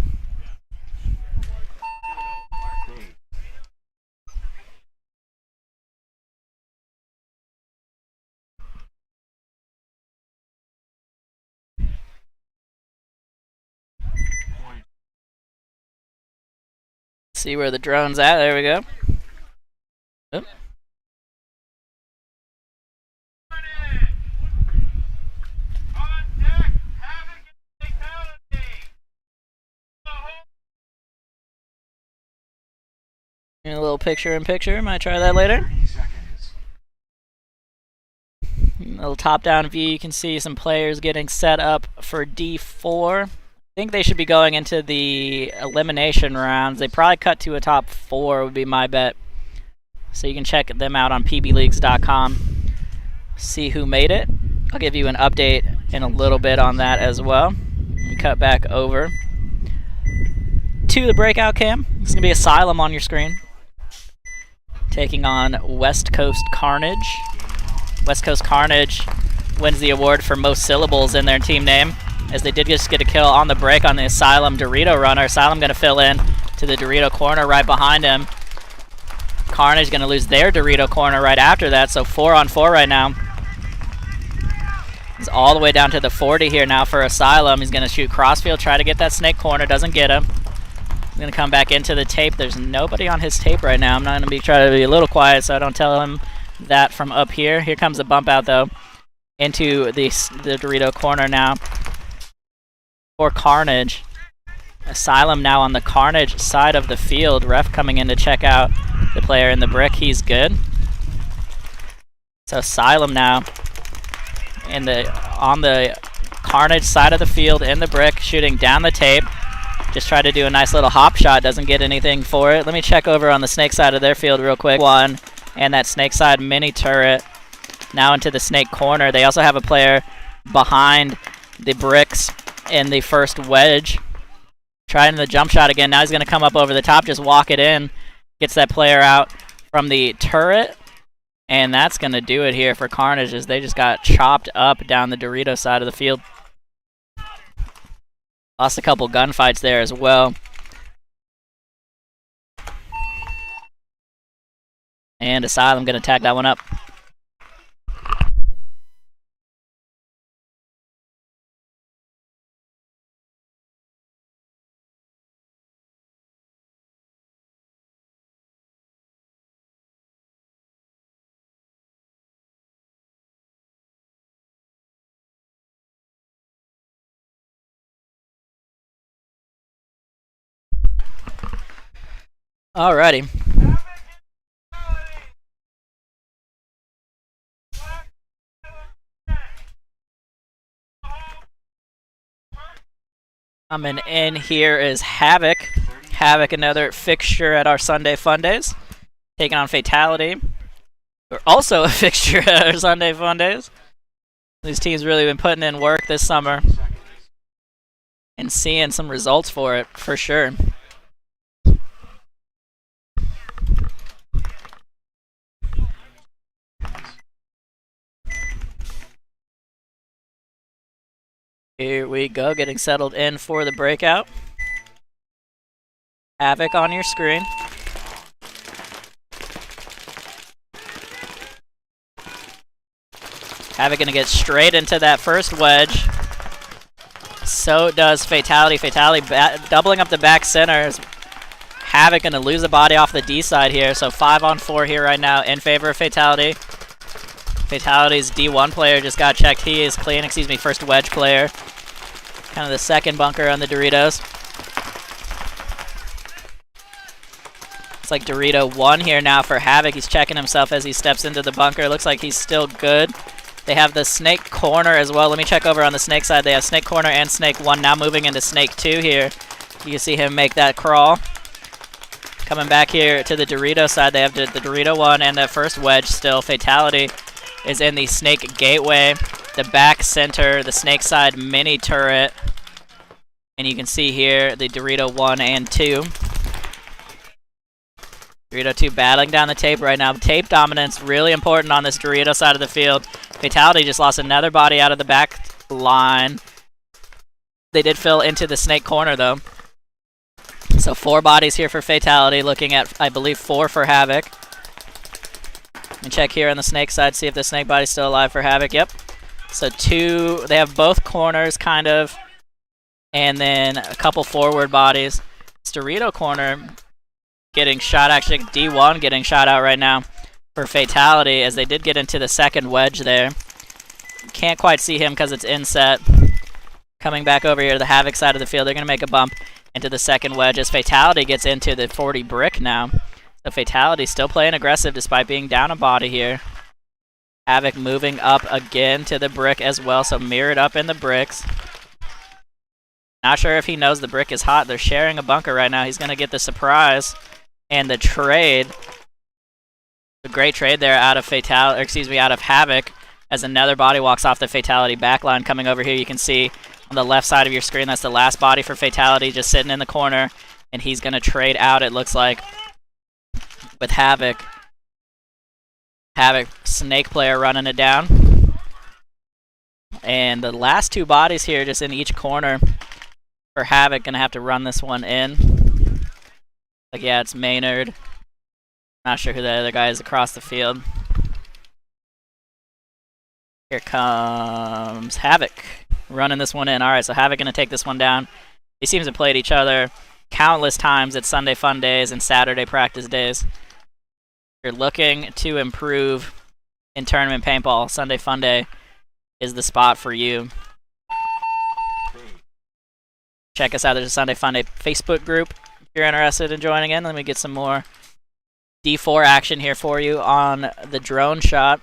See where the drone's at. There we go. Oop. On deck, Havoc and Fatality. A little picture-in-picture. Might try that later. 30 seconds. A little top-down view. You can see some players getting set up for D4. I think they should be going into the elimination rounds. They probably cut to a top 4 would be my bet. So you can check them out on pbleagues.com. See who made it. I'll give you an update in a little bit on that as well. We cut back over to the breakout cam. It's going to be Asylum on your screen. Taking on West Coast Carnage. West Coast Carnage wins the award for most syllables in their team name, as they did just get a kill on the break on the Asylum Dorito runner. Asylum going to fill in to the Dorito corner right behind him. Carnage going to lose their Dorito corner right after that, so 4-on-4 right now. He's all the way down to the 40 here now for Asylum. He's going to shoot crossfield, try to get that snake corner, doesn't get him. He's going to come back into the tape. There's nobody on his tape right now. I'm not going to be trying to be a little quiet so I don't tell him that from up here. Here comes the bump out though into the Dorito corner now for Carnage. Asylum now on the Carnage side of the field. Ref coming in to check out the player in the brick. He's good. So Asylum now on the Carnage side of the field in the brick, shooting down the tape. Just tried to do a nice little hop shot. Doesn't get anything for it. Let me check over on the Snake side of their field real quick. One, and that Snake side mini turret now into the Snake corner. They also have a player behind the bricks in the first wedge. Trying the jump shot again. Now he's going to come up over the top, just walk it in. Gets that player out from the turret. And that's going to do it here for Carnage, as they just got chopped up down the Dorito side of the field. Lost a couple gunfights there as well. And Asylum going to tag that one up. Alrighty. Coming in here is Havoc. Havoc, another fixture at our Sunday Fun Days. Taking on Fatality. We're also a fixture at our Sunday Fun Days. These teams really been putting in work this summer and seeing some results for it, for sure. Here we go, getting settled in for the breakout. Havoc on your screen. Havoc gonna get straight into that first wedge. So does Fatality. Fatality doubling up the back center. Havoc gonna lose a body off the D side here. So 5-on-4 here right now in favor of Fatality. Fatality's D1 player just got checked. He is clean, excuse me, first wedge player. Kind of the second bunker on the Doritos. It's like Dorito 1 here now for Havoc. He's checking himself as he steps into the bunker. Looks like he's still good. They have the Snake corner as well. Let me check over on the Snake side. They have Snake corner and Snake 1 now moving into Snake 2 here. You can see him make that crawl. Coming back here to the Dorito side, they have the Dorito 1 and the first wedge still. Fatality is in the Snake gateway, the back center, the Snake side mini turret. And you can see here the Dorito 1 and 2. Dorito 2 battling down the tape right now. Tape dominance really important on this Dorito side of the field. Fatality just lost another body out of the back line. They did fill into the snake corner though. So 4 bodies here for Fatality, looking at, I believe, 4 for Havoc. And check here on the snake side, see if the snake body's still alive for Havoc. Yep. So 2, they have both corners kind of, and then a couple forward bodies. This Dorito corner getting shot, actually D1 getting shot out right now for Fatality, as they did get into the second wedge there. Can't quite see him because it's inset. Coming back over here to the Havoc side of the field, they're going to make a bump into the second wedge as Fatality gets into the 40 brick now. So Fatality still playing aggressive despite being down a body here. Havoc moving up again to the brick as well, so mirrored up in the bricks. Not sure if he knows the brick is hot. They're sharing a bunker right now. He's going to get the surprise and the trade. A great trade there out of out of Havoc, as another body walks off the Fatality backline. Coming over here, you can see on the left side of your screen, that's the last body for Fatality just sitting in the corner, and he's going to trade out, it looks like, with Havoc. Havoc, snake player running it down. And the last 2 bodies here just in each corner for Havoc, going to have to run this one in. Like, yeah, it's Maynard. Not sure who the other guy is across the field. Here comes Havoc, running this one in. All right, so Havoc going to take this one down. These teams have played each other countless times at Sunday Fun Days and Saturday practice days. If you're looking to improve in tournament paintball, Sunday Fun Day is the spot for you. Check us out. There's a Sunday Fun Day Facebook group if you're interested in joining in. Let me get some more D4 action here for you on the drone shot.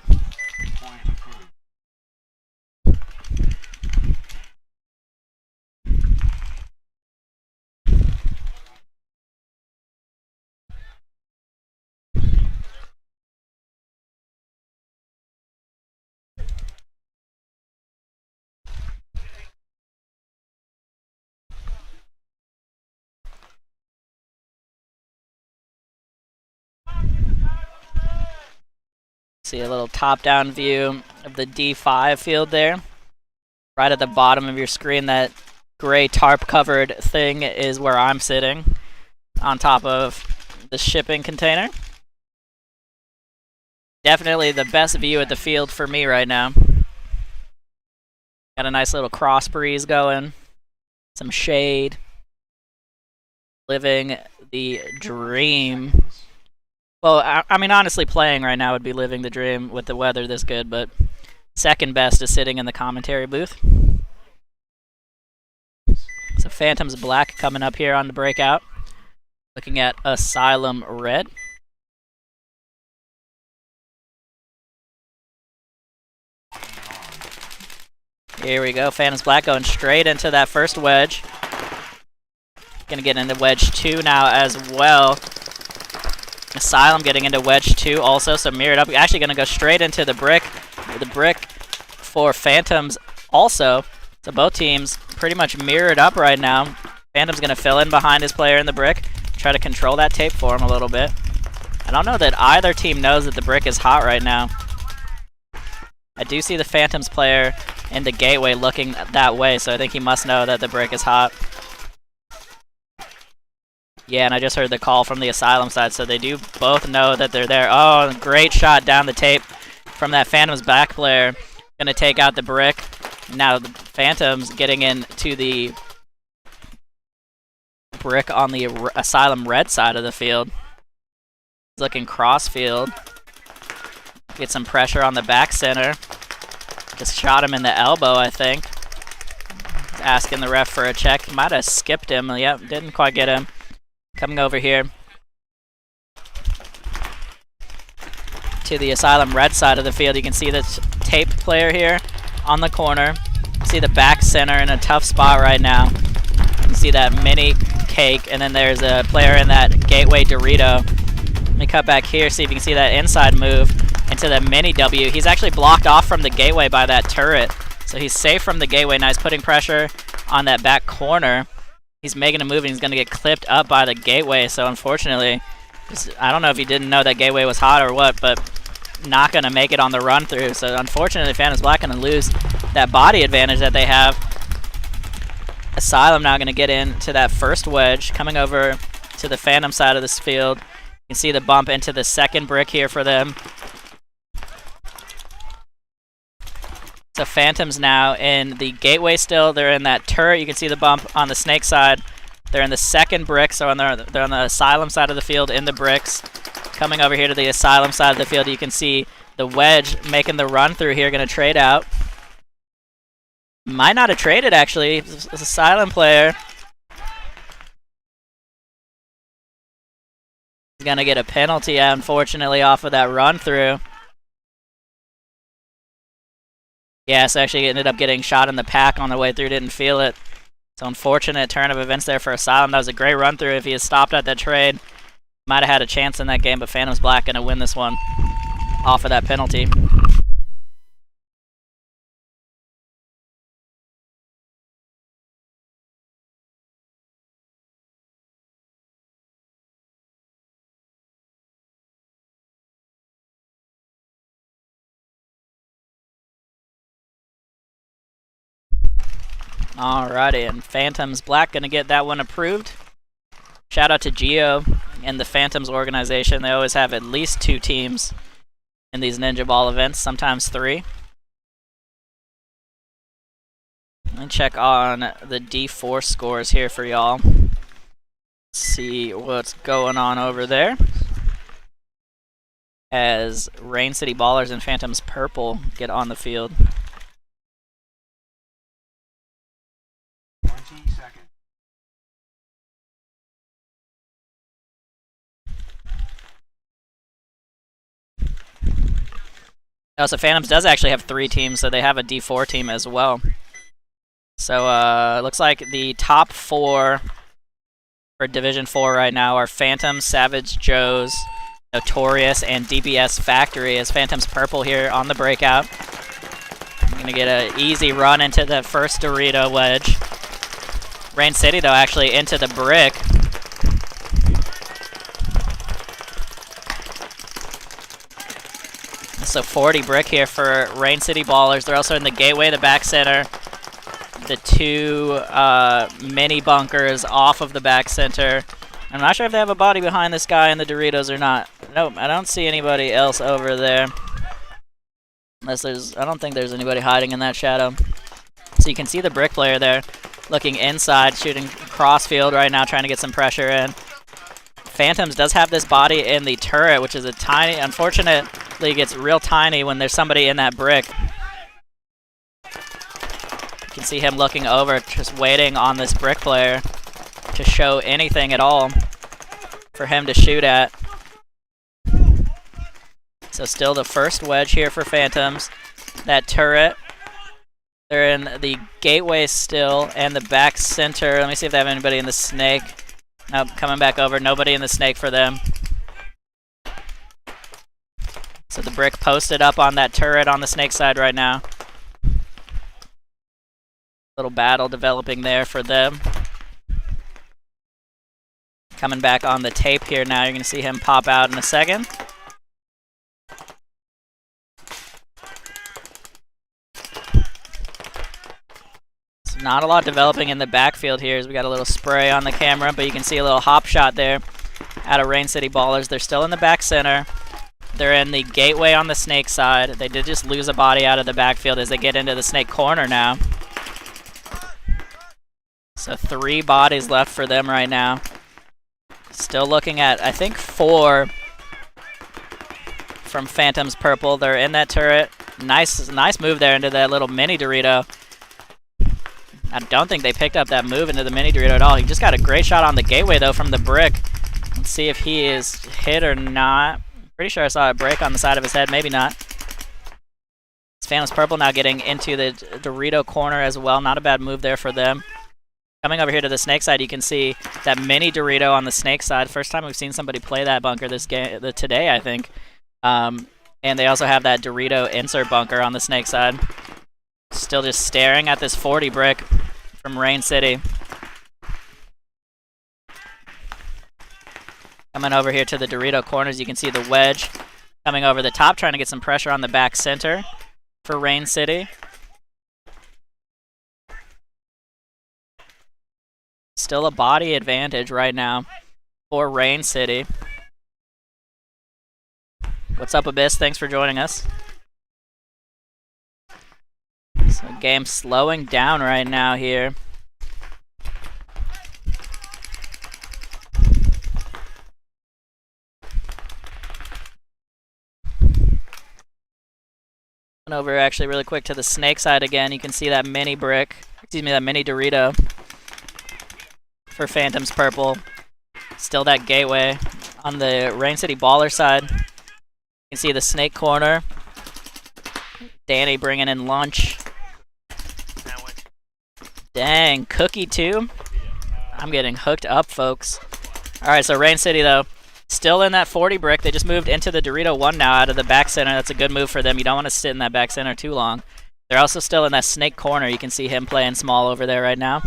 See a little top-down view of the D5 field there. Right at the bottom of your screen, that gray tarp-covered thing is where I'm sitting, on top of the shipping container. Definitely the best view at the field for me right now. Got a nice little cross breeze going, some shade. Living the dream. Well, I mean, honestly, playing right now would be living the dream with the weather this good, but second best is sitting in the commentary booth. So Phantom's Black coming up here on the breakout. Looking at Asylum Red. Here we go, Phantom's Black going straight into that first wedge. Gonna get into wedge 2 now as well. Asylum getting into wedge 2 also, so mirrored up. Actually going to go straight into the brick. The brick for Phantoms also. So both teams pretty much mirrored up right now. Phantom's going to fill in behind his player in the brick. Try to control that tape for him a little bit. I don't know that either team knows that the brick is hot right now. I do see the Phantoms player in the gateway looking that way, so I think he must know that the brick is hot. Yeah, and I just heard the call from the Asylum side, so they do both know that they're there. Oh, great shot down the tape from that Phantom's back player. Going to take out the brick. Now the Phantoms getting into the brick on the Asylum Red side of the field. He's looking cross field. Get some pressure on the back center. Just shot him in the elbow, I think. Asking the ref for a check. Might have skipped him. Yep, didn't quite get him. Coming over here to the Asylum Red side of the field. You can see the tape player here on the corner. See the back center in a tough spot right now. You can see that mini cake, and then there's a player in that gateway Dorito. Let me cut back here, see if you can see that inside move into the mini W. He's actually blocked off from the gateway by that turret, so he's safe from the gateway. Now he's putting pressure on that back corner. He's making a move and he's going to get clipped up by the gateway, so unfortunately I don't know if he didn't know that Gateway was hot or what, but not going to make it on the run through. So unfortunately, Phantoms Black going to lose that body advantage that they have. Asylum now going to get into that first wedge, coming over to the Phantom side of this field. You can see the bump into the second brick here for them. So Phantoms now in the Gateway still. They're in that turret. You can see the bump on the Snake side. They're in the second brick, so they're on the Asylum side of the field in the bricks. Coming over here to the Asylum side of the field, you can see the wedge making the run through here, going to trade out. Might not have traded, actually. It's a Asylum player. He's going to get a penalty, unfortunately, off of that run through. Yes, actually ended up getting shot in the pack on the way through, didn't feel it. So unfortunate turn of events there for Asylum. That was a great run through. If he had stopped at that trade, might have had a chance in that game, but Phantoms Black going to win this one off of that penalty. Alrighty, and Phantoms Black going to get that one approved. Shout out to Geo and the Phantoms organization. They always have at least 2 teams in these Ninjaball events, sometimes 3. Let me check on the D4 scores here for y'all. See what's going on over there. As Rain City Ballers and Phantoms Purple get on the field. 20 seconds. Oh, so Phantoms does actually have 3 teams, so they have a D4 team as well. So looks like the top 4 for Division 4 right now are Phantoms, Savage Joes, Notorious, and DBS Factory. As Phantoms Purple here on the breakout. Gonna get an easy run into the first Dorito wedge. Rain City, though, actually into the brick. So 40 brick here for Rain City Ballers. They're also in the Gateway, the back center. The 2 mini bunkers off of the back center. I'm not sure if they have a body behind this guy in the Doritos or not. Nope, I don't see anybody else over there. I don't think there's anybody hiding in that shadow. So you can see the brick player there looking inside, shooting cross field right now, trying to get some pressure in. Phantoms does have this body in the turret, which is a tiny, unfortunately it gets real tiny when there's somebody in that brick. You can see him looking over, just waiting on this brick player to show anything at all for him to shoot at. So still the first wedge here for Phantoms. That turret. They're in the Gateway still and the back center. Let me see if they have anybody in the Snake. Nope, coming back over. Nobody in the Snake for them. So the brick posted up on that turret on the Snake side right now. Little battle developing there for them. Coming back on the tape here now. You're going to see him pop out in a second. Not a lot developing in the backfield here as we got a little spray on the camera, but you can see a little hop shot there out of Rain City Ballers. They're still in the back center. They're in the Gateway on the Snake side. They did just lose a body out of the backfield as they get into the Snake corner now. So 3 bodies left for them right now. Still looking at, I think, 4 from Phantoms Purple. They're in that turret. Nice move there into that little mini Dorito. I don't think they picked up that move into the mini Dorito at all. He just got a great shot on the Gateway, though, from the brick. Let's see if he is hit or not. Pretty sure I saw a break on the side of his head. Maybe not. It's Phantoms Purple now getting into the Dorito corner as well. Not a bad move there for them. Coming over here to the Snake side, you can see that mini Dorito on the Snake side. First time we've seen somebody play that bunker this game today, I think. And they also have that Dorito insert bunker on the Snake side. Still just staring at this 40 brick from Rain City. Coming Coming over here to the Dorito corners, you can see the wedge coming over the top, trying to get some pressure on the back center for Rain City. Still a body advantage right now for Rain City. What's up, Abyss? Thanks for joining us. So game slowing down right now here. Over actually really quick to the snake side again. You can see that mini brick, excuse me, that mini Dorito for Phantom's Purple. Still that gateway on the Rain City Baller side. You can see the snake corner. Danny bringing in lunch. Dang, cookie too. I'm getting hooked up, folks. All right, so Rain City though, still in that 40 brick. They just moved into the Dorito 1 now out of the back center. That's a good move for them. You don't want to sit in that back center too long. They're also still in that snake corner. You can see him playing small over there right now.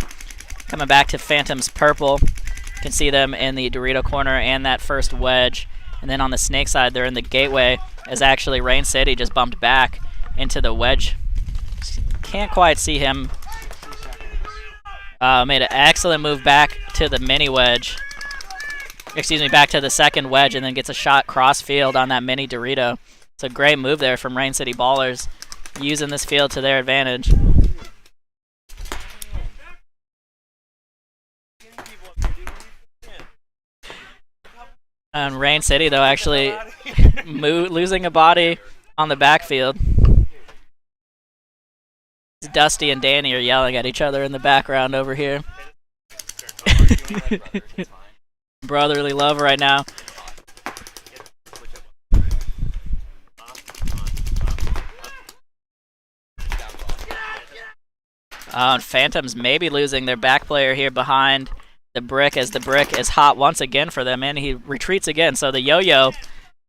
Coming back to Phantom's Purple. You can see them in the Dorito corner and that first wedge. And then on the snake side, they're in the gateway as actually Rain City just bumped back into the wedge. Can't quite see him. Made an excellent move back to the mini wedge. Excuse me, back to the second wedge, and then gets a shot cross field on that mini Dorito. It's a great move there from Rain City Ballers, using this field to their advantage. And Rain City, though, actually losing a body on the backfield. Dusty and Danny are yelling at each other in the background over here. Brotherly love right now. And Phantoms maybe losing their back player here behind the brick, as the brick is hot once again for them, and he retreats again. So the yo-yo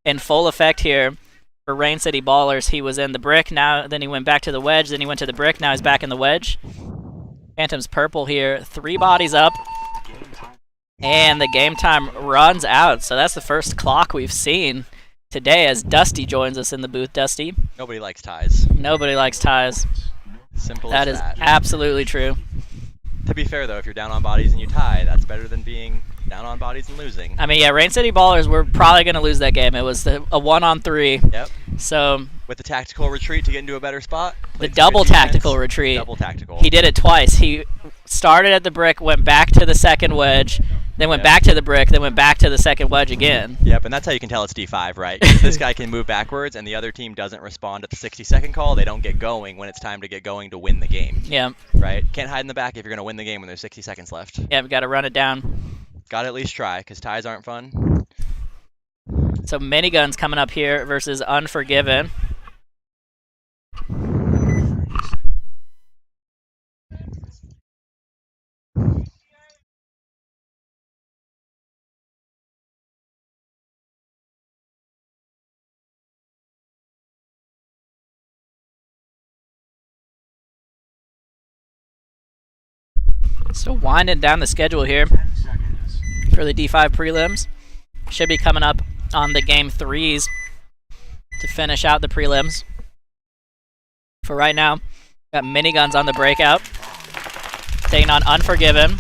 in full effect here for Rain City Ballers. He was in the brick, now then he went back to the wedge, then he went to the brick, now he's back in the wedge. Phantom's Purple here, 3 bodies up. And the game time runs out, so that's the first clock we've seen today as Dusty joins us in the booth. Dusty? Nobody likes ties. Nobody likes ties. Simple That as is that. absolutely true. To be fair, though, if you're down on bodies and you tie, that's better than being down on bodies and losing. I mean, yeah, Rain City Ballers were probably going to lose that game. It was a 1-on-3. Yep. So With the tactical retreat to get into a better spot. the double tactical retreat. Double tactical. He did it twice. He started at the brick, went back to the second wedge, then went back to the brick, then went back to the second wedge again. Yep, and that's how you can tell it's D5, right? 'Cause this guy can move backwards, and the other team doesn't respond at the 60-second call. They don't get going when it's time to get going to win the game. Yeah. Right? Can't hide in the back if you're going to win the game when there's 60 seconds left. Yeah, we got to run it down. Got to at least try, because ties aren't fun. So Miniguns coming up here versus Unforgiven. Still winding down the schedule here for the D5 prelims. Should be coming up on the game 3s to finish out the prelims. For right now, got Miniguns on the breakout, taking on Unforgiven.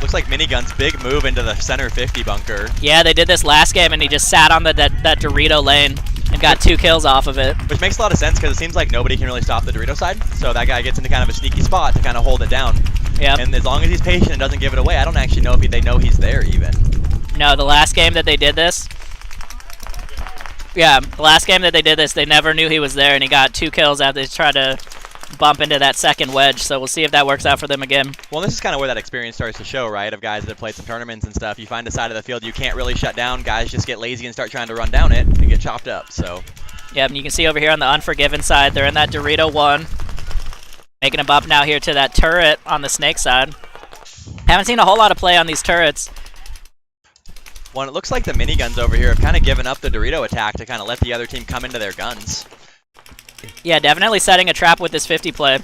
Looks like Miniguns' big move into the center 50 bunker. Yeah, they did this last game, and he just sat on that Dorito lane and got 2 kills off of it. Which makes a lot of sense, because it seems like nobody can really stop the Dorito side. So that guy gets into kind of a sneaky spot to kind of hold it down. Yeah. And as long as he's patient and doesn't give it away, I don't actually know if they know he's there even. No, the last game that they did this, they never knew he was there, and he got 2 kills after they tried to bump into that second wedge. So we'll see if that works out for them again. Well, this is kind of where that experience starts to show, right? Of guys that have played some tournaments and stuff. You find a side of the field you can't really shut down. Guys just get lazy and start trying to run down it and get chopped up. So. Yeah, and you can see over here on the Unforgiven side, they're in that Dorito 1. Making a bump now here to that turret on the snake side. Haven't seen a whole lot of play on these turrets. Well, it looks like the Miniguns over here have kind of given up the Dorito attack to kind of let the other team come into their guns. Yeah, definitely setting a trap with this 50 play,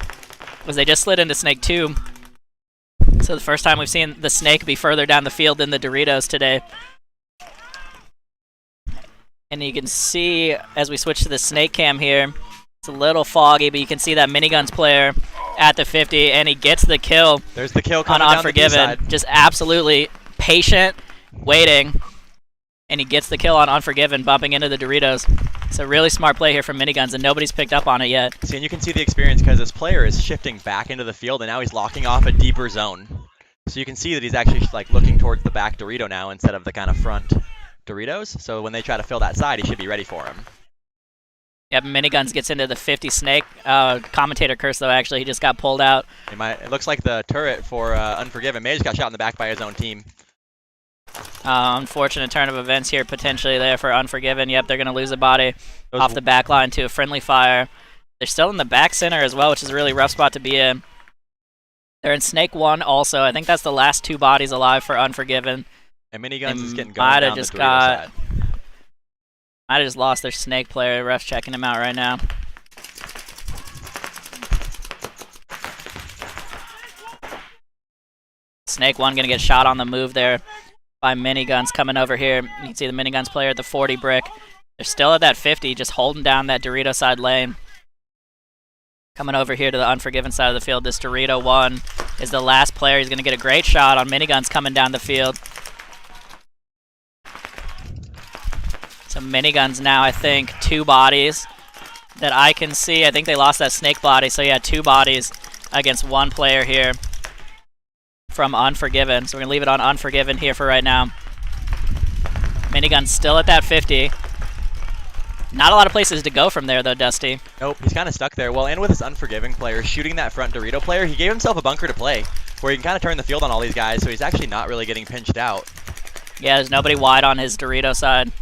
was they just slid into Snake 2. So the first time we've seen the Snake be further down the field than the Doritos today. And you can see, as we switch to the snake cam here, it's a little foggy, but you can see that Miniguns player at the 50, and he gets the kill. There's the kill on coming down Unforgiven. the D-side. Just absolutely patient, waiting, and he gets the kill on Unforgiven, bumping into the Doritos. It's a really smart play here from Miniguns, and nobody's picked up on it yet. See, and you can see the experience because this player is shifting back into the field, and now he's locking off a deeper zone. So you can see that he's actually like looking towards the back Dorito now instead of the kind of front Doritos. So when they try to fill that side, he should be ready for him. Yep, Miniguns gets into the 50 snake. Commentator curse, though, actually. He just got pulled out. It looks like the turret for Unforgiven may have just got shot in the back by his own team. Unfortunate turn of events here, potentially there for Unforgiven. Yep, they're going to lose a body off the back line to a friendly fire. They're still in the back center as well, which is a really rough spot to be in. They're in Snake 1 also. I think that's the last 2 bodies alive for Unforgiven. And Miniguns is getting going down the Dorito side. Might have just lost their snake player. Ref's checking him out right now. Snake 1 going to get shot on the move there by Miniguns coming over here. You can see the Miniguns player at the 40 brick. They're still at that 50, just holding down that Dorito side lane. Coming over here to the Unforgiven side of the field. This Dorito 1 is the last player. He's going to get a great shot on Miniguns coming down the field. So Miniguns now, I think, 2 bodies that I can see. I think they lost that snake body, so yeah, 2 bodies against 1 player here from Unforgiven. So we're going to leave it on Unforgiven here for right now. Miniguns still at that 50. Not a lot of places to go from there, though, Dusty. Nope, he's kind of stuck there. Well, and with his Unforgiven player shooting that front Dorito player, he gave himself a bunker to play, where he can kind of turn the field on all these guys, so he's actually not really getting pinched out. Yeah, there's nobody wide on his Dorito side.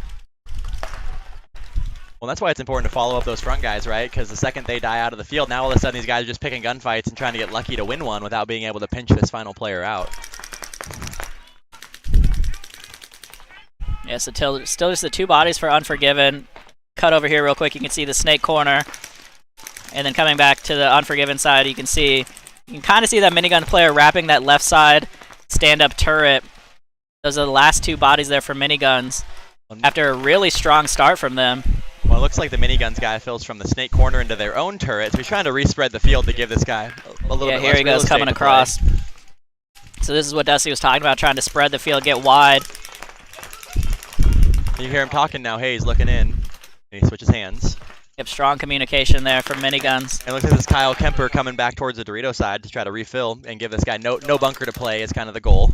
Well, that's why it's important to follow up those front guys, right? Because the second they die out of the field, now all of a sudden these guys are just picking gunfights and trying to get lucky to win one without being able to pinch this final player out. Yeah, so still just the 2 bodies for Unforgiven. Cut over here real quick, you can see the snake corner. And then coming back to the Unforgiven side, you can kind of see that Minigun player wrapping that left side stand-up turret. Those are the last 2 bodies there for Miniguns after a really strong start from them. Well, it looks like the Miniguns guy fills from the snake corner into their own turret, so he's trying to respread the field to give this guy a little bit here he goes coming across. So this is what Dusty was talking about, trying to spread the field, get wide. You hear him talking now, hey, he's looking in. And he switches hands. Yep, strong communication there from Miniguns. And look at this Kyle Kemper coming back towards the Dorito side to try to refill and give this guy no bunker to play is kind of the goal.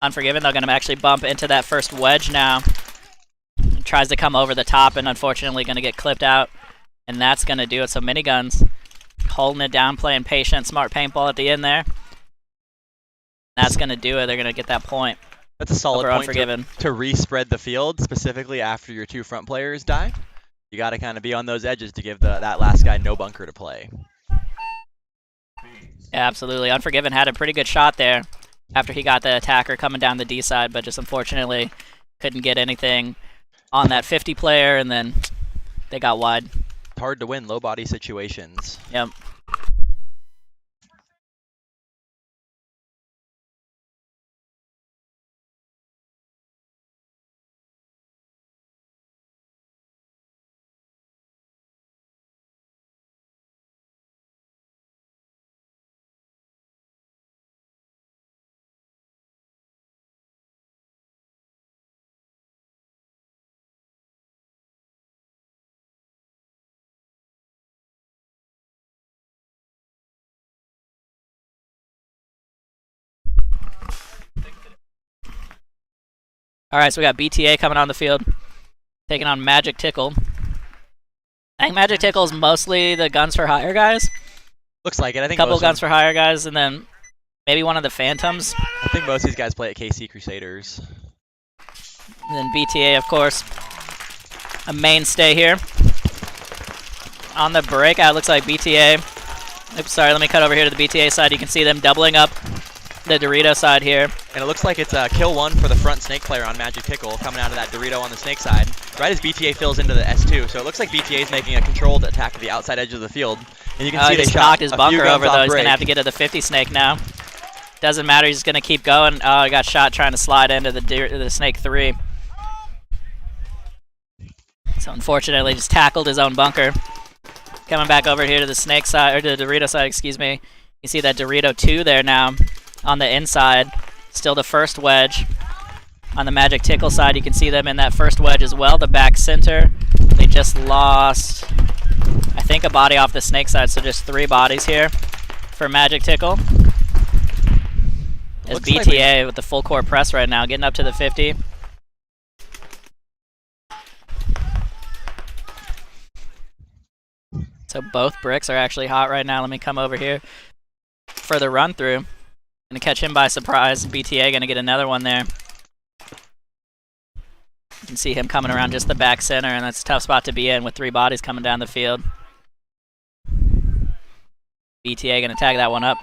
Unforgiven, they're going to actually bump into that first wedge now. Tries to come over the top and unfortunately going to get clipped out. And that's going to do it. So Miniguns holding it down, playing patient, smart paintball at the end there. That's going to do it. They're going to get that point. That's a solid point Unforgiven. to respread the field, specifically after your 2 front players die. You got to kind of be on those edges to give that last guy no bunker to play. Yeah, absolutely. Unforgiven had a pretty good shot there after he got the attacker coming down the D side, but just unfortunately couldn't get anything on that 50 player, and then they got wide. It's hard to win low body situations. Yep. Alright, so we got BTA coming on the field, taking on Magic Tickle. I think Magic Tickle is mostly the Guns for Hire guys. Looks like it. I think a couple Guns for Hire guys, and then maybe one of the Phantoms. I think most of these guys play at KC Crusaders. And then BTA, of course, a mainstay here. On the breakout, looks like BTA. Oops, sorry, let me cut over here to the BTA side. You can see them doubling up the Dorito side here. And it looks like it's kill 1 for the front snake player on Magic Tickle coming out of that Dorito on the snake side. Right as BTA fills into the S2. So it looks like BTA is making a controlled attack to the outside edge of the field. And you can see they just shot knocked his bunker over, though. He's break. going to have to get to the 50 snake now. Doesn't matter. He's going to keep going. Oh, he got shot trying to slide into the snake 3. So unfortunately, just tackled his own bunker. Coming back over here to the snake side, or to the Dorito side, excuse me. You see that Dorito 2 there now on the inside. Still the first wedge. On the Magic Tickle side, you can see them in that first wedge as well, the back center. They just lost, I think, a body off the snake side, so just 3 bodies here for Magic Tickle. As BTA with the full core press right now, getting up to the 50. So both bricks are actually hot right now. Let me come over here for the run through. Gonna catch him by surprise. BTA gonna get another one there. You can see him coming around just the back center, and that's a tough spot to be in with 3 bodies coming down the field. BTA gonna tag that one up.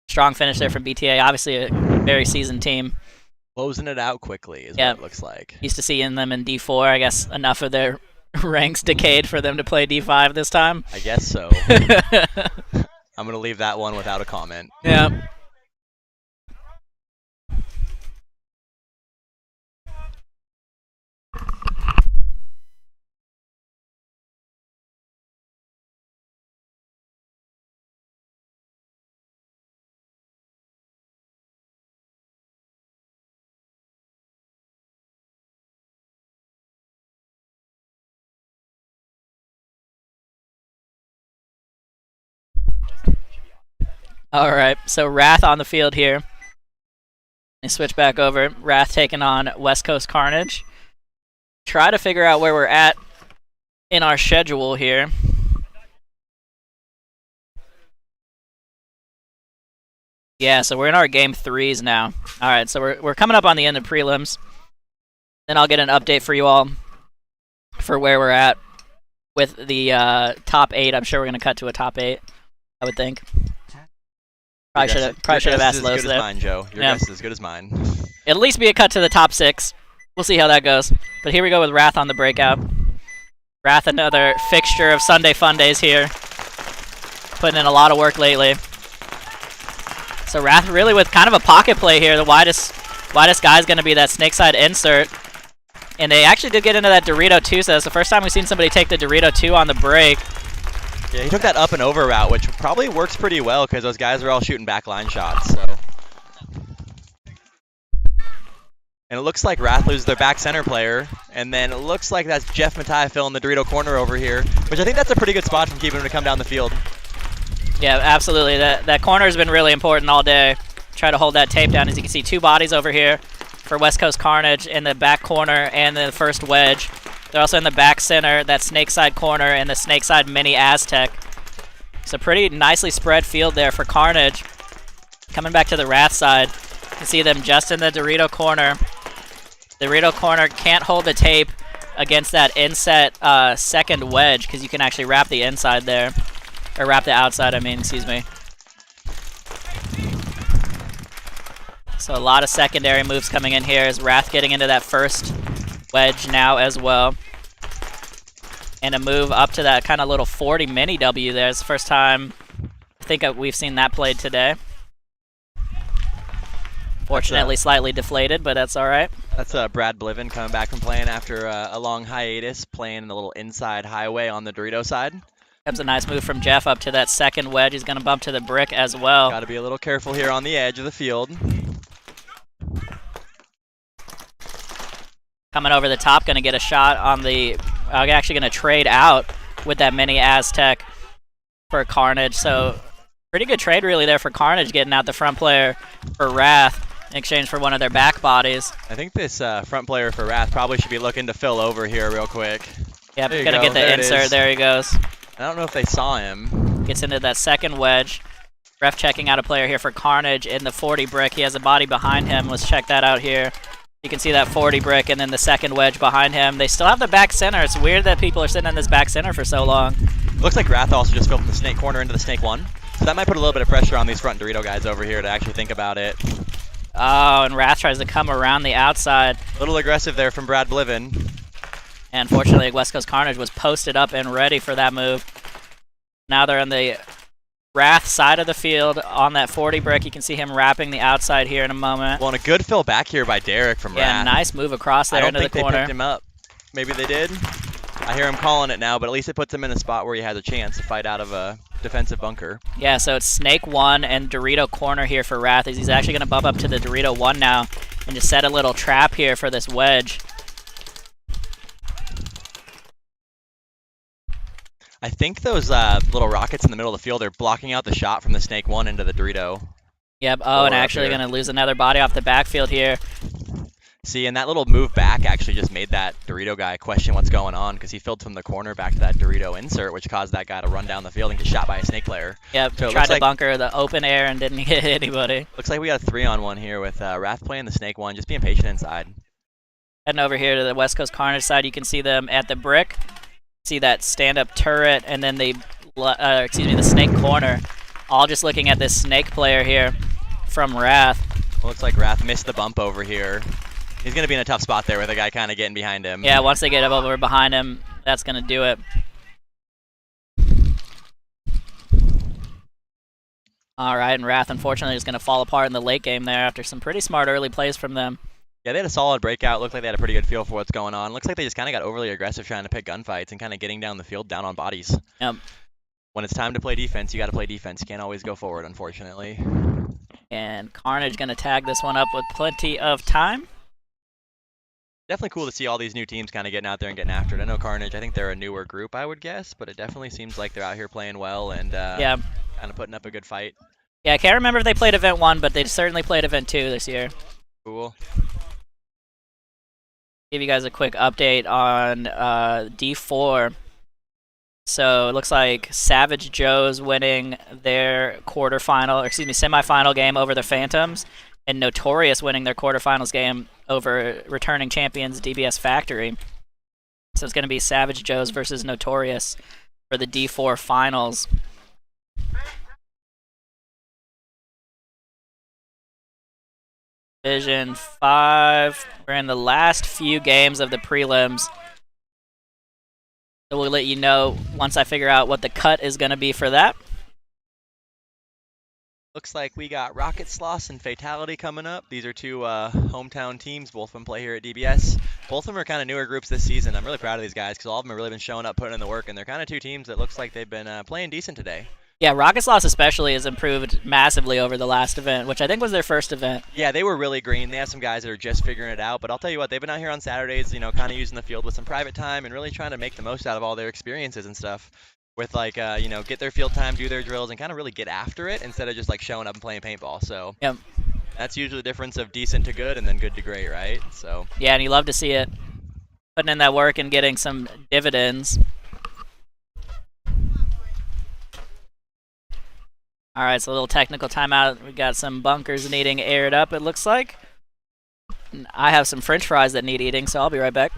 Strong finish there from BTA. Obviously a very seasoned team. Closing it out quickly is what it looks like. Used to seeing them in D4. I guess enough of their ranks decayed for them to play D5 this time. I guess so. I'm going to leave that one without a comment. Yeah. All right, so Wrath on the field here. They switch back over. Wrath taking on West Coast Carnage. Try to figure out where we're at in our schedule here. Yeah, so we're in our game 3s now. All right, so we're coming up on the end of prelims. Then I'll get an update for you all for where we're at with the top 8. I'm sure we're going to cut to a top 8, I would think. Probably should have asked Los there. Mine, Joe. Your guess is as good as mine. It'll at least be a cut to the top 6. We'll see how that goes. But here we go with Wrath on the breakout. Wrath, another fixture of Sunday Fun Days here. Putting in a lot of work lately. So Wrath really with kind of a pocket play here. The widest guy is going to be that snakeside insert. And they actually did get into that Dorito 2, so that's the first time we've seen somebody take the Dorito 2 on the break. Yeah, he took that up and over route, which probably works pretty well because those guys are all shooting backline shots. So, and it looks like Wrath loses their back center player, and then it looks like that's Jeff Matai filling the Dorito corner over here, which I think that's a pretty good spot from keeping him to come down the field. Yeah, absolutely. That corner has been really important all day. Try to hold that tape down. As you can see, 2 bodies over here for West Coast Carnage in the back corner and the first wedge. They're also in the back center, that snakeside corner, and the snakeside mini Aztec. So pretty nicely spread field there for Carnage. Coming back to the Wrath side, you can see them just in the Dorito corner. The Dorito corner can't hold the tape against that inset second wedge because you can actually wrap the inside there. Or wrap the outside, I mean, excuse me. So a lot of secondary moves coming in here as Wrath getting into that first wedge now as well. And a move up to that kind of little 40 mini W there. It's the first time I think we've seen that played today. Fortunately, slightly deflated, but that's all right. That's Brad Bliven coming back from playing after a long hiatus, playing the little inside highway on the Dorito side. Comes a nice move from Jeff up to that second wedge. He's going to bump to the brick as well. Got to be a little careful here on the edge of the field. Coming over the top, going to get a shot on the... actually going to trade out with that mini Aztec for Carnage. So pretty good trade really there for Carnage, getting out the front player for Wrath in exchange for one of their back bodies. I think this front player for Wrath probably should be looking to fill over here real quick. Yep, going to get the insert. There he goes. I don't know if they saw him. Gets into that second wedge. Ref checking out a player here for Carnage in the 40 brick. He has a body behind him. Let's check that out here. You can see that 40 brick and then the second wedge behind him. They still have the back center. It's weird that people are sitting in this back center for so long. Looks like Wrath also just filled from the snake corner into the snake 1. So that might put a little bit of pressure on these front Dorito guys over here to actually think about it. Oh, and Wrath tries to come around the outside. A little aggressive there from Brad Bliven. And fortunately, West Coast Carnage was posted up and ready for that move. Now they're on the Wrath side of the field on that 40 brick. You can see him wrapping the outside here in a moment. Well, and a good fill back here by Derek from Wrath. Yeah, nice move across there into the corner. I don't think they picked him up. Maybe they did. I hear him calling it now, but at least it puts him in a spot where he has a chance to fight out of a defensive bunker. Yeah, so it's Snake 1 and Dorito corner here for Wrath. He's actually going to bump up to the Dorito 1 now and just set a little trap here for this wedge. I think those little rockets in the middle of the field are blocking out the shot from the Snake 1 into the Dorito. Yep, oh, and actually going to lose another body off the backfield here. See, and that little move back actually just made that Dorito guy question what's going on because he filled from the corner back to that Dorito insert, which caused that guy to run down the field and get shot by a Snake player. Yep, so tried to bunker the open air and didn't hit anybody. Looks like we got a 3-on-1 here with Wrath playing the Snake 1, just being patient inside. Heading over here to the West Coast Carnage side, you can see them at the brick. See that stand-up turret, and then the Snake corner. All just looking at this Snake player here from Wrath. Well, looks like Wrath missed the bump over here. He's going to be in a tough spot there with a guy kind of getting behind him. Yeah, once they get over behind him, that's going to do it. All right, and Wrath, unfortunately, is going to fall apart in the late game there after some pretty smart early plays from them. Yeah, they had a solid breakout. Looked like they had a pretty good feel for what's going on. Looks like they just kind of got overly aggressive trying to pick gunfights and kind of getting down the field down on bodies. Yep. When it's time to play defense, you got to play defense. You can't always go forward, unfortunately. And Carnage going to tag this one up with plenty of time. Definitely cool to see all these new teams kind of getting out there and getting after it. I know Carnage, I think they're a newer group, I would guess, but it definitely seems like they're out here playing well and yeah, kind of putting up a good fight. Yeah, I can't remember if they played Event 1, but they certainly played Event 2 this year. Cool. Give you guys a quick update on D4. So it looks like Savage Joe's winning their semifinal game over the Phantoms, and Notorious winning their quarterfinals game over returning champions DBS Factory. So it's going to be Savage Joe's versus Notorious for the D4 finals. Division 5. We're in the last few games of the prelims. So we'll let you know once I figure out what the cut is going to be for that. Looks like we got Rocket Sloths and Fatality coming up. These are two hometown teams. Both of them play here at DBS. Both of them are kind of newer groups this season. I'm really proud of these guys because all of them have really been showing up, putting in the work, and they're kind of two teams that looks like they've been playing decent today. Yeah, Rocket Sloths especially has improved massively over the last event, which I think was their first event. Yeah, they were really green. They have some guys that are just figuring it out, but I'll tell you what, they've been out here on Saturdays, kind of using the field with some private time and really trying to make the most out of all their experiences and stuff. With get their field time, do their drills, and kind of really get after it instead of just showing up and playing paintball. So yep. That's usually the difference of decent to good and then good to great, right? So yeah, and you love to see it. Putting in that work and getting some dividends. All right, so a little technical timeout. We got some bunkers needing aired up, it looks like. And I have some French fries that need eating, so I'll be right back.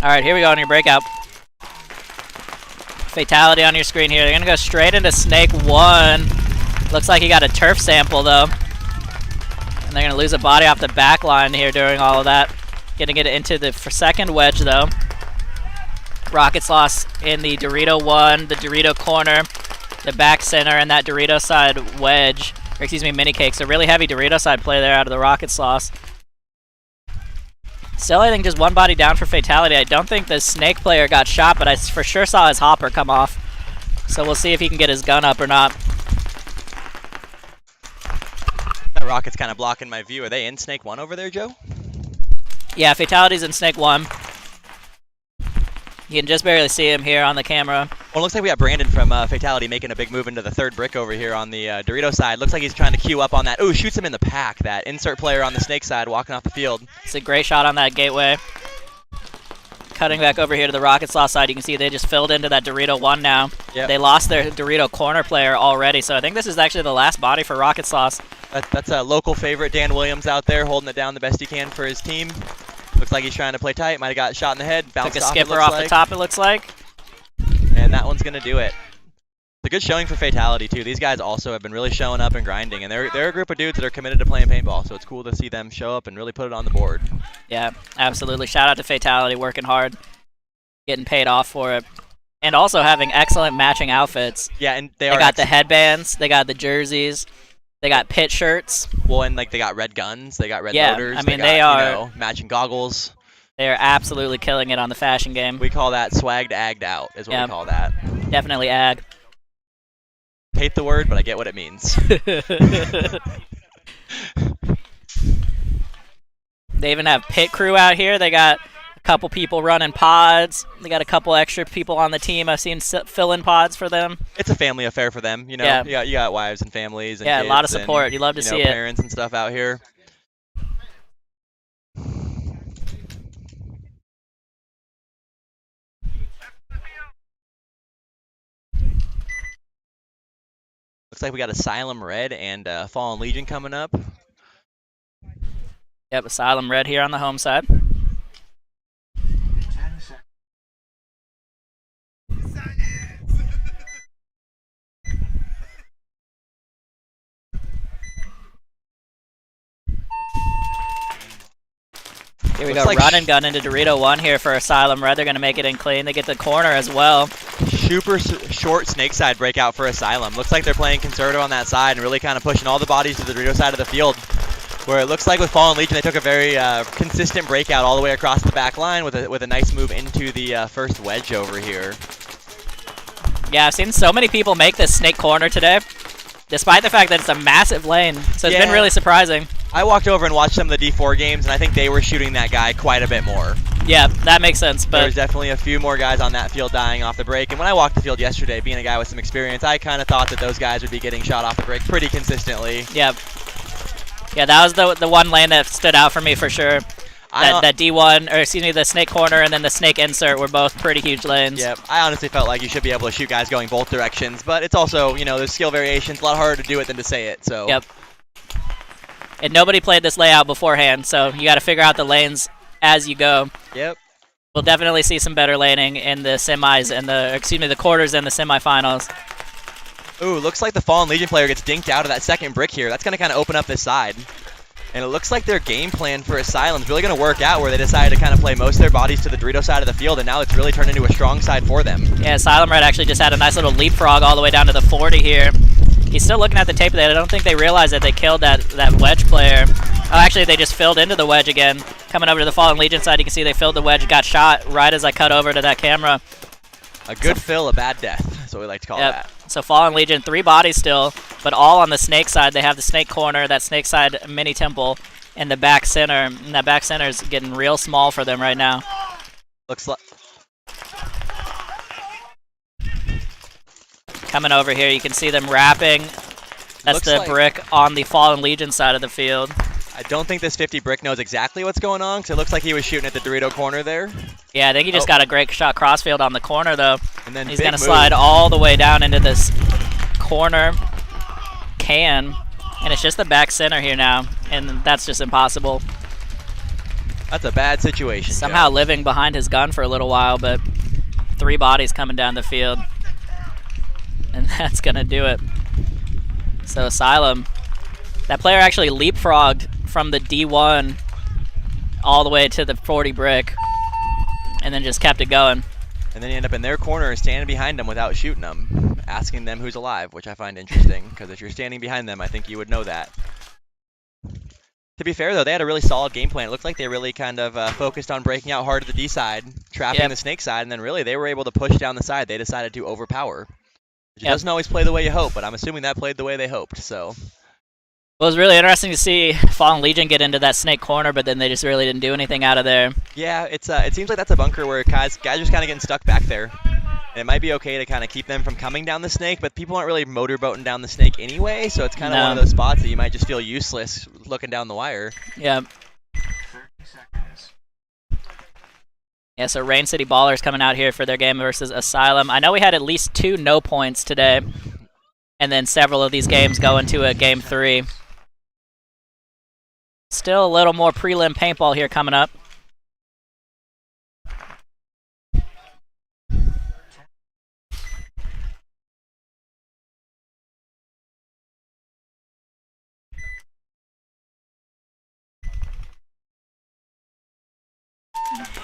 All right, here we go on your breakout. Fatality on your screen here. They're going to go straight into Snake 1. Looks like he got a turf sample, though. And they're going to lose a body off the back line here during all of that. Getting it into the second wedge, though. Rockets lost in the Dorito 1, the Dorito corner, the back center, and that Dorito side wedge. Or excuse me, mini cake. So really heavy Dorito side play there out of the Rockets loss. Still, I think just one body down for Fatality. I don't think the Snake player got shot, but I for sure saw his hopper come off. So we'll see if he can get his gun up or not. That Rocket's kind of blocking my view. Are they in Snake 1 over there, Joe? Yeah, Fatality's in Snake 1. You can just barely see him here on the camera. Well, it looks like we got Brandon from Fatality making a big move into the third brick over here on the Dorito side. Looks like he's trying to queue up on that. Ooh, shoots him in the pack. That insert player on the Snake side walking off the field. It's a great shot on that gateway. Cutting back over here to the Rocket Sloth side, you can see they just filled into that Dorito 1 now. Yep. They lost their Dorito corner player already, so I think this is actually the last body for Rocket Sloth. That's a local favorite, Dan Williams, out there holding it down the best he can for his team. Looks like he's trying to play tight. Might have got shot in the head. Bounced Took a off, skipper off the top, it looks like. And that one's going to do it. It's a good showing for Fatality, too. These guys also have been really showing up and grinding. And they're a group of dudes that are committed to playing paintball. So it's cool to see them show up and really put it on the board. Yeah, absolutely. Shout out to Fatality, working hard, getting paid off for it. And also having excellent matching outfits. Yeah, and they got the headbands, they got the jerseys, they got pit shirts. Well, and like they got red guns, they got red loaders. I mean, they are matching goggles. They are absolutely killing it on the fashion game. We call that swagged agged out, is what we call that. Definitely ag. Hate the word, but I get what it means. They even have pit crew out here. They got a couple people running pods. They got a couple extra people on the team. I've seen fill in pods for them. It's a family affair for them, you know. Yeah. You got wives and families and kids, a lot of support. And, you love to see it. Parents and stuff out here. Looks like we got Asylum Red and Fallen Legion coming up. Yep, Asylum Red here on the home side. 10 seconds. Here we go, run and gun into Dorito 1 here for Asylum Red. They're going to make it in clean. They get the corner as well. Super short snake side breakout for Asylum. Looks like they're playing conservative on that side and really kind of pushing all the bodies to the Dorito side of the field. Where it looks like with Fallen Legion, they took a very consistent breakout all the way across the back line with a nice move into the first wedge over here. Yeah, I've seen so many people make this snake corner today, despite the fact that it's a massive lane. So it's been really surprising. I walked over and watched some of the D4 games, and I think they were shooting that guy quite a bit more. Yeah, that makes sense. But there's definitely a few more guys on that field dying off the break. And when I walked the field yesterday, being a guy with some experience, I kind of thought that those guys would be getting shot off the break pretty consistently. Yeah. Yeah, that was the one lane that stood out for me for sure. That D1, or excuse me, the snake corner and then the snake insert were both pretty huge lanes. Yep, I honestly felt like you should be able to shoot guys going both directions, but it's also, there's skill variations, a lot harder to do it than to say it, so. Yep. And nobody played this layout beforehand, so you got to figure out the lanes as you go. Yep. We'll definitely see some better laning in the semis and the quarters and the semifinals. Ooh, looks like the Fallen Legion player gets dinked out of that second brick here. That's going to kind of open up this side. And it looks like their game plan for Asylum is really going to work out, where they decided to kind of play most of their bodies to the Dorito side of the field, and now it's really turned into a strong side for them. Yeah, Asylum Red actually just had a nice little leapfrog all the way down to the 40 here. He's still looking at the tape there. I don't think they realized that they killed that wedge player. Oh, actually, they just filled into the wedge again. Coming over to the Fallen Legion side, you can see they filled the wedge, got shot right as I cut over to that camera. A good fill, a bad death. That's what we like to call that. So Fallen Legion, 3 bodies still, but all on the snake side. They have the snake corner, that snake side mini temple, and the back center. And that back center is getting real small for them right now. Looks like... Coming over here, you can see them wrapping. That's the brick on the Fallen Legion side of the field. I don't think this 50 brick knows exactly what's going on, because it looks like he was shooting at the Dorito corner there. Yeah, I think he just got a great shot crossfield on the corner, though. And then he's going to slide all the way down into this corner can, and it's just the back center here now, and that's just impossible. That's a bad situation. Somehow living behind his gun for a little while, but 3 bodies coming down the field. And that's going to do it. So Asylum, that player actually leapfrogged from the D1 all the way to the 40 brick and then just kept it going. And then you end up in their corner standing behind them without shooting them, asking them who's alive, which I find interesting, because if you're standing behind them, I think you would know that. To be fair, though, they had a really solid game plan. It looked like they really kind of focused on breaking out hard to the D side, trapping the snake side, and then really they were able to push down the side. They decided to overpower. It doesn't always play the way you hope, but I'm assuming that played the way they hoped, so. Well, it was really interesting to see Fallen Legion get into that snake corner, but then they just really didn't do anything out of there. Yeah, it seems like that's a bunker where guys are just kind of getting stuck back there. And it might be okay to kind of keep them from coming down the snake, but people aren't really motorboating down the snake anyway, so it's kind of one of those spots that you might just feel useless looking down the wire. Yeah. 30 seconds. Yeah, so Rain City Ballers coming out here for their game versus Asylum. I know we had at least 2 no points today, and then several of these games go into a game 3. Still a little more prelim paintball here coming up.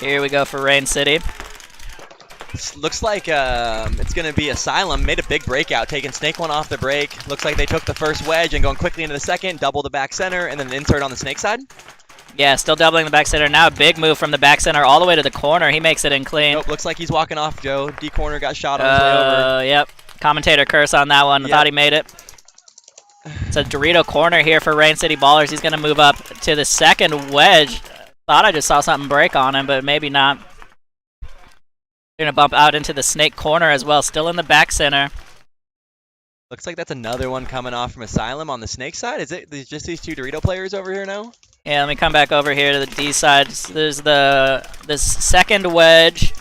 Here we go for Rain City. Looks like it's going to be Asylum. Made a big breakout, taking Snake one off the break. Looks like they took the first wedge and going quickly into the second, double the back center, and then an insert on the Snake side. Yeah, still doubling the back center. Now a big move from the back center all the way to the corner. He makes it in clean. Nope, looks like he's walking off, Joe. D corner got shot on his way over. Yep. Commentator curse on that one. Yep. Thought he made it. It's a Dorito corner here for Rain City Ballers. He's going to move up to the second wedge. Thought I just saw something break on him, but maybe not. Going to bump out into the Snake corner as well. Still in the back center. Looks like that's another one coming off from Asylum on the Snake side. Is it just these two Dorito players over here now? Yeah, let me come back over here to the D side. There's this second wedge.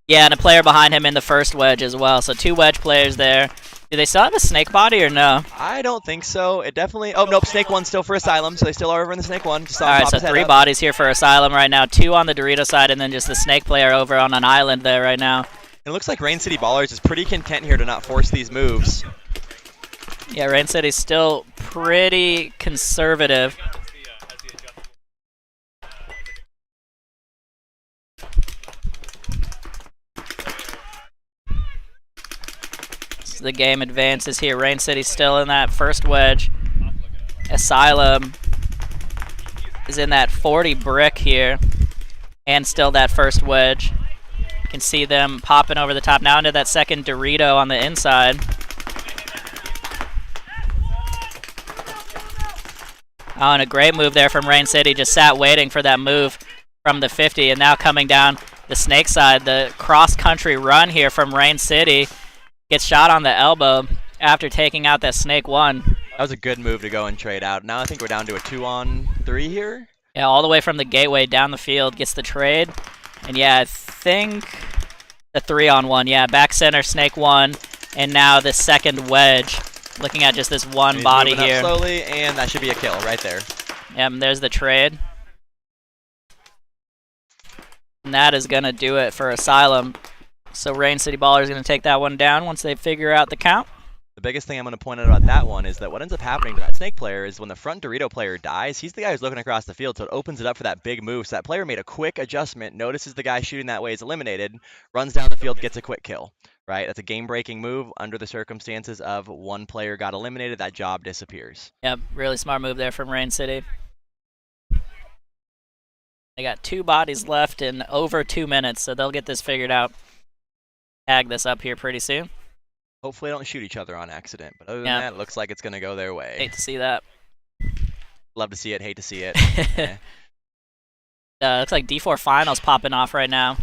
Yeah, and a player behind him in the first wedge as well. So 2 wedge players there. Do they still have a Snake body or no? I don't think so. It definitely... Oh, nope, Snake 1 still for Asylum, so they still are over in the Snake 1. Just saw him Alright, pop so his head 3 up. bodies here for Asylum right now. 2 on the Dorito side, and then just the Snake player over on an island there right now. And it looks like Rain City Ballers is pretty content here to not force these moves. Yeah, Rain City's still pretty conservative. As the game advances here, Rain City's still in that first wedge. Asylum is in that 40 brick here, and still that first wedge. You can see them popping over the top now into that second Dorito on the inside. Oh, and a great move there from Rain City. Just sat waiting for that move from the 50, and now coming down the Snake side, the cross-country run here from Rain City. Gets shot on the elbow after taking out that Snake 1. That was a good move to go and trade out. Now I think we're down to a 2-on-3 here. Yeah, all the way from the gateway down the field, gets the trade. And yeah, I think the 3-on-1. Yeah, back center, Snake 1, and now the second wedge. Looking at just this one body moving here. Up slowly, and that should be a kill right there. Yep, and there's the trade. And that is going to do it for Asylum. So Rain City Baller is going to take that one down once they figure out the count. The biggest thing I'm going to point out about that one is that what ends up happening to that Snake player is when the front Dorito player dies, he's the guy who's looking across the field, so it opens it up for that big move. So that player made a quick adjustment, notices the guy shooting that way is eliminated, runs down the field, gets a quick kill. Right? That's a game-breaking move under the circumstances of one player got eliminated, that job disappears. Yep, really smart move there from Rain City. They got 2 bodies left in over 2 minutes, so they'll get this figured out. Tag this up here pretty soon. Hopefully they don't shoot each other on accident, but other than that, it looks like it's going to go their way. Hate to see that. Love to see it, hate to see it. Looks like D4 Finals popping off right now.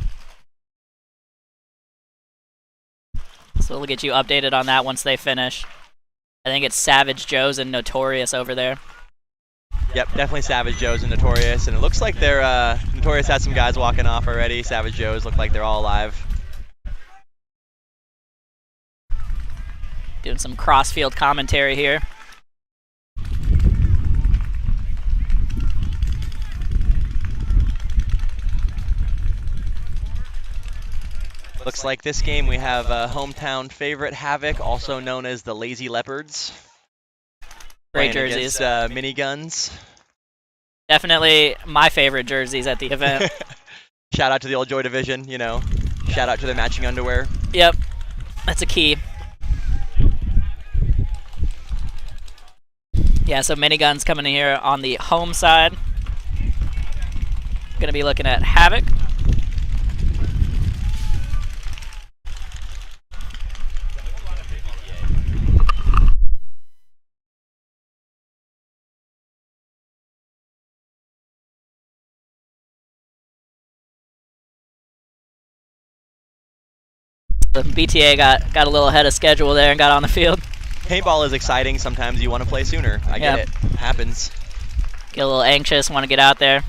So we'll get you updated on that once they finish. I think it's Savage Joe's and Notorious over there. Yep, definitely Savage Joe's and Notorious, and it looks like they're Notorious has some guys walking off already. Savage Joe's look like they're all alive. Doing some cross-field commentary here. Looks like this game we have a hometown favorite, Havoc, also known as the Lazy Leopards. Great jerseys. Miniguns. Definitely my favorite jerseys at the event. Shout out to the old Joy Division, you know. Shout out to the matching underwear. Yep, that's a key. Yeah, so Miniguns coming in here on the home side. Gonna be looking at Havoc. The BTA got a little ahead of schedule there and got on the field. Paintball is exciting. Sometimes you want to play sooner. I get it. Happens. Get a little anxious, want to get out there.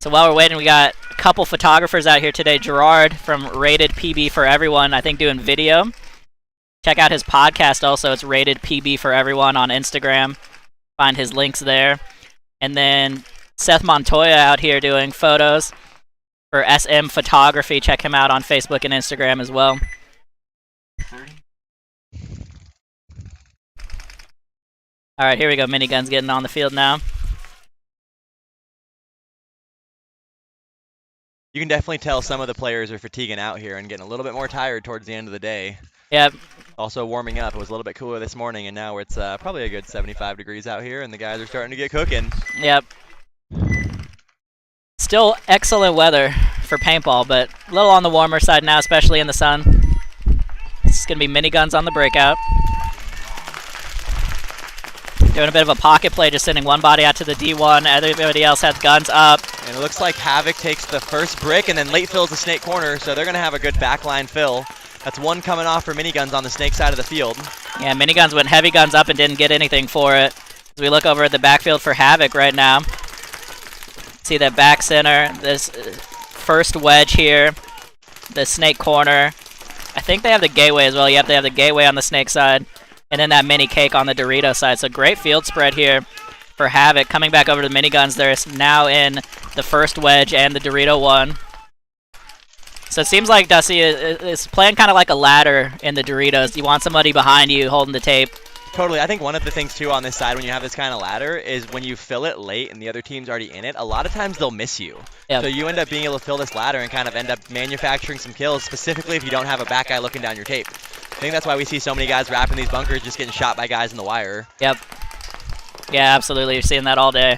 So while we're waiting, we got a couple photographers out here today. Gerard from Rated PB for Everyone, I think doing video. Check out his podcast also. It's Rated PB for Everyone on Instagram. Find his links there. And then Seth Montoya out here doing photos for SM Photography. Check him out on Facebook and Instagram as well. 30. All right, here we go. Miniguns getting on the field now. You can definitely tell some of the players are fatiguing out here and getting a little bit more tired towards the end of the day. Yep. Also warming up. It was a little bit cooler this morning, and now it's probably a good 75 degrees out here, and the guys are starting to get cooking. Yep. Still excellent weather for paintball, but a little on the warmer side now, especially in the sun. This is going to be Miniguns on the breakout. Doing a bit of a pocket play, just sending one body out to the D1. Everybody else has guns up. And it looks like Havoc takes the first brick and then late fills the snake corner, so they're going to have a good backline fill. That's one coming off for Miniguns on the snake side of the field. Yeah, Miniguns went heavy guns up and didn't get anything for it. As we look over at the backfield for Havoc right now. See that back center, this first wedge here, the snake corner. I think they have the gateway as well. Yep, they have the gateway on the snake side. And then that mini cake on the Dorito side. So great field spread here for Havoc. Coming back over to the Miniguns, they're now in the first wedge and the Dorito one. So it seems like Dusty is playing kind of like a ladder in the Doritos. You want somebody behind you holding the tape. Totally. I think one of the things, too, on this side when you have this kind of ladder is when you fill it late and the other team's already in it, a lot of times they'll miss you. Yep. So you end up being able to fill this ladder and kind of end up manufacturing some kills, specifically if you don't have a back guy looking down your tape. I think that's why we see so many guys wrapping these bunkers, just getting shot by guys in the wire. Yep. Yeah, absolutely. You're seeing that all day.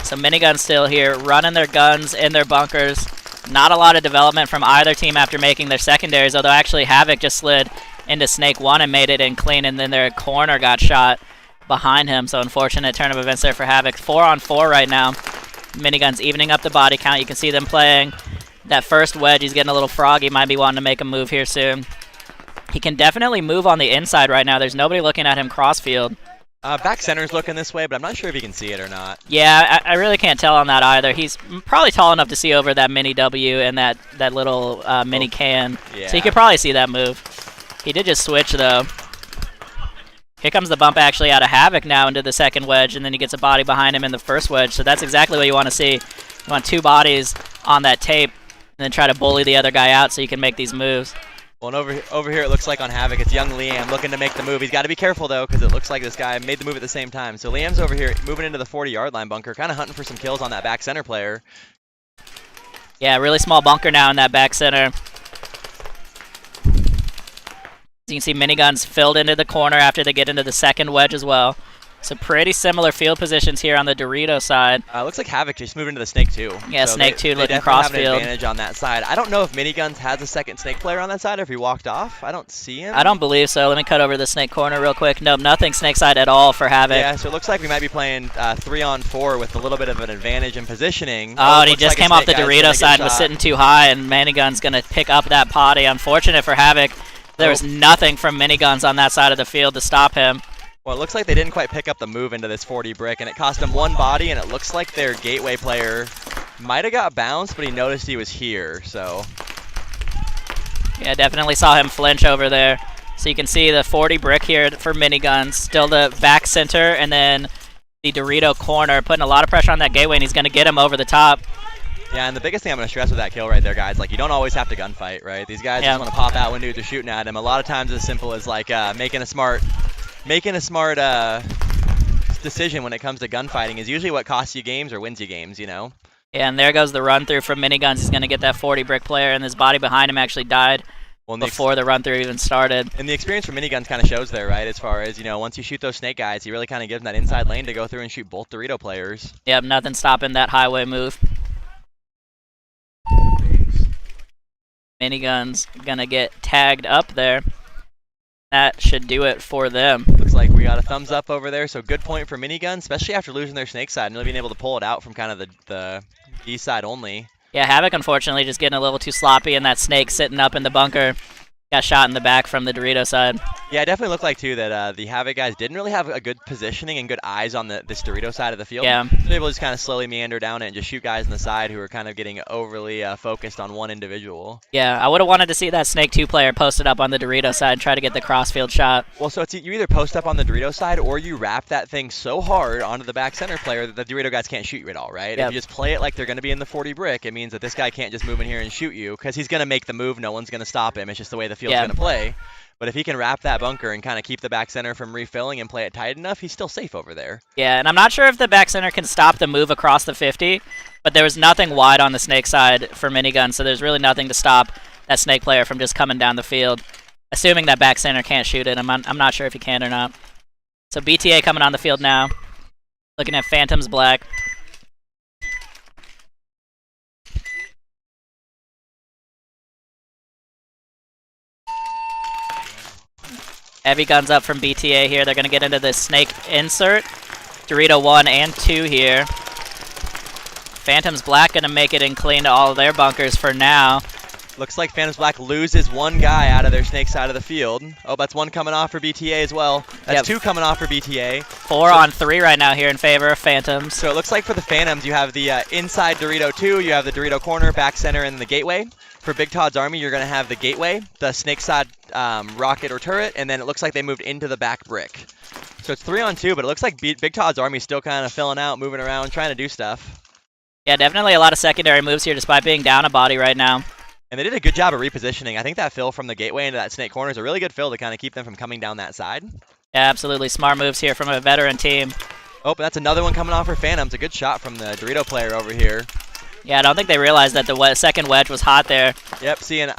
So Miniguns still here, running their guns in their bunkers. Not a lot of development from either team after making their secondaries, although actually Havoc just slid into Snake 1 and made it in clean, and then their corner got shot behind him. So unfortunate turn of events there for Havoc. 4-on-4 right now. Miniguns evening up the body count. You can see them playing that first wedge. He's getting a little froggy. Might be wanting to make a move here soon. He can definitely move on the inside right now. There's nobody looking at him crossfield. Back center's looking this way, but I'm not sure if he can see it or not. Yeah, I really can't tell on that either. He's probably tall enough to see over that mini W and that little mini can. Yeah. So you could probably see that move. He did just switch, though. Here comes the bump actually out of Havoc now into the second wedge, and then he gets a body behind him in the first wedge. So that's exactly what you want to see. You want two bodies on that tape, and then try to bully the other guy out so you can make these moves. Well, and over here it looks like on Havoc, it's young Liam looking to make the move. He's got to be careful, though, because it looks like this guy made the move at the same time. So Liam's over here moving into the 40-yard line bunker, kind of hunting for some kills on that back center player. Yeah, really small bunker now in that back center. You can see Miniguns filled into the corner after they get into the second wedge as well. So pretty similar field positions here on the Dorito side. Looks like Havoc just moved into the Snake 2. Yeah, so Snake 2 looking have crossfield. an advantage on that side. I don't know if Miniguns has a second Snake player on that side or if he walked off. I don't see him. I don't believe so. Let me cut over to the Snake corner real quick. Nope, nothing Snake side at all for Havoc. Yeah, so it looks like we might be playing 3-on-4 with a little bit of an advantage in positioning. Oh, and he just came off the Dorito side and was sitting too high, and Minigun's going to pick up that body. Unfortunate for Havoc. There was nothing from Miniguns on that side of the field to stop him. Well, it looks like they didn't quite pick up the move into this 40 brick, and it cost him one body, and it looks like their gateway player might have got bounced, but he noticed he was here, so. Yeah, definitely saw him flinch over there. So you can see the 40 brick here for Miniguns, still the back center, and then the Dorito corner, putting a lot of pressure on that gateway, and he's going to get him over the top. Yeah, and the biggest thing I'm going to stress with that kill right there, guys, like you don't always have to gunfight, right? These guys just want to pop out when dudes are shooting at him. A lot of times it's as simple as like making a smart decision when it comes to gunfighting is usually what costs you games or wins you games, you know? Yeah, and there goes the run through from Miniguns. He's going to get that 40 brick player, and his body behind him actually died before the run through even started. And the experience for Miniguns kind of shows there, right? As far as, you know, once you shoot those snake guys, he really kind of gives them that inside lane to go through and shoot both Dorito players. Yep, nothing stopping that highway move. Miniguns going to get tagged up there. That should do it for them. Looks like we got a thumbs up over there, so good point for Miniguns, especially after losing their snake side and really being able to pull it out from kind of the D side only. Yeah, Havoc unfortunately just getting a little too sloppy, and that snake sitting up in the bunker got shot in the back from the Dorito side. Yeah, it definitely looked like, too, that the Havoc guys didn't really have a good positioning and good eyes on this Dorito side of the field. Yeah. They were able to just kind of slowly meander down it and just shoot guys on the side who were kind of getting overly focused on one individual. Yeah, I would have wanted to see that Snake 2 player posted up on the Dorito side and try to get the crossfield shot. Well, so you either post up on the Dorito side or you wrap that thing so hard onto the back center player that the Dorito guys can't shoot you at all, right? Yep. If you just play it like they're going to be in the 40 brick, it means that this guy can't just move in here and shoot you because he's going to make the move. No one's going to stop him. It's just the way the field's going to play. But if he can wrap that bunker and kind of keep the back center from refilling and play it tight enough, he's still safe over there. Yeah, and I'm not sure if the back center can stop the move across the 50, but there was nothing wide on the Snake side for Miniguns, so there's really nothing to stop that Snake player from just coming down the field. Assuming that back center can't shoot it, I'm not sure if he can or not. So BTA coming on the field now. Looking at Phantoms Black. Heavy guns up from BTA here. They're going to get into the Snake insert. Dorito 1 and 2 here. Phantoms Black going to make it and clean to all of their bunkers for now. Looks like Phantoms Black loses one guy out of their Snake side of the field. Oh, that's one coming off for BTA as well. That's two coming off for BTA. 4 on 3 right now here in favor of Phantoms. So it looks like for the Phantoms, you have the inside Dorito 2, you have the Dorito corner, back center, and the gateway. For Big Todd's Army, you're going to have the gateway, the Snake side rocket or turret, and then it looks like they moved into the back brick. So it's 3 on 2, but it looks like Big Todd's Army is still kind of filling out, moving around, trying to do stuff. Yeah, definitely a lot of secondary moves here despite being down a body right now. And they did a good job of repositioning. I think that fill from the gateway into that Snake corner is a really good fill to kind of keep them from coming down that side. Yeah, absolutely. Smart moves here from a veteran team. Oh, but that's another one coming off for Phantoms. A good shot from the Dorito player over here. Yeah, I don't think they realized that the second wedge was hot there. Yep, see, and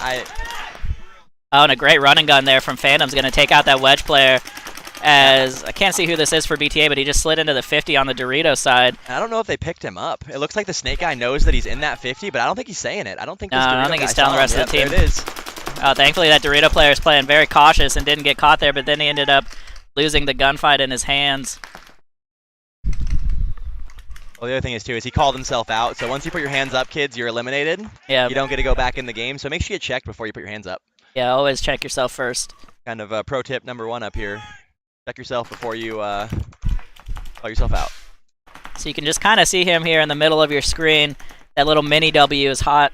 Oh, and a great running gun there from Phantoms. Going to take out that wedge player. As I can't see who this is for BTA, but he just slid into the 50 on the Dorito side. I don't know if they picked him up. It looks like the Snake guy knows that he's in that 50, but I don't think he's saying it. I don't think this I don't think he's telling the rest of the team. There it is. Thankfully, that Dorito player is playing very cautious and didn't get caught there, but then he ended up losing the gunfight in his hands. Well, the other thing is, too, is he called himself out. So once you put your hands up, kids, you're eliminated. Yeah. You don't get to go back in the game, so make sure you check before you put your hands up. Yeah, always check yourself first. Kind of pro tip number 1 up here. Check yourself before you call yourself out. So you can just kind of see him here in the middle of your screen. That little mini W is hot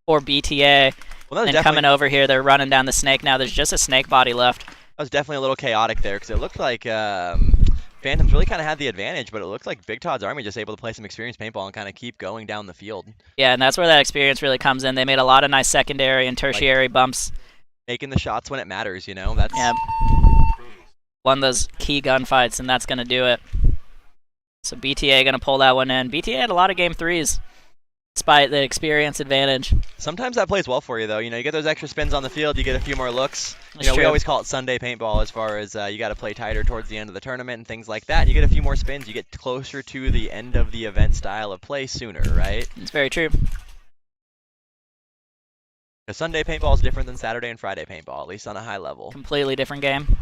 for BTA. Well, and coming over here, they're running down the Snake now. There's just a Snake body left. That was definitely a little chaotic there because it looked like Phantoms really kind of had the advantage, but it looked like Big Todd's Army just able to play some experienced paintball and kind of keep going down the field. Yeah, and that's where that experience really comes in. They made a lot of nice secondary and tertiary bumps. Making the shots when it matters, you know? That's one of those key gunfights, and that's going to do it. So BTA going to pull that one in. BTA had a lot of game 3s, despite the experience advantage. Sometimes that plays well for you, though. You know, you get those extra spins on the field, you get a few more looks. That's you know, true. we always call it Sunday paintball as far as you got to play tighter towards the end of the tournament and things like that. And you get a few more spins, you get closer to the end of the event style of play sooner, right? It's very true. Because Sunday paintball is different than Saturday and Friday paintball, at least on a high level. Completely different game.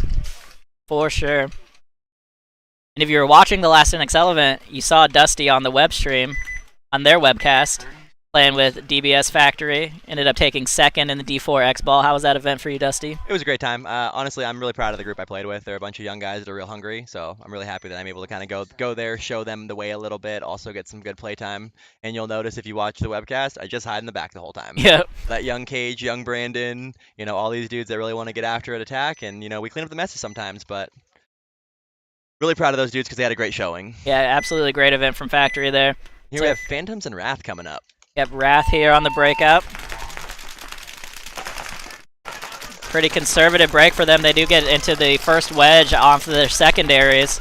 For sure. And if you were watching the last NXL event, you saw Dusty on the web stream, on their webcast, playing with DBS Factory. Ended up taking second in the D4 X Ball. How was that event for you, Dusty? It was a great time. Honestly, I'm really proud of the group I played with. They're a bunch of young guys that are real hungry, so I'm really happy that I'm able to kind of go there, show them the way a little bit, also get some good play time. And you'll notice if you watch the webcast, I just hide in the back the whole time. Yep. That young Cage, young Brandon, you know, all these dudes that really want to get after it, attack, and, you know, we clean up the messes sometimes, but really proud of those dudes because they had a great showing. Yeah, absolutely great event from Factory there. Here we have Phantoms and Wrath coming up. Yep, Wrath here on the breakout. Pretty conservative break for them. They do get into the first wedge off of their secondaries.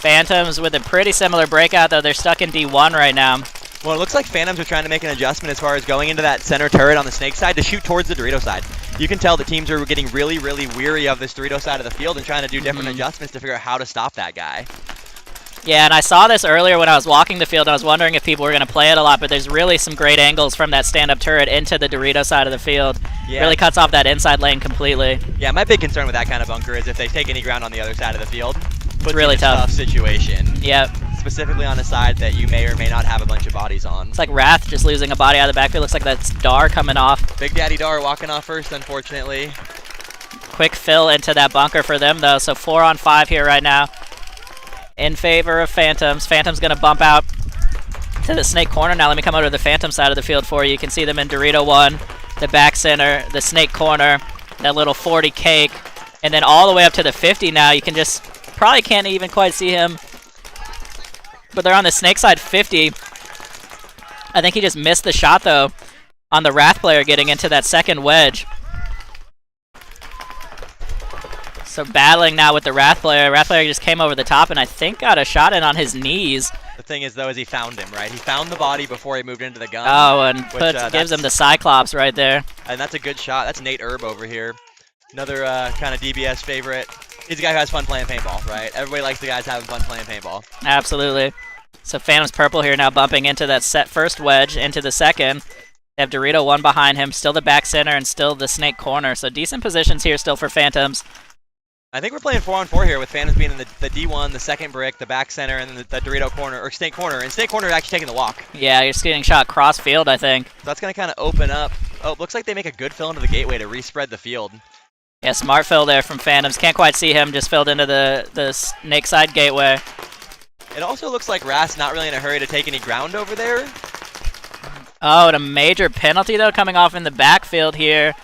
Phantoms with a pretty similar breakout, though. They're stuck in D1 right now. Well, it looks like Phantoms are trying to make an adjustment as far as going into that center turret on the Snake side to shoot towards the Dorito side. You can tell the teams are getting really, really weary of this Dorito side of the field and trying to do different adjustments to figure out how to stop that guy. Yeah, and I saw this earlier when I was walking the field. I was wondering if people were going to play it a lot, but there's really some great angles from that stand-up turret into the Dorito side of the field. Yeah. Really cuts off that inside lane completely. Yeah, my big concern with that kind of bunker is if they take any ground on the other side of the field. Puts really you in a tough situation. Yep. Specifically on a side that you may or may not have a bunch of bodies on. It's like Wrath just losing a body out of the backfield. Looks like that's Dar coming off. Big Daddy Dar walking off first, unfortunately. Quick fill into that bunker for them, though. So 4 on 5 here right now in favor of Phantoms. Phantoms going to bump out to the Snake corner. Now let me come over to the Phantom side of the field for you. You can see them in Dorito 1, the back center, the Snake corner, that little 40 cake, and then all the way up to the 50 now. You can just, probably can't even quite see him, but they're on the Snake side 50. I think he just missed the shot, though, on the Wrath player getting into that second wedge. So battling now with the Wrath player. Wrath player just came over the top and I think got a shot in on his knees. The thing is, though, is he found him, right? He found the body before he moved into the gun. Oh, and which, gives him the Cyclops right there. And that's a good shot. That's Nate Erb over here. Another kind of DBS favorite. He's a guy who has fun playing paintball, right? Everybody likes the guys having fun playing paintball. Absolutely. So Phantom's Purple here now bumping into that set first wedge, into the second. They have Dorito one behind him, still the back center and still the snake corner. So decent positions here still for Phantoms. I think we're playing 4-on-4 here with Phantoms being in the D1, the second brick, the back center, and then the Dorito corner, or snake corner. And snake corner is actually taking the walk. Yeah, you're just getting shot cross field, I think. So that's going to kind of open up. Oh, looks like they make a good fill into the gateway to respread the field. Yeah, smart fill there from Phantoms. Can't quite see him, just filled into the snake side gateway. It also looks like Wrath's not really in a hurry to take any ground over there. Oh, and a major penalty, though, coming off in the backfield here.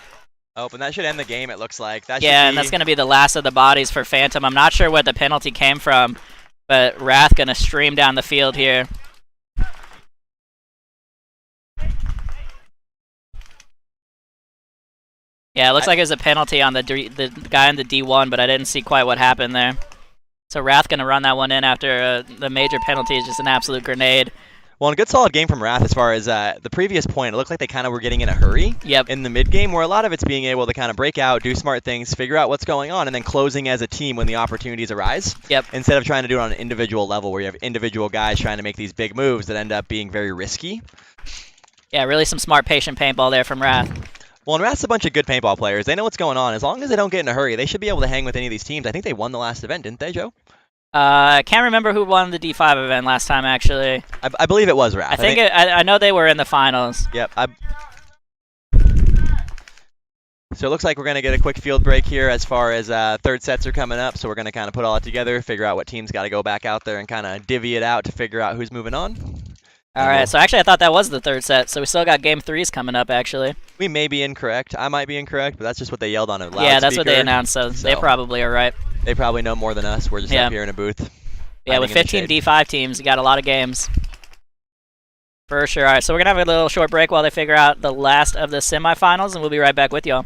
Oh, but that should end the game, it looks like. Yeah, and that's going to be the last of the bodies for Phantom. I'm not sure what the penalty came from, but Wrath going to stream down the field here. Yeah, it looks like it was a penalty on the guy in the D1, but I didn't see quite what happened there. So Wrath going to run that one in after the major penalty is just an absolute grenade. Well, and a good solid game from Wrath as far as the previous point. It looked like they kind of were getting in a hurry in the mid-game, where a lot of it's being able to kind of break out, do smart things, figure out what's going on, and then closing as a team when the opportunities arise. Instead of trying to do it on an individual level where you have individual guys trying to make these big moves that end up being very risky. Yeah, really some smart, patient paintball there from Wrath. Well, and Wrath's a bunch of good paintball players. They know what's going on. As long as they don't get in a hurry, they should be able to hang with any of these teams. I think they won the last event, didn't they, Joe? I can't remember who won the D5 event last time, actually. I believe it was Wrath. I know they were in the finals. Yep. So it looks like we're going to get a quick field break here as far as third sets are coming up. So we're going to kind of put all that together, figure out what teams got to go back out there and kind of divvy it out to figure out who's moving on. All right, so actually I thought that was the third set, so we still got game 3s coming up, actually. We may be incorrect. I might be incorrect, but that's just what they yelled on a loudspeaker. Yeah, that's what they announced, so they probably are right. They probably know more than us. We're just up here in a booth. Yeah, with 15 D5 teams, you got a lot of games. For sure. All right, so we're going to have a little short break while they figure out the last of the semifinals, and we'll be right back with y'all.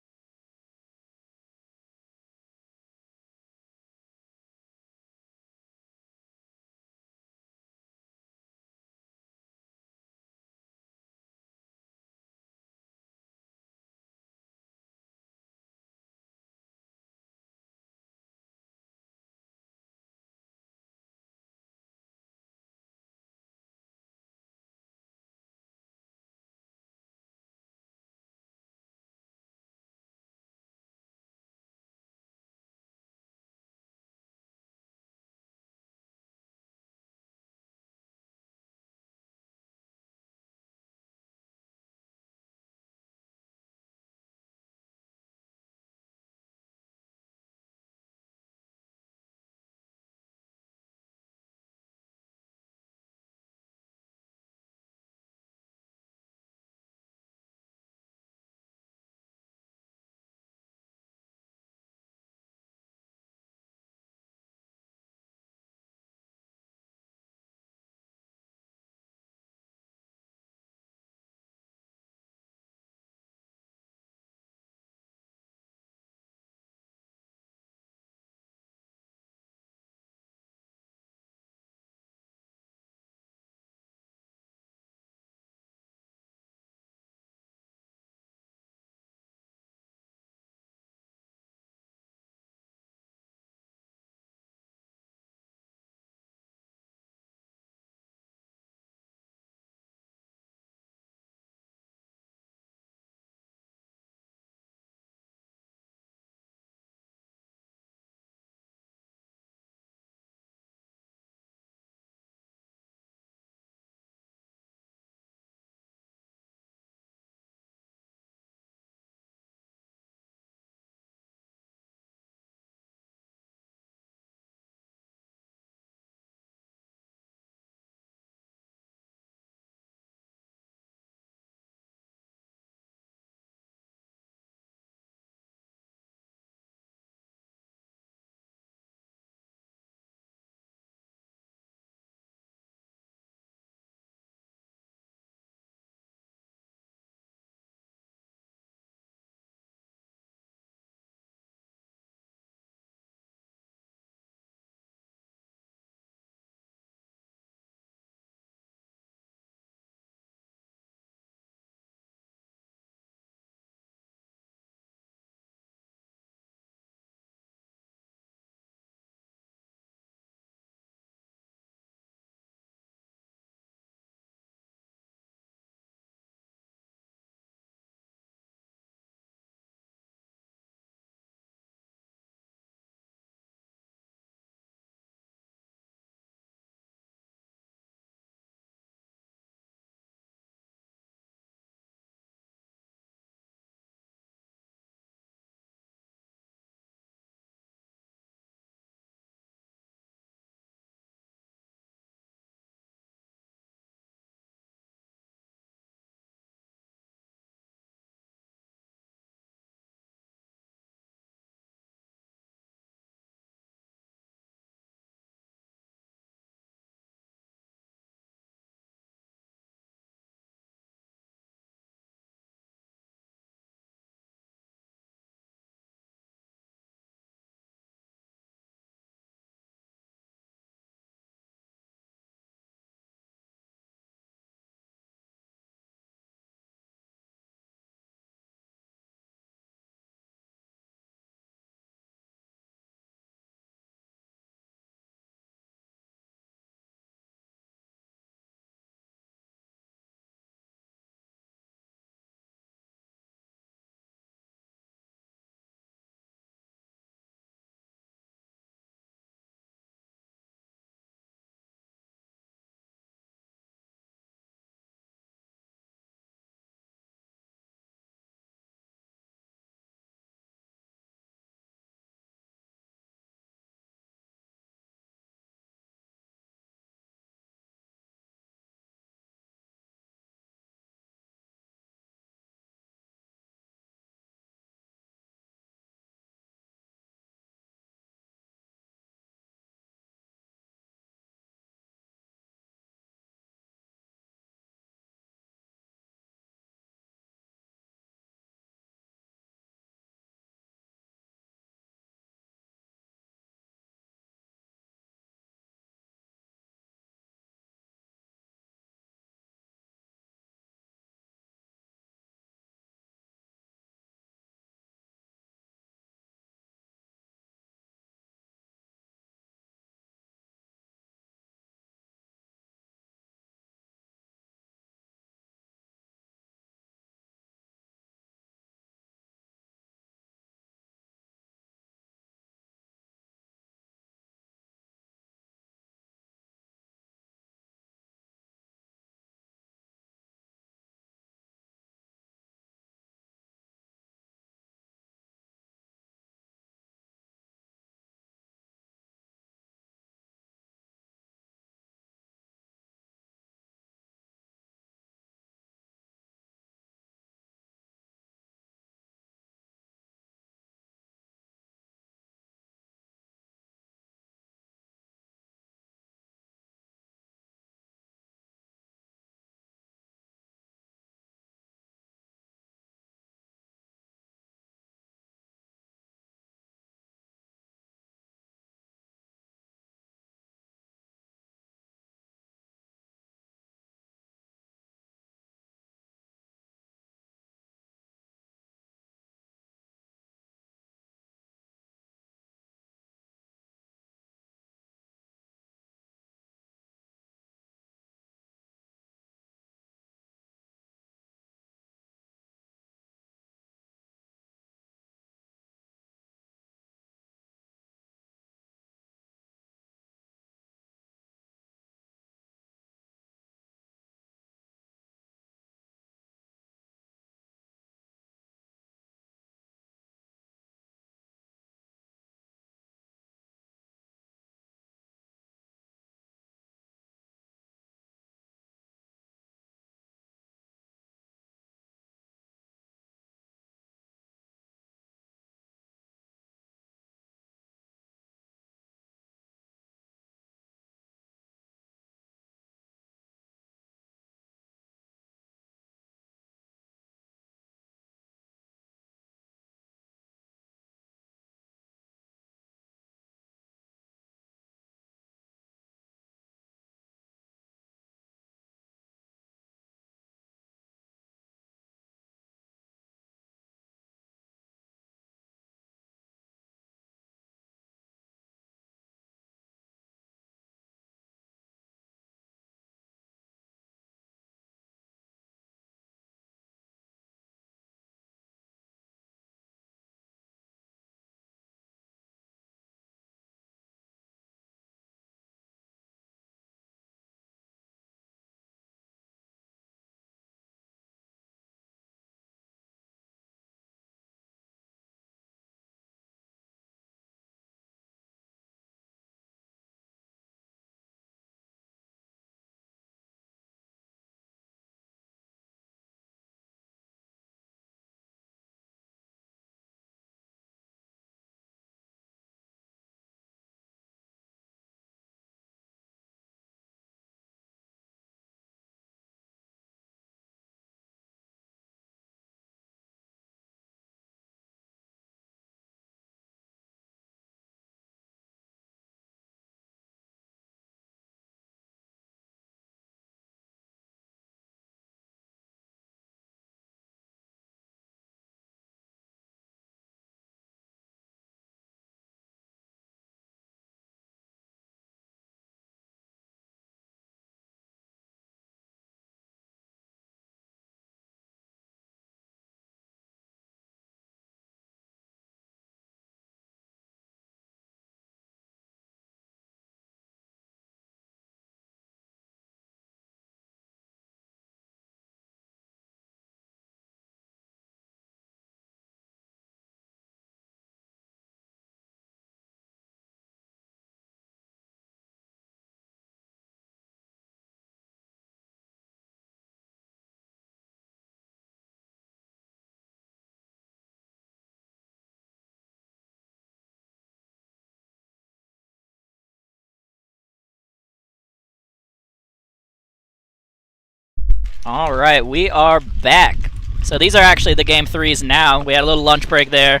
All right, we are back. So these are actually the game 3s now. We had a little lunch break there,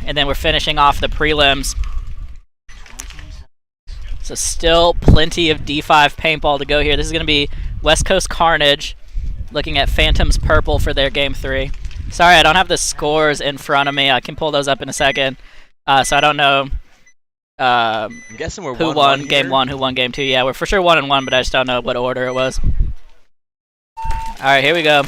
and then we're finishing off the prelims. So still plenty of D5 paintball to go here. This is going to be West Coast Carnage looking at Phantoms Purple for their game 3. Sorry, I don't have the scores in front of me. I can pull those up in a second. So I don't know I'm guessing we're who won game 1, who won game 2. Yeah, we're for sure 1-1, but I just don't know what order it was. All right, here we go.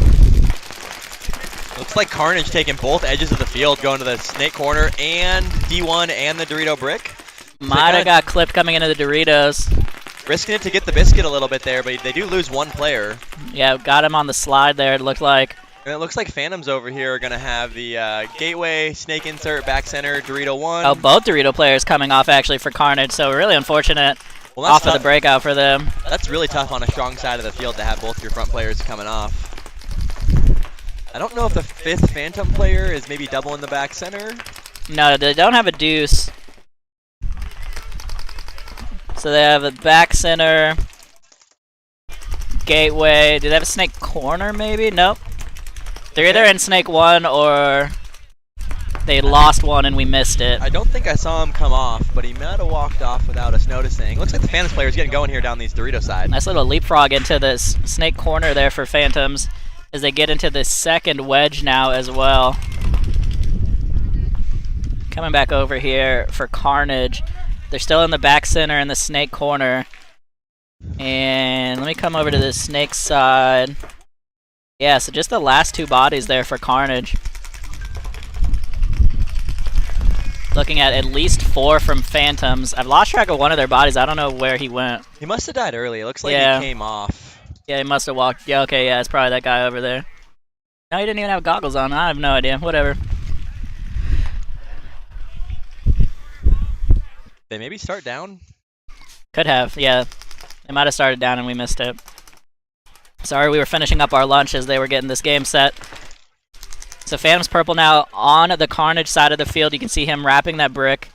Looks like Carnage taking both edges of the field, going to the snake corner and D1 and the Dorito brick. Might have got clipped coming into the Doritos. Risking it to get the biscuit a little bit there, but they do lose one player. Yeah, got him on the slide there, it looked like. And it looks like Phantoms over here are going to have the gateway, snake insert, back center, Dorito 1. Oh, both Dorito players coming off actually for Carnage, so really unfortunate off of the breakout for them. That's really tough on a strong side of the field to have both your front players coming off. I don't know if the 5th Phantom player is maybe doubling the back center. No, they don't have a deuce. So they have a back center, gateway. Do they have a snake corner maybe? Nope. They're either in snake 1 or they lost one and we missed it. I don't think I saw him come off, but he might have walked off without us noticing. Looks like the Phantoms player is getting going here down these Dorito side. Nice little leapfrog into this snake corner there for Phantoms as they get into the second wedge now as well. Coming back over here for Carnage. They're still in the back center in the snake corner. And let me come over to the snake side. Yeah, so just the last 2 bodies there for Carnage. Looking at least 4 from Phantoms. I've lost track of one of their bodies. I don't know where he went. He must have died early. It looks like he came off. Yeah, he must have walked. Yeah, okay, yeah, it's probably that guy over there. No, he didn't even have goggles on. I have no idea. Whatever. They maybe start down? Could have, yeah. They might have started down and we missed it. Sorry, we were finishing up our lunch as they were getting this game set. So Phantom's Purple now on the Carnage side of the field. You can see him wrapping that brick.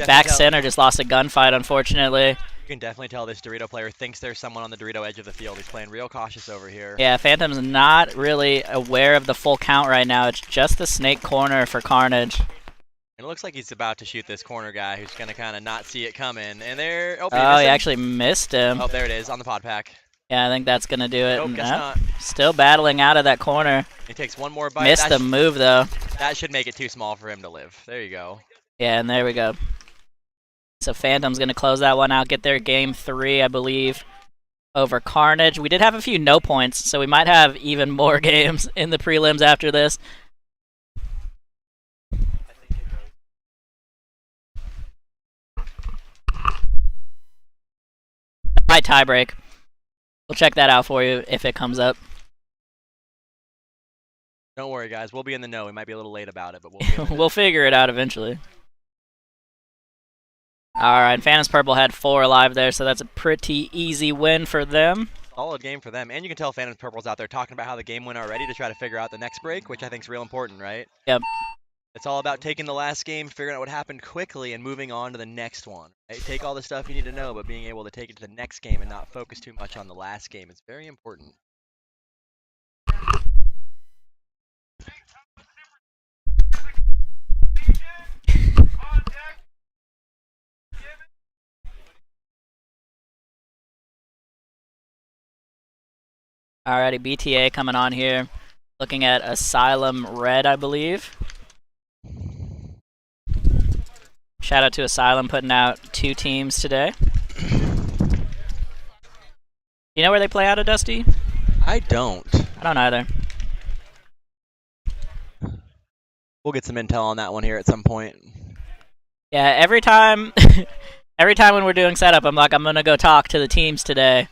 Back center just lost a gunfight, unfortunately. You can definitely tell this Dorito player thinks there's someone on the Dorito edge of the field. He's playing real cautious over here. Yeah, Phantom's not really aware of the full count right now. It's just the snake corner for Carnage. And it looks like he's about to shoot this corner guy who's going to kind of not see it coming. And there... Oh, he actually missed him. Oh, there it is on the pod pack. Yeah, I think that's going to do it. Nope, guess not. Still battling out of that corner. He takes one more bite. Missed the move, though. That should make it too small for him to live. There you go. Yeah, and there we go. So Phantom's going to close that one out, get their game 3, I believe, over Carnage. We did have a few no points, so we might have even more games in the prelims after this. Might tiebreak. We'll check that out for you if it comes up. Don't worry, guys. We'll be in the know. We might be a little late about it, but we'll we'll figure it out eventually. Alright, Phantom's Purple had 4 alive there, so that's a pretty easy win for them. Solid game for them. And you can tell Phantom's Purple's out there talking about how the game went already to try to figure out the next break, which I think is real important, right? Yep. It's all about taking the last game, figuring out what happened quickly, and moving on to the next one. Right? Take all the stuff you need to know, but being able to take it to the next game and not focus too much on the last game is very important. Alrighty, BTA coming on here. Looking at Asylum Red, I believe. Shout out to Asylum putting out 2 teams today. You know where they play out of, Dusty? I don't. I don't either. We'll get some intel on that one here at some point. Yeah, every time when we're doing setup, I'm like, I'm gonna go talk to the teams today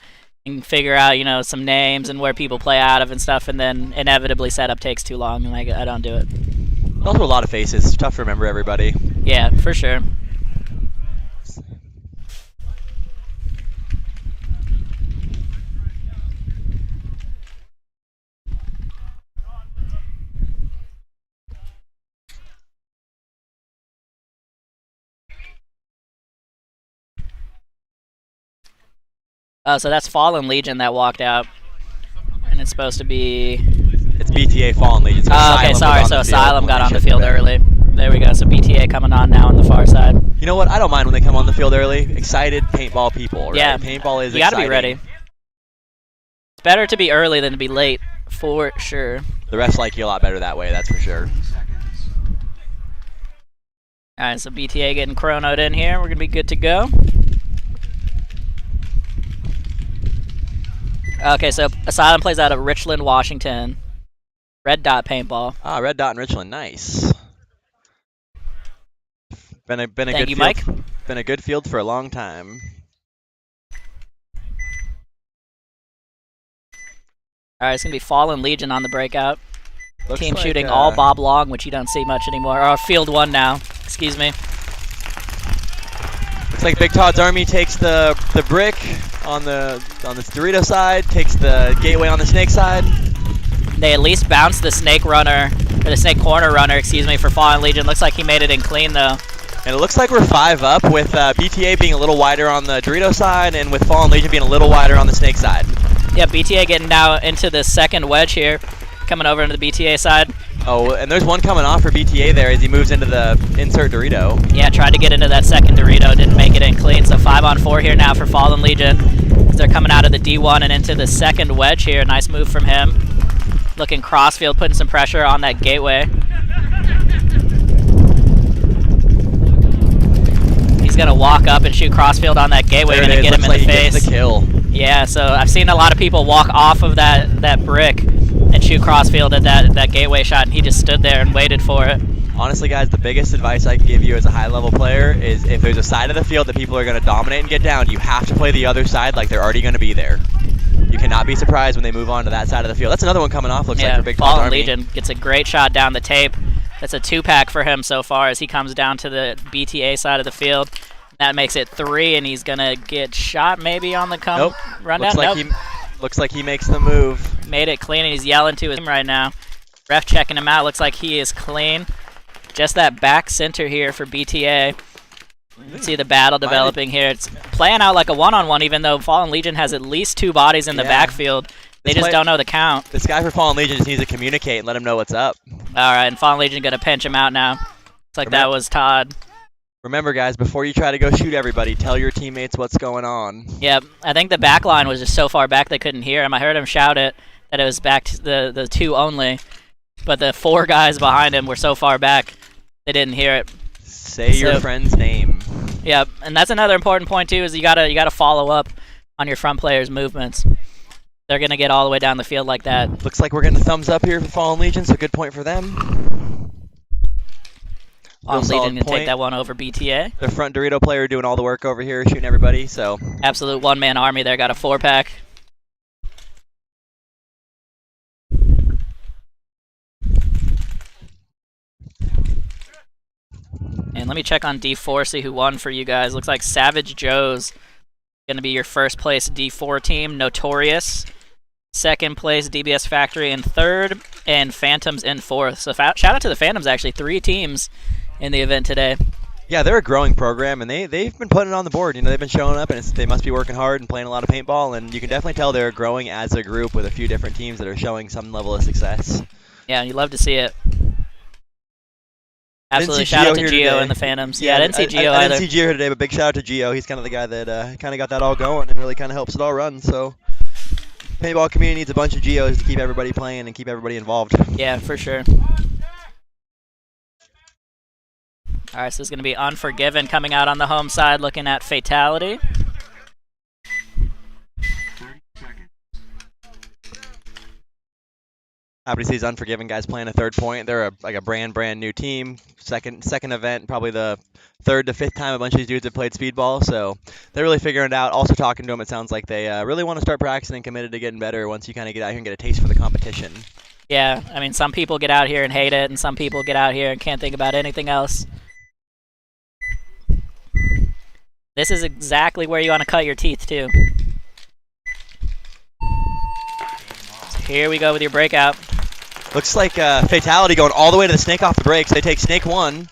and figure out, you know, some names and where people play out of and stuff, and then inevitably setup takes too long and I don't do it. Also a lot of faces. It's tough to remember everybody. Yeah, for sure. So that's Fallen Legion that walked out. It's supposed to be... It's BTA Fallen Legion. So Oh, okay, Asylum sorry. was So on the field Asylum when got they on the shifted field back. early. There we go. So BTA coming on now on the far side. You know what? I don't mind when they come on the field early. Excited paintball people, right? Yeah. Paintball is You got to exciting. be ready. It's better to be early than to be late, for sure. The refs like you a lot better that way, that's for sure. All right, so BTA getting chronoed in here. We're going to be good to go. Okay, so Asylum plays out of Richland, Washington. Red Dot Paintball. Ah, Red Dot in Richland, nice. Been a Thank good you, field. Mike. Been a good field for a long time. All right, it's going to be Fallen Legion on the breakout. Looks Team like, shooting all Bob Long, which you don't see much anymore. Or Field 1 now, excuse me. Looks like Big Todd's Army takes the brick on the Dorito side, takes the gateway on the Snake side. They at least bounced the Snake runner, or the Snake corner runner, excuse me, for Fallen Legion. Looks like he made it in clean, though. And it looks like we're 5 up with BTA being a little wider on the Dorito side and with Fallen Legion being a little wider on the Snake side. Yeah, BTA getting now into the second wedge here, coming over into the BTA side. Oh, and there's one coming off for BTA there as he moves into the insert Dorito. Yeah, tried to get into that second Dorito, didn't make it in clean. So 5-on-4 here now for Fallen Legion. They're coming out of the D1 and into the second wedge here. Nice move from him. Looking crossfield, putting some pressure on that gateway. He's gonna walk up and shoot crossfield on that gateway, There it gonna is. get him Looks in like the he gets face. the kill. Yeah, so I've seen a lot of people walk off of that brick and shoot crossfield at that gateway shot, and he just stood there and waited for it. Honestly, guys, the biggest advice I can give you as a high-level player is if there's a side of the field that people are going to dominate and get down, you have to play the other side like they're already going to be there. You cannot be surprised when they move on to that side of the field. That's another one coming off, looks like, for Big Todd's Fallen Army. Legion gets a great shot down the tape. That's a 2-pack for him so far as he comes down to the BTA side of the field. That makes it 3, and he's going to get shot maybe on the rundown. Looks like he makes the move. Made it clean, and he's yelling to his team right now. Ref checking him out. Looks like he is clean. Just that back center here for BTA. You can see the battle developing here. It's playing out like a one-on-one, even though Fallen Legion has at least 2 bodies in the backfield. They just don't know the count. This guy for Fallen Legion just needs to communicate and let him know what's up. All right, and Fallen Legion going to pinch him out now. Looks like that was Todd. Remember, guys, before you try to go shoot everybody, tell your teammates what's going on. Yeah, I think the back line was just so far back they couldn't hear him. I heard him shout it, that it was back to the 2 only. But the 4 guys behind him were so far back, they didn't hear it. Say your friend's name. Yeah, and that's another important point too, is you gotta follow up on your front players' movements. They're gonna get all the way down the field like that. Looks like we're getting a thumbs up here for Fallen Legion, so good point for them. Fallen Legion gonna take that one over BTA. The front Dorito player doing all the work over here, shooting everybody. So absolute one-man army there. Got a 4-pack. And let me check on D4, see who won for you guys. Looks like Savage Joe's going to be your first place D4 team. Notorious, second place DBS Factory in third, and Phantoms in fourth. So shout out to the Phantoms, actually. 3 teams in the event today. Yeah, they're a growing program, and they've been putting it on the board. You know, they've been showing up, and they must be working hard and playing a lot of paintball, and you can definitely tell they're growing as a group with a few different teams that are showing some level of success. Yeah, you love to see it. Absolutely, shout out to Gio and the Phantoms. Yeah, I didn't see Gio either. I didn't see Gio here today, but big shout out to Gio. He's kind of the guy that kind of got that all going and really kind of helps it all run. So, paintball community needs a bunch of Gios to keep everybody playing and keep everybody involved. Yeah, for sure. All right, so it's going to be Unforgiven coming out on the home side, looking at Fatality. 30 seconds. Happy to see these Unforgiven guys playing a third point. They're like a brand new team. Second event, probably the 3rd to 5th time a bunch of these dudes have played speedball. So they're really figuring it out. Also talking to them, it sounds like they really want to start practicing and committed to getting better once you kind of get out here and get a taste for the competition. Yeah, I mean, some people get out here and hate it, and some people get out here and can't think about anything else. This is exactly where you want to cut your teeth, too. So here we go with your breakout. Looks like Fatality going all the way to the Snake off the brakes. They take Snake 1,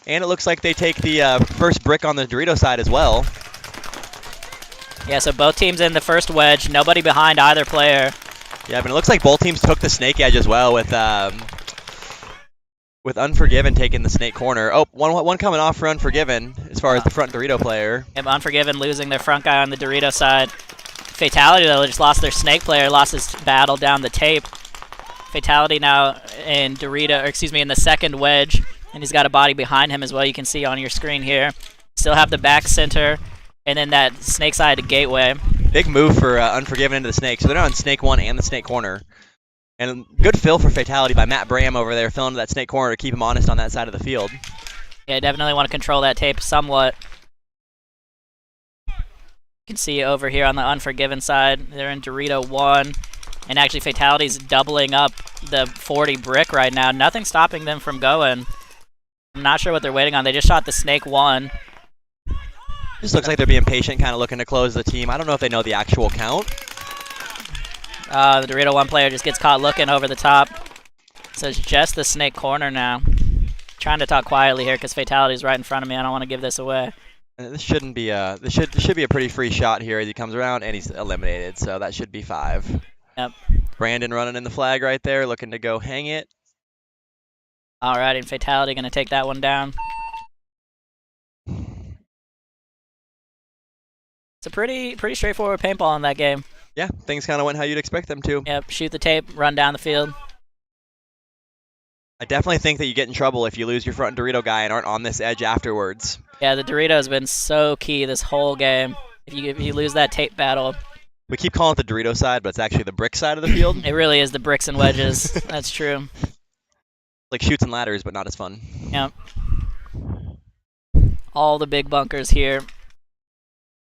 and it looks like they take the first brick on the Dorito side as well. Yeah, so both teams in the first wedge. Nobody behind either player. Yeah, but it looks like both teams took the snake edge as well with Unforgiven taking the snake corner. Oh, one coming off for Unforgiven as far as the front Dorito player. Yep, Unforgiven losing their front guy on the Dorito side. Fatality, though, just lost their snake player, lost his battle down the tape. Fatality now in Dorito, or excuse me, in the second wedge, and he's got a body behind him as well. You can see on your screen here. Still have the back center, and then that snake side to gateway. Big move for Unforgiven into the snake. So they're on snake 1 and the snake corner. And good fill for Fatality by Matt Bram over there, filling that snake corner to keep him honest on that side of the field. Yeah, definitely want to control that tape somewhat. You can see over here on the Unforgiven side, they're in Dorito 1. And actually, Fatality's doubling up the 40 brick right now. Nothing stopping them from going. I'm not sure what they're waiting on. They just shot the snake 1. Just looks like they're being patient, kind of looking to close the team. I don't know if they know the actual count. The Dorito 1 player just gets caught looking over the top. So it's just the snake corner now. Trying to talk quietly here because Fatality's right in front of me. I don't want to give this away. This shouldn't be this should be a pretty free shot here as he comes around and he's eliminated. So that should be 5. Yep. Brandon running in the flag right there, looking to go hang it. Alrighty, and Fatality going to take that one down. It's a pretty straightforward paintball in that game. Yeah, things kind of went how you'd expect them to. Yep, shoot the tape, run down the field. I definitely think that you get in trouble if you lose your front Dorito guy and aren't on this edge afterwards. Yeah, the Dorito's been so key this whole game. If you lose that tape battle. We keep calling it the Dorito side, but it's actually the brick side of the field. It really is the bricks and wedges. That's true. Like chutes and ladders, but not as fun. Yep. All the big bunkers here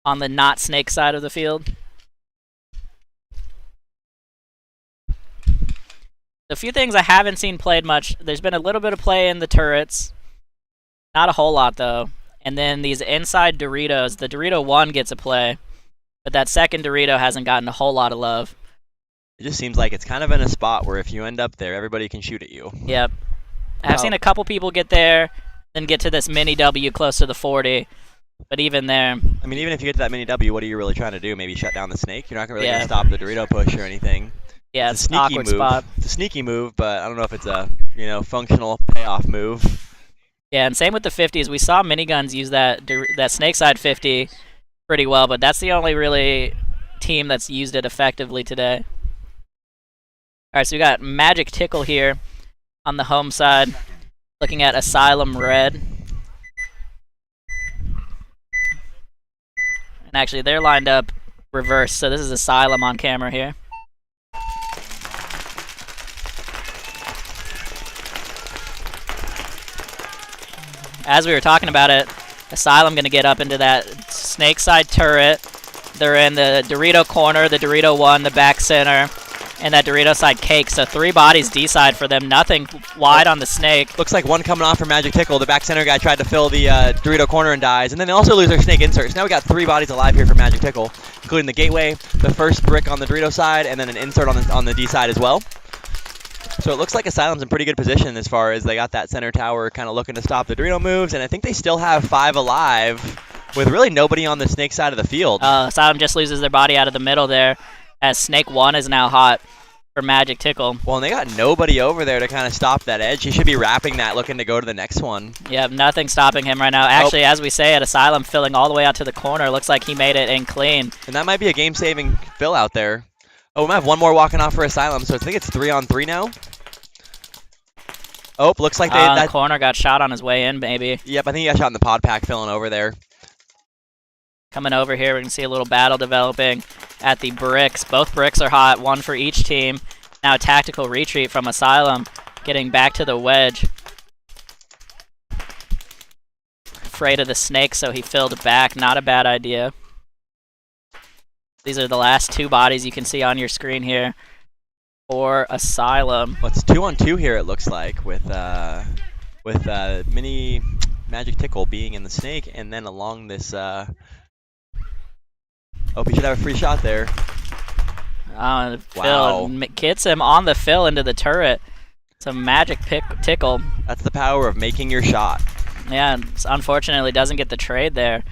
on the not snake side of the field. A few things I haven't seen played much. There's been a little bit of play in the turrets. Not a whole lot, though. And then these inside Doritos. The Dorito 1 gets a play. But that second Dorito hasn't gotten a whole lot of love. It just seems like it's kind of in a spot where if you end up there, everybody can shoot at you. Yep. I've seen a couple people get there, then get to this mini W close to the 40. But even there... I mean, even if you get to that mini W, what are you really trying to do? Maybe shut down the snake? You're not really going to stop the Dorito push or anything. Yeah, it's a sneaky awkward move. Spot. It's a sneaky move, but I don't know if it's a functional payoff move. Yeah, and same with the 50s. We saw Miniguns use that snake side 50 pretty well, but that's the only really team that's used it effectively today. All right, so we got Magic Tickle here on the home side, looking at Asylum Red. And actually, they're lined up reverse, so this is Asylum on camera here. As we were talking about it, Asylum going to get up into that snake side turret. They're in the Dorito corner, the Dorito 1, the back center, and that Dorito side cake. So 3 bodies D side for them, nothing wide on the snake. Looks like one coming off for Magic Tickle. The back center guy tried to fill the Dorito corner and dies. And then they also lose their snake inserts. Now we got 3 bodies alive here for Magic Tickle, including the gateway, the first brick on the Dorito side, and then an insert on the D side as well. So it looks like Asylum's in pretty good position as far as they got that center tower kind of looking to stop the Dorito moves, and I think they still have 5 alive with really nobody on the snake side of the field. Asylum just loses their body out of the middle there as snake 1 is now hot for Magic Tickle. Well, and they got nobody over there to kind of stop that edge. He should be wrapping that, looking to go to the next one. Yep, nothing stopping him right now. Actually, as we say it, Asylum filling all the way out to the corner. Looks like he made it in clean. And that might be a game-saving fill out there. Oh, we might have one more walking off for Asylum, so I think it's 3-on-3 now. Oh, looks like that corner got shot on his way in, maybe. Yep, I think he got shot in the pod pack filling over there. Coming over here, we can see a little battle developing at the bricks. Both bricks are hot, 1 for each team. Now a tactical retreat from Asylum, getting back to the wedge. Afraid of the snake, so he filled back. Not a bad idea. These are the last 2 bodies you can see on your screen here for Asylum. Well, it's 2-on-2 here, it looks like, with mini Magic Tickle being in the snake, and then along this. Oh, he should have a free shot there. Wow. Wow. Gets him on the fill into the turret. It's a Magic Tickle. That's the power of making your shot. Yeah, unfortunately doesn't get the trade there.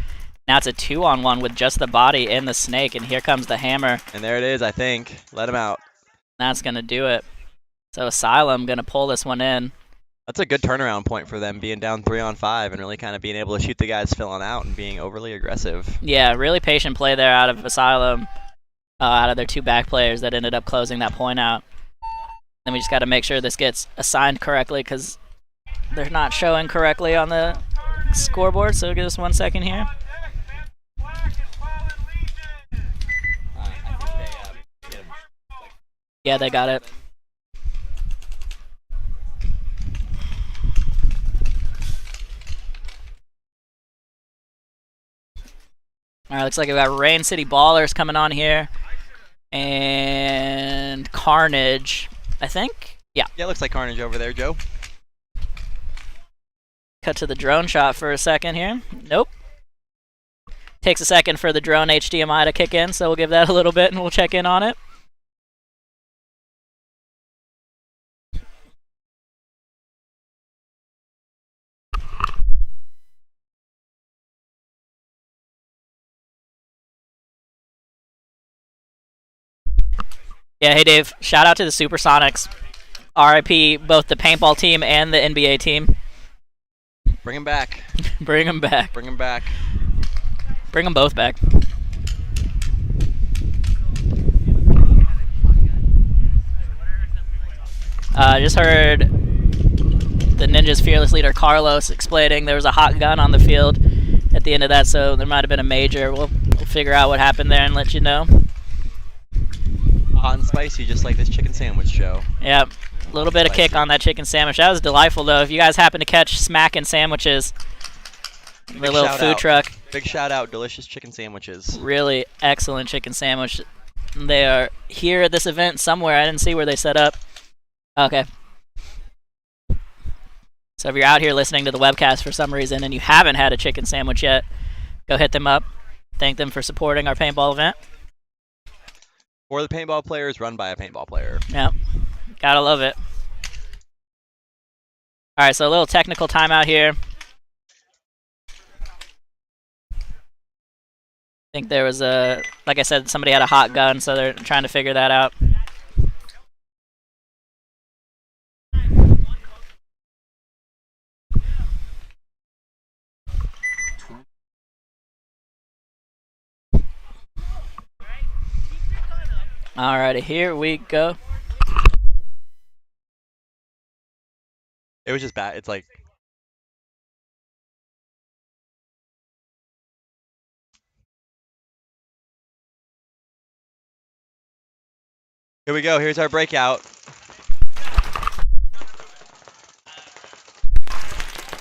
Now it's a 2-on-1 with just the body in the snake, and here comes the hammer. And there it is, I think. Let him out. That's going to do it. So Asylum going to pull this one in. That's a good turnaround point for them, being down 3-on-5 and really kind of being able to shoot the guys filling out and being overly aggressive. Yeah, really patient play there out of Asylum, out of their 2 back players that ended up closing that point out. Then we just got to make sure this gets assigned correctly because they're not showing correctly on the scoreboard. So give us 1 second here. Yeah, they got it. All right, looks like we got Rain City Ballers coming on here. And Carnage, I think? Yeah. Yeah, looks like Carnage over there, Joe. Cut to the drone shot for a second here. Nope. Takes a second for the drone HDMI to kick in, so we'll give that a little bit and we'll check in on it. Yeah, hey Dave, shout out to the Supersonics. RIP both the paintball team and the NBA team. Bring him back. Bring them back. Bring him back. Bring them both back. I just heard the Ninja's fearless leader Carlos explaining there was a hot gun on the field at the end of that, so there might have been a major. We'll figure out what happened there and let you know. Hot and spicy, just like this chicken sandwich show. Yep, a little bit of kick on that chicken sandwich. That was delightful, though. If you guys happen to catch Smackin' Sandwiches, the little food truck. Big shout out, delicious chicken sandwiches. Really excellent chicken sandwich. They are here at this event somewhere. I didn't see where they set up. Okay. So if you're out here listening to the webcast for some reason and you haven't had a chicken sandwich yet, go hit them up. Thank them for supporting our paintball event. Or the paintball player is run by a paintball player. Yep. Gotta love it. All right, so a little technical timeout here. I think there was a, like I said, somebody had a hot gun, so they're trying to figure that out. Alrighty, here we go. It was just bad. It's like... Here we go. Here's our breakout.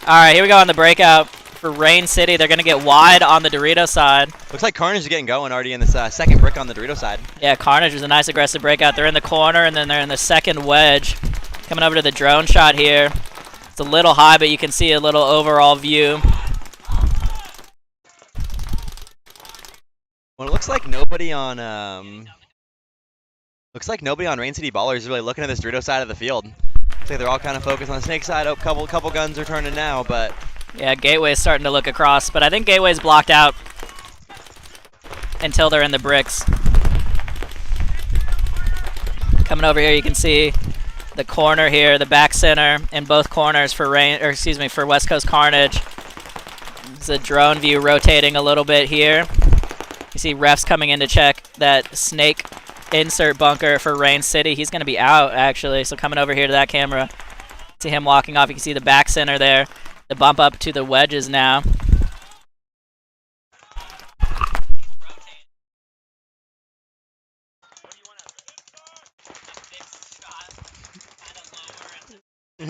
Alright, here we go on the breakout for Rain City. They're going to get wide on the Dorito side. Looks like Carnage is getting going already in this second brick on the Dorito side. Yeah, Carnage was a nice aggressive breakout. They're in the corner, and then they're in the second wedge. Coming over to the drone shot here. It's a little high, but you can see a little overall view. Well, it looks like nobody on Rain City Ballers is really looking at this Dorito side of the field. Looks like they're all kind of focused on the Snake side. Oh, couple guns are turning now, but yeah, Gateway's starting to look across, but I think Gateway's blocked out until they're in the bricks. Coming over here, you can see the corner here, the back center, and both corners for for West Coast Carnage. It's a drone view rotating a little bit here. You see refs coming in to check that Snake insert bunker for Rain City. He's going to be out, actually, so coming over here to that camera, see him walking off. You can see the back center there, the bump up to the wedges now.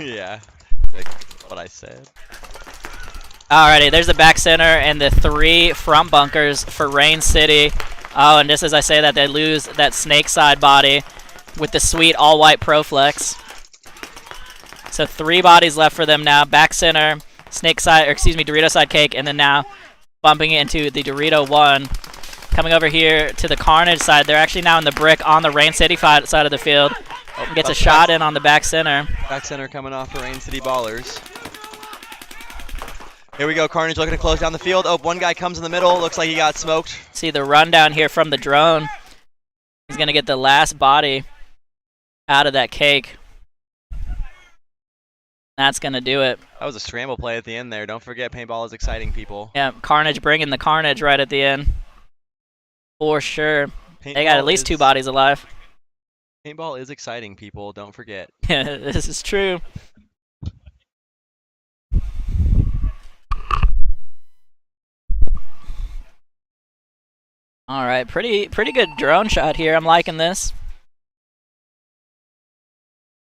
yeah, like what I said. Alrighty, there's the back center and the 3 front bunkers for Rain City. Oh, and just as I say that, they lose that Snake side body with the sweet all-white Proflex. So 3 bodies left for them now. Back center, Snake side, Dorito side cake, and then now bumping into the Dorito 1. Coming over here to the Carnage side. They're actually now in the brick on the Rain City side of the field. Gets a shot in on the back center. Back center coming off for Rain City Ballers. Here we go, Carnage looking to close down the field. Oh, one guy comes in the middle. Looks like he got smoked. See the rundown here from the drone. He's going to get the last body out of that cake. That's going to do it. That was a scramble play at the end there. Don't forget, paintball is exciting, people. Yeah, Carnage bringing the carnage right at the end. For sure. Paintball They got at least 2 bodies alive. Paintball is exciting, people. Don't forget. This is true. All right, pretty good drone shot here. I'm liking this.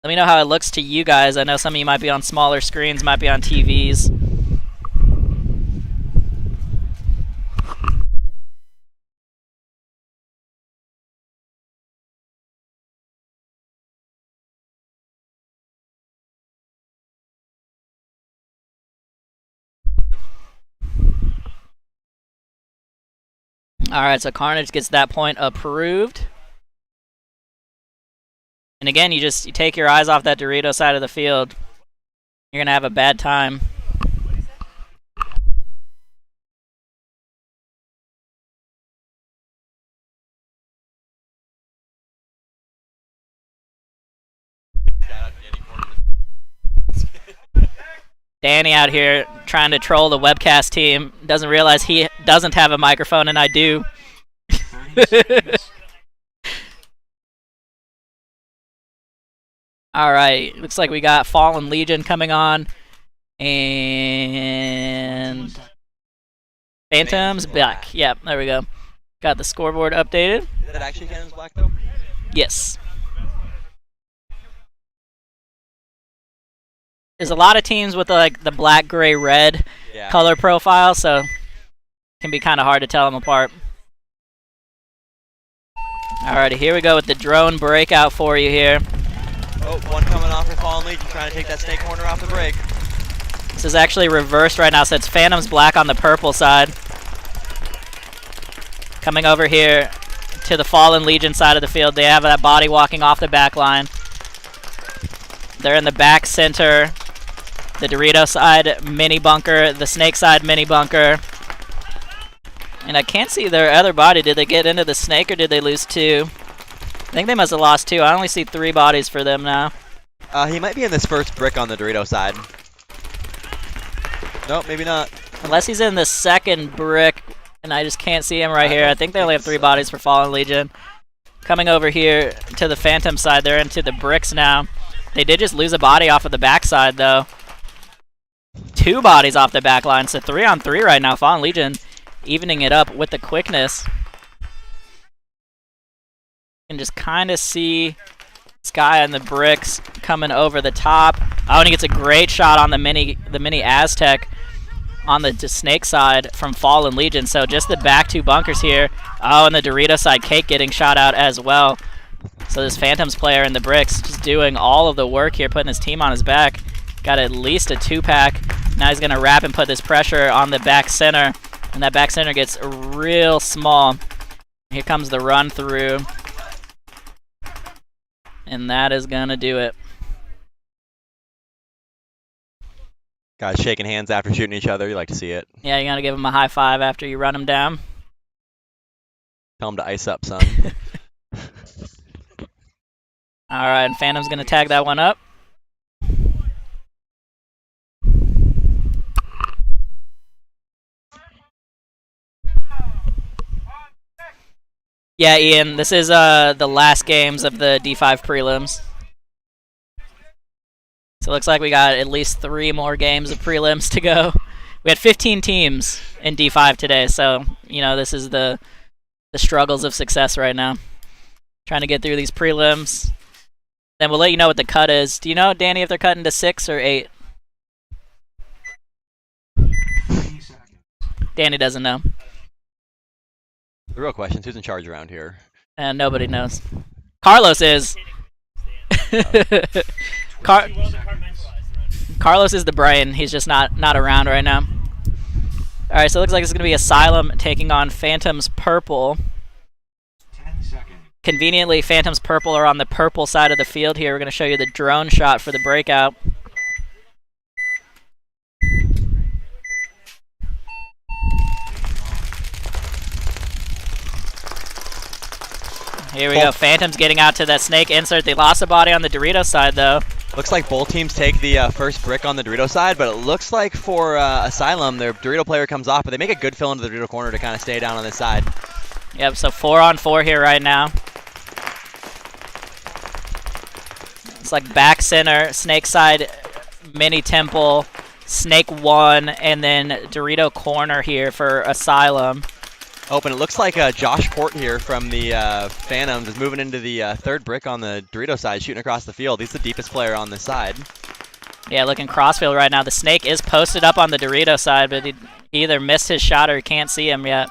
Let me know how it looks to you guys. I know some of you might be on smaller screens, might be on TVs. All right, so Carnage gets that point approved. And again, you take your eyes off that Dorito side of the field. You're going to have a bad time. Danny out here trying to troll the webcast team. Doesn't realize he doesn't have a microphone and I do. 30 seconds. Alright, looks like we got Fallen Legion coming on. And Phantoms Black. Yep, there we go. Got the scoreboard updated. Is that actually Phantoms Black, though? Yes. There's a lot of teams with like the black, gray, red color profile, so it can be kind of hard to tell them apart. Alrighty, here we go with the drone breakout for you here. Oh, one coming off for Fallen Legion, trying to take that snake corner off the break. This is actually reversed right now, so it's Phantoms Black on the purple side. Coming over here to the Fallen Legion side of the field. They have that body walking off the back line. They're in the back center. The Dorito side mini bunker, the snake side mini bunker. And I can't see their other body. Did they get into the snake or did they lose 2? I think they must have lost 2. I only see 3 bodies for them now. He might be in this first brick on the Dorito side. Nope, maybe not. Unless he's in the second brick, and I just can't see him right here. I think they only have 3 bodies for Fallen Legion. Coming over here to the Phantom side, they're into the bricks now. They did just lose a body off of the backside, though. 2 bodies off the back line, so 3 on 3 right now. Fallen Legion evening it up with the quickness. You can just kind of see this guy on the bricks coming over the top. Oh, and he gets a great shot on the mini Aztec on the snake side from Fallen Legion. So just the back 2 bunkers here. Oh, and the Dorito side cake getting shot out as well. So this Phantoms player in the bricks just doing all of the work here, putting his team on his back. Got at least a 2-pack. Now he's going to wrap and put this pressure on the back center. And that back center gets real small. Here comes the run through. And that is going to do it. Guys shaking hands after shooting each other. You like to see it. Yeah, you got to give him a high five after you run him down. Tell him to ice up, son. All right, and Phantom's going to tag that one up. Yeah, Ian, this is the last games of the D5 prelims. So it looks like we got at least 3 more games of prelims to go. We had 15 teams in D5 today, so, you know, this is the struggles of success right now. Trying to get through these prelims. Then we'll let you know what the cut is. Do you know, Danny, if they're cutting to 6 or 8? 30 seconds. Danny doesn't know. The real question is, who's in charge around here? And nobody knows. Carlos is. Carlos is the brain. He's just not around right now. All right, so it looks like it's going to be Asylum taking on Phantoms Purple. 10 seconds. Conveniently, Phantoms Purple are on the purple side of the field here. We're going to show you the drone shot for the breakout. Here we go. Phantom's getting out to that snake insert. They lost a body on the Dorito side, though. Looks like both teams take the first brick on the Dorito side, but it looks like for Asylum, their Dorito player comes off, but they make a good fill into the Dorito corner to kind of stay down on this side. Yep, so 4-on-4 here right now. It's like back center, snake side, mini temple, snake 1, and then Dorito corner here for Asylum. Open. It looks like Josh Port here from the Phantoms is moving into the third brick on the Dorito side, shooting across the field. He's the deepest player on this side. Yeah, looking crossfield right now. The snake is posted up on the Dorito side, but he either missed his shot or he can't see him yet.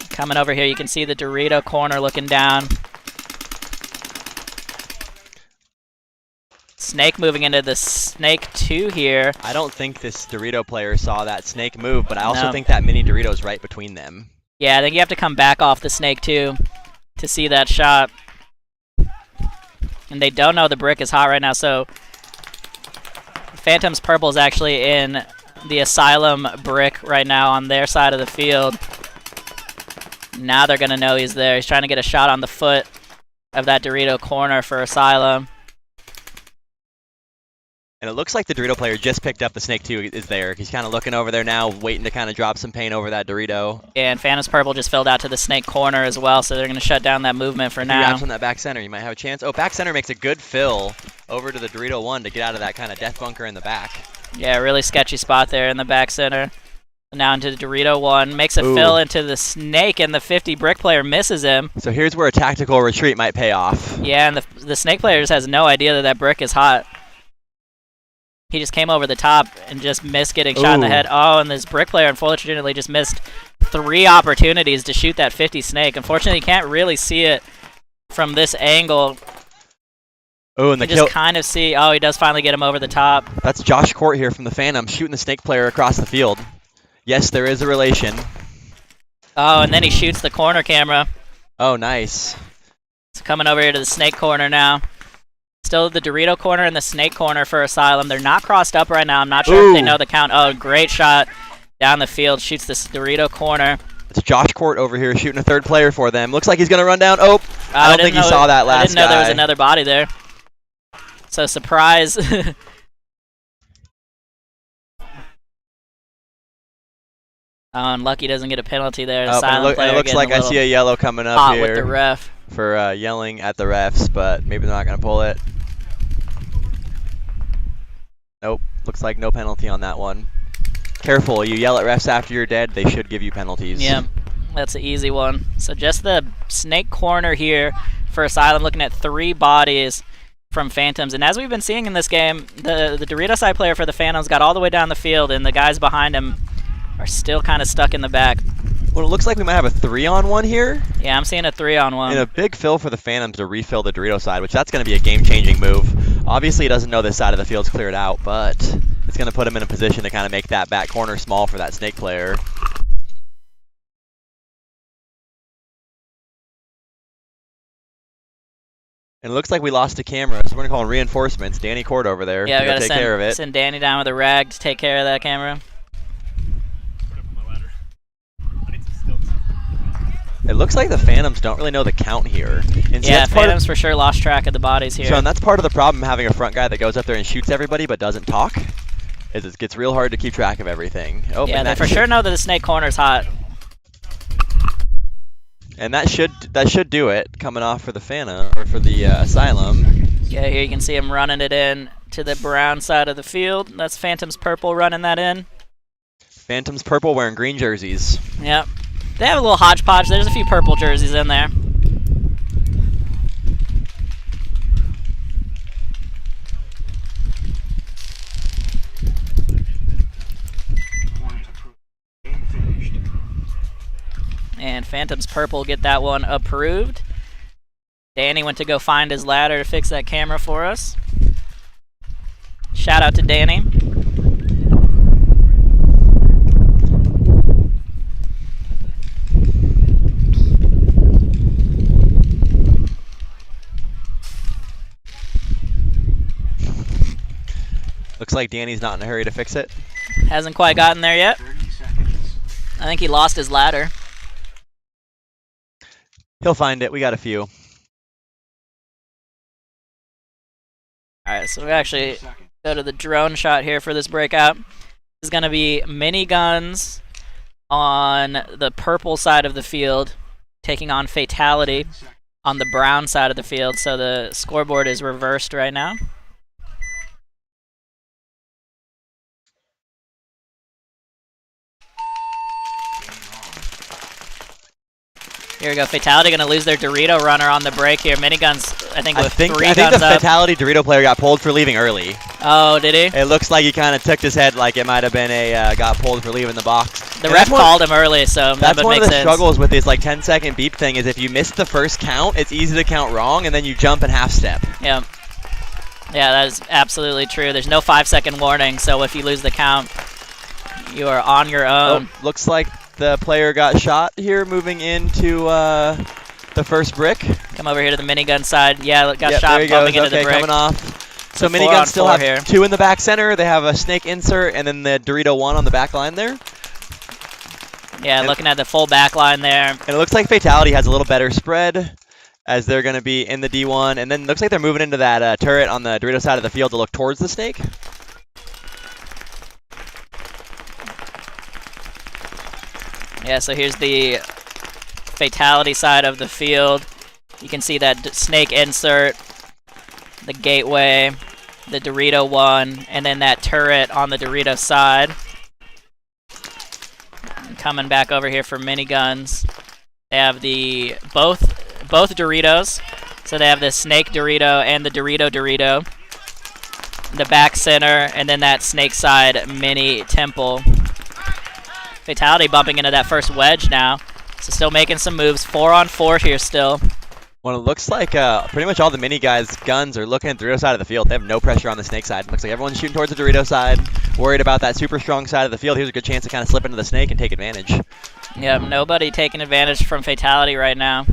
Coming over here, you can see the Dorito corner looking down. Snake moving into the snake 2 here. I don't think this Dorito player saw that snake move, but I also think that mini Dorito's right between them. Yeah, I think you have to come back off the snake 2 to see that shot. And they don't know the brick is hot right now, so Phantom's purple is actually in the Asylum brick right now on their side of the field. Now they're going to know he's there. He's trying to get a shot on the foot of that Dorito corner for Asylum. And it looks like the Dorito player just picked up the snake 2 is there. He's kind of looking over there now, waiting to kind of drop some paint over that Dorito. Yeah, and Phantom's purple just filled out to the snake corner as well, so they're going to shut down that movement for now. Grabs on that back center, you might have a chance. Oh, back center makes a good fill over to the Dorito 1 to get out of that kind of death bunker in the back. Yeah, really sketchy spot there in the back center. Now into the Dorito 1, makes a fill into the snake, and the 50 brick player misses him. So here's where a tactical retreat might pay off. Yeah, and the snake player just has no idea that that brick is hot. He just came over the top and just missed getting shot in the head. Oh, and this brick player unfortunately just missed 3 opportunities to shoot that 50 snake. Unfortunately, you can't really see it from this angle. Oh, and the kill. Just kind of see. Oh, he does finally get him over the top. That's Josh Court here from the Phantom shooting the snake player across the field. Yes, there is a relation. Oh, and then he shoots the corner camera. Oh, nice. It's coming over here to the snake corner now. Still the Dorito corner and the snake corner for Asylum. They're not crossed up right now. I'm not sure if they know the count. Oh, great shot down the field. Shoots this Dorito corner. It's Josh Court over here shooting a third player for them. Looks like he's going to run down. Oh, I don't think he saw that last guy. I didn't know there was another body there. So, surprise. And Lucky doesn't get a penalty there. The silent player it looks like I see a yellow coming up hot here with the ref for yelling at the refs, but maybe they're not going to pull it. Nope, looks like no penalty on that one. Careful, you yell at refs after you're dead, they should give you penalties. Yeah, that's an easy one. So just the snake corner here for Asylum, looking at 3 bodies from Phantoms. And as we've been seeing in this game, the Dorito side player for the Phantoms got all the way down the field, and the guys behind him are still kind of stuck in the back. Well, it looks like we might have a 3-on-1 here. Yeah, I'm seeing a 3-on-1. And a big fill for the Phantoms to refill the Dorito side, which that's going to be a game-changing move. Obviously, he doesn't know this side of the field's cleared out, but it's going to put him in a position to kind of make that back corner small for that snake player. And it looks like we lost a camera, so we're going to call in reinforcements. Danny Court over there. Yeah, we got to take care of it. Send Danny down with a rag to take care of that camera. It looks like the Phantoms don't really know the count here. And so yeah, Phantoms for sure lost track of the bodies here. So and that's part of the problem having a front guy that goes up there and shoots everybody but doesn't talk, is it gets real hard to keep track of everything. Oh, yeah, they for sure know that the snake corner's hot. And that should do it, coming off for the Phantom, or for the Asylum. Yeah, here you can see him running it in to the brown side of the field. That's Phantom's purple running that in. Phantom's purple wearing green jerseys. Yep. They have a little hodgepodge. There's a few purple jerseys in there. And Phantom's purple get that one approved. Danny went to go find his ladder to fix that camera for us. Shout out to Danny. Looks like Danny's not in a hurry to fix it. Hasn't quite gotten there yet. I think he lost his ladder. He'll find it. We got a few. Alright, so we actually go to the drone shot here for this breakout. This is going to be Miniguns on the purple side of the field, taking on Fatality on the brown side of the field. So the scoreboard is reversed right now. Here we go. Fatality going to lose their Dorito runner on the break here. Miniguns, I think, with three I think guns the up. Fatality Dorito player got pulled for leaving early. Oh, did he? It looks like he kind of took his head like it might have been a got pulled for leaving the box. The ref called him early, so that that's one of makes the sense. struggles with this like 10-second beep thing is if you miss the first count, it's easy to count wrong, and then you jump and half step. Yeah. Yeah, that is absolutely true. There's no 5-second warning, so if you lose the count, you are on your own. Oh, looks like the player got shot here moving into the first brick. Come over here to the minigun side. Yeah, got Yep, shot there he bumping goes. into the Okay, brick. coming off. So a 4 Miniguns on still 4 have here. 2 in the back center. They have a snake insert and then the Dorito 1 on the back line there. Yeah, looking at the full back line there. And it looks like Fatality has a little better spread as they're going to be in the D1. And then it looks like they're moving into that turret on the Dorito side of the field to look towards the snake. Yeah, so here's the Fatality side of the field. You can see that snake insert, the gateway, the Dorito 1, and then that turret on the Dorito side. And coming back over here for Miniguns. They have the both Doritos. So they have the snake Dorito and the Dorito. The back center, and then that snake side mini temple. Fatality bumping into that first wedge now. So still making some moves. 4 on 4 here still. Well, it looks like pretty much all the mini guys' guns are looking at the Dorito side of the field. They have no pressure on the snake side. Looks like everyone's shooting towards the Dorito side, worried about that super strong side of the field. Here's a good chance to kind of slip into the snake and take advantage. Yep, nobody taking advantage from Fatality right now.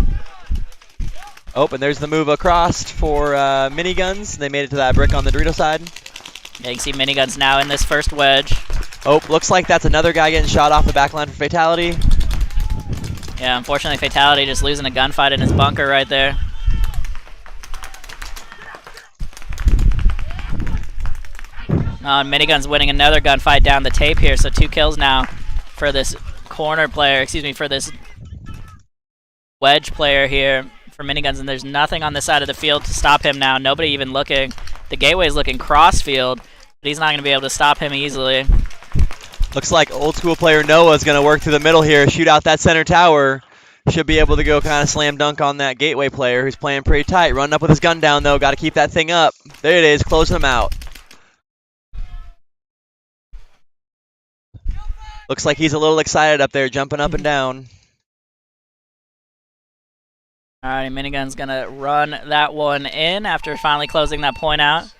Oh, and there's the move across for Miniguns. They made it to that brick on the Dorito side. Yeah, you can see Miniguns now in this first wedge. Oh, looks like that's another guy getting shot off the back line for Fatality. Yeah, unfortunately Fatality just losing a gunfight in his bunker right there. Miniguns winning another gunfight down the tape here, so 2 kills now for this corner player, for this wedge player here for Miniguns, and there's nothing on this side of the field to stop him now. Nobody even looking. The gateway's looking cross field, but he's not going to be able to stop him easily. Looks like old school player Noah's going to work through the middle here, shoot out that center tower. Should be able to go kind of slam dunk on that gateway player who's playing pretty tight. Running up with his gun down, though. Got to keep that thing up. There it is, closing him out. Looks like he's a little excited up there, jumping up and down. Alright, Minigun's going to run that one in after finally closing that point out.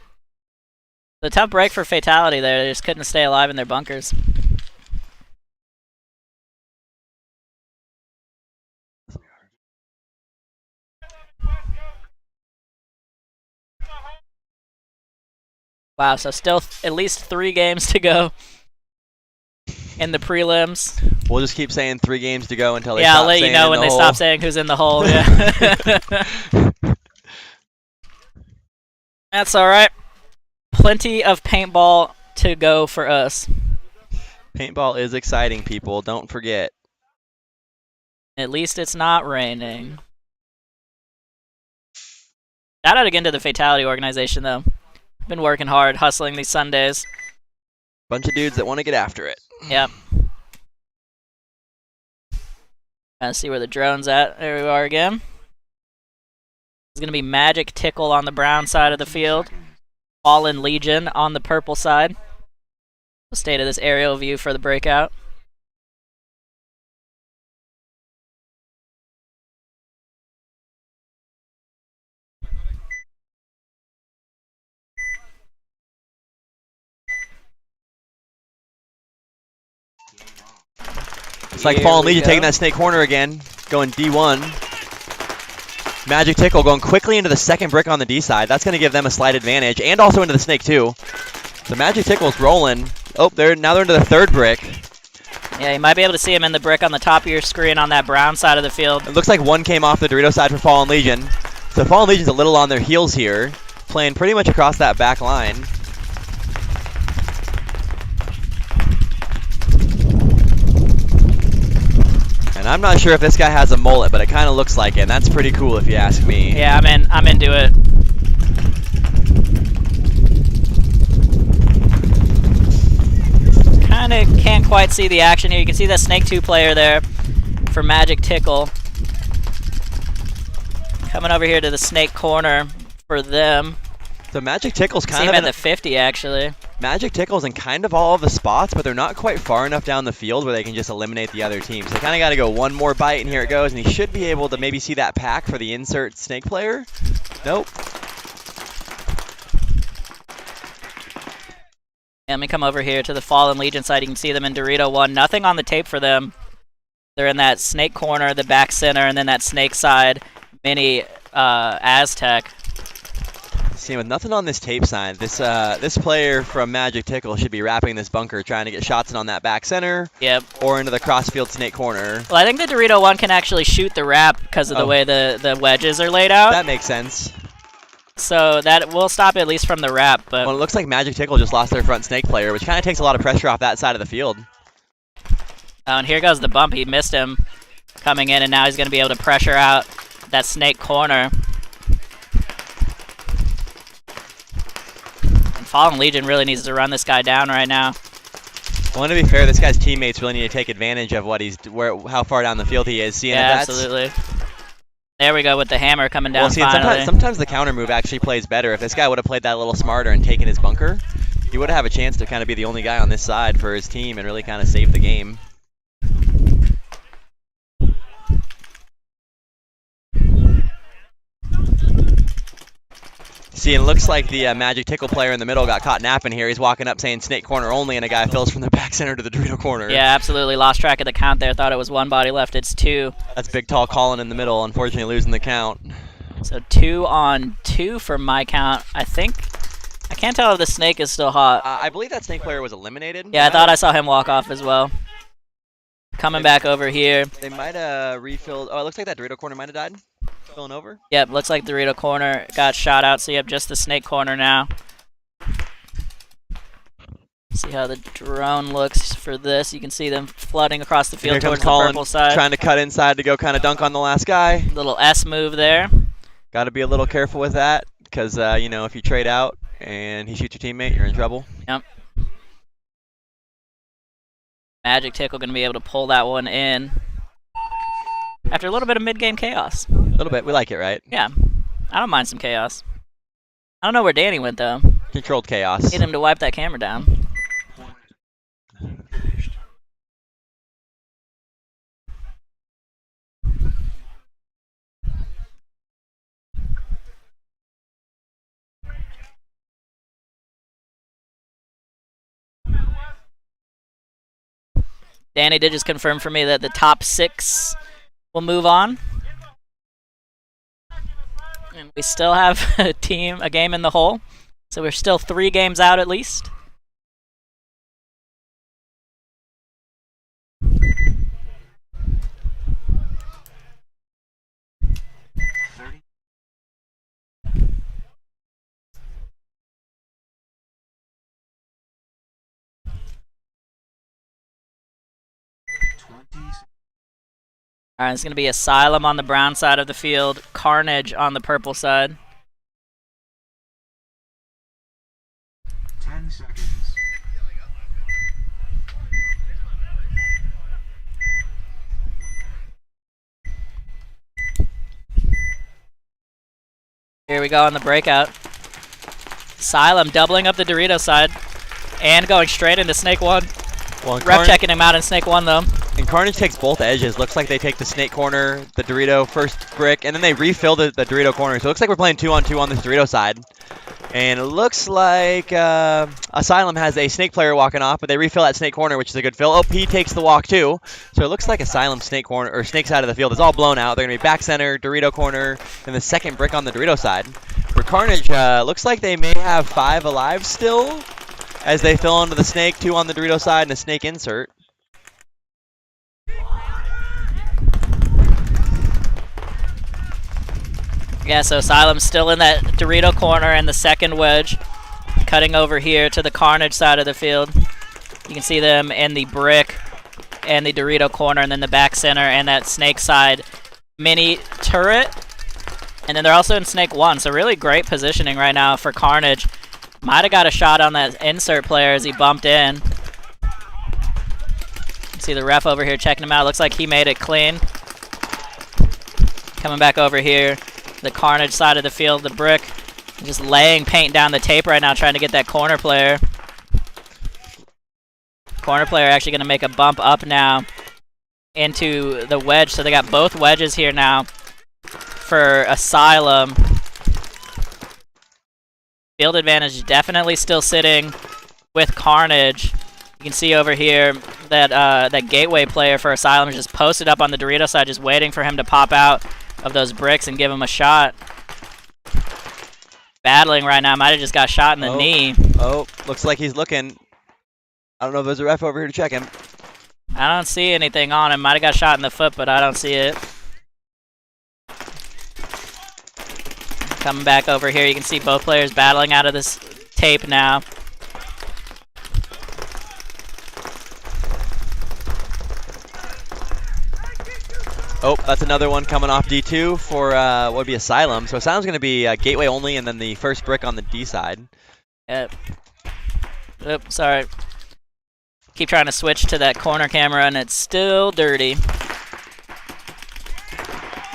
The tough break for Fatality there. They just couldn't stay alive in their bunkers. Wow, so still at least 3 games to go in the prelims. We'll just keep saying 3 games to go until they Yeah, stop I'll let you saying know in when the they hole. stop saying who's in the hole. Yeah. That's all right. Plenty of paintball to go for us. Paintball is exciting, people. Don't forget. At least it's not raining. Shout out again to the Fatality organization, though. Been working hard, hustling these Sundays. Bunch of dudes that want to get after it. Yep. Trying to see where the drone's at. There we are again. It's going to be Magic Tickle on the brown side of the field. Fallen Legion on the purple side. State of this aerial view for the breakout. It's like Here Fallen we Legion go. taking that snake corner again, going D1. Magic Tickle going quickly into the second brick on the D side. That's going to give them a slight advantage, and also into the snake too. The Magic Tickle's rolling. Oh, now they're into the third brick. Yeah, you might be able to see him in the brick on the top of your screen on that brown side of the field. It looks like one came off the Dorito side for Fallen Legion. So Fallen Legion's a little on their heels here, playing pretty much across that back line. And I'm not sure if this guy has a mullet, but it kind of looks like it, and that's pretty cool if you ask me. Yeah, I'm into it. Kind of can't quite see the action here. You can see that Snake 2 player there for Magic Tickle. Coming over here to the Snake corner for them. So Magic Tickle's See kind him of at the 50 actually. Magic Tickle's in kind of all of the spots, but they're not quite far enough down the field where they can just eliminate the other team. So they kind of got to go one more bite, and here it goes. And he should be able to maybe see that pack for the insert Snake player. Nope. And we come over here to the Fallen Legion side. You can see them in Dorito 1. Nothing on the tape for them. They're in that Snake corner, the back center, and then that Snake side mini Aztec. See, with nothing on this tape sign, this player from Magic Tickle should be wrapping this bunker, trying to get shots in on that back center. Yep. Or into the crossfield Snake corner. Well, I think the Dorito 1 can actually shoot the wrap because of the way the wedges are laid out. That makes sense. So that will stop at least from the wrap. But Well, it looks like Magic Tickle just lost their front Snake player, which kind of takes a lot of pressure off that side of the field. Oh, and here goes the bump. He missed him coming in, and now he's going to be able to pressure out that Snake corner. Fallen Legion really needs to run this guy down right now. Well, to be fair, this guy's teammates really need to take advantage of how far down the field he is. Seeing Yeah, if that's, absolutely. There we go with the hammer coming down well, finally. sometimes the counter move actually plays better. If this guy would have played that a little smarter and taken his bunker, he would have a chance to kind of be the only guy on this side for his team and really kind of save the game. See, it looks like the Magic Tickle player in the middle got caught napping here. He's walking up saying Snake corner only, and a guy fills from the back center to the Dorito corner. Yeah, absolutely. Lost track of the count there. Thought it was one body left. It's two. That's Big Tall Colin in the middle, unfortunately losing the count. So 2 on 2 from my count. I can't tell if the Snake is still hot. I believe that Snake player was eliminated. Yeah, I thought I saw him walk off as well. Coming back over here. They might have refilled. Oh, it looks like that Dorito corner might have died. Filling over. Yep, looks like Dorito corner got shot out, so you have just the Snake corner now. See how the drone looks for this. You can see them flooding across the field towards the purple side. Trying to cut inside to go kind of dunk on the last guy. Little S move there. Got to be a little careful with that because, you know, if you trade out and he shoots your teammate, you're in trouble. Yep. Magic Tickle going to be able to pull that one in after a little bit of mid-game chaos. A little bit. We like it, right? Yeah. I don't mind some chaos. I don't know where Danny went, though. Controlled chaos. Get him to wipe that camera down. Danny did just confirm for me that the top 6 will move on. And we still have a game in the hole. So we're still 3 games out at least. All right, it's going to be Asylum on the brown side of the field, Carnage on the purple side. 10 seconds. Here we go on the breakout. Asylum doubling up the Dorito side and going straight into Snake 1. Well, Ref checking him out in Snake 1 though. And Carnage takes both edges. Looks like they take the Snake corner, the Dorito first brick, and then they refill the Dorito corner. So it looks like we're playing 2-on-2 on this Dorito side. And it looks like Asylum has a Snake player walking off, but they refill that Snake corner, which is a good fill. Oh, P takes the walk too. So it looks like Asylum Snake corner or Snake side of the field is all blown out. They're gonna be back center, Dorito corner, and the second brick on the Dorito side. For Carnage, looks like they may have 5 alive still, as they fill into the Snake, 2 on the Dorito side, and a Snake insert. Yeah, so Asylum's still in that Dorito corner and the second wedge. Cutting over here to the Carnage side of the field. You can see them in the brick and the Dorito corner, and then the back center and that Snake side mini turret. And then they're also in Snake 1, so really great positioning right now for Carnage. Might have got a shot on that insert player as he bumped in. See the ref over here checking him out. Looks like he made it clean. Coming back over here, the Carnage side of the field, the brick. Just laying paint down the tape right now, trying to get that corner player. Corner player actually going to make a bump up now into the wedge. So they got both wedges here now for Asylum. Field advantage definitely still sitting with Carnage. You can see over here that that gateway player for Asylum is just posted up on the Dorito side, just waiting for him to pop out of those bricks and give him a shot. Battling right now, might have just got shot in the knee. Oh, looks like he's looking. I don't know if there's a ref over here to check him. I don't see anything on him. Might have got shot in the foot, but I don't see it. Coming back over here, you can see both players battling out of this tape now. Oh, that's another one coming off D2 for what would be Asylum. So Asylum's going to be gateway only, and then the first brick on the D side. Yep. Oops, sorry. Keep trying to switch to that corner camera, and it's still dirty.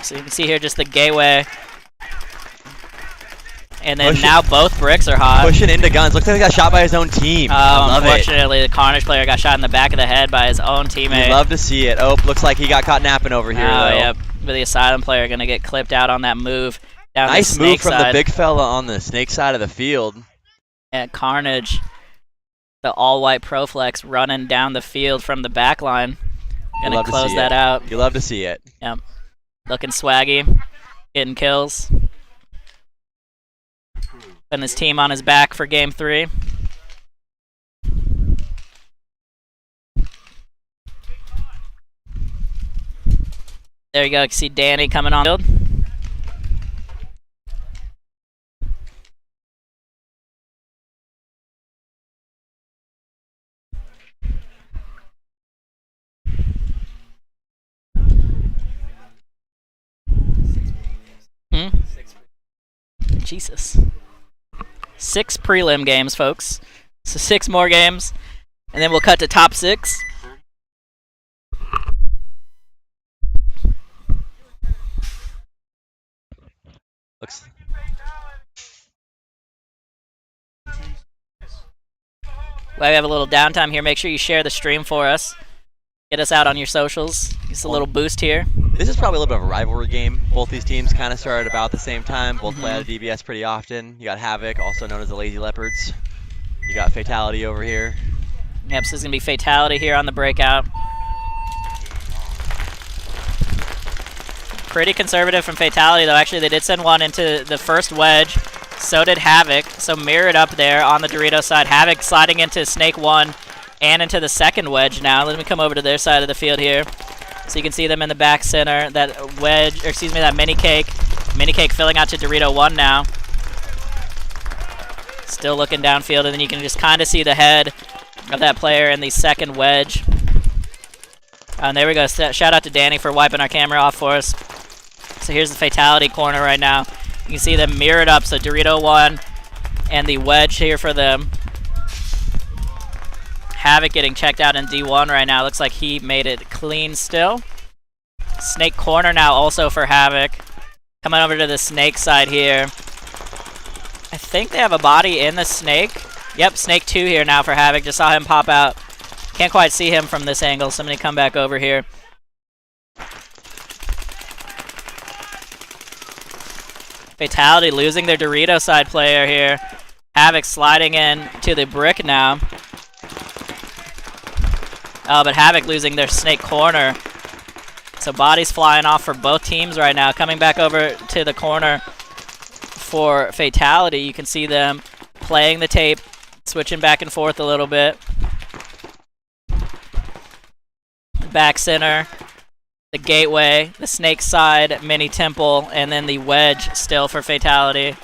So you can see here just the gateway. And then now both bricks are hot. Pushing into guns. Looks like he got shot by his own team. Unfortunately, the Carnage player got shot in the back of the head by his own teammate. You'd love to see it. Oh, looks like he got caught napping over here, though. Yep. But the Asylum player going to get clipped out on that move. Down nice the Snake move from side. the big fella on the Snake side of the field. And Carnage, the all-white Proflex, running down the field from the back line. Going to close that out. You love to see it. Yep. Looking swaggy. Getting kills. Putting his team on his back for game 3. There you go. You can see Danny coming on the field. Jesus. 6 prelim games, folks. So 6 more games, and then we'll cut to top 6. Looks. While we have a little downtime here, make sure you share the stream for us. Get us out on your socials. Just a little boost here. This is probably a little bit of a rivalry game. Both these teams kind of started about the same time. Both play out of DBS pretty often. You got Havoc, also known as the Lazy Leopards. You got Fatality over here. Yep, so this is going to be Fatality here on the breakout. Pretty conservative from Fatality, though. Actually, they did send one into the first wedge. So did Havoc. So mirrored up there on the Dorito side. Havoc sliding into Snake 1 and into the second wedge now. Let me come over to their side of the field here. So you can see them in the back center. That wedge, or excuse me, that mini cake. Mini cake filling out to Dorito 1 now. Still looking downfield, and then you can just kind of see the head of that player in the second wedge. And there we go. Shout out to Danny for wiping our camera off for us. So here's the Fatality corner right now. You can see them mirrored up. So Dorito 1 and the wedge here for them. Havoc getting checked out in D1 right now. Looks like he made it clean still. Snake corner now also for Havoc. Coming over to the Snake side here. I think they have a body in the Snake. Yep, Snake 2 here now for Havoc. Just saw him pop out. Can't quite see him from this angle, so I'm going to come back over here. Fatality losing their Dorito side player here. Havoc sliding in to the brick now. Oh, but Havoc losing their Snake corner. So bodies flying off for both teams right now. Coming back over to the corner for Fatality. You can see them playing the tape, switching back and forth a little bit. Back center. the gateway, the snake side, mini temple, and then the wedge still for Fatality.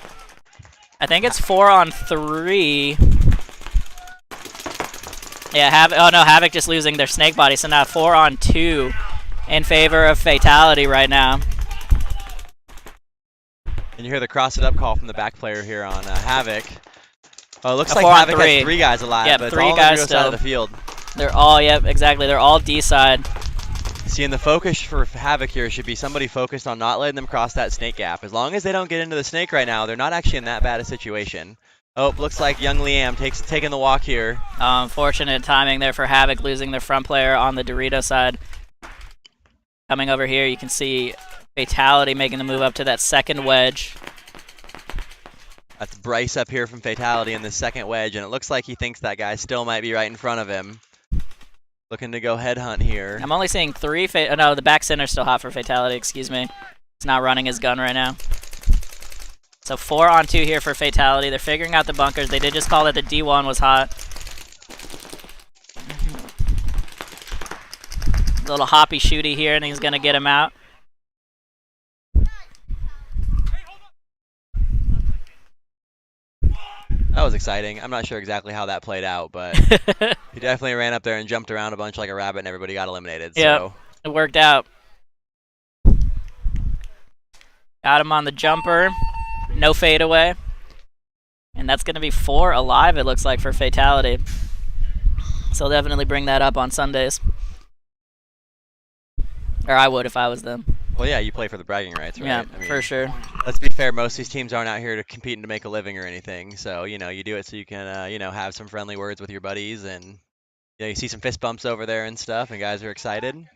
I think it's 4 on 3. Yeah, Havoc just losing their snake body, so now 4 on 2 in favor of Fatality right now. And you hear the cross it up call from the back player here on Havoc. Oh, it looks A like 4 on Havoc 3. has 3 guys alive, Yep, but it's 3 all on the guys Dorito side of the field. They're all, yep, exactly. They're all D side. See, and the focus for Havoc here should be somebody focused on not letting them cross that snake gap. As long as they don't get into the snake right now, they're not actually in that bad a situation. Oh, looks like young Liam taking the walk here. Unfortunate timing there for Havoc, losing their front player on the Dorito side. Coming over here, you can see Fatality making the move up to that second wedge. That's Bryce up here from Fatality in the second wedge, and it looks like he thinks that guy still might be right in front of him. Looking to go headhunt here. I'm only seeing 3. No, the back center's still hot for Fatality, excuse me. He's not running his gun right now. So 4 on 2 here for Fatality. They're figuring out the bunkers. They did just call that the D1 was hot. A little hoppy shooty here, and he's going to get him out. That was exciting. I'm not sure exactly how that played out, but he definitely ran up there and jumped around a bunch like a rabbit, and everybody got eliminated. Yep, So. it worked out. Got him on the jumper. No fadeaway. And that's going to be 4 alive, it looks like, for Fatality. So definitely bring that up on Sundays. Or I would if I was them. Well, yeah, you play for the bragging rights, right? Yeah, I mean, for sure. Let's be fair. Most of these teams aren't out here to compete and to make a living or anything. So, you do it so you can, have some friendly words with your buddies, and you see some fist bumps over there and stuff, and guys are excited.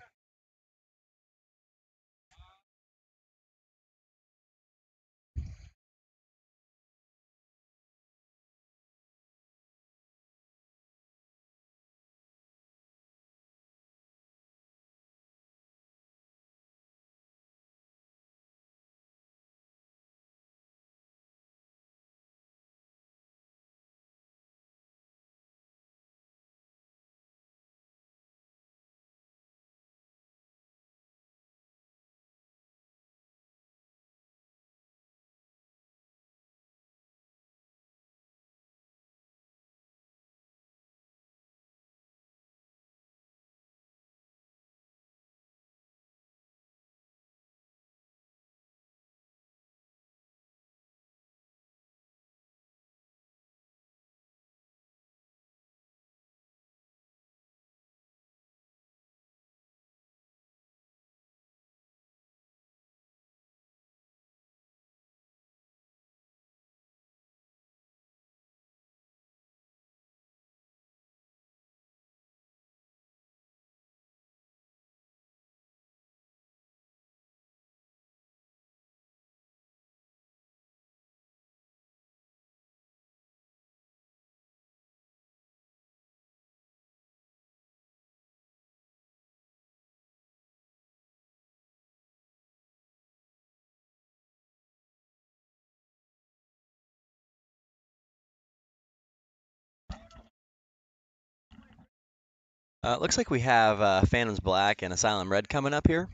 Looks like we have Phantoms Black and Asylum Red coming up here.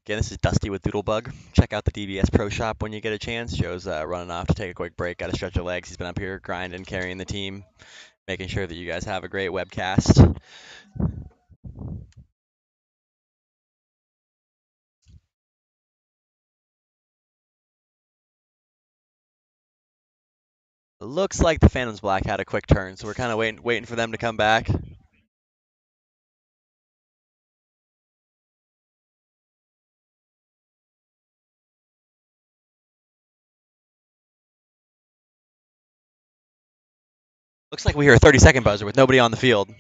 Again, this is Dusty with Doodlebug. Check out the DBS Pro Shop when you get a chance. Joe's running off to take a quick break, got a stretch of legs. He's been up here grinding, carrying the team, making sure that you guys have a great webcast. Looks like the Phantoms Black had a quick turn, so we're kind of waiting for them to come back. Looks like we hear a 30-second buzzer with nobody on the field. Looks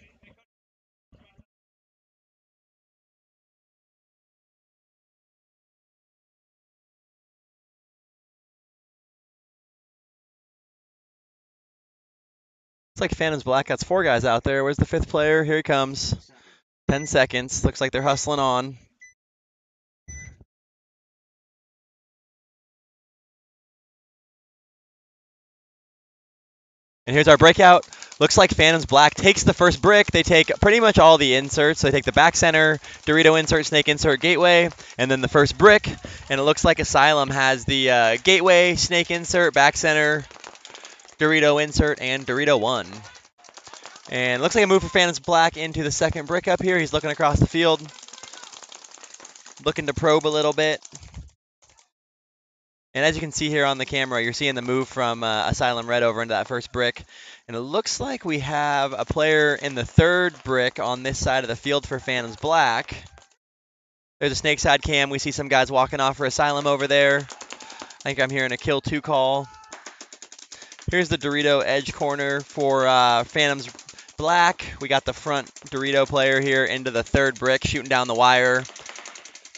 like Phantoms Black got 4 guys out there. Where's the 5th player? Here he comes. 10 seconds. Looks like they're hustling on. And here's our breakout. Looks like Phantoms Black takes the first brick. They take pretty much all the inserts. They take the back center, Dorito insert, Snake insert, Gateway, and then the first brick. And it looks like Asylum has the Gateway, Snake insert, back center, Dorito insert, and Dorito 1. And it looks like a move for Phantoms Black into the second brick up here. He's looking across the field, looking to probe a little bit. And as you can see here on the camera, you're seeing the move from Asylum Red over into that first brick. And it looks like we have a player in the third brick on this side of the field for Phantoms Black. There's a snake side cam. We see some guys walking off for Asylum over there. I think I'm hearing a kill 2 call. Here's the Dorito edge corner for Phantoms Black. We got the front Dorito player here into the third brick, shooting down the wire.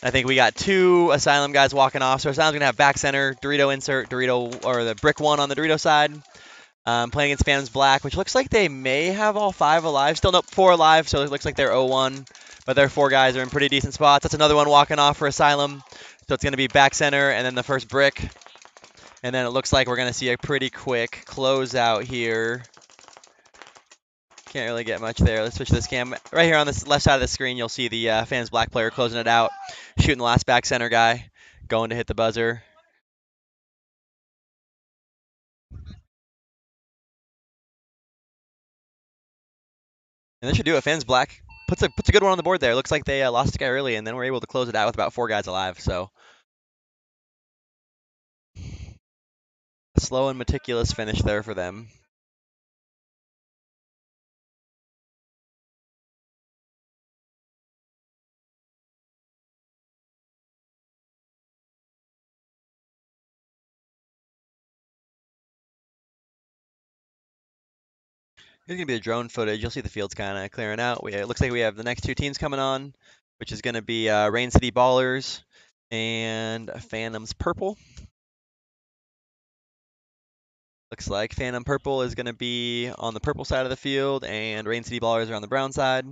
I think we got 2 Asylum guys walking off. So Asylum's going to have back center, Dorito insert, Dorito, or the brick 1 on the Dorito side. Playing against Phantoms Black, which looks like they may have all 5 alive. Still, nope, 4 alive, so it looks like they're 0-1. But their 4 guys are in pretty decent spots. That's another one walking off for Asylum. So it's going to be back center and then the first brick. And then it looks like we're going to see a pretty quick closeout here. Can't really get much there. Let's switch this cam. Right here on this left side of the screen, you'll see the Phantoms Black player closing it out, shooting the last back center guy, going to hit the buzzer. And this should do it. Phantoms Black puts a good one on the board there. Looks like they lost a guy early, and then were able to close it out with about 4 guys alive. So a slow and meticulous finish there for them. Here's going to be the drone footage. You'll see the field's kind of clearing out. It looks like we have the next 2 teams coming on, which is going to be Rain City Ballers and Phantoms Purple. Looks like Phantom Purple is going to be on the purple side of the field, and Rain City Ballers are on the brown side.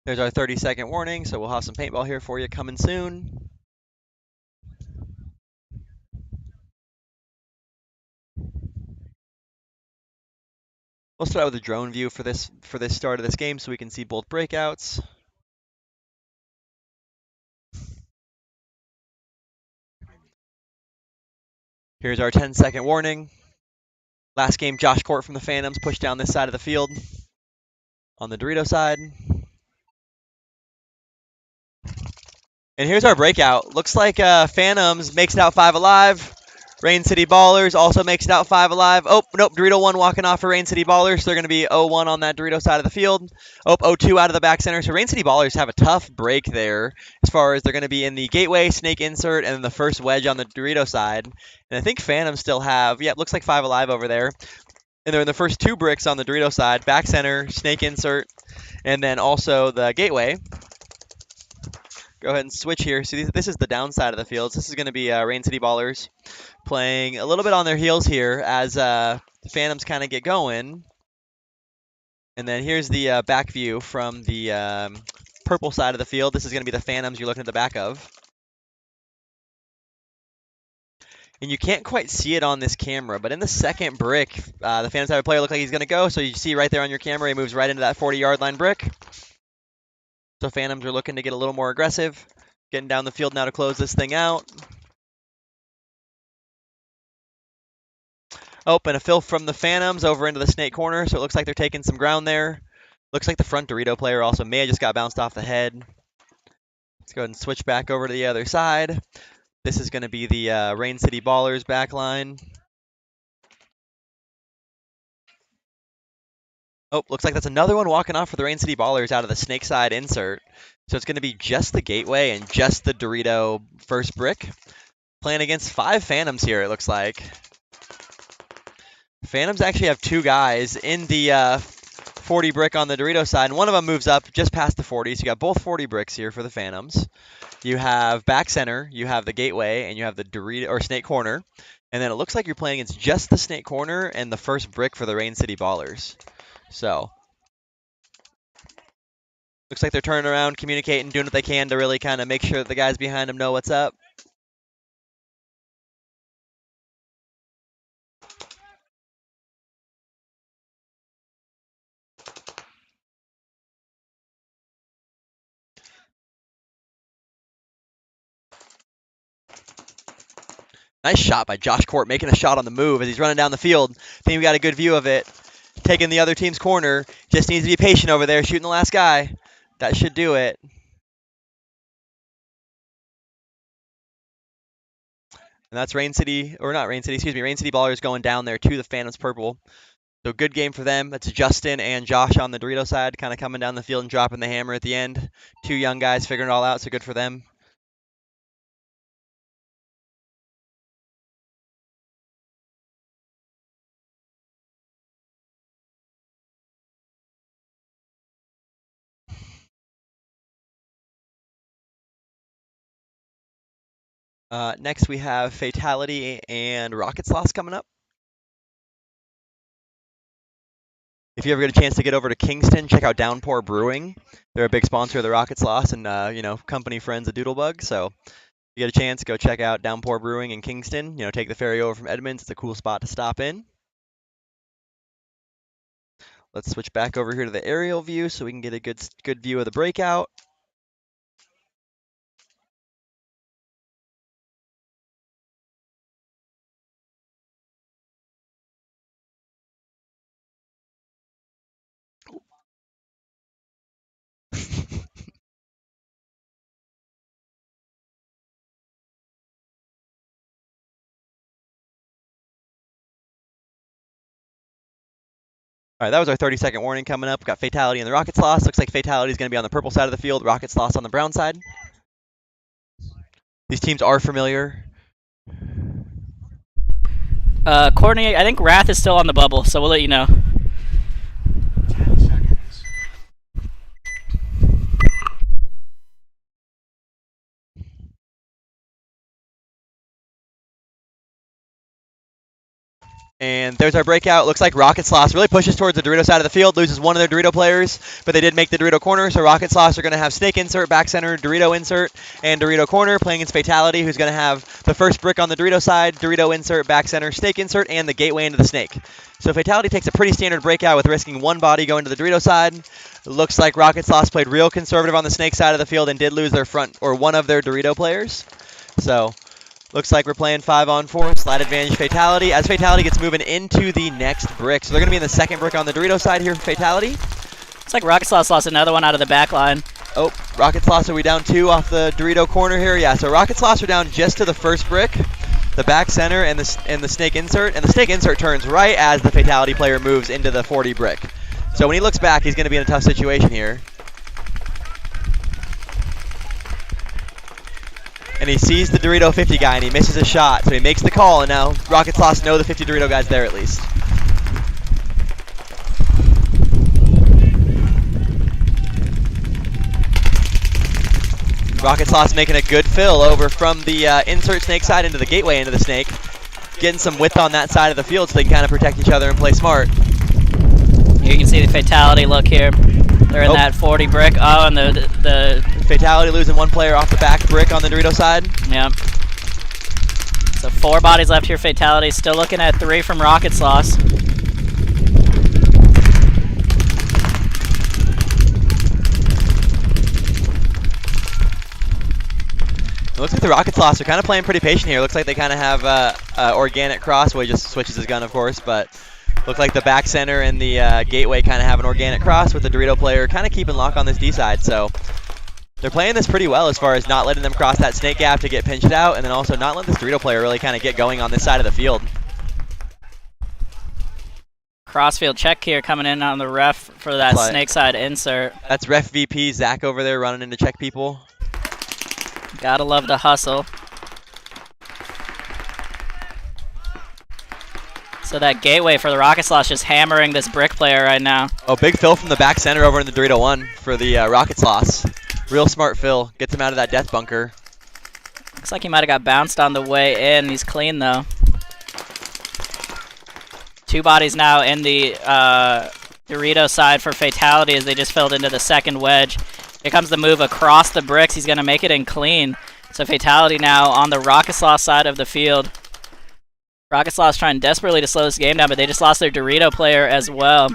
There's our 30-second warning, so we'll have some paintball here for you coming soon. We'll start out with a drone view for this start of this game so we can see both breakouts. Here's our 10-second warning. Last game, Josh Court from the Phantoms pushed down this side of the field on the Dorito side. And here's our breakout. Looks like Phantoms makes it out 5 alive. Rain City Ballers also makes it out 5 alive. Oh, nope, Dorito 1 walking off for Rain City Ballers. So they're going to be 0-1 on that Dorito side of the field. Oh, 0-2 out of the back center. So Rain City Ballers have a tough break there as far as they're going to be in the Gateway, Snake insert, and then the first wedge on the Dorito side. And I think Phantoms still have, yeah, it looks like 5 alive over there. And they're in the first 2 bricks on the Dorito side, back center, Snake insert, and then also the Gateway. Go ahead and switch here. So this is the downside of the field. So this is going to be Rain City Ballers playing a little bit on their heels here as the Phantoms kind of get going. And then here's the back view from the purple side of the field. This is going to be the Phantoms you're looking at the back of. And you can't quite see it on this camera, but in the second brick, the Phantoms have a player look like he's going to go. So you see right there on your camera, he moves right into that 40-yard line brick. So Phantoms are looking to get a little more aggressive, getting down the field now to close this thing out. Oh, and a fill from the Phantoms over into the Snake corner, so it looks like they're taking some ground there. Looks like the front Dorito player also may have just got bounced off the head. Let's go ahead and switch back over to the other side. This is going to be the Rain City Ballers back line. Oh, looks like that's another one walking off for the Rain City Ballers out of the Snake side insert. So it's going to be just the Gateway and just the Dorito first brick. Playing against 5 Phantoms here, it looks like. Phantoms actually have 2 guys in the 40 brick on the Dorito side, and one of them moves up just past the 40. So you got both 40 bricks here for the Phantoms. You have back center, you have the Gateway, and you have the Dorito or Snake corner. And then it looks like you're playing against just the Snake corner and the first brick for the Rain City Ballers. So Looks like they're turning around, communicating, doing what they can to really kind of make sure that the guys behind them know what's up. Nice shot by Josh Court, making a shot on the move as he's running down the field. I think we got a good view of it. Taking the other team's corner. Just needs to be patient over there, shooting the last guy. That should do it. And that's Rain City Ballers going down there to the Phantoms Purple. So good game for them. That's Justin and Josh on the Dorito side, kind of coming down the field and dropping the hammer at the end. Two young guys figuring it all out, so good for them. Next we have Fatality and Rocket Sloths coming up. If you ever get a chance to get over to Kingston, check out Downpour Brewing. They're a big sponsor of the Rocket Sloths and company friends of Doodlebug. So if you get a chance, go check out Downpour Brewing in Kingston. Take the ferry over from Edmonds. It's a cool spot to stop in. Let's switch back over here to the aerial view so we can get a good view of the breakout. All right, that was our 30-second warning coming up. We've got Fatality and the Rocket Sloths. Looks like Fatality is going to be on the purple side of the field, Rocket Sloths on the brown side. These teams are familiar. Courtney, I think Wrath is still on the bubble, so we'll let you know. 10 seconds. And there's our breakout. Looks like Rocket Sloths really pushes towards the Dorito side of the field, loses one of their Dorito players, but they did make the Dorito corner, so Rocket Sloths are going to have Snake insert, back center, Dorito insert, and Dorito corner, playing against Fatality, who's going to have the first brick on the Dorito side, Dorito insert, back center, Snake insert, and the gateway into the Snake. So Fatality takes a pretty standard breakout with risking one body going to the Dorito side. Looks like Rocket Sloths played real conservative on the Snake side of the field and did lose their one of their Dorito players. So looks like we're playing 5-on-4, slide advantage Fatality, as Fatality gets moving into the next brick. So they're going to be in the second brick on the Dorito side here for Fatality. Looks like Rocket Sloths lost another one out of the back line. Oh, Rocket Sloths, are we down 2 off the Dorito corner here? Yeah, so Rocket Sloths are down just to the first brick, the back center, and the Snake insert. And the Snake insert turns right as the Fatality player moves into the 40 brick. So when he looks back, he's going to be in a tough situation here. And he sees the Dorito 50 guy, and he misses a shot. So he makes the call, and now Rocket Sloths know the 50 Dorito guy's there at least. Rocket Sloths making a good fill over from the insert Snake side into the gateway into the Snake. Getting some width on that side of the field so they can kind of protect each other and play smart. Here you can see the Fatality look here. They're in that 40 brick. Oh, and the Fatality losing one player off the back brick on the Dorito side. Yep. So 4 bodies left here. Fatality still looking at 3 from Rocket Sloths. It looks like the Rocket Sloths are kind of playing pretty patient here. Looks like they kind of have organic cross. Well, he just switches his gun, of course, but look like the back center and the gateway kind of have an organic cross with the Dorito player kind of keeping lock on this D side. So they're playing this pretty well as far as not letting them cross that Snake gap to get pinched out, and then also not letting this Dorito player really kind of get going on this side of the field. Crossfield check here coming in on the ref for that Snake side insert. That's ref VP Zach over there running in to check people. Gotta love the hustle. So that gateway for the Rocket Sloths just hammering this brick player right now. Oh, big fill from the back center over in the Dorito 1 for the Rocket Sloths. Real smart fill. Gets him out of that death bunker. Looks like he might have got bounced on the way in. He's clean, though. 2 bodies now in the Dorito side for Fatality as they just filled into the second wedge. Here comes the move across the bricks. He's going to make it in clean. So Fatality now on the Rocket Sloth side of the field. Rocket Sloth's trying desperately to slow this game down, but they just lost their Dorito player as well.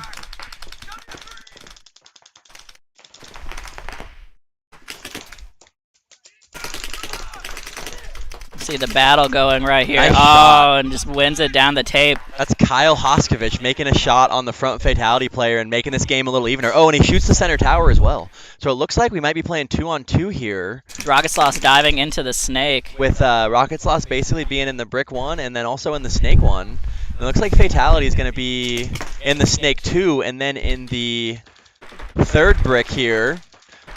See the battle going right here. Nice oh, shot. And just wins it down the tape. That's Kyle Hoskovich making a shot on the front Fatality player and making this game a little evener. Oh, and he shoots the center tower as well. So it looks like we might be playing 2-on-2 here. Rocket Sloth diving into the snake. With Rocket Sloth basically being in the brick one and then also in the snake one. And it looks like Fatality is going to be in the snake 2 and then in the third brick here.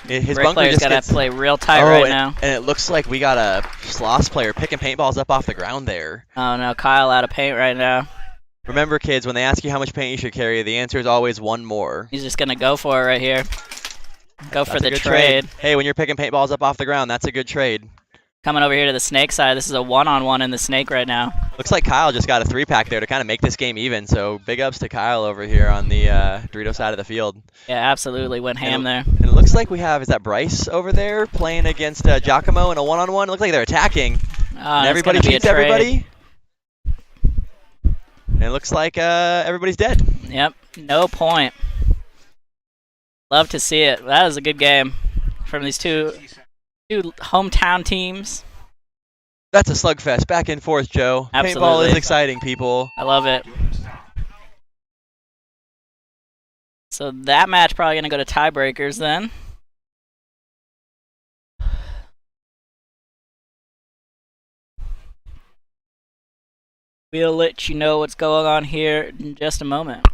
His Brick bunker player's just got to gets... play real tight right and, now. And it looks like we got a Sloths player picking paintballs up off the ground there. Oh no, Kyle out of paint right now. Remember, kids, when they ask you how much paint you should carry, the answer is always one more. He's just going to go for it right here. Go for That's a the good trade. Hey, when you're picking paintballs up off the ground, that's a good trade. Coming over here to the snake side. This is a one-on-one in the snake right now. Looks like Kyle just got a 3-pack there to kind of make this game even, so big ups to Kyle over here on the Dorito side of the field. Yeah, absolutely. Went ham there. And it looks like we have, is that Bryce over there playing against Giacomo in a one-on-one? It looks like they're attacking. And everybody cheats everybody. And it looks like everybody's dead. Yep, no point. Love to see it. That was a good game from these two hometown teams. That's a slugfest. Back and forth, Joe. Absolutely. Paintball is exciting, people. I love it. So that match probably going to go to tiebreakers then. We'll let you know what's going on here in just a moment.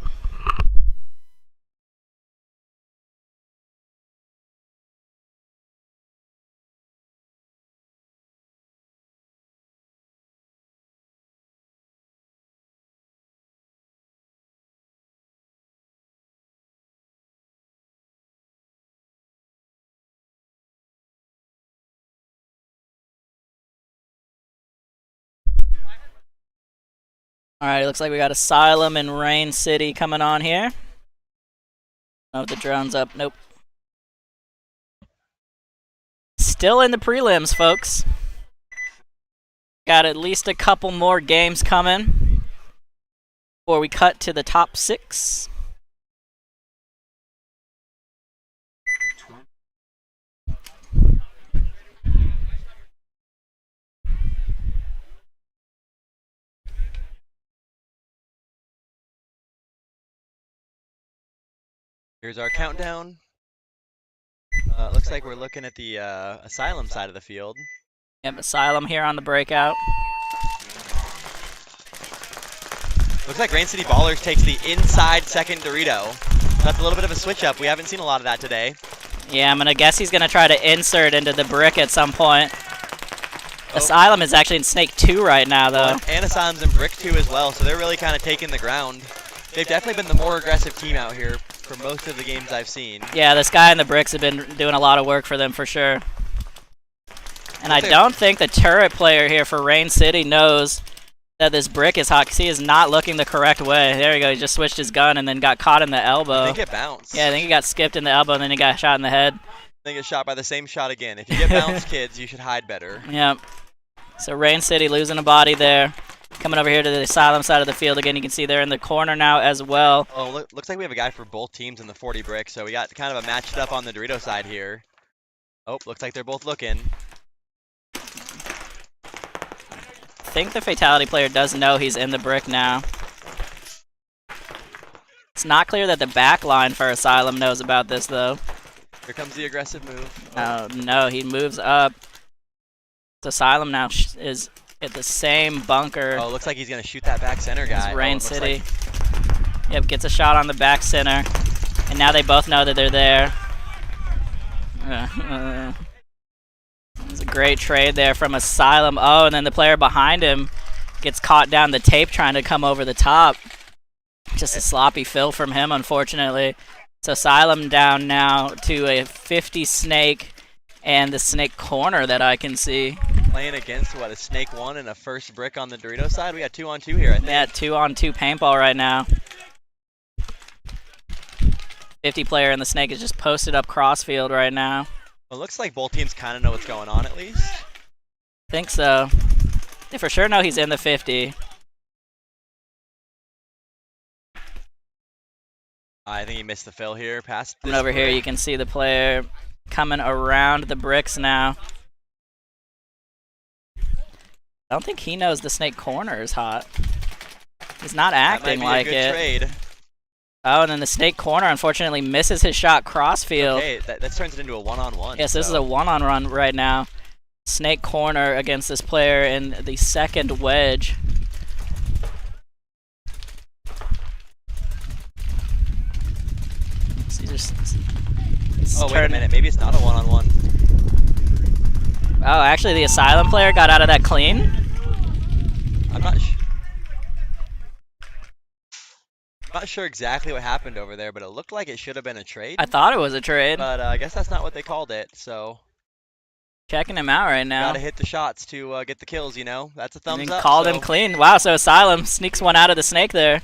Alright, it looks like we got Asylum and Rain City coming on here. Oh, the drone's up. Nope. Still in the prelims, folks. Got at least a couple more games coming before we cut to the top 6. Here's our countdown. Looks like we're looking at the Asylum side of the field. Yep, Asylum here on the breakout. Looks like Rain City Ballers takes the inside second Dorito. That's a little bit of a switch up. We haven't seen a lot of that today. Yeah, I'm going to guess he's going to try to insert into the brick at some point. Asylum is actually in Snake 2 right now, though. And Asylum's in Brick 2 as well, so they're really kind of taking the ground. They've definitely been the more aggressive team out here for most of the games I've seen. Yeah, this guy in the bricks have been doing a lot of work for them for sure. And I don't think the turret player here for Rain City knows that this brick is hot because he is not looking the correct way. There you go, he just switched his gun and then got caught in the elbow. I think it bounced. Yeah, I think he got skipped in the elbow and then he got shot in the head. I think it's shot by the same shot again. If you get bounced, kids, you should hide better. Yep. So Rain City losing a body there. Coming over here to the Asylum side of the field again, you can see they're in the corner now as well. Oh, looks like we have a guy for both teams in the 40 brick, so we got kind of a matched up on the Dorito side here. Oh, looks like they're both looking. I think the Fatality player does know he's in the brick now. It's not clear that the back line for Asylum knows about this, though. Here comes the aggressive move. Oh, no, he moves up. So Asylum now is at the same bunker. Oh, looks like he's going to shoot that back center guy. It's Rain City. Yep, gets a shot on the back center. And now they both know that they're there. It's a great trade there from Asylum. Oh, and then the player behind him gets caught down the tape trying to come over the top. Just a sloppy fill from him, unfortunately. So Asylum down now to a 50 snake and the snake corner that I can see. Playing against, what, a Snake 1 and a first brick on the Dorito side? We got 2-on-2 here, I think. Yeah, 2-on-2 paintball right now. 50 player and the Snake is just posted up crossfield right now. Well, it looks like both teams kind of know what's going on at least. Think so. They for sure know he's in the 50. I think he missed the fill here. Past And over here you can see the player coming around the bricks now. I don't think he knows the Snake corner is hot. He's not acting like that might be a good it. trade. Oh, and then the Snake corner unfortunately misses his shot crossfield. Okay, that turns it into a one-on-one. Yes, this is a one-on-one right now. Snake corner against this player in the second wedge. Oh, wait a minute. Maybe it's not a one-on-one. Oh, actually the Asylum player got out of that clean? I'm not sure exactly what happened over there, but it looked like it should have been a trade. I thought it was a trade. But I guess that's not what they called it, so... Checking him out right now. Gotta hit the shots to get the kills, you know? That's a thumbs up. Called him clean. Wow, so Asylum sneaks one out of the Snake there.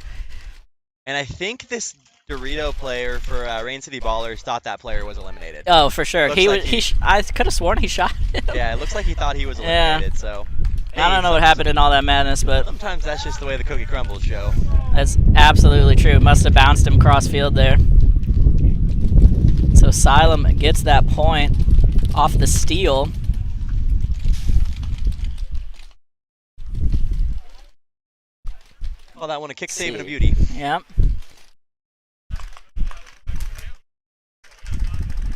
And I think this Dorito player for Rain City Ballers thought that player was eliminated. Oh, for sure. Looks I could have sworn he shot him. Yeah, it looks like he thought he was eliminated, so... I don't know what happened in all that madness, but... Sometimes that's just the way the cookie crumbles, Joe. That's absolutely true. Must have bounced him cross field there. So Asylum gets that point off the steal. Oh, that one a kick save and a beauty. Yep.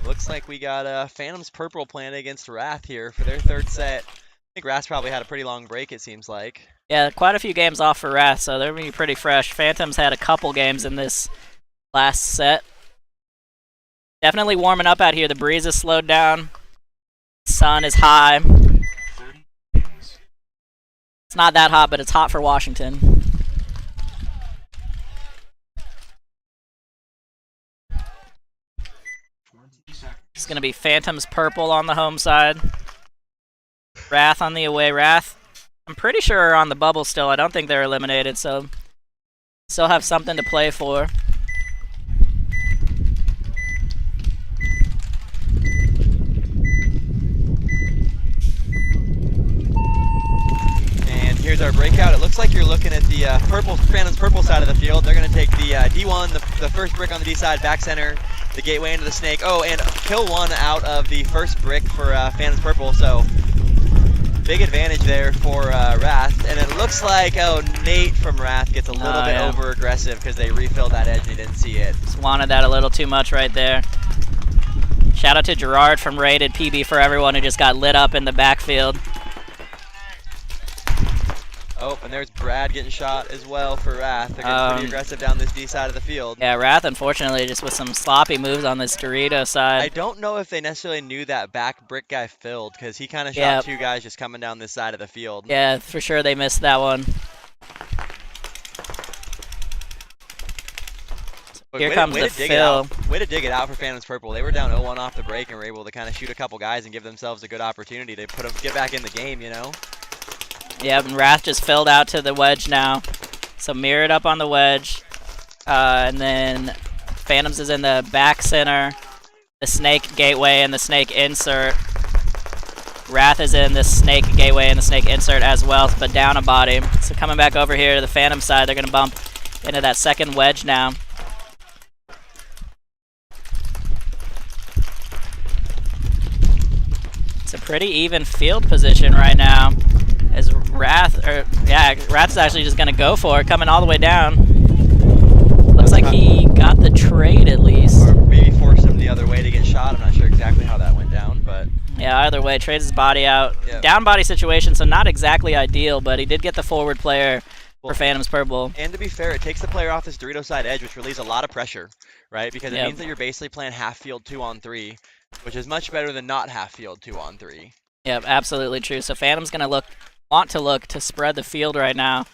Looks like we got Phantom's Purple playing against Wrath here for their third set. I think Wrath probably had a pretty long break, it seems like. Yeah, quite a few games off for Wrath, so they're going to be pretty fresh. Phantom's had a couple games in this last set. Definitely warming up out here. The breeze has slowed down. Sun is high. It's not that hot, but it's hot for Washington. It's going to be Phantom's Purple on the home side. Wrath on the away. Wrath, I'm pretty sure are on the bubble still. I don't think they're eliminated, so still have something to play for. And here's our breakout. It looks like you're looking at the Phantom's Purple side of the field. They're going to take the D1, the first brick on the D side, back center, the gateway into the Snake. Oh, and kill one out of the first brick for Phantom's Purple, so big advantage there for Wrath. And it looks like, Nate from Wrath gets a little bit over aggressive because they refilled that edge and he didn't see it. Just wanted that a little too much right there. Shout out to Gerard from Rated PB for everyone who just got lit up in the backfield. Oh, and there's Brad getting shot as well for Wrath. They're getting pretty aggressive down this D side of the field. Yeah, Wrath, unfortunately, just with some sloppy moves on this Dorito side. I don't know if they necessarily knew that back brick guy filled, because he kind of shot two guys just coming down this side of the field. Yeah, for sure they missed that one. But Here comes the fill. Way to dig it out for Phantom's Purple. They were down 0-1 off the break and were able to kind of shoot a couple guys and give themselves a good opportunity to get back in the game, you know? Yeah, and Wrath just filled out to the wedge now. So mirrored up on the wedge. And then Phantoms is in the back center. The Snake gateway and the Snake insert. Wrath is in the Snake gateway and the Snake insert as well, but down a body. So coming back over here to the Phantom side, they're going to bump into that second wedge now. It's a pretty even field position right now. As Wrath's actually just going to go for it, coming all the way down. Looks like he got the trade at least. Or maybe forced him the other way to get shot. I'm not sure exactly how that went down, but... Yeah, either way, trades his body out. Yep. Down body situation, so not exactly ideal, but he did get the forward player for Phantom's Purple. And to be fair, it takes the player off this Dorito side edge, which relieves a lot of pressure, right? Because it means that you're basically playing half field 2-on-3, which is much better than not half field 2-on-3. Yep, absolutely true. So Phantom's going to want to look to spread the field right now.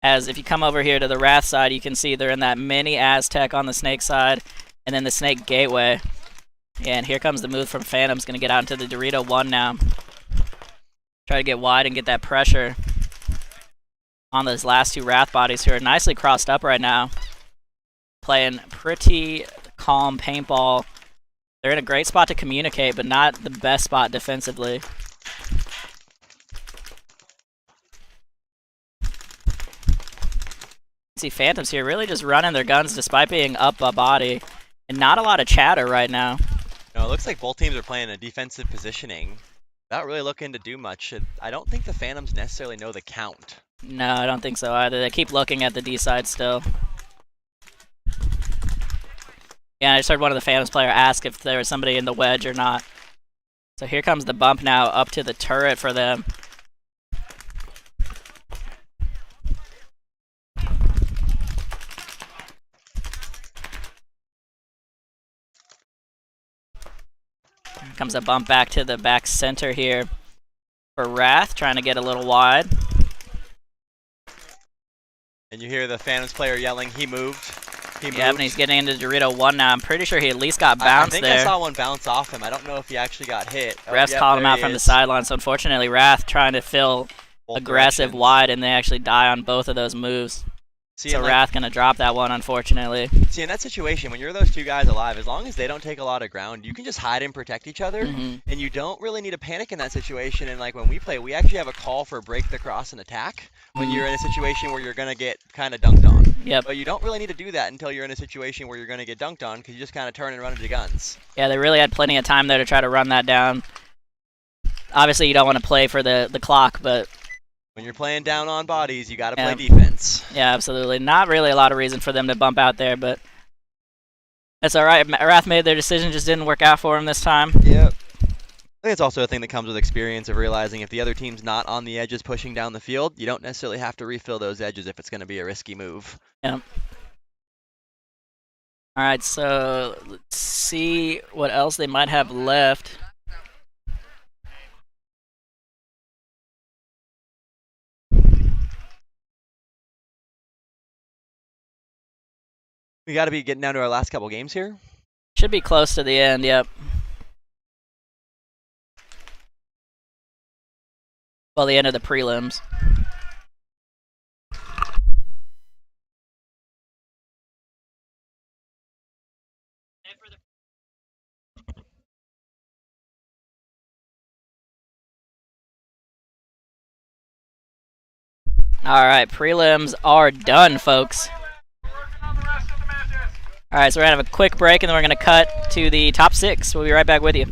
As if you come over here to the Wrath side, you can see they're in that mini Aztec on the Snake side, and then the Snake gateway. Yeah, and here comes the move from Phantom's going to get out into the Dorito 1 now. Try to get wide and get that pressure on those last two Wrath bodies who are nicely crossed up right now. Playing pretty calm Paintball. They're in a great spot to communicate, but not the best spot defensively. See Phantoms here really just running their guns despite being up a body. And not a lot of chatter right now. No, it looks like both teams are playing a defensive positioning. Not really looking to do much. I don't think the Phantoms necessarily know the count. No, I don't think so either. They keep looking at the D side still. Yeah, I just heard one of the Phantoms player ask if there was somebody in the wedge or not. So here comes the bump now up to the turret for them. Here comes a bump back to the back center here for Wrath, trying to get a little wide. And you hear the Phantoms player yelling, he moved. He moved. Yeah, and he's getting into Dorito 1 now. I'm pretty sure he at least got bounced there. I think I saw one bounce off him. I don't know if he actually got hit. Ref's calling him out from the sideline, so unfortunately Wrath trying to fill Both aggressive directions. wide, and they actually die on both of those moves. See, So and Wrath gonna drop that one, unfortunately. See, in that situation, when you're those two guys alive, as long as they don't take a lot of ground, you can just hide and protect each other, Mhm. and you don't really need to panic in that situation. And like when we play, we actually have a call for break the cross and attack when you're in a situation where you're gonna get kind of dunked on. Yep. But you don't really need to do that until you're in a situation where you're gonna get dunked on, because you just kind of turn and run into guns. Yeah, they really had plenty of time there to try to run that down. Obviously, you don't want to play for the clock, but When you're playing down on bodies, you got to Yeah. play defense. yeah, absolutely. Not really a lot of reason for them to bump out there, but that's all right. Wrath made their decision, just didn't work out for him this time. Yep. I think it's also a thing that comes with experience of realizing if the other team's not on the edges pushing down the field, you don't necessarily have to refill those edges if it's going to be a risky move. All right, so let's see what else they might have left. We got to be getting down to our last couple games here. Should be close to the end, yep. Well, the end of the prelims. All right, prelims are done, folks. All right, so we're going to have a quick break, and then we're going to cut to the top 6. We'll be right back with you.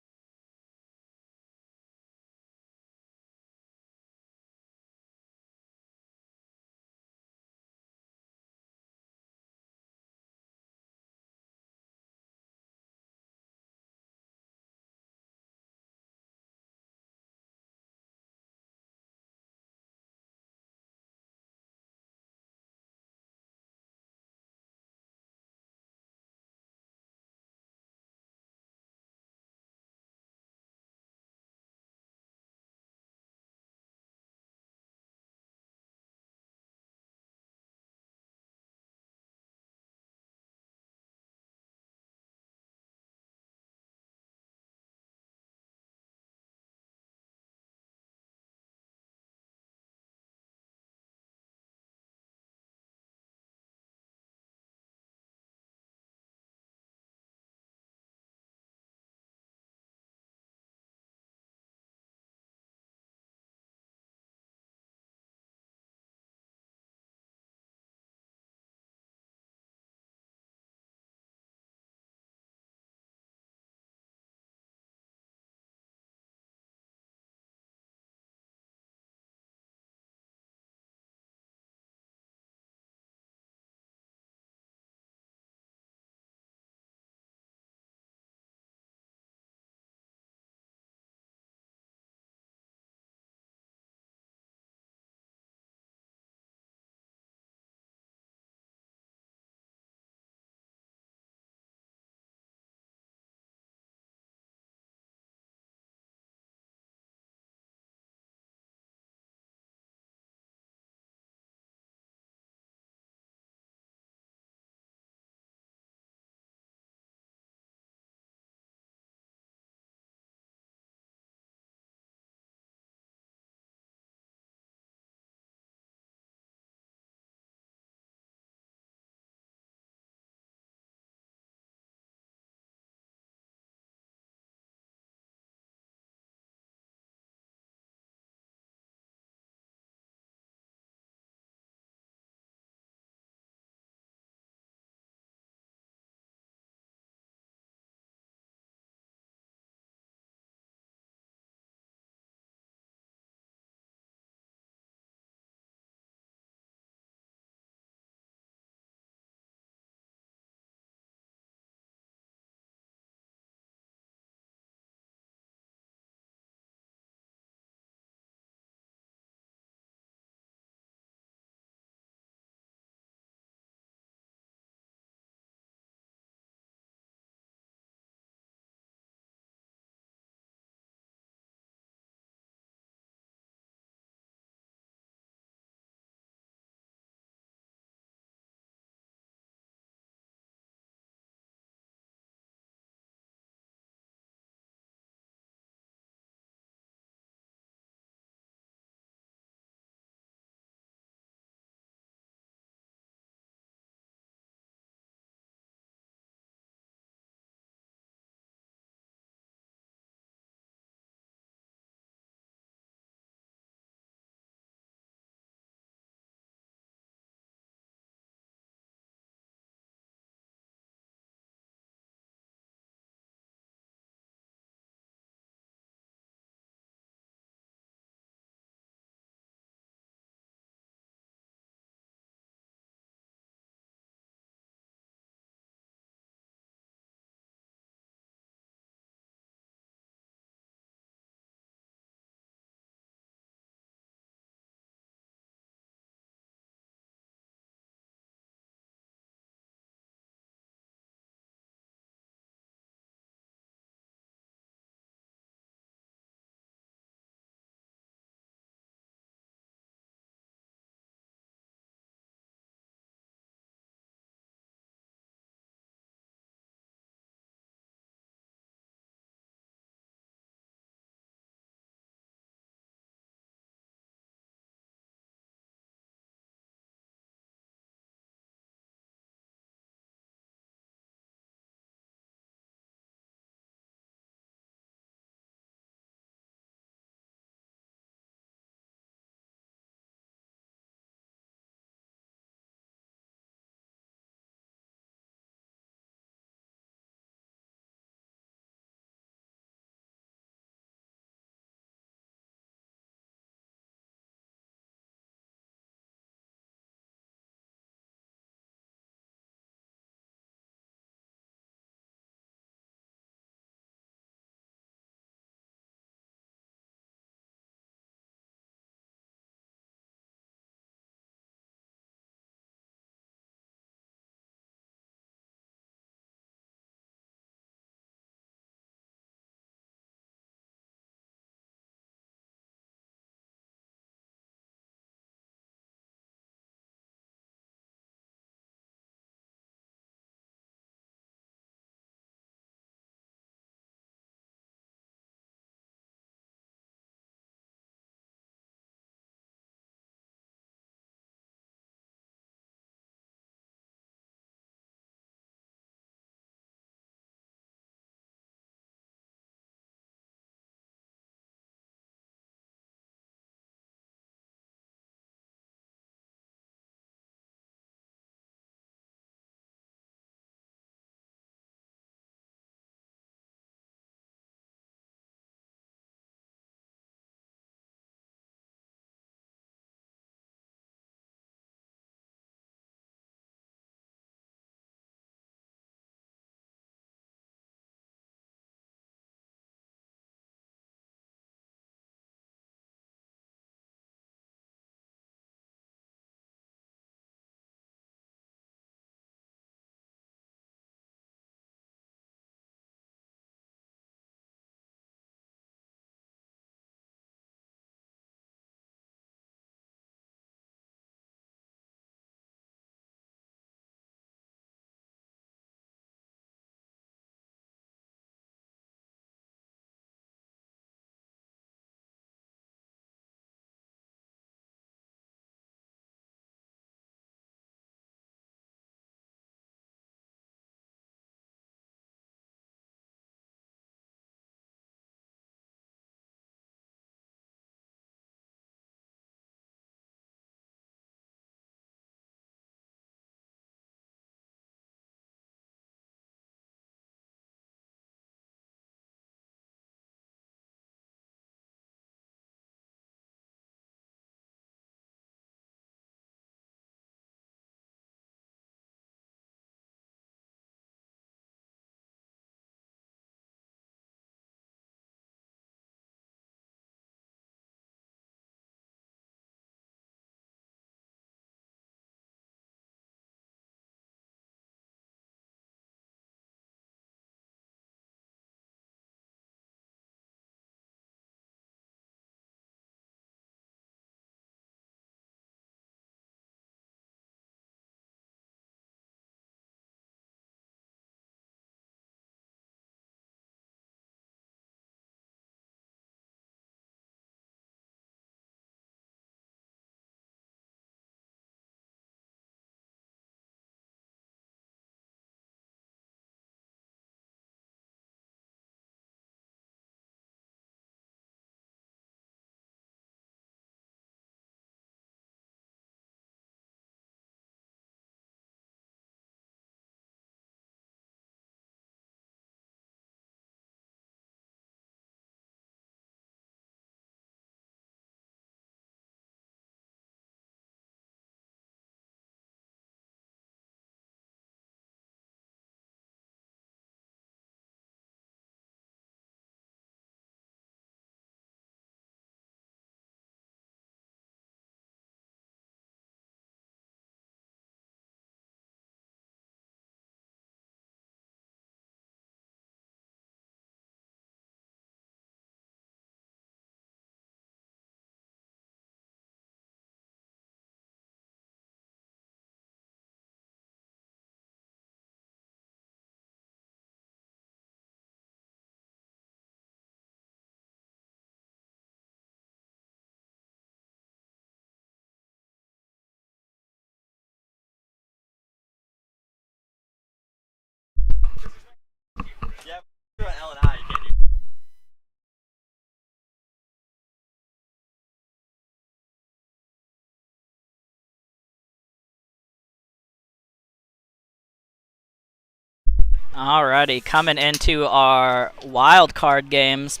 Alrighty, coming into our wild card games,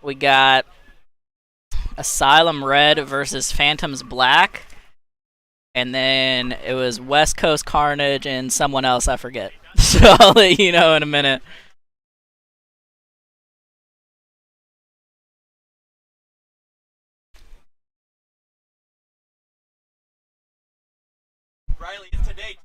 we got Asylum Red versus Phantoms Black, and then it was West Coast Carnage and someone else, I forget. So I'll let you know in a minute. Riley, it's today.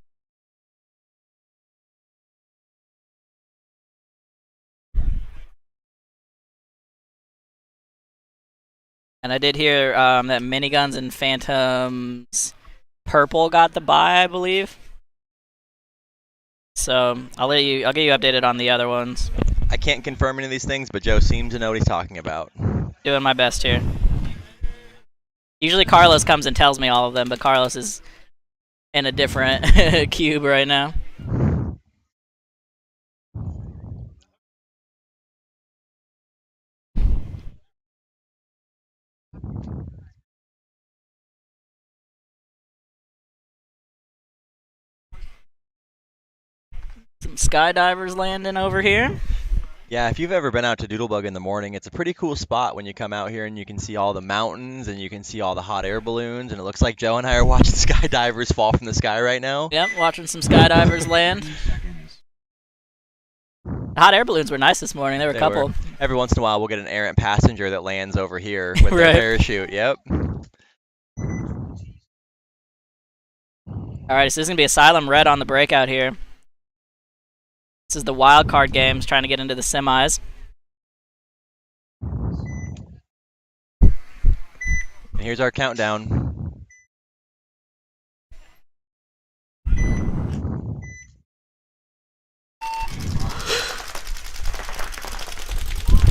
And I did hear that Miniguns and Phantoms Purple got the bye, I believe. So I'll get you updated on the other ones. I can't confirm any of these things, but Joe seems to know what he's talking about. Doing my best here. Usually Carlos comes and tells me all of them, but Carlos is in a different cube right now. Some skydivers landing over here. Yeah, if you've ever been out to Doodlebug in the morning, it's a pretty cool spot when you come out here and you can see all the mountains and you can see all the hot air balloons, and it looks like Joe and I are watching skydivers fall from the sky right now. Yep, watching some skydivers land. The hot air balloons were nice this morning. There were a couple. Every once in a while, we'll get an errant passenger that lands over here with their Right. parachute. Yep. Alright, so this is going to be Asylum Red on the breakout here. This is the wild card games, trying to get into the semis. And here's our countdown.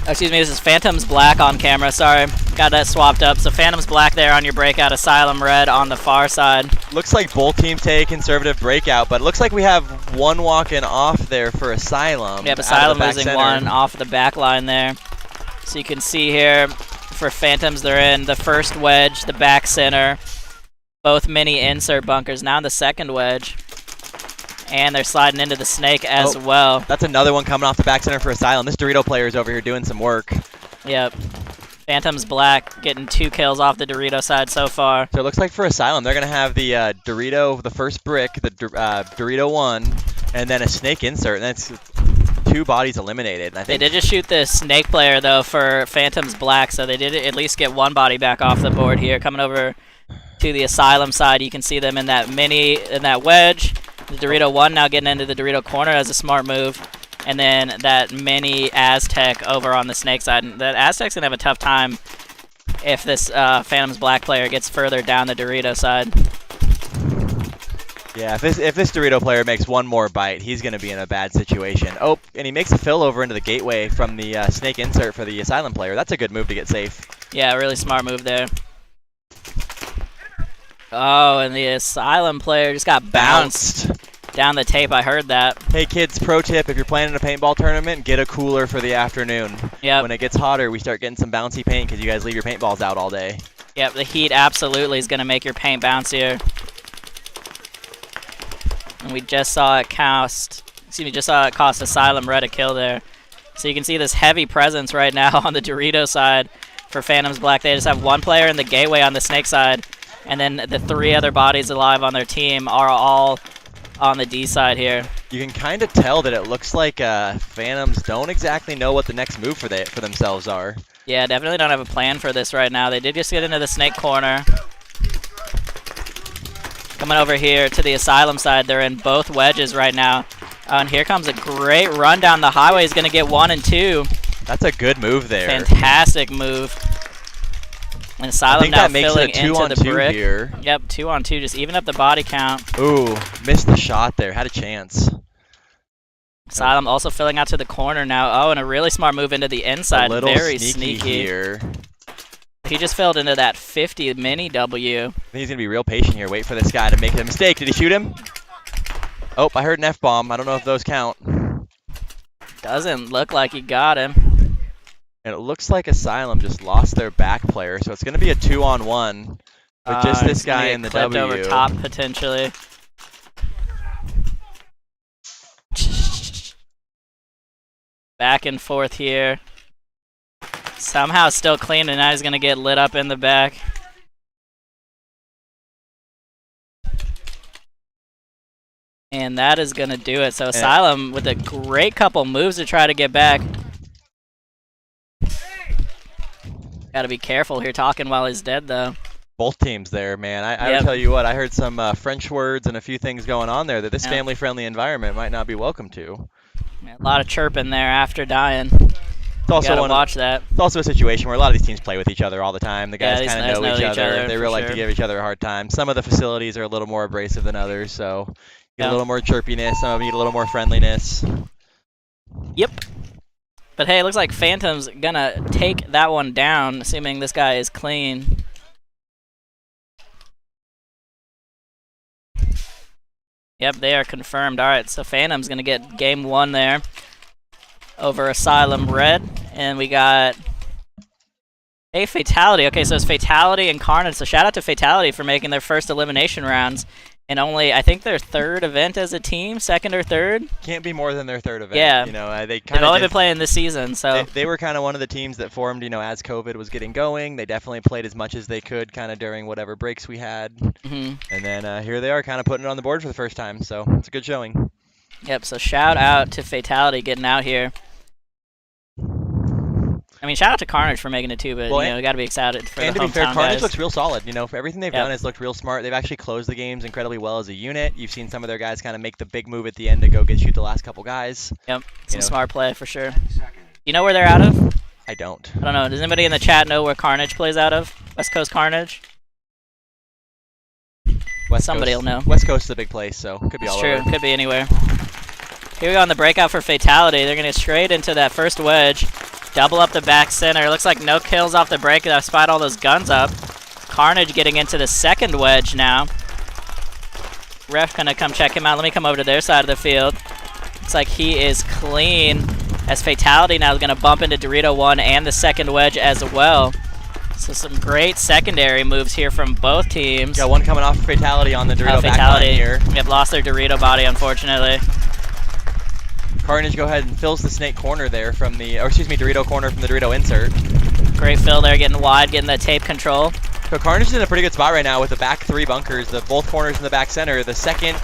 Excuse me, this is Phantoms Black on camera, sorry. Got that swapped up. So Phantoms Black there on your breakout, Asylum Red on the far side. Looks like both teams take conservative breakout, but it looks like we have one walking off there for Asylum. Yep, Asylum losing one off the back line there. So you can see here, for Phantoms, they're in the first wedge, the back center. Both mini insert bunkers. Now in the second wedge. And they're sliding into the snake as well. That's another one coming off the back center for Asylum. This Dorito player is over here doing some work. Yep. Phantoms Black getting 2 kills off the Dorito side so far. So it looks like for Asylum, they're going to have the Dorito, the first brick, the Dorito 1, and then a snake insert. And that's 2 bodies eliminated. And I think they did just shoot the snake player, though, for Phantoms Black, so they did at least get 1 body back off the board here. Coming over to the Asylum side, you can see them in that wedge. The Dorito 1 now getting into the Dorito corner as a smart move. And then that mini Aztec over on the snake side. And that Aztec's going to have a tough time if this Phantoms Black player gets further down the Dorito side. Yeah, if this Dorito player makes one more bite, he's going to be in a bad situation. Oh, and he makes a fill over into the gateway from the snake insert for the Asylum player. That's a good move to get safe. Yeah, really smart move there. Oh, and the Asylum player just got bounced down the tape. I heard that. Hey kids, pro tip, if you're planning a paintball tournament, get a cooler for the afternoon. Yep. When it gets hotter, we start getting some bouncy paint because you guys leave your paintballs out all day. Yep, the heat absolutely is going to make your paint bouncier. And we just saw it cost Asylum Red a kill there. So you can see this heavy presence right now on the Dorito side for Phantoms Black. They just have 1 player in the gateway on the snake side. And then the 3 other bodies alive on their team are all on the D side here. You can kind of tell that it looks like Phantoms don't exactly know what the next move for themselves are. Yeah, definitely don't have a plan for this right now. They did just get into the snake corner. Coming over here to the Asylum side, they're in both wedges right now. And here comes a great run down the highway. He's going to get 1 and 2. That's a good move there. Fantastic move. And Asylum now filling into the brick. Here. Yep, 2 on 2, just even up the body count. Ooh, missed the shot there. Had a chance. Asylum also filling out to the corner now. Oh, and a really smart move into the inside. A little Very sneaky here. He just filled into that 50 mini W. I think he's going to be real patient here. Wait for this guy to make a mistake. Did he shoot him? Oh, I heard an F-bomb. I don't know if those count. Doesn't look like he got him. And it looks like Asylum just lost their back player, so it's going to be a 2-on-1 with just this guy in the W. Over top potentially. Back and forth here. Somehow still clean, and now he's going to get lit up in the back. And that is going to do it. So Asylum with a great couple moves to try to get back. Got to be careful here talking while he's dead, though. Both teams there, man. I will tell you what, I heard some French words and a few things going on there that this family-friendly environment might not be welcome to. Yeah, a lot of chirping there after dying. It's also watch that. It's also a situation where a lot of these teams play with each other all the time. The guys these kind guys of know each other. They for really like sure. to give each other a hard time. Some of the facilities are a little more abrasive than others, so get a little more chirpiness. Some of them need a little more friendliness. Yep. But hey, it looks like Phantom's gonna take that one down, assuming this guy is clean. Yep, they are confirmed. All right, so Phantom's gonna get game 1 there over Asylum Red, and we got a Fatality. Okay, so it's Fatality and Carnage. So shout out to Fatality for making their first elimination rounds. And only, I think, their third event as a team, second or third. Can't be more than their third event. Yeah. You know, they've only been playing this season, so. They were kind of one of the teams that formed, you know, as COVID was getting going. They definitely played as much as they could kind of during whatever breaks we had. Mm-hmm. And then here they are kind of putting it on the board for the first time. So it's a good showing. Yep, so shout out to Fatality getting out here. I mean, shout out to Carnage for making it too, but you know, we got to be excited for the hometown guys. And to be fair, Carnage looks real solid. You know, for everything they've done has looked real smart. They've actually closed the games incredibly well as a unit. You've seen some of their guys kind of make the big move at the end to go shoot the last couple guys. Yep, some smart play for sure. You know where they're out of? I don't. I don't know. Does anybody in the chat know where Carnage plays out of? West Coast Carnage? Somebody will know. West Coast is a big place, so could be all over. It's true. Could be anywhere. Here we go on the breakout for Fatality. They're going to straight into that first wedge. Double up the back center. Looks like no kills off the break despite all those guns up. Carnage getting into the second wedge now. Ref going to come check him out. Let me come over to their side of the field. Looks like he is clean. As Fatality now is going to bump into Dorito 1 and the second wedge as well. So some great secondary moves here from both teams. Got one coming off Fatality on the Dorito backline here. Yep, lost their Dorito body, unfortunately. Carnage go ahead and fills the snake corner there from the, or excuse me, Dorito corner from the Dorito insert. Great fill there, getting wide, getting the tape control. So Carnage is in a pretty good spot right now with the back 3 bunkers, both corners in the back center. The second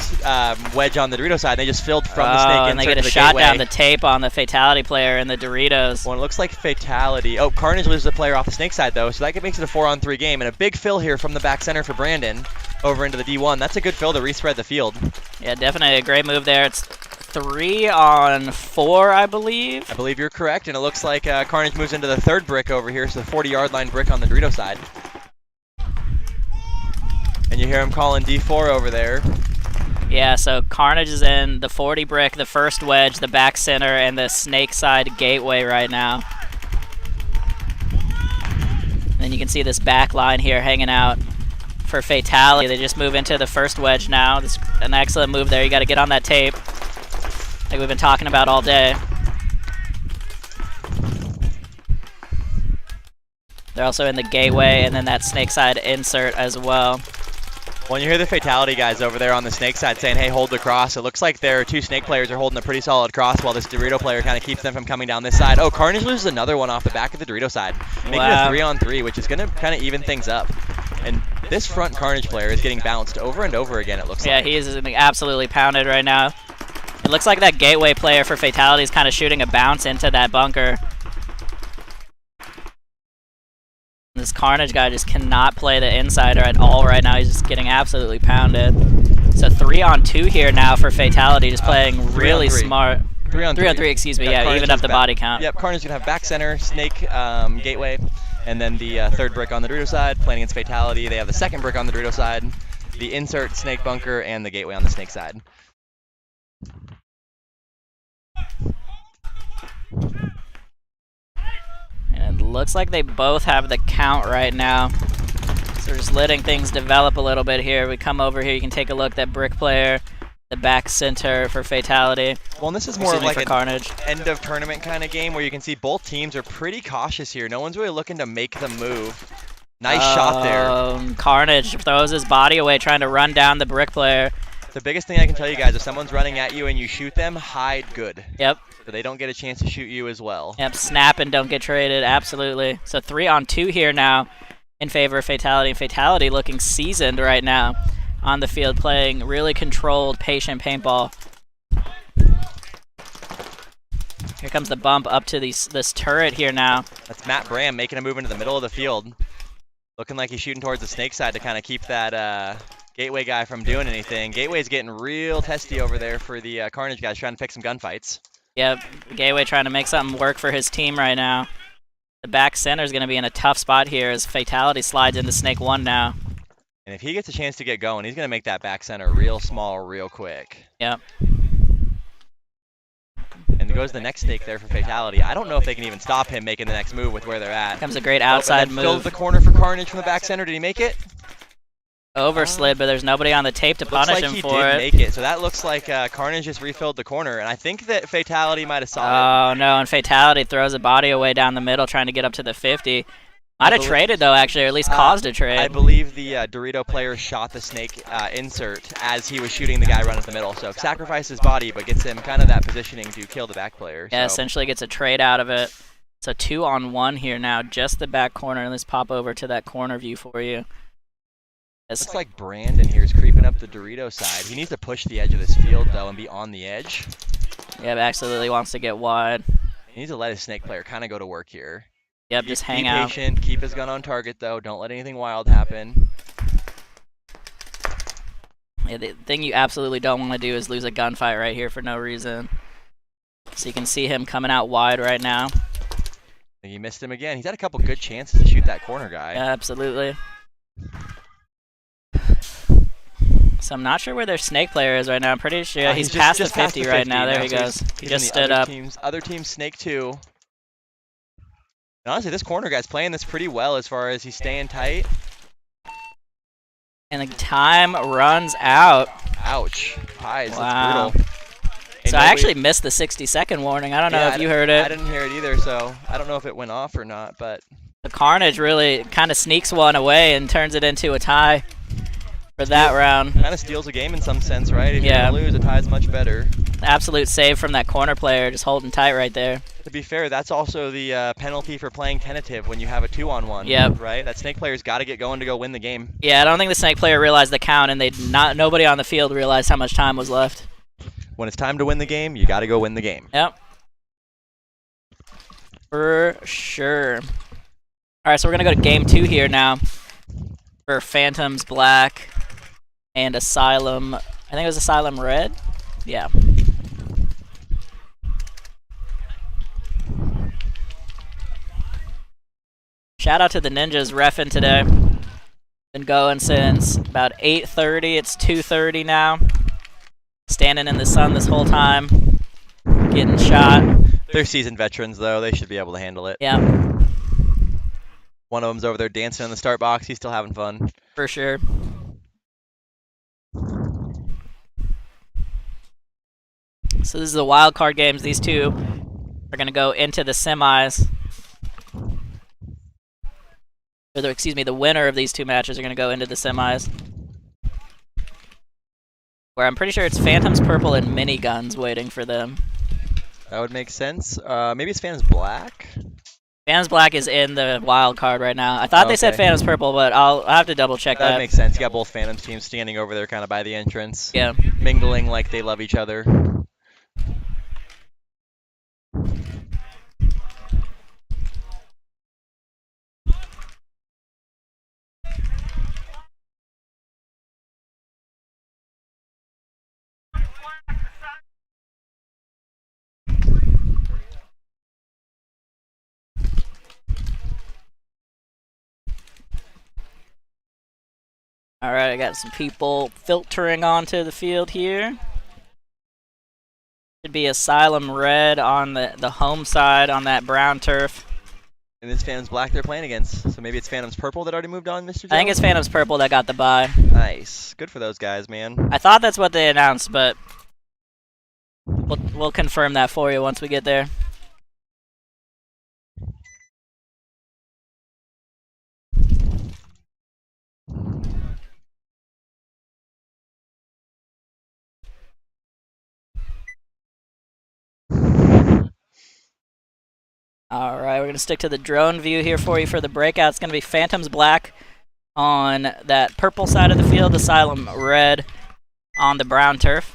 wedge on the Dorito side, they just filled from the snake insert and they get a to the shot gateway. down the tape on the Fatality player in the Doritos. Well, it looks like Fatality. Oh, Carnage loses a player off the snake side though, so that makes it a 4-on-3 game. And a big fill here from the back center for Brandon over into the D1. That's a good fill to respread the field. Yeah, definitely a great move there. It's 3-on-4, I believe. I believe you're correct, and it looks like Carnage moves into the third brick over here, so the 40-yard line brick on the Dorito side. And you hear him calling D4 over there. Yeah, so Carnage is in the 40 brick, the first wedge, the back center, and the snake side gateway right now. And then you can see this back line here hanging out for Fatality. They just move into the first wedge now. This an excellent move there. You got to get on that tape, like we've been talking about all day. They're also in the gateway and then that snake side insert as well. When you hear the Fatality guys over there on the snake side saying, hey, hold the cross, it looks like their 2 snake players are holding a pretty solid cross while this Dorito player kind of keeps them from coming down this side. Oh, Carnage loses another one off the back of the Dorito side, making it a 3-on-3, which is going to kind of even things up. And this front Carnage player is getting bounced over and over again, it looks like. Yeah, he is absolutely pounded right now. It looks like that gateway player for Fatality is kind of shooting a bounce into that bunker. This Carnage guy just cannot play the insider at all right now. He's just getting absolutely pounded. So 3-on-2 here now for Fatality, just playing really smart. 3-on-3, excuse me. Yeah, even up the body count. Yep, Carnage gonna have back center, snake, gateway, and then the third brick on the Dorito side, playing against Fatality. They have the second brick on the Dorito side, the insert, snake bunker, and the gateway on the snake side. And it looks like they both have the count right now. So we're just letting things develop a little bit here. We come over here, you can take a look at that brick player, the back center for Fatality. Well, and this is more of like an Carnage. End of tournament kind of game where you can see both teams are pretty cautious here. No one's really looking to make the move. Nice shot there. Carnage throws his body away trying to run down the brick player. The biggest thing I can tell you guys, if someone's running at you and you shoot them, hide good. Yep. so they don't get a chance to shoot you as well. Yep, snap and don't get traded, absolutely. So 3-on-2 here now in favor of Fatality. Fatality looking seasoned right now on the field, playing really controlled, patient paintball. Here comes the bump up to this turret here now. That's Matt Bram making a move into the middle of the field. Looking like he's shooting towards the snake side to kind of keep that Gateway guy from doing anything. Gateway's getting real testy over there for the Carnage guys, trying to pick some gunfights. Yep, Gateway trying to make something work for his team right now. The back center is going to be in a tough spot here as Fatality slides into Snake 1 now. And if he gets a chance to get going, he's going to make that back center real small real quick. Yep. And there goes the next snake there for Fatality. I don't know if they can even stop him making the next move with where they're at. Comes a great outside move. Filled the corner for Carnage from the back center. Did he make it? Overslid, but there's nobody on the tape to punish him for it. Looks like he did make it. So that looks like Carnage just refilled the corner. And I think that Fatality might have saw it. Oh, no, and Fatality throws a body away down the middle trying to get up to the 50. Might have traded, though, actually, or at least caused a trade. I believe the Dorito player shot the snake insert as he was shooting the guy running the middle. So sacrificed his body, but gets him kind of that positioning to kill the back player. Yeah, so. essentially gets a trade out of it. So 2-on-1 here now, just the back corner. And let's pop over to that corner view for you. Looks like Brandon here is creeping up the Dorito side. He needs to push the edge of this field, though, and be on the edge. Yeah, absolutely wants to get wide. He needs to let his snake player kind of go to work here. Yep, just hang out. Be patient, keep his gun on target, though. Don't let anything wild happen. Yeah, the thing you absolutely don't want to do is lose a gunfight right here for no reason. So you can see him coming out wide right now. I think he missed him again. He's had a couple good chances to shoot that corner guy. Yeah, absolutely. So I'm not sure where their snake player is right now. I'm pretty sure he's past the 50 right now. There he goes. He just stood up. Other team snake 2. And honestly, this corner guy's playing this pretty well as far as he's staying tight. And the time runs out. Ouch. Pies, wow. That's brutal. So I actually missed the 60-second warning. I don't know if you heard it. I didn't hear it either, so I don't know if it went off or not, but... The Carnage really kind of sneaks one away and turns it into a tie for that round. Kind of steals a game in some sense, right? If you're going to lose, a tie's much better. Absolute save from that corner player, just holding tight right there. To be fair, that's also the penalty for playing tentative when you have a 2-on-1. Yep. Right? That snake player's got to get going to go win the game. Yeah, I don't think the snake player realized the count, and nobody on the field realized how much time was left. When it's time to win the game, you got to go win the game. Yep. For sure. All right, so we're going to go to game 2 here now for Phantoms Black and Asylum. I think it was Asylum Red. Yeah. Shout out to the Ninjas reffing today. Been going since about 8:30. It's 2:30 now. Standing in the sun this whole time. Getting shot. They're seasoned veterans, though. They should be able to handle it. Yeah. One of them's over there dancing in the start box. He's still having fun. For sure. So this is the wild card games. These two are going to go into the semis. Or the winner of these two matches are going to go into the semis. Where I'm pretty sure it's Phantoms Purple and Miniguns waiting for them. That would make sense. Maybe it's Phantoms Black? Phantoms Black is in the wild card right now. I thought they said Phantoms Purple, but I'll have to double check that. That makes sense. You got both Phantoms teams standing over there kind of by the entrance. Yeah. Mingling like they love each other. Alright, I got some people filtering onto the field here. Should be Asylum Red on the home side on that brown turf. And it's Phantoms Black they're playing against. So maybe it's Phantoms Purple that already moved on, Mr. Jones? I think it's Phantoms Purple that got the bye. Nice. Good for those guys, man. I thought that's what they announced, but we'll confirm that for you once we get there. All right, we're going to stick to the drone view here for you for the breakout. It's going to be Phantoms Black on that purple side of the field, Asylum Red on the brown turf.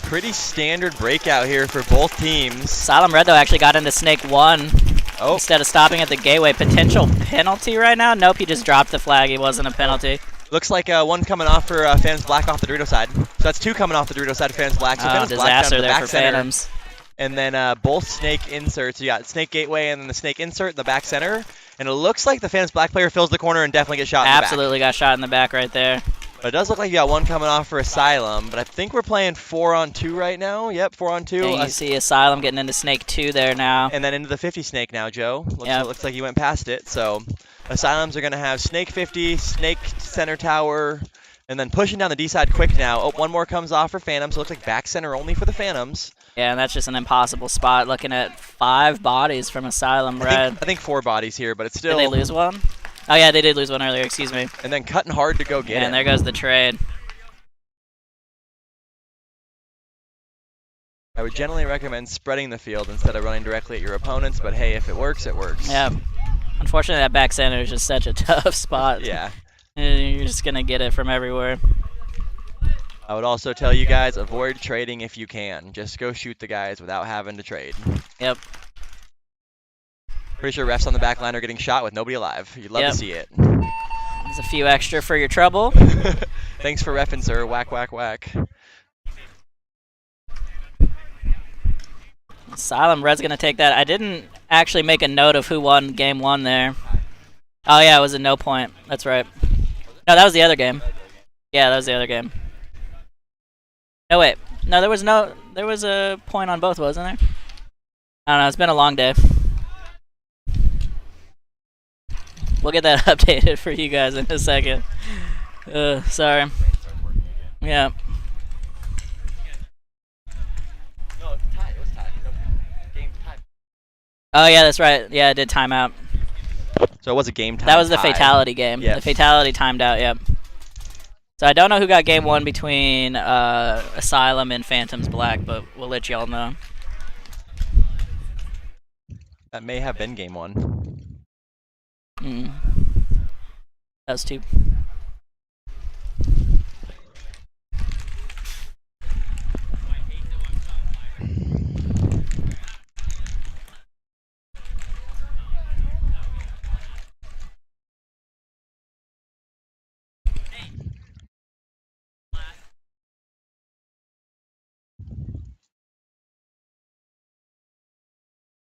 Pretty standard breakout here for both teams. Asylum Red, though, actually got into Snake 1 Oh, instead of stopping at the gateway. Potential penalty right now? Nope, he just dropped the flag. It wasn't a penalty. looks like one coming off for Phantoms Black off the Dorito side. So that's two coming off the Dorito side of Phantoms Black. So Phantoms Black down to disaster the there back for center. Phantoms. And then both snake inserts. You got snake gateway and then the snake insert in the back center. And it looks like the Phantoms Black player fills the corner and definitely gets shot in the back. Absolutely got shot in the back right there. But it does look like you got one coming off for Asylum. But I think we're playing 4-on-2 right now. Yep, 4-on-2. And you see Asylum getting into Snake 2 there now. And then into the 50 snake now, Joe. Yep. Looks like you went past it. So Asylums are going to have snake 50, snake center tower, and then pushing down the D side quick now. Oh, one more comes off for Phantoms. So it looks like back center only for the Phantoms. Yeah, and that's just an impossible spot. Looking at 5 bodies from Asylum Red. I think 4 bodies here, but it's still. Did they lose one? Oh yeah, they did lose one earlier. Excuse me. And then cutting hard to go get it. And there goes the trade. I would generally recommend spreading the field instead of running directly at your opponents, but hey, if it works, it works. Yeah. Unfortunately, that back center is just such a tough spot. Yeah. You're just gonna get it from everywhere. I would also tell you guys, avoid trading if you can. Just go shoot the guys without having to trade. Yep. Pretty sure refs on the back line are getting shot with nobody alive. You'd love Yep. to see it. There's a few extra for your trouble. Thanks for reffing, sir. Whack, whack, whack. Asylum Red's gonna take that. I didn't actually make a note of who won game 1 there. Oh yeah, it was a no point. That's right. No, that was the other game. Yeah, that was the other game. No wait. No, there was a point on both, wasn't there? I don't know, it's been a long day. We'll get that updated for you guys in a second. Sorry. Yeah. No, it was tied. Game time. Oh yeah, that's right. Yeah, it did time out. So it was a game time. That was the tie. Fatality game. Yes. The Fatality timed out, yep. So I don't know who got game 1 between Asylum and Phantoms Black, but we'll let y'all know. That may have been game 1. That was 2.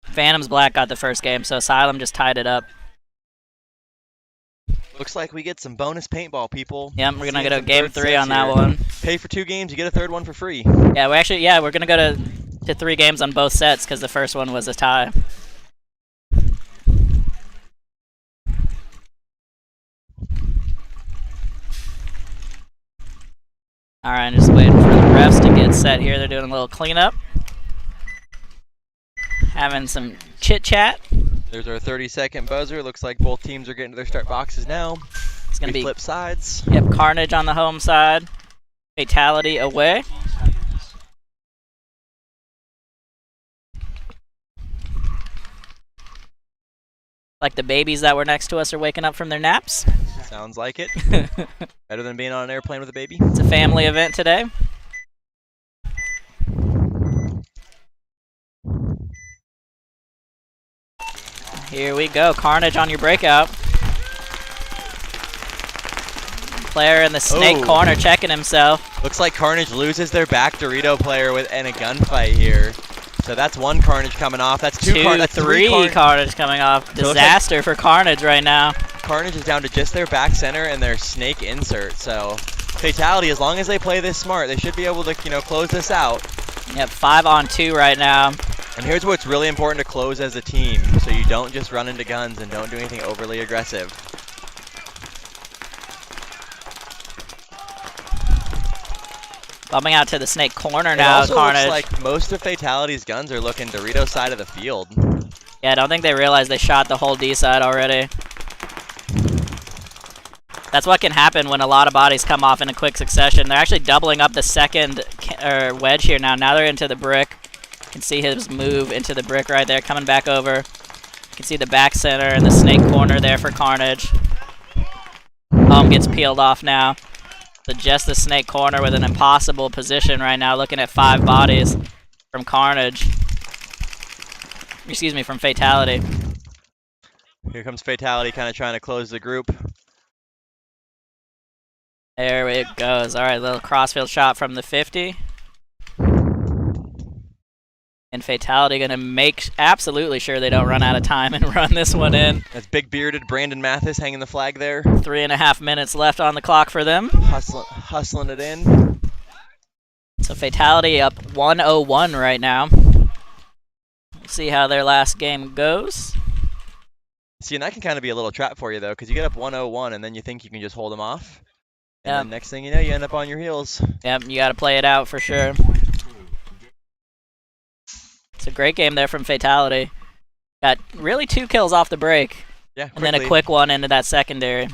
Phantoms Black got the first game, so Asylum just tied it up. Looks like we get some bonus paintball, people. Yep, we're gonna Seeing go to some game third 3 on sets that here. one. Pay for 2 games, you get a third one for free. Yeah, we're gonna go to 3 games on both sets because the first one was a tie. All right, just waiting for the refs to get set here. They're doing a little cleanup, having some chit chat. There's our 30-second buzzer. Looks like both teams are getting to their start boxes now. It's gonna We be flip sides. Yep, Carnage on the home side, Fatality away. Like the babies that were next to us are waking up from their naps. Sounds like it. Better than being on an airplane with a baby. It's a family event today. Here we go, Carnage on your breakout. Player in the snake Oh. corner checking himself. Looks like Carnage loses their back Dorito player in a gunfight here. So that's one Carnage coming off. That's that's three Carnage coming off. So it looks Disaster for Carnage right now. Carnage is down to just their back center and their snake insert. So Fatality, as long as they play this smart, they should be able to, close this out. Yep, 5-on-2 right now. And here's what's really important to close as a team, so you don't just run into guns and don't do anything overly aggressive. Bumping out to the snake corner It now, also Carnage. looks like most of Fatality's guns are looking Dorito side of the field. Yeah, I don't think they realized they shot the whole D side already. That's what can happen when a lot of bodies come off in a quick succession. They're actually doubling up the second wedge here now. Now they're into the brick. You can see his move into the brick right there, coming back over. You can see the back center and the snake corner there for Carnage. Home gets peeled off now. So just the snake corner with an impossible position right now, looking at 5 bodies from Carnage. Excuse me, from Fatality. Here comes Fatality, kind of trying to close the group. There it goes. All right, little crossfield shot from the 50. And Fatality going to make absolutely sure they don't run out of time and run this one in. That's big bearded Brandon Mathis hanging the flag there. 3.5 minutes left on the clock for them. Hustling it in. So Fatality up 101 right now. We'll see how their last game goes. See, and that can kind of be a little trap for you, though, because you get up 101 and then you think you can just hold them off. And then next thing you know, you end up on your heels. Yep, you got to play it out for sure. It's a great game there from Fatality. Got really 2 kills off the break. Yeah, quickly. And then a quick one into that secondary.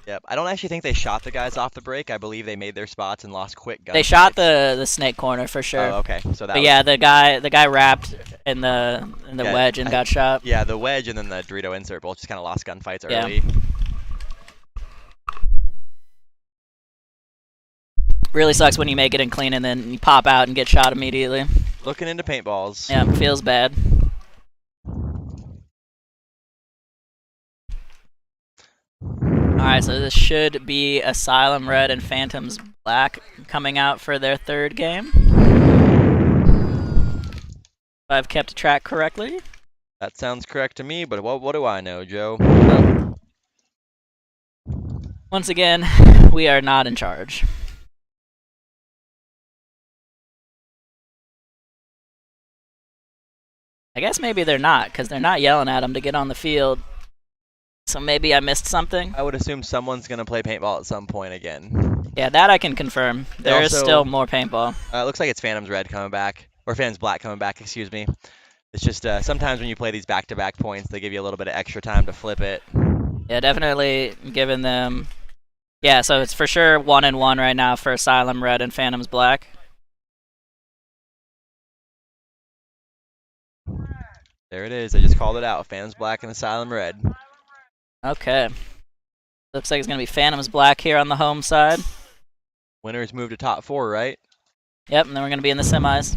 Yep, I don't actually think they shot the guys off the break. I believe they made their spots and lost quick guns. They shot the snake corner for sure. Oh, okay. So that. But yeah, the guy wrapped in the wedge and got shot. Yeah, the wedge and then the Dorito insert both just kind of lost gunfights early. Yeah. Really sucks when you make it in clean and then you pop out and get shot immediately. Looking into paintballs. Yeah, feels bad. Alright, so this should be Asylum Red and Phantoms Black coming out for their 3rd game. If I've kept track correctly. That sounds correct to me, but what do I know, Joe? Once again, we are not in charge. I guess maybe they're not, because they're not yelling at them to get on the field. So maybe I missed something. I would assume someone's going to play paintball at some point again. Yeah, that I can confirm. There is still more paintball. It looks like it's Phantoms Red coming back, or Phantoms Black coming back, excuse me. It's just sometimes when you play these back-to-back points, they give you a little bit of extra time to flip it. Yeah, definitely giving them... Yeah, so it's for sure 1-1 right now for Asylum Red and Phantoms Black. There it is. I just called it out. Phantoms Black and Asylum Red. Okay. Looks like it's going to be Phantoms Black here on the home side. Winners move to top 4, right? Yep, and then we're going to be in the semis.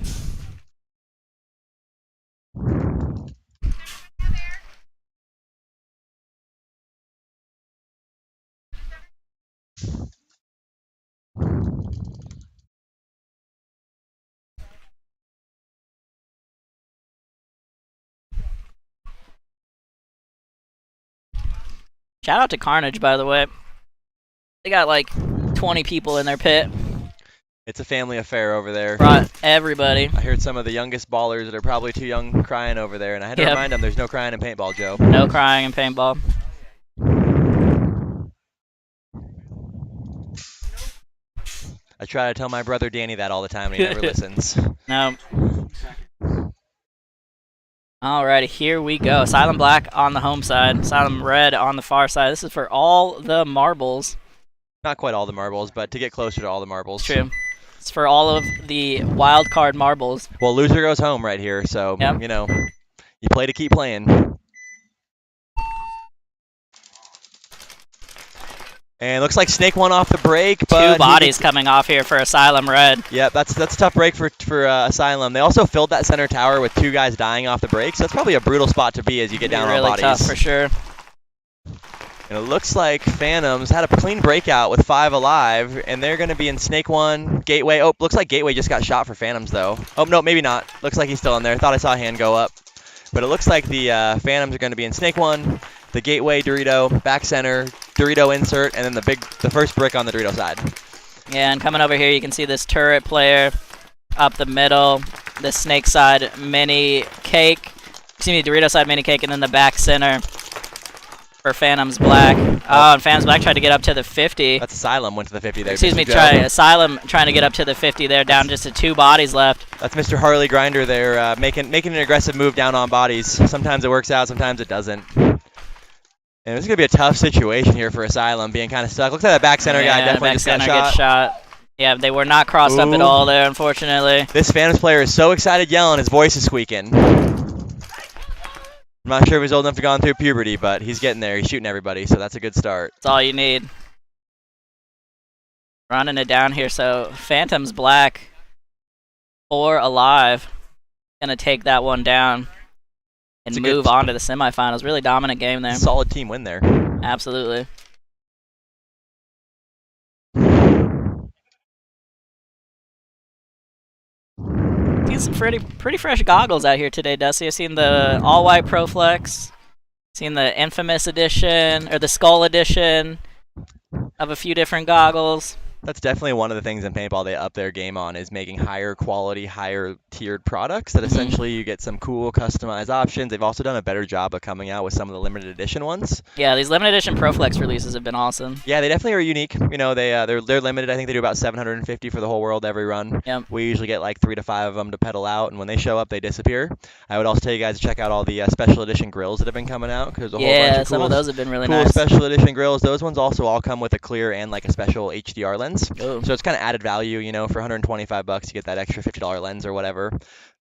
Shout out to Carnage, by the way. They got like 20 people in their pit. It's a family affair over there. Brought everybody. I heard some of the youngest ballers that are probably too young crying over there, and I had to remind them there's no crying in paintball, Joe. No crying in paintball. I try to tell my brother Danny that all the time, and he never listens. No. Alrighty, here we go. Asylum Black on the home side, Asylum Red on the far side. This is for all the marbles. Not quite all the marbles, but to get closer to all the marbles. True. It's for all of the wild card marbles. Well, loser goes home right here, so, you know, you play to keep playing. And looks like Snake won off the break, but 2 bodies coming off here for Asylum Red. Yeah, that's a tough break for Asylum. They also filled that center tower with 2 guys dying off the break, so that's probably a brutal spot to be as you get down on bodies. Really tough for sure. And it looks like Phantoms had a clean breakout with 5 alive, and they're going to be in Snake 1, Gateway. Oh, looks like Gateway just got shot for Phantoms, though. Oh, no, maybe not. Looks like he's still in there. Thought I saw a hand go up. But it looks like the Phantoms are going to be in Snake 1, the Gateway Dorito, back center, Dorito insert, and then the first brick on the Dorito side. Yeah, and coming over here, you can see this turret player up the middle, the Snake side mini cake, excuse me, Dorito side mini cake, and then the back center for Phantoms Black. Oh, and Phantoms Black tried to get up to the 50. That's Asylum went to the 50 there. Excuse me, Asylum trying to get up to the 50 there, down just to 2 bodies left. That's Mr. Harley Grinder there, making an aggressive move down on bodies. Sometimes it works out, sometimes it doesn't. And this is going to be a tough situation here for Asylum, being kind of stuck. Looks like that back center guy definitely back just got center shot. gets shot. Yeah, they were not crossed up at all there, unfortunately. This Phantoms player is so excited yelling, his voice is squeaking. I'm not sure if he's old enough to gone through puberty, but he's getting there. He's shooting everybody, so that's a good start. That's all you need. Running it down here, so Phantoms black, 4 alive. Gonna take that one down and move on to the semifinals. Really dominant game there. Solid team win there. Absolutely. Seen some pretty fresh goggles out here today, Dusty. I've seen the all-white ProFlex, seen the infamous edition, or the skull edition of a few different goggles. That's definitely one of the things in paintball they up their game on, is making higher quality, higher tiered products that essentially you get some cool customized options. They've also done a better job of coming out with some of the limited edition ones. Yeah, these limited edition ProFlex releases have been awesome. Yeah, they definitely are unique. You know, they're limited. I think they do about 750 for the whole world every run. Yep. We usually get like 3 to 5 of them to pedal out, and when they show up, they disappear. I would also tell you guys to check out all the special edition grills that have been coming out, because a whole bunch of some of those have been really cool nice. special edition grills. Those ones also all come with a clear and like a special HDR lens. Ooh. So it's kind of added value, you know, for $125 you get that extra $50 lens or whatever.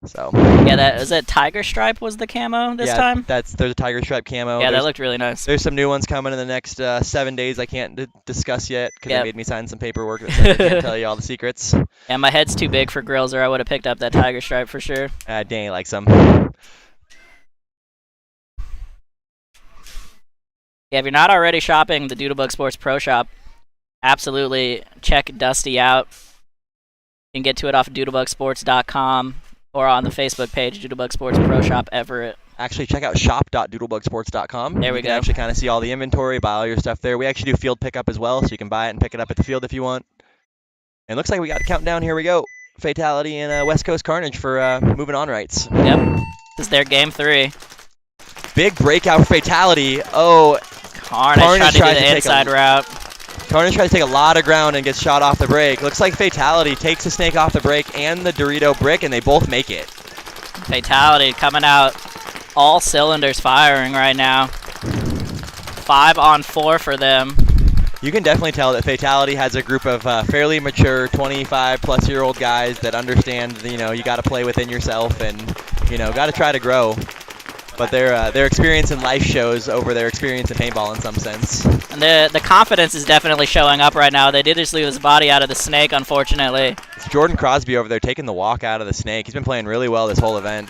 So yeah, was it Tiger Stripe was the camo this time? There's a Tiger Stripe camo. Yeah, that looked really nice. There's some new ones coming in the next 7 days I can't discuss yet, because they made me sign some paperwork that said I can't tell you all the secrets. Yeah, my head's too big for grills, or I would have picked up that Tiger Stripe for sure. Danny likes them. Yeah, if you're not already shopping the Doodlebug Sportz Pro Shop, absolutely check Dusty out. You can get to it off of doodlebugsports.com or on the Facebook page, Doodlebug Sportz Pro Shop Everett. Actually, check out shop.doodlebugsports.com. There we You go. can actually kind of see all the inventory, buy all your stuff there. We actually do field pickup as well, so you can buy it and pick it up at the field if you want. And it looks like we got a countdown. Here we go. Fatality and West Coast Carnage for moving on rights. Yep. This is their game 3. Big breakout for Fatality. Oh, Carnage tried to do the inside route. Carnage tries to take a lot of ground and gets shot off the break. Looks like Fatality takes the snake off the break and the Dorito brick, and they both make it. Fatality coming out, all cylinders firing right now. 5 on 4 for them. You can definitely tell that Fatality has a group of fairly mature 25-plus-year-old guys that understand, you know, you got to play within yourself and, you know, got to try to grow. But their experience in life shows over their experience in paintball in some sense. And the confidence is definitely showing up right now. They did just leave his body out of the snake, unfortunately. It's Jordan Crosby over there taking the walk out of the snake. He's been playing really well this whole event.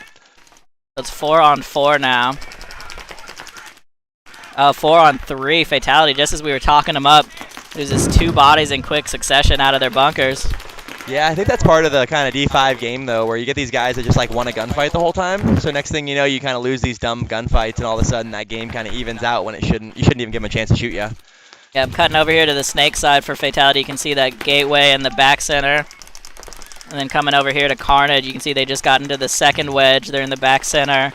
It's 4 on 4 now. 4 on 3 Fatality. Just as we were talking them up, there's just 2 bodies in quick succession out of their bunkers. Yeah, I think that's part of the kind of D5 game, though, where you get these guys that just like want a gunfight the whole time. So next thing you know, you kind of lose these dumb gunfights, and all of a sudden that game kind of evens out when it shouldn't. You shouldn't even give them a chance to shoot you. Yeah, I'm cutting over here to the snake side for Fatality. You can see that gateway in the back center. And then coming over here to Carnage, you can see they just got into the second wedge. They're in the back center.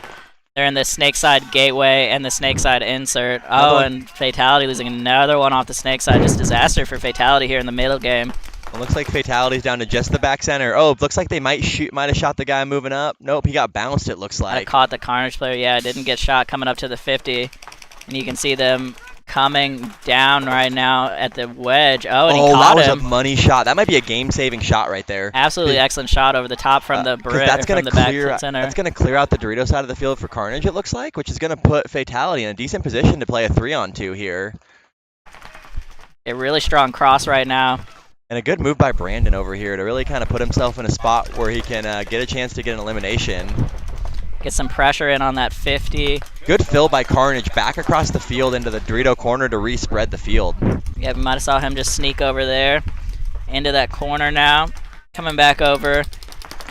They're in the snake side gateway and the snake side insert. Oh, and Fatality losing another one off the snake side. Just disaster for Fatality here in the middle game. It looks like Fatality's down to just the back center. Oh, looks like they might have shot the guy moving up. Nope, he got bounced, it looks like. I caught the Carnage player. Yeah, didn't get shot coming up to the 50. And you can see them coming down right now at the wedge. Oh, and he caught that him. was a money shot. That might be a game-saving shot right there. Absolutely excellent shot over the top from the brick, from the back center. That's going to clear out the Dorito side of the field for Carnage, it looks like, which is going to put Fatality in a decent position to play a 3-on-2 here. A really strong cross right now. And a good move by Brandon over here to really kind of put himself in a spot where he can get a chance to get an elimination. Get some pressure in on that 50. Good fill by Carnage back across the field into the Dorito corner to re-spread the field. Yeah, we might have saw him just sneak over there into that corner now. Coming back over.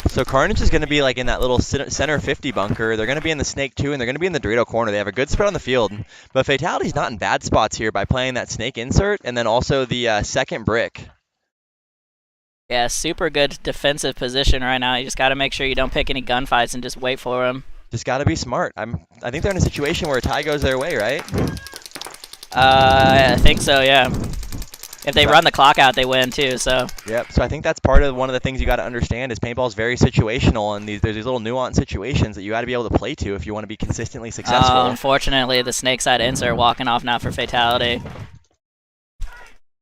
So Carnage is going to be like in that little center 50 bunker. They're going to be in the snake too, and they're going to be in the Dorito corner. They have a good spread on the field. But Fatality's not in bad spots here by playing that snake insert and then also the second brick. Yeah, super good defensive position right now. You just got to make sure you don't pick any gunfights and just wait for them. Just got to be smart. I think they're in a situation where a tie goes their way, right? I think so, yeah. If they run the clock out, they win too. So. Yep. So I think that's part of one of the things you got to understand is paintball is very situational, and there's these little nuanced situations that you got to be able to play to if you want to be consistently successful. Unfortunately, the snake side ints are walking off now for Fatality.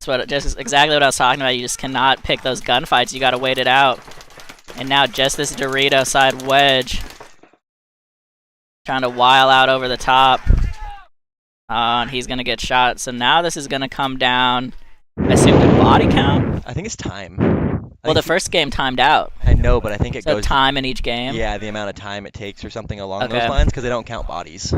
That's just exactly what I was talking about. You just cannot pick those gunfights. You got to wait it out. And now just this Dorito side wedge trying to while out over the top. And he's going to get shot. So now this is going to come down, I assume, to body count? I think it's time. Well, the first game timed out. I know, but I think it so goes time in each game? Yeah, the amount of time it takes or something along those lines because they don't count bodies.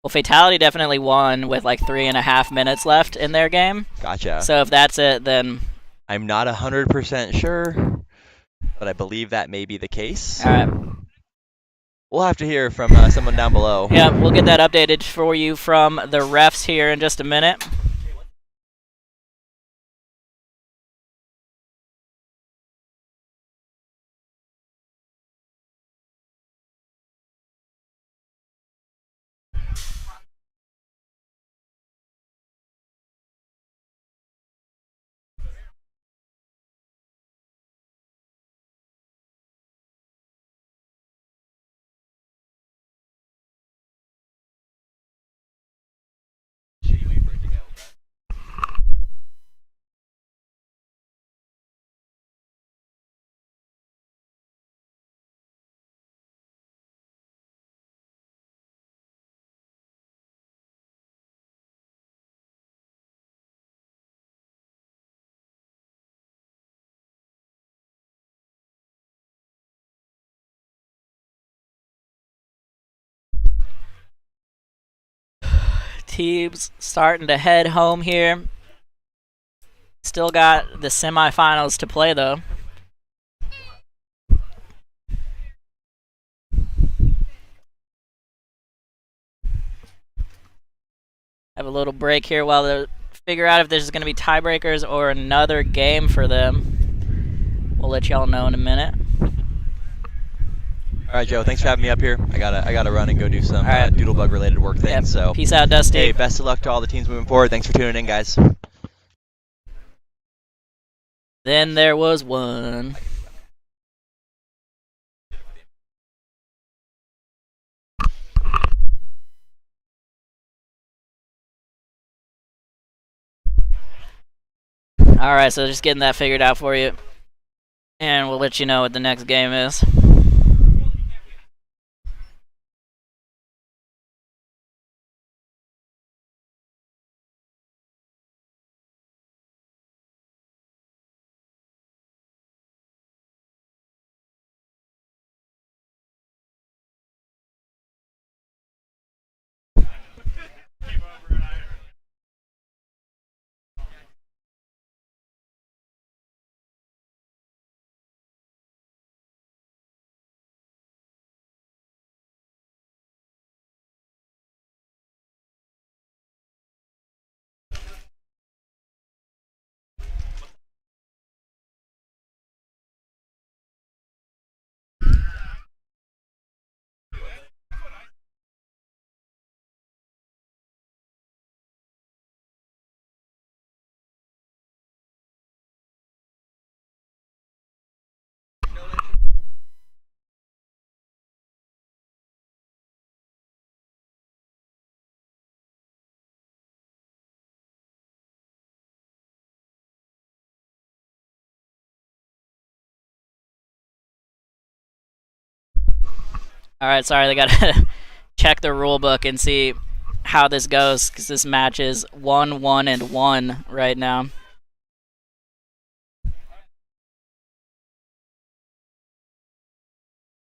Well, Fatality definitely won with like 3.5 minutes left in their game. Gotcha. So if that's it, then... I'm not 100% sure, but I believe that may be the case. All right. We'll have to hear from someone down below. Yeah, we'll get that updated for you from the refs here in just a minute. Teams starting to head home here. Still got the semifinals to play, though. Have a little break here while they figure out if there's going to be tiebreakers or another game for them. We'll let y'all know in a minute. All right, Joe. Thanks for having me up here. I gotta run and go do some Doodlebug related work things. Yep. So peace out, Dusty. Hey, best of luck to all the teams moving forward. Thanks for tuning in, guys. Then there was one. All right, so just getting that figured out for you, and we'll let you know what the next game is. All right, sorry, they gotta check the rule book and see how this goes because this match is 1-1-1 right now.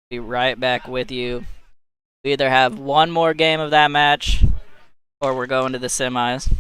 Be right back with you. We either have one more game of that match or we're going to the semis.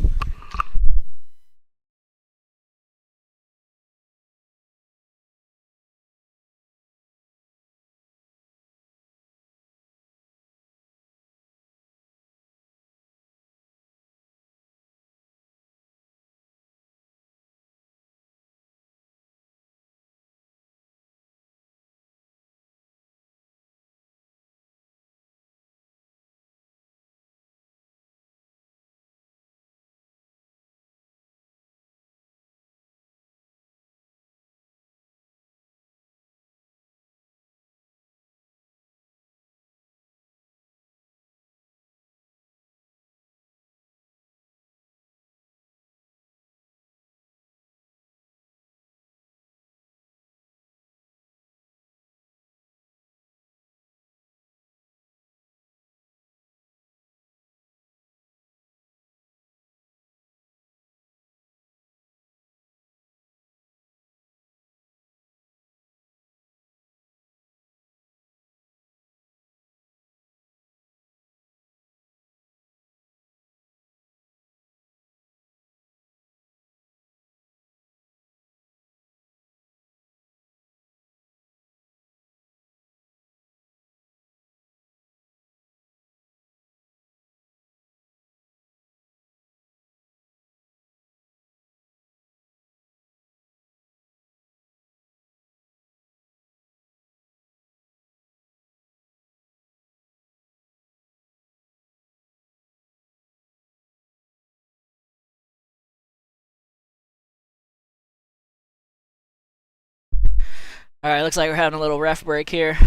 All right, looks like we're having a little ref break here.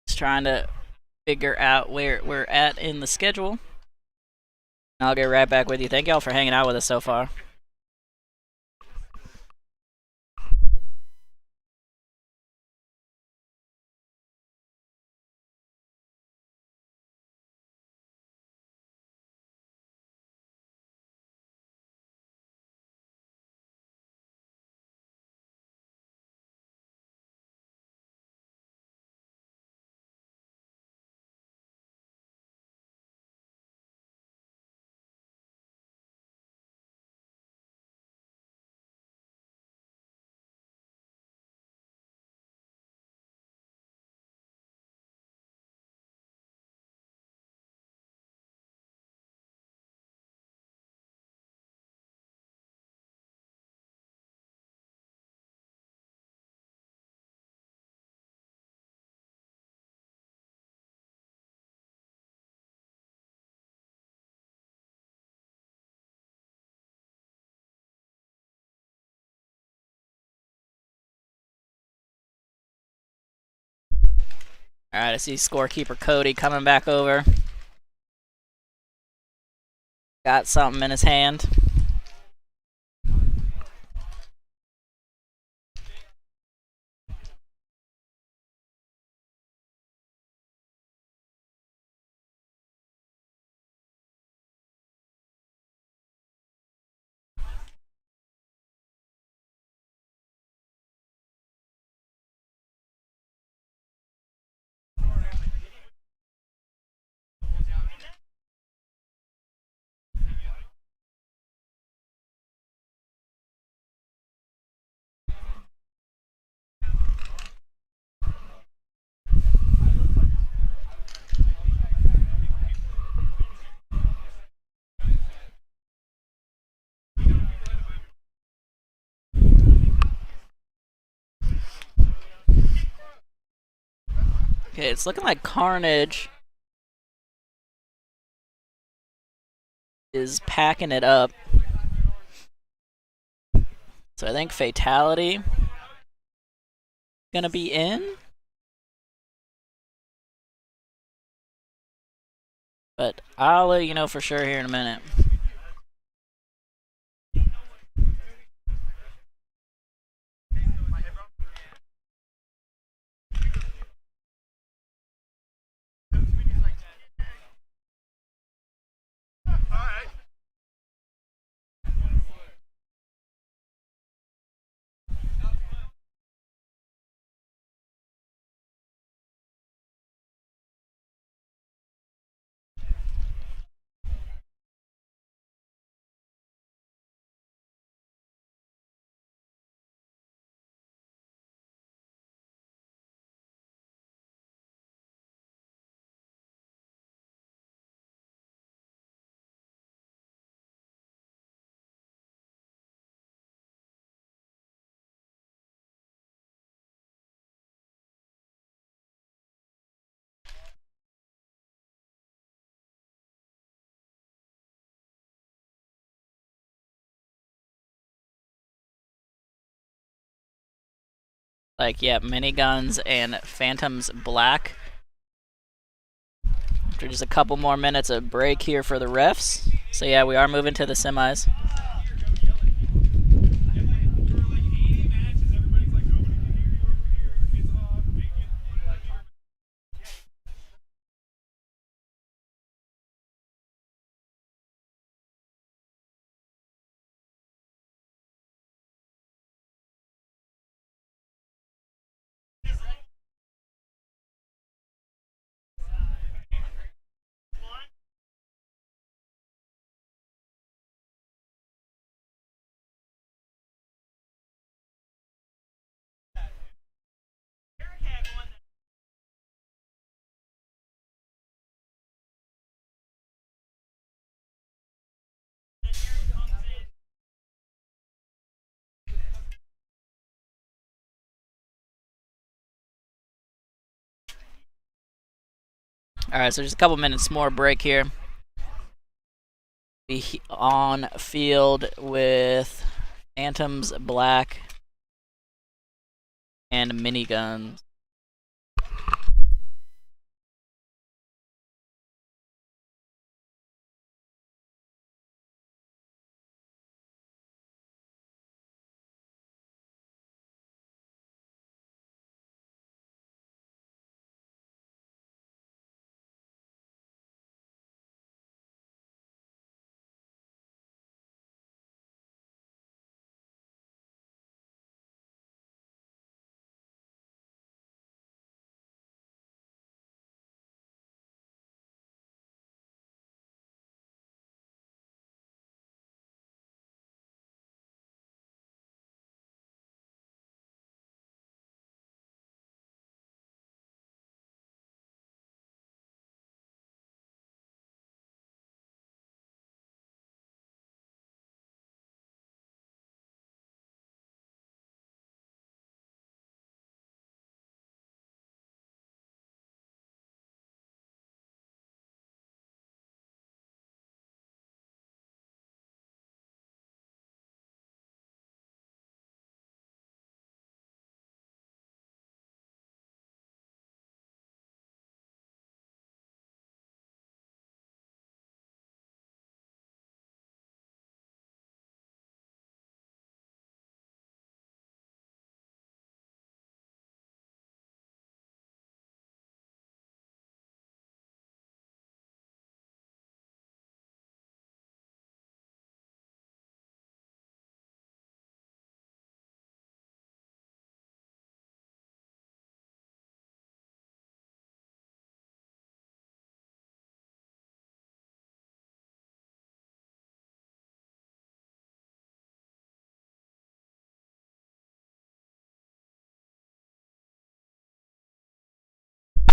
Just trying to figure out where we're at in the schedule. I'll get right back with you. Thank y'all for hanging out with us so far. All right, I see scorekeeper Cody coming back over. Got something in his hand. Okay, it's looking like Carnage is packing it up. So I think Fatality gonna be in. But I'll let you know for sure here in a minute. Like, yeah, Miniguns and Phantoms Black. After just a couple more minutes of break here for the refs. So yeah, we are moving to the semis. Alright, so just a couple minutes more break here. Be on field with Phantoms Black and Miniguns.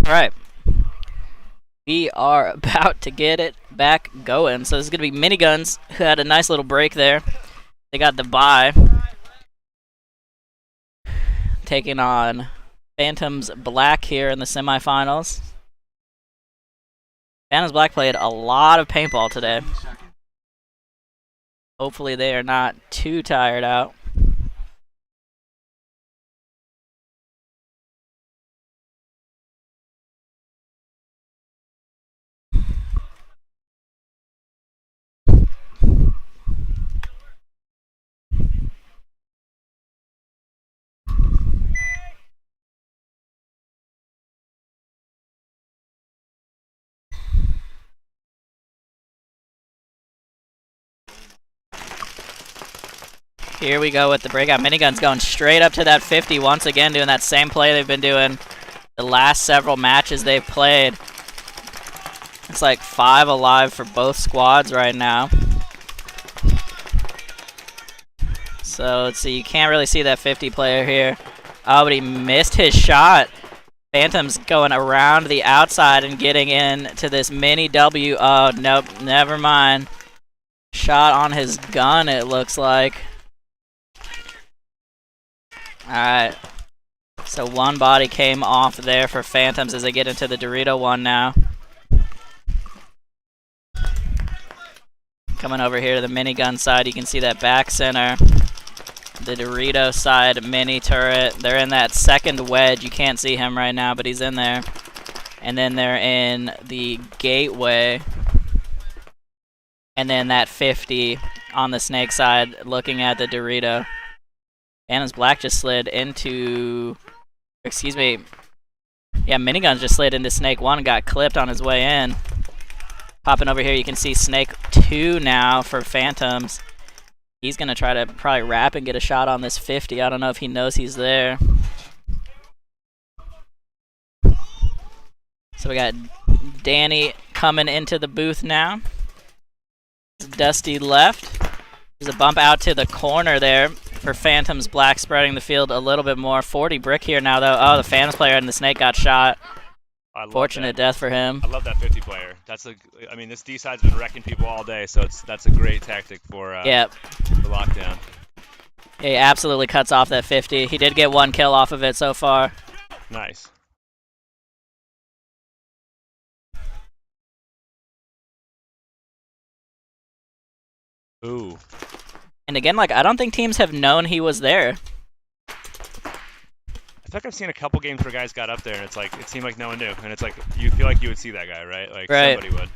Alright. We are about to get it back going. So this is going to be Miniguns, who had a nice little break there. They got the bye. Taking on Phantoms Black here in the semifinals. Phantoms Black played a lot of paintball today. Hopefully they are not too tired out. Here we go with the breakout. Miniguns going straight up to that 50 once again, doing that same play they've been doing the last several matches they've played. It's like 5 alive for both squads right now. So let's see, you can't really see that 50 player here. Oh, but he missed his shot. Phantom's going around the outside and getting into this mini W. Oh, nope, never mind. Shot on his gun, it looks like. Alright. So one body came off there for Phantoms as they get into the Dorito one now. Coming over here to the minigun side, you can see that back center. The Dorito side mini turret. They're in that second wedge. You can't see him right now, but he's in there. And then they're in the gateway. And then that 50 on the snake side looking at the Dorito. Phantoms Black just slid into... Excuse me. Yeah, Miniguns just slid into Snake 1 and got clipped on his way in. Popping over here, you can see Snake 2 now for Phantoms. He's going to try to probably wrap and get a shot on this 50. I don't know if he knows he's there. So we got Danny coming into the booth now. Dusty left. There's a bump out to the corner there for Phantoms Black, spreading the field a little bit more. 40 brick here now, though. Oh, the Phantoms player and the Snake got shot. Fortunate death for him. I love that 50 player. I mean, this D side's been wrecking people all day, so that's a great tactic for the lockdown. Yeah, he absolutely cuts off that 50. He did get 1 kill off of it so far. Nice. Ooh. And again, like, I don't think teams have known he was there. I feel like I've seen a couple games where guys got up there and it's like it seemed like no one knew, and it's like you feel like you would see that guy, right? Like Right. somebody would.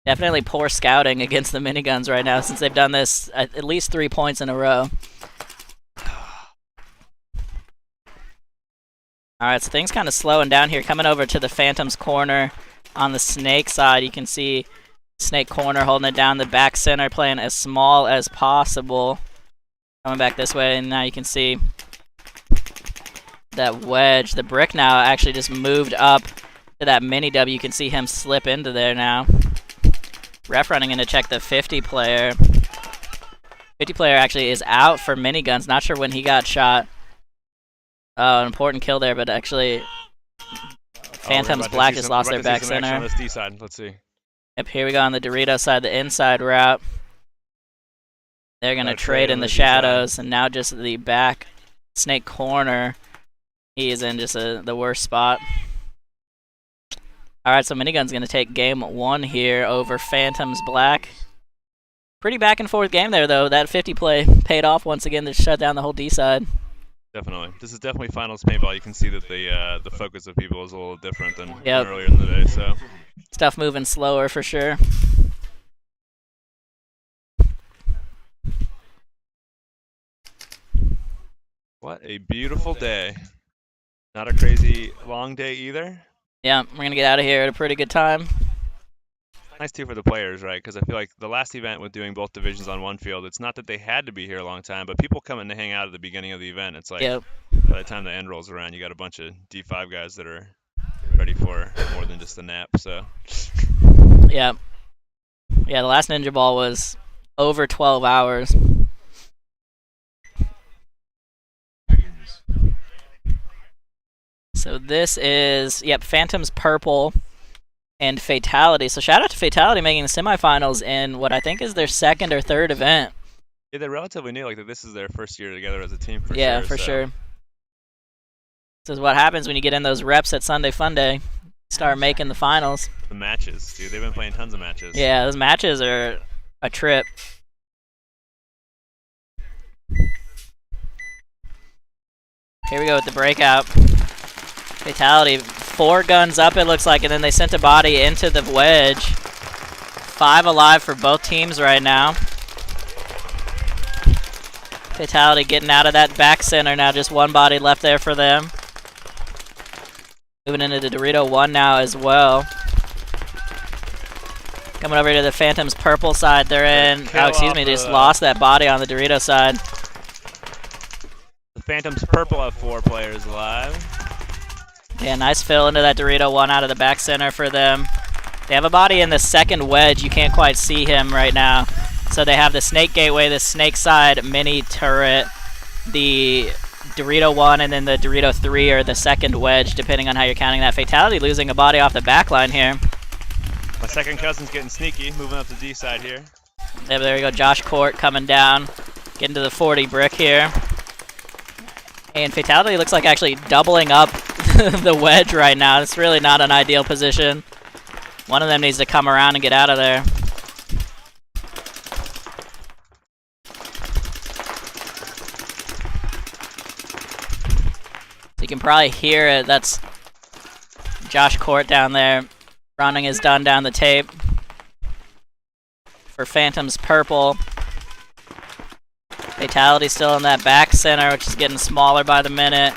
Definitely poor scouting against the Miniguns right now since they've done this at least 3 points in a row. Alright, so things kind of slowing down here. Coming over to the Phantoms corner on the Snake side, you can see Snake corner holding it down the back center, playing as small as possible. Coming back this way, and now you can see that wedge. The brick now actually just moved up to that mini W. You can see him slip into there now. Ref running in to check the 50 player. 50 player actually is out for Miniguns. Not sure when he got shot. Oh, an important kill there, but actually Phantoms Black just lost their back center. On this D side. Let's see. Yep, here we go on the Dorito side, the inside route. They're going to trade in the shadows, and now just the back Snake corner. He is in just the worst spot. Alright, so Minigun's going to take game 1 here over Phantoms Black. Pretty back and forth game there, though. That 50 play paid off once again to shut down the whole D side. Definitely. This is definitely finals paintball. You can see that the focus of people is a little different than Yep. earlier in the day. So Stuff moving slower for sure. what a beautiful day. Not a crazy long day either. Yeah, we're going to get out of here at a pretty good time. Nice too for the players, right? Because I feel like the last event with doing both divisions on one field, it's not that they had to be here a long time, but people come in to hang out at the beginning of the event. It's like Yep. by the time the end rolls around, you got a bunch of D5 guys that are ready for more than just a nap. So Yeah. Yeah, the last Ninjaball was over 12 hours. So this is, yep, Phantoms Purple and Fatality. So shout out to Fatality making the semifinals in what I think is their second or third event. yeah, they're relatively new. Like this is their first year together as a team for Yeah, sure. for so. sure. This is what happens when you get in those reps at Sunday Funday. Start making the finals. The matches, dude. They've been playing tons of matches. Yeah, those matches are a trip. Here we go with the breakout. Fatality, 4 guns up it looks like, and then they sent a body into the wedge. 5 alive for both teams right now. Fatality getting out of that back center now, just 1 body left there for them. Moving into the Dorito 1 now as well. Coming over to the Phantoms Purple side, they're in. Oh, excuse me, they just lost that body on the Dorito side. The Phantoms Purple have 4 players alive. Yeah, nice fill into that Dorito 1 out of the back center for them. They have a body in the second wedge. You can't quite see him right now. So they have the Snake Gateway, the Snake side mini turret, the Dorito 1, and then the Dorito 3 or the second wedge, depending on how you're counting that. Fatality losing a body off the back line here. My second cousin's getting sneaky, moving up the D side here. Yeah, there we go. Josh Court coming down, getting to the 40 brick here. And Fatality looks like actually doubling up the wedge right now. It's really not an ideal position. One of them needs to come around and get out of there. So you can probably hear it. That's Josh Court down there. Running is done down the tape for Phantoms Purple. Fatality still in that back center, which is getting smaller by the minute.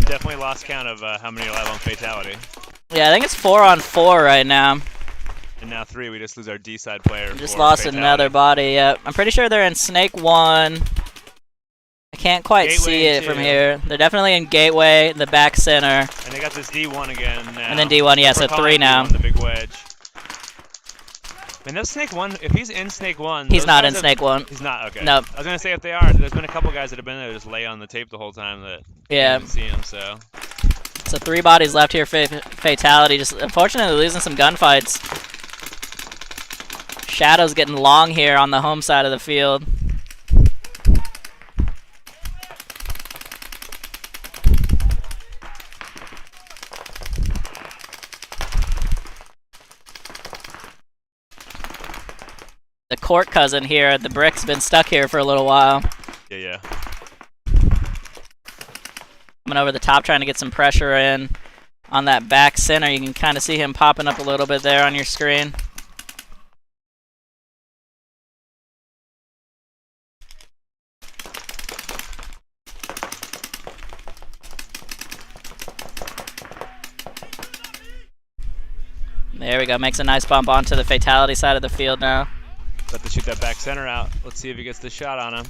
Definitely lost count of how many are alive on Fatality. Yeah, I think it's 4 on 4 right now. And now 3, we just lose our D side player. Just for lost Fatality. another body. Yep. I'm pretty sure they're in Snake 1. I can't quite Gateway see it 2. from here. They're definitely in Gateway, the back center. And they got this D1 again now. And then D1, yeah, so We're calling 3 it now. D1, the big wedge. Man, those Snake 1, if he's in Snake 1... He's those not guys in have- Snake 1. He's not? Okay. Nope. I was going to say if they are, there's been a couple guys that have been there that just lay on the tape the whole time that Yeah. didn't see him, so... So 3 bodies left here for Fatality. Just unfortunately losing some gunfights. Shadow's getting long here on the home side of the field. court cousin here. The brick's been stuck here for a little while. Yeah. Coming over the top, trying to get some pressure in on that back center. You can kind of see him popping up a little bit there on your screen. There we go. Makes a nice bump onto the Fatality side of the field now. About to shoot that back center out. Let's see if he gets the shot on him.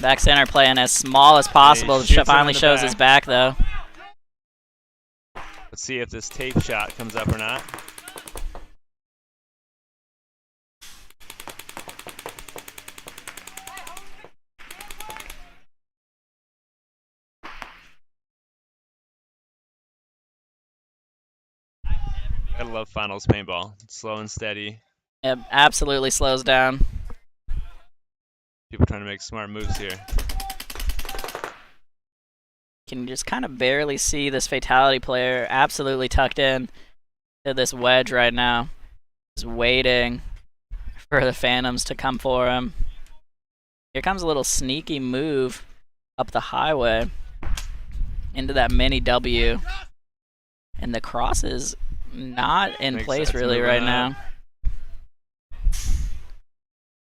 Back center playing as small as possible. Finally shows his back though. Let's see if this tape shot comes up or not. Gotta love finals paintball. It's slow and steady. It absolutely slows down. People trying to make smart moves here. Can just kind of barely see this Fatality player absolutely tucked in to this wedge right now. Just waiting for the Phantoms to come for him. Here comes a little sneaky move up the highway into that mini W. And the cross is not in place really right now.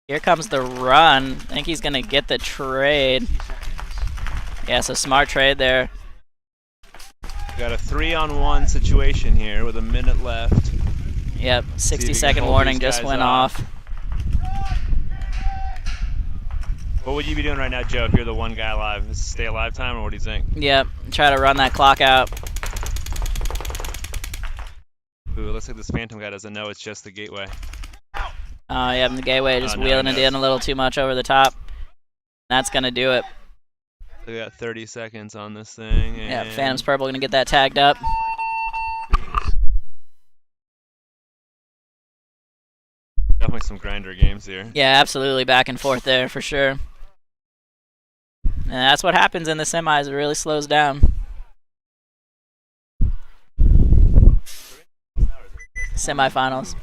Here comes the run. I think he's going to get the trade. Yeah, so smart trade there. Got a 3-on-1 situation here with a minute left. Yep, 60-second warning just went off. What would you be doing right now, Joe, if you're the one guy alive? Is it stay alive time, or what do you think? Yep, try to run that clock out. Ooh, it looks like this Phantom guy doesn't know it's just the gateway. Yeah, the gateway just no, wheeling it in a little too much over the top. That's going to do it. We got 30 seconds on this thing. Yeah, Phantom's Purple going to get that tagged up. Definitely some grinder games here. Yeah, absolutely back and forth there for sure. And that's what happens in the semis. It really slows down. Semifinals.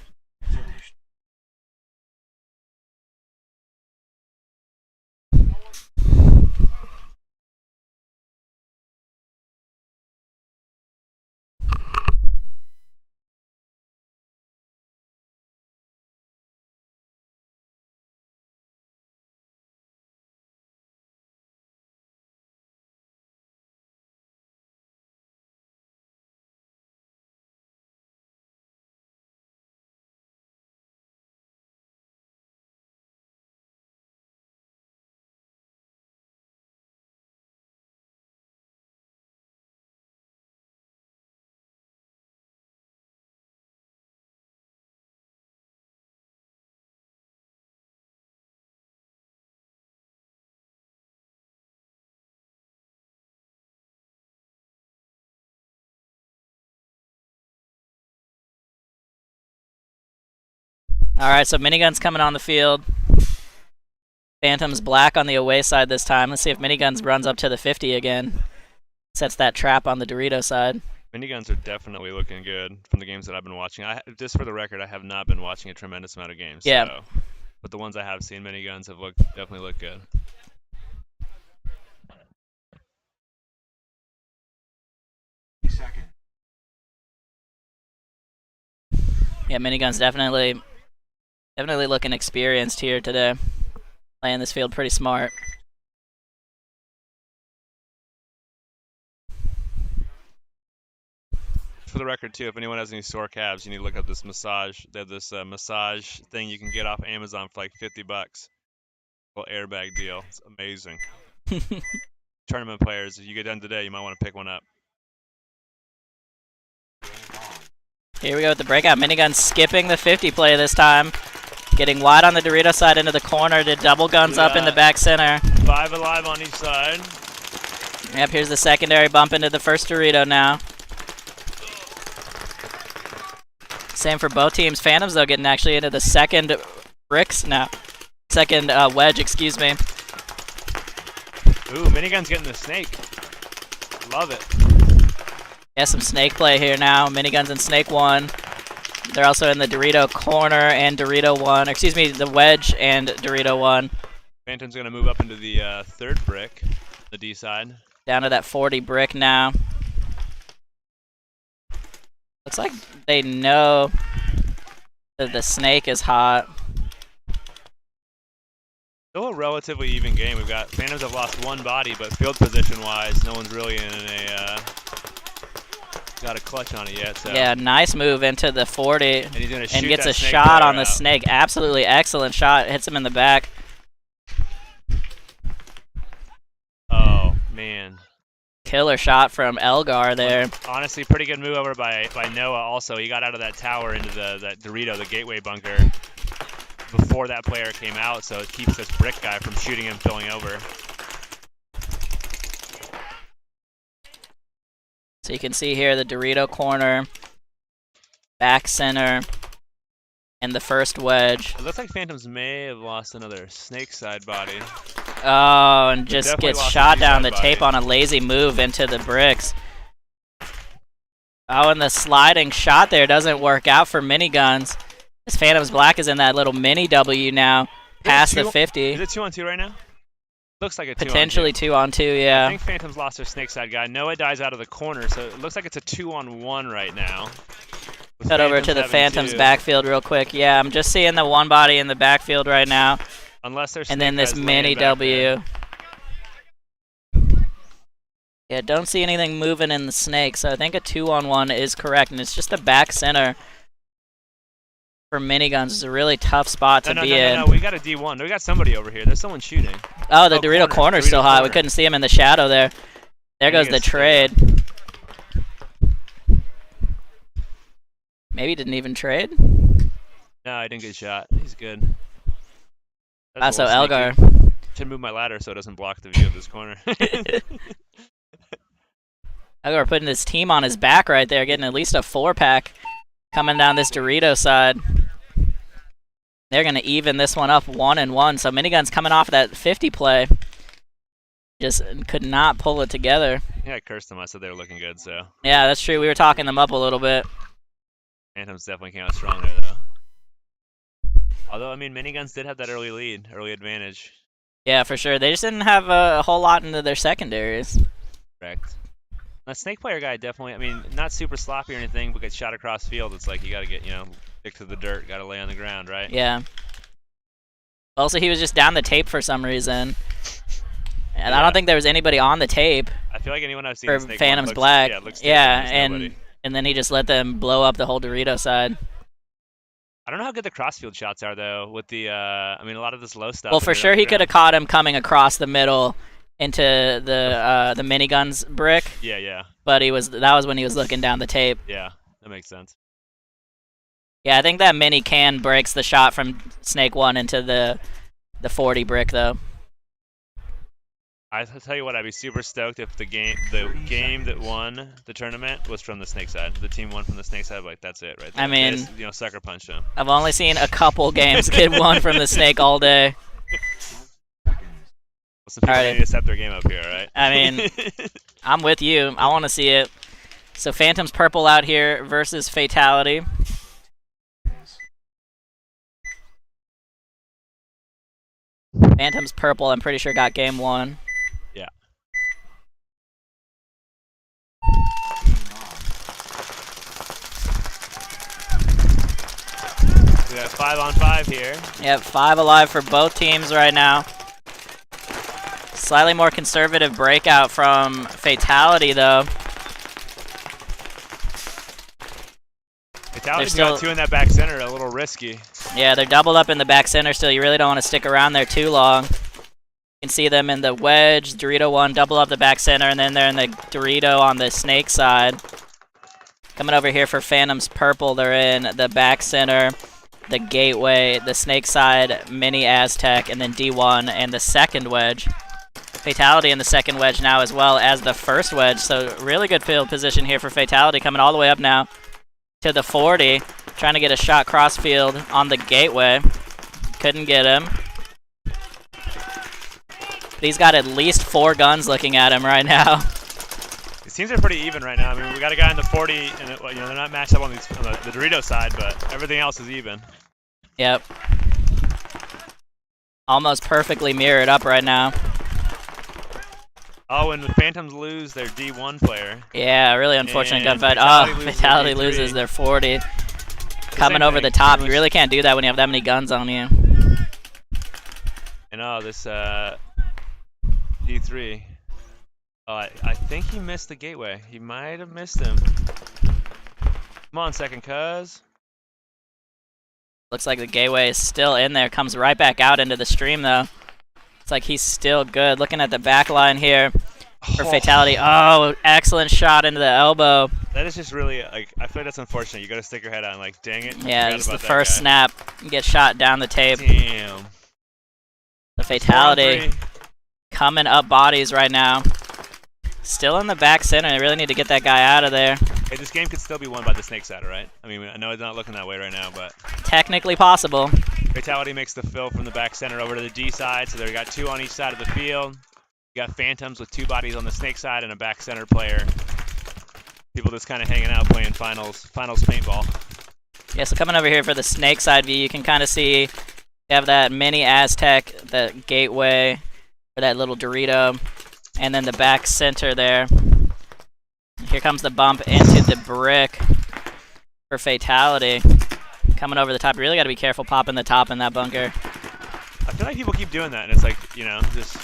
Alright, so Miniguns coming on the field. Phantom's black on the away side this time. Let's see if Miniguns runs up to the 50 again. Sets that trap on the Dorito side. Miniguns are definitely looking good from the games that I've been watching. Just for the record, I have not been watching a tremendous amount of games. Yeah. So, but the ones I have seen, Miniguns have definitely looked good. Yeah, Miniguns definitely looking experienced here today. Playing this field pretty smart. For the record, too, if anyone has any sore calves, you need to look up this massage. They have this massage thing you can get off Amazon for like $50. Little airbag deal. It's amazing. Tournament players, if you get done today, you might want to pick one up. Here we go with the breakout. Miniguns skipping the 50 play this time. Getting wide on the Dorito side into the corner to double guns up in the back center. 5 alive on each side. Yep, here's the secondary bump into the first Dorito now. Same for both teams. Phantoms, though, getting actually into the second bricks now. Second wedge, excuse me. Ooh, Miniguns getting the snake. Love it. Yeah, some snake play here now. Miniguns and snake one. They're also in the Dorito corner and Dorito 1. Excuse me, the wedge and Dorito 1. Phantom's going to move up into the third brick, the D side. Down to that 40 brick now. Looks like they know that the snake is hot. Still a relatively even game. We've got Phantoms have lost one body, but field position wise, no one's really in a got a clutch on it yet. So. Yeah, nice move into the 40 and he's gonna shoot and gets that a snake shot player on the out. snake. Absolutely excellent shot. Hits him in the back. Oh man. Killer shot from Elgar there. Honestly, pretty good move over by Noah. Also, he got out of that tower into that Dorito, the gateway bunker, before that player came out, so it keeps this brick guy from shooting him, filling over. So you can see here the Dorito corner, back center, and the first wedge. It looks like Phantoms may have lost another snake side body. Oh, and just definitely gets lost shot a down the D-side tape body. on a lazy move into the bricks. Oh, and the sliding shot there doesn't work out for Miniguns. As Phantoms Black is in that little mini W now, past the 50. Is it 2-on-2 right now? Looks like a 2-on-2. Potentially 2-on-2, I yeah. think Phantoms lost their snake side guy. Noah dies out of the corner, so it looks like it's a 2-on-1 right now. with Cut over to the having Phantoms two. backfield real quick. Yeah, I'm just seeing the one body in the backfield right now. Unless there's And then snake this guys mini laying back there. W. Yeah, don't see anything moving in the snake, so I think a 2-on-1 is correct, and it's just the back center for Miniguns. It's a really tough spot to be in. No, we got a D1. We got somebody over here. There's someone shooting. Oh, the Oh, Dorito corner's Dorito still hot. We corner. couldn't see him in the shadow there. There He goes the gets still trade. Maybe he didn't even trade. No, I didn't get shot. He's good. That's a So little Elgar. sneaky. Should move my ladder so it doesn't block the view of this corner. Elgar putting his team on his back right there, getting at least a 4-pack coming down this Dorito side. They're going to even this one up 1-1. So Miniguns coming off of that 50 play. Just could not pull it together. Yeah, I cursed them. I said they were looking good, so. Yeah, that's true. We were talking them up a little bit. Phantoms definitely came out strong there, though. Although, I mean, Miniguns did have that early lead, early advantage. Yeah, for sure. They just didn't have a whole lot into their secondaries. Correct. That snake player guy definitely, I mean, not super sloppy or anything, but gets shot across field. It's like you got to get, stick to the dirt, got to lay on the ground, right? Yeah. Also, he was just down the tape for some reason. And I Yeah. don't think there was anybody on the tape I feel like anyone I've seen for in Snake Phantoms looks, Black. Yeah, looks Yeah, different. There's nobody. and then he just let them blow up the whole Dorito side. I don't know how good the crossfield shots are, though, with the, I mean, a lot of this low stuff. Well, for sure he could have caught him coming across the middle into the Miniguns brick, Yeah, but that was when he was looking down the tape. that makes sense. Yeah, I think that mini can breaks the shot from Snake 1 into the 40 brick, though. I tell you what, I'd be super stoked if the game that won the tournament was from the snake side. The team won from the snake side, like that's it, right there. I mean, They just, sucker punch them. I've only seen a couple games get one from the Snake all day. Well, some people Alright. need to step their game up here, right? I mean, I'm with you. I want to see it. So Phantoms Purple out here versus Fatality. Phantoms Purple, I'm pretty sure got game 1. Yeah. We got 5-on-5 here. Yep, 5 alive for both teams right now. Slightly more conservative breakout from Fatality, though. Fatality's still- got 2 in that back center, a little risky. Yeah, they're doubled up in the back center still. You really don't want to stick around there too long. You can see them in the wedge, Dorito 1, double up the back center, and then they're in the Dorito on the Snake side. Coming over here for Phantoms Purple, they're in the back center, the Gateway, the Snake side, Mini Aztec, and then D1 and the second wedge. Fatality in the second wedge now as well as the first wedge, so really good field position here for Fatality, coming all the way up now to the 40, trying to get a shot cross field on the Gateway. Couldn't get him. But he's got at least 4 guns looking at him right now. These teams are pretty even right now. I mean, we got a guy in the 40, and it, you know they're not matched up on the Dorito side, but everything else is even. Yep. Almost perfectly mirrored up right now. Oh, and the Phantoms lose their D1 player. Yeah, really unfortunate And gunfight. Fatality loses their 40. Coming over the top. You really can't do that when you have that many guns on you. And this D3. Oh, I think he missed the gateway. He might have missed him. Come on, second cuz. Looks like the gateway is still in there. Comes right back out into the stream, though. It's like he's still good. Looking at the back line here for Fatality. Oh, excellent shot into the elbow. That is just really, like, I feel like that's unfortunate. You got to stick your head out and, like, dang it. Yeah, it's the first snap. You get shot down the tape. Damn. The Fatality coming up bodies right now. Still in the back center. They really need to get that guy out of there. Hey, this game could still be won by the snake side, right? I mean, I know it's not looking that way right now, but technically possible. Fatality makes the fill from the back center over to the D side, so they got 2 on each side of the field. You got Phantoms with 2 bodies on the snake side and a back center player. People just kind of hanging out playing finals paintball. Yeah, so coming over here for the snake side view, you can kind of see you have that mini Aztec, the gateway, or that little Dorito, and then the back center there. Here comes the bump into the brick for Fatality. Coming over the top. You really got to be careful popping the top in that bunker. I feel like people keep doing that, and it's like, you know, just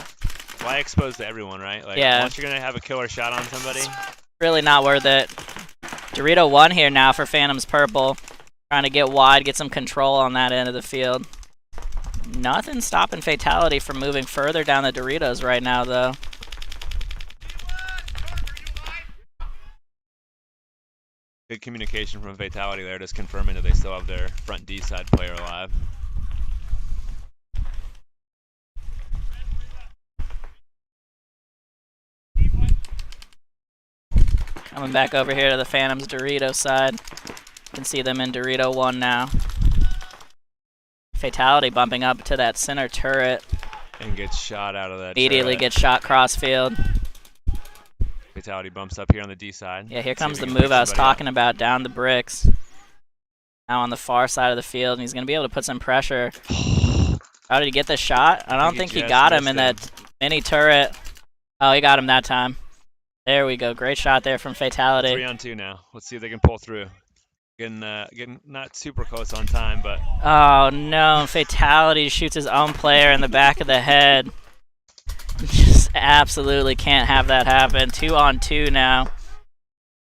why expose to everyone, right? Like, yeah. Once you're going to have a killer shot on somebody. Really not worth it. Dorito 1 here now for Phantoms Purple. Trying to get wide, get some control on that end of the field. Nothing stopping Fatality from moving further down the Doritos right now, though. Good communication from Fatality there, just confirming that they still have their front D side player alive. Coming back over here to the Phantoms Dorito side. You can see them in Dorito 1 now. Fatality bumping up to that center turret. And gets shot out of that Immediately gets shot cross field. Fatality bumps up here on the D side. Yeah, here comes the move I was talking about, down the bricks. Now on the far side of the field, and he's going to be able to put some pressure. How did he get the shot? I don't think he got him in that mini turret. Oh, he got him that time. There we go. Great shot there from Fatality. 3 on 2 now. Let's see if they can pull through. Getting not super close on time, but... Oh, no. Fatality shoots his own player in the back of the head. Just absolutely can't have that happen. 2 on 2 now.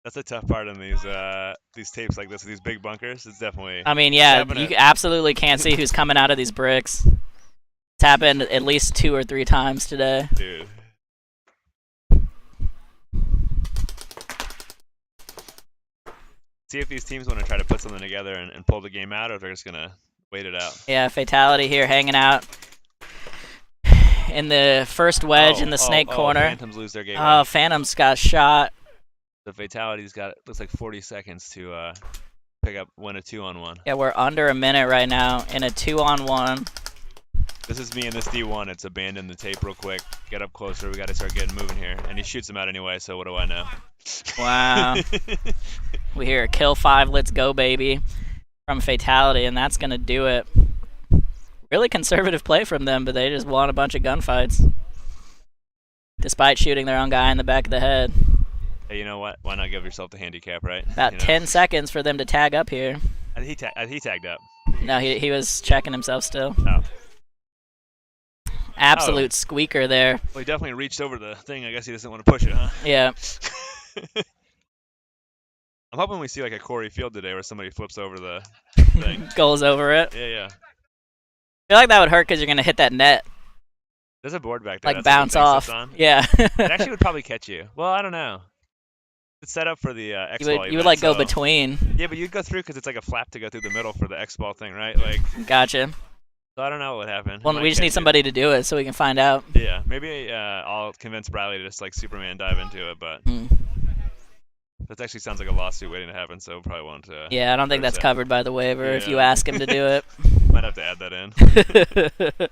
That's the tough part in these tapes like this, these big bunkers. It's definitely... I mean, yeah, you absolutely can't see who's coming out of these bricks. It's happened at least 2 or 3 times today. Dude. See if these teams want to try to put something together and pull the game out, or if they're just going to wait it out. Yeah, Fatality here hanging out in the first wedge in the snake corner. Phantoms lose their game. Oh, Phantoms got shot. The Fatality's got, looks like 40 seconds to win a 2-on-1. Yeah, we're under a minute right now in a 2-on-1. This is me in this D1. It's abandon the tape real quick. Get up closer. We got to start getting moving here. And he shoots him out anyway, so what do I know? Wow. We hear a kill 5, let's go, baby, from Fatality, and that's going to do it. Really conservative play from them, but they just won a bunch of gunfights. Despite shooting their own guy in the back of the head. Hey, you know what? Why not give yourself the handicap, right? About 10 seconds for them to tag up here. He tagged up. No, he was checking himself still. Oh. Absolute squeaker there. Well, he definitely reached over the thing. I guess he doesn't want to push it, huh? Yeah. I'm hoping we see like a Corey Field today where somebody flips over the thing. Goes over it. Yeah. I feel like that would hurt because you're going to hit that net. There's a board back there. Like bounce off. Yeah. It actually would probably catch you. Well, I don't know. It's set up for the X-ball. You would like go between. Yeah, but you'd go through because it's like a flap to go through the middle for the X-ball thing, right? Like. Gotcha. So I don't know what would happen. Well, we just need somebody to do it so we can find out. Yeah, maybe I'll convince Bradley to just like Superman dive into it, but that actually sounds like a lawsuit waiting to happen, so probably won't. Yeah, I don't think that's covered by the waiver if you ask him to do it. Might have to add that in.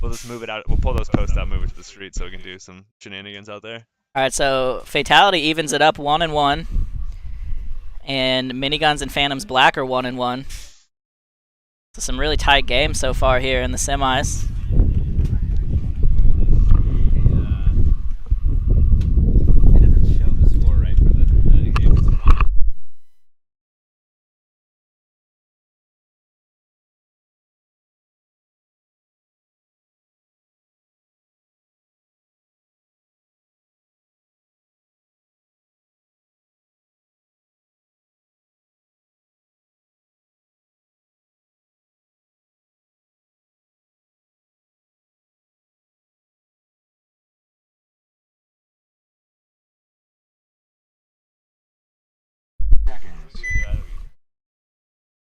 We'll just move it out. We'll pull those posts out, move it to the street so we can do some shenanigans out there. Alright, so Fatality evens it up 1-1. And Miniguns and Phantoms Black are 1-1. So some really tight games so far here in the semis. It doesn't show the score right for the game.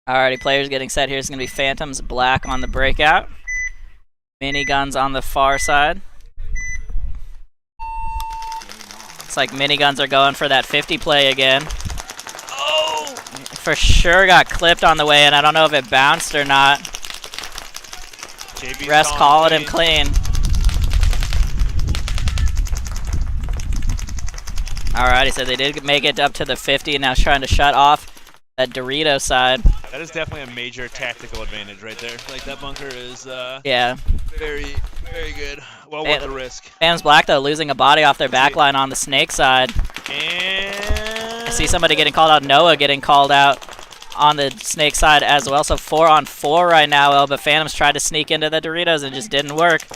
Alrighty, players getting set here. It's going to be Phantoms Black on the breakout. Miniguns on the far side. Looks like Miniguns are going for that 50 play again. Oh! For sure got clipped on the way, and I don't know if it bounced or not. JB's Rest calling him clean. Alrighty, so they did make it up to the 50, and now it's trying to shut off that Dorito side. That is definitely a major tactical advantage right there. Like, that bunker is Yeah. very, very good. Well worth the risk. Phantoms Black, though, losing a body off their backline on the snake side. And I see somebody getting called out. Noah getting called out on the snake side as well. So 4-on-4 right now, but Phantoms tried to sneak into the Doritos and just didn't work.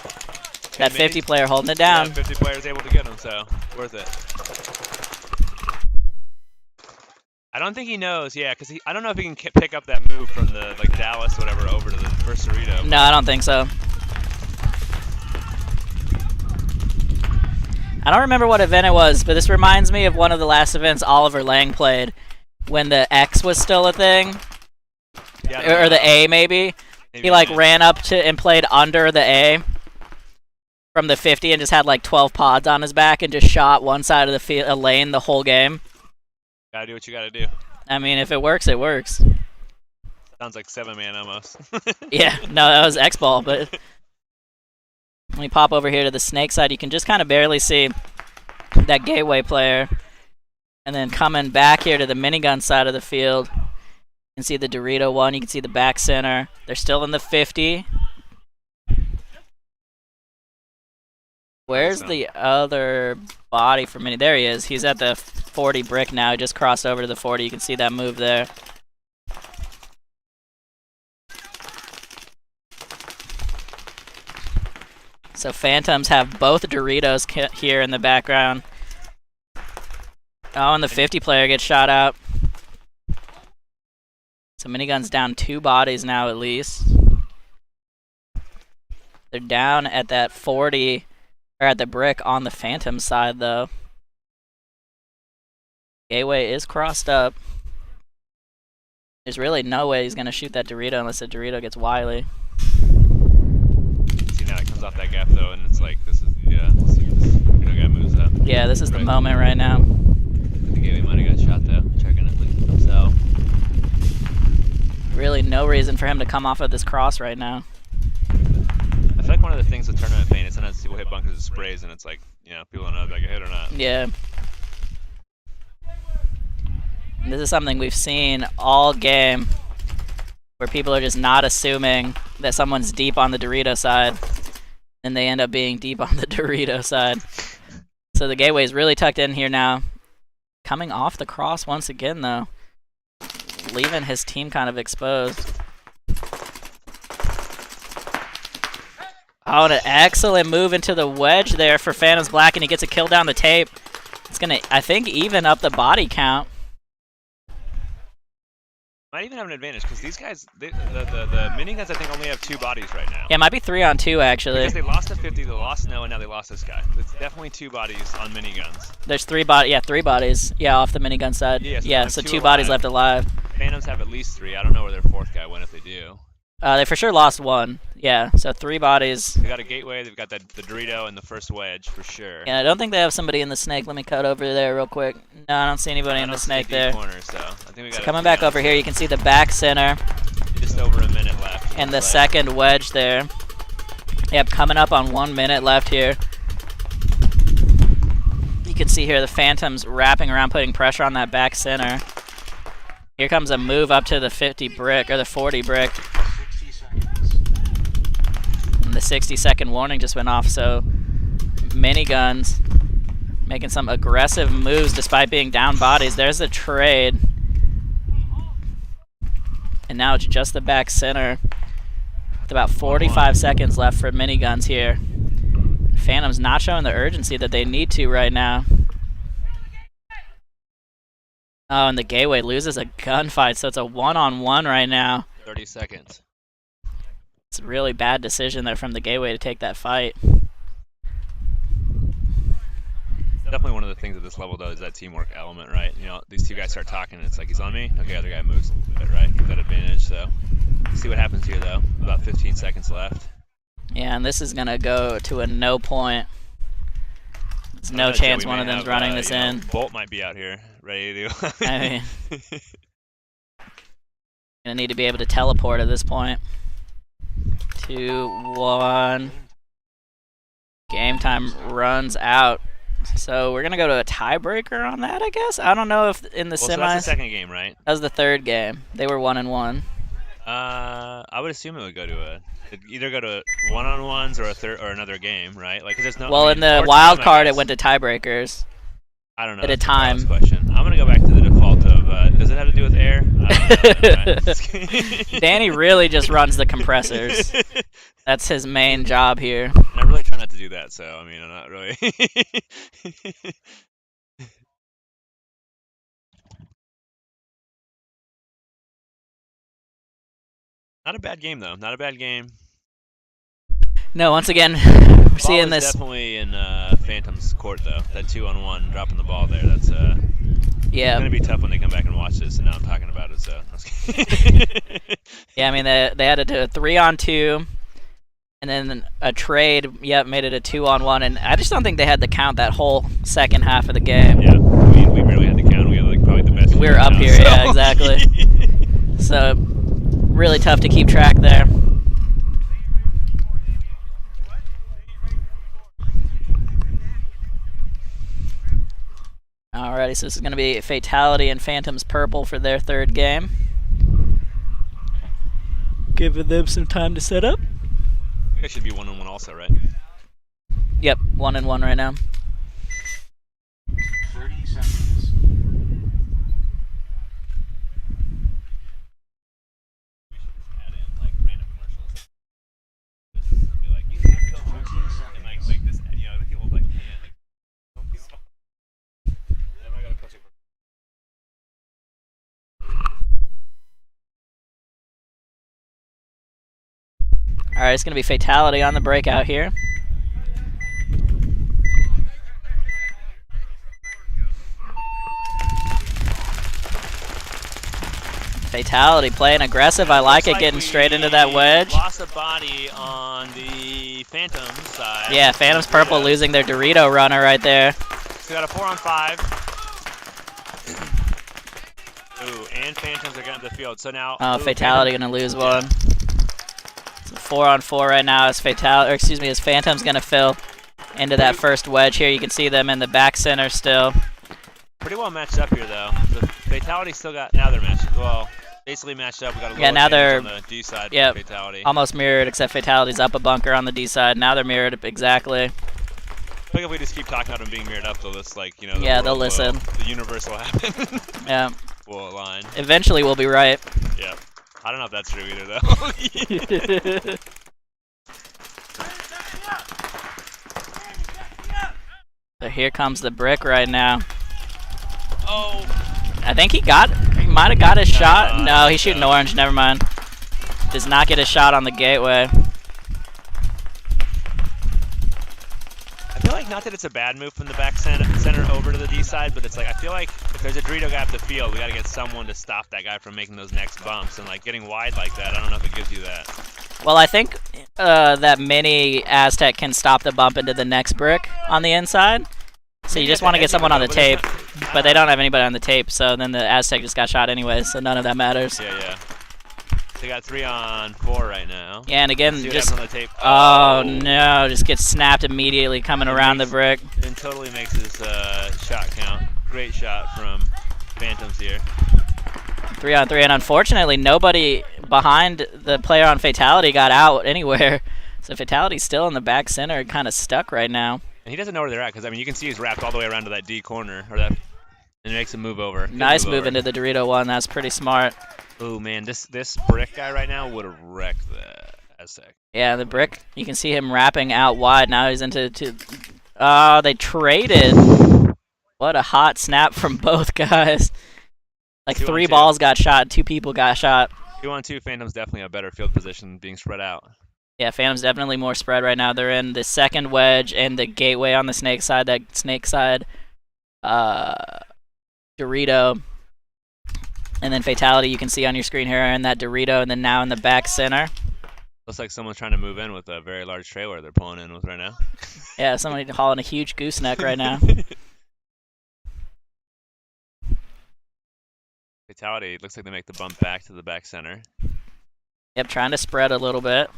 That 50 player holding it down. Yeah, 50 players able to get him, so worth it. I don't think he knows, yeah, because I don't know if he can pick up that move from the Dallas or whatever over to the first Dorito. No, I don't think so. I don't remember what event it was, but this reminds me of one of the last events Oliver Lang played when the X was still a thing. Yeah, or the A, maybe. He ran up to and played under the A from the 50 and just had 12 pods on his back and just shot one side of the lane the whole game. Gotta do what you gotta do. I mean, if it works, it works. Sounds like 7-man almost. Yeah, no, that was X-Ball, but when we pop over here to the snake side, you can just kind of barely see that gateway player. And then coming back here to the minigun side of the field, you can see the Dorito one, you can see the back center. They're still in the 50. Where's the other body for Mini? There he is. He's at the 40 brick now. He just crossed over to the 40. You can see that move there. So Phantoms have both Doritos here in the background. Oh, and the 50 player gets shot out. So Minigun's down 2 bodies now at least. They're down at that 40. Or at the brick on the Phantom side, though. Gateway is crossed up. There's really no way he's going to shoot that Dorito unless the Dorito gets wily. See, now it comes off that gap, though, and it's like, this is, yeah, let's see if this guy moves up. Yeah, this is the moment right now. The Gateway might have got shot, though. Checking it, so. Really no reason for him to come off of this cross right now. I feel like one of the things with tournament paint is sometimes people hit bunkers with sprays, and it's like, people don't know if they get hit or not. Yeah. And this is something we've seen all game, where people are just not assuming that someone's deep on the Dorito side, and they end up being deep on the Dorito side. So the Gateway is really tucked in here now. Coming off the cross once again, though. Leaving his team kind of exposed. Oh, an excellent move into the wedge there for Phantoms Black, and he gets a kill down the tape. It's going to, I think, even up the body count. Might even have an advantage, because these guys, the miniguns, I think, only have 2 bodies right now. Yeah, it might be 3-on-2, actually. Because they lost to 50, they lost Noah, and now they lost this guy. It's definitely 2 bodies on miniguns. There's 3 bodies. Yeah, off the minigun side. Yeah, so 2 bodies left alive. Phantoms have at least 3. I don't know where their 4th guy went if they do. They for sure lost 1. Yeah, so 3 bodies. They got a gateway, they've got the Dorito and the first wedge for sure. Yeah, I don't think they have somebody in the snake. Let me cut over there real quick. No, I don't see anybody in the snake there. Corner, so I think we got coming back over here, you can see the back center. Just over a minute left. And the second wedge there. Yep, coming up on 1 minute left here. You can see here the Phantoms wrapping around, putting pressure on that back center. Here comes a move up to the 50 brick, or the 40 brick. 60 seconds. And the 60-second warning just went off, so Miniguns making some aggressive moves despite being down bodies. There's the trade. And now it's just the back center. With about 45 seconds left for Miniguns here. Phantoms not showing the urgency that they need to right now. Oh, and the Gateway loses a gunfight, so it's a one-on-one right now. 30 seconds. It's a really bad decision there from the Gateway to take that fight. Definitely one of the things at this level, though, is that teamwork element, right? You know, these two guys start talking, and it's like, he's on me? Okay, other guy moves a little bit, right? Get that advantage, so. See what happens here, though. About 15 seconds left. Yeah, and this is going to go to a no point. There's no chance one of them's running this in. Bolt might be out here, ready to do. I mean, gonna need to be able to teleport at this point. 2, 1. Game time runs out. So we're gonna go to a tiebreaker on that, I guess. I don't know if in the semis. So that's the second game, right? That was the third game. They were 1-1. I would assume it would go to it'd either go to one-on-ones or a third or another game, right? Like, 'cause there's no. Well, in the wild card, it went to tiebreakers. I don't know. At a time. Question. I'm gonna go back to the default of. Does it have to do with air? I don't know. Danny really just runs the compressors. That's his main job here. And I really try not to do that, so I mean, I'm not really. Not a bad game, though. Not a bad game. No, once again, we're seeing this. Definitely in Phantom's court, though. That 2-on-1, dropping the ball there. That's yeah. It's gonna be tough when they come back and watch this. And now I'm talking about it, so. Yeah, I mean they had to do a 3-on-2, and then a trade. Yep, made it a 2-on-1, and I just don't think they had to count that whole second half of the game. Yeah, we barely had to count. We had like probably the best. We were up here, so. Yeah, exactly. So really tough to keep track there. Alrighty, so this is going to be Fatality and Phantoms Purple for their third game. Giving them some time to set up. I think it should be 1-on-1 also, right? Yep, 1-1 right now. 30 seconds. Alright, it's going to be Fatality on the breakout here. Fatality playing aggressive. I like it, getting straight into that wedge. Lost a body on the Phantom side. Yeah, Phantoms Purple losing their Dorito runner right there. So we got a 4-on-5. Ooh, and Phantoms are getting to the field. So now. Oh, Fatality going to lose one. 4-on-4 right now as as Phantom's gonna fill into that first wedge here. You can see them in the back center still. Pretty well matched up here though. The Fatality still got they're matched. Well, basically matched up. We got a little now they're on the D side. Yep, Fatality. Almost mirrored, except Fatality's up a bunker on the D side. Now they're mirrored exactly. I think if we just keep talking about them being mirrored up, they'll just yeah, they'll listen. The universe will happen. Yeah. We'll align. Eventually, we'll be right. Yeah. I don't know if that's true either, though. So here comes the brick right now. Oh. I think he might have got his shot. No, he's shooting orange. Never mind. Does not get a shot on the gateway. I feel like not that it's a bad move from the back center over to the D side, but it's like I feel like if there's a Dorito guy up the field, we got to get someone to stop that guy from making those next bumps. And like getting wide like that, I don't know if it gives you that. Well, I think that mini Aztec can stop the bump into the next brick on the inside. So you just want to get someone on the tape, but they don't have anybody on the tape. So then the Aztec just got shot anyway, so none of that matters. Yeah, yeah. They got 3 on 4 right now. Yeah, and again, See what just happens on the tape. oh no, just gets snapped immediately coming around the brick. And totally makes his shot count. Great shot from Phantoms here. 3 on 3, and unfortunately, nobody behind the player on Fatality got out anywhere. So Fatality's still in the back center, kind of stuck right now. And he doesn't know where they're at because I mean you can see he's wrapped all the way around to that D corner or that, and makes him move over. Good Nice move move over. into the Dorito one. That's pretty smart. Oh man, this brick guy right now would have wrecked the Aztec. Yeah, the brick. You can see him wrapping out wide. Now he's into they traded. What a hot snap from both guys. Like 3 balls got shot, 2 people got shot. 2 on 2, Phantom's definitely a better field position being spread out. Yeah, Phantom's definitely more spread right now. They're in the second wedge and the gateway on the snake side. That snake side Dorito. And then Fatality you can see on your screen here in that Dorito, and then now in the back center. Looks like someone's trying to move in with a very large trailer they're pulling in with right now. Yeah, somebody hauling a huge gooseneck right now. Fatality, looks like they make the bump back to the back center. Yep, trying to spread a little bit.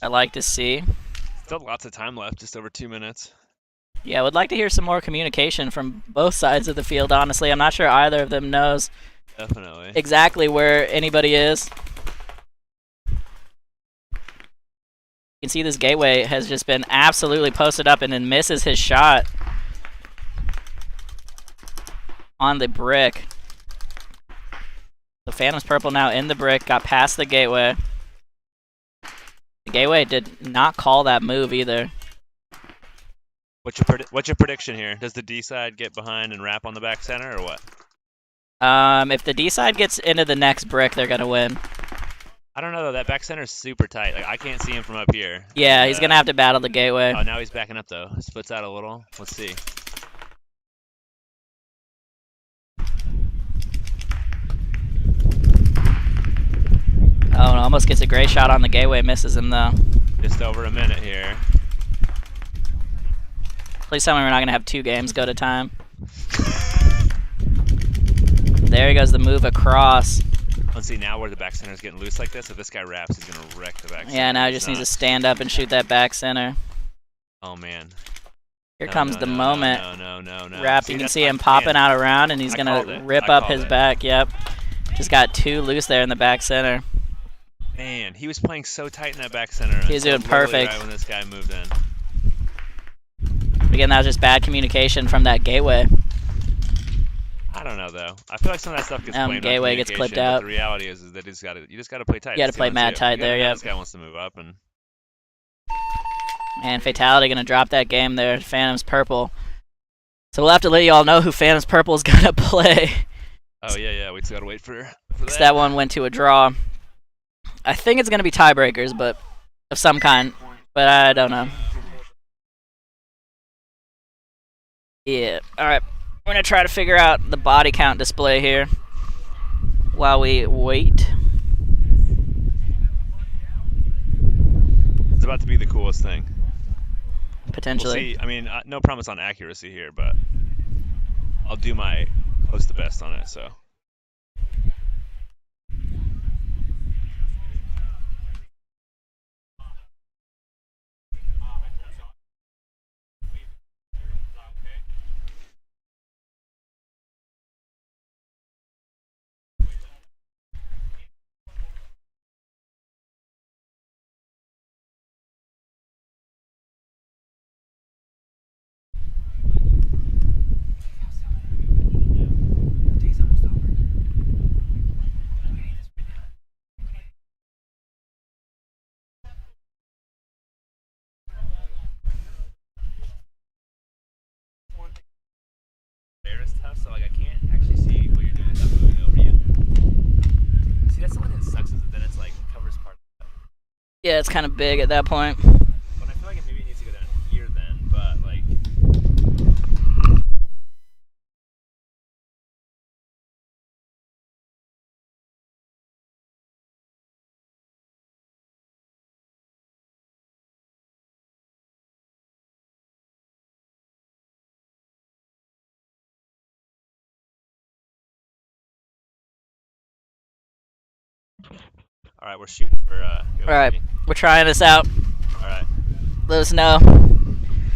I like to see. Still lots of time left, just over 2 minutes. Yeah, I would like to hear some more communication from both sides of the field, honestly. I'm not sure either of them knows Definitely. exactly where anybody is. You can see this gateway has just been absolutely posted up and then misses his shot on the brick. The Phantom's purple now in the brick, got past the gateway. The gateway did not call that move either. What's your prediction here? Does the D side get behind and wrap on the back center or what? If the D side gets into the next brick, they're gonna win. I don't know though. That back center is super tight. Like I can't see him from up here. Yeah, he's gonna have to battle the gateway. Oh, now he's backing up though. His foot's out a little. Let's see. Oh, and almost gets a great shot on the gateway, misses him though. Just over a minute here. Please tell me we're not gonna have 2 games go to time. There he goes, the move across. Let's see now where the back center is getting loose like this. If this guy wraps, he's gonna wreck the back center. Yeah, now he just needs to stand up and shoot that back center. Oh man. Here comes the moment. No. Wrap, you can see him popping out around, and he's gonna rip up his back. Yep. Just got 2 loose there in the back center. Man, he was playing so tight in that back center. He was doing perfect. Right when this guy moved in. Again, that was just bad communication from that gateway. I don't know though. I feel like some of that stuff gets blamed on gateway gets clipped out. But the reality is that you just gotta play tight. You gotta play mad tight there, yeah. This guy wants to move up and. And Fatality gonna drop that game there. Phantom's purple. So we'll have to let you all know who Phantom's purple is gonna play. Oh yeah. We just gotta wait for that. That one went to a draw. I think it's gonna be tiebreakers, but of some kind. But I don't know. Yeah. All right. We're gonna try to figure out the body count display here while we wait. It's about to be the coolest thing. Potentially. We'll see. I mean, no promise on accuracy here, but I'll do my close to best on it. So. So like I can't actually see what you're doing without moving over you. See, that's the one that sucks is that then it's like covers part of that. Yeah, it's kind of big at that point. But I feel like it maybe needs to go down here then, but like. All right, we're shooting for All right, we're trying this out. All right. Let us know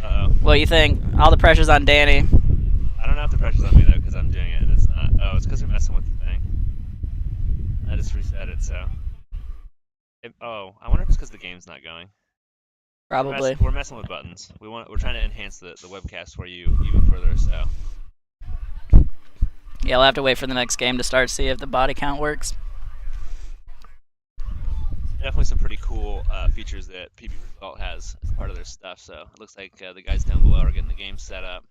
Uh-oh. what you think. All the pressure's on Danny. I don't know if the pressure's on me, though, because I'm doing it, and it's not. Oh, it's because they're messing with the thing. I just reset it, so. Oh, I wonder if it's because the game's not going. Probably. We're messing with buttons. We're trying to enhance the webcast for you even further, so. Yeah, we'll have to wait for the next game to start, see if the body count works. Definitely some pretty cool features that PB Result has as part of their stuff, so it looks like the guys down below are getting the game set up.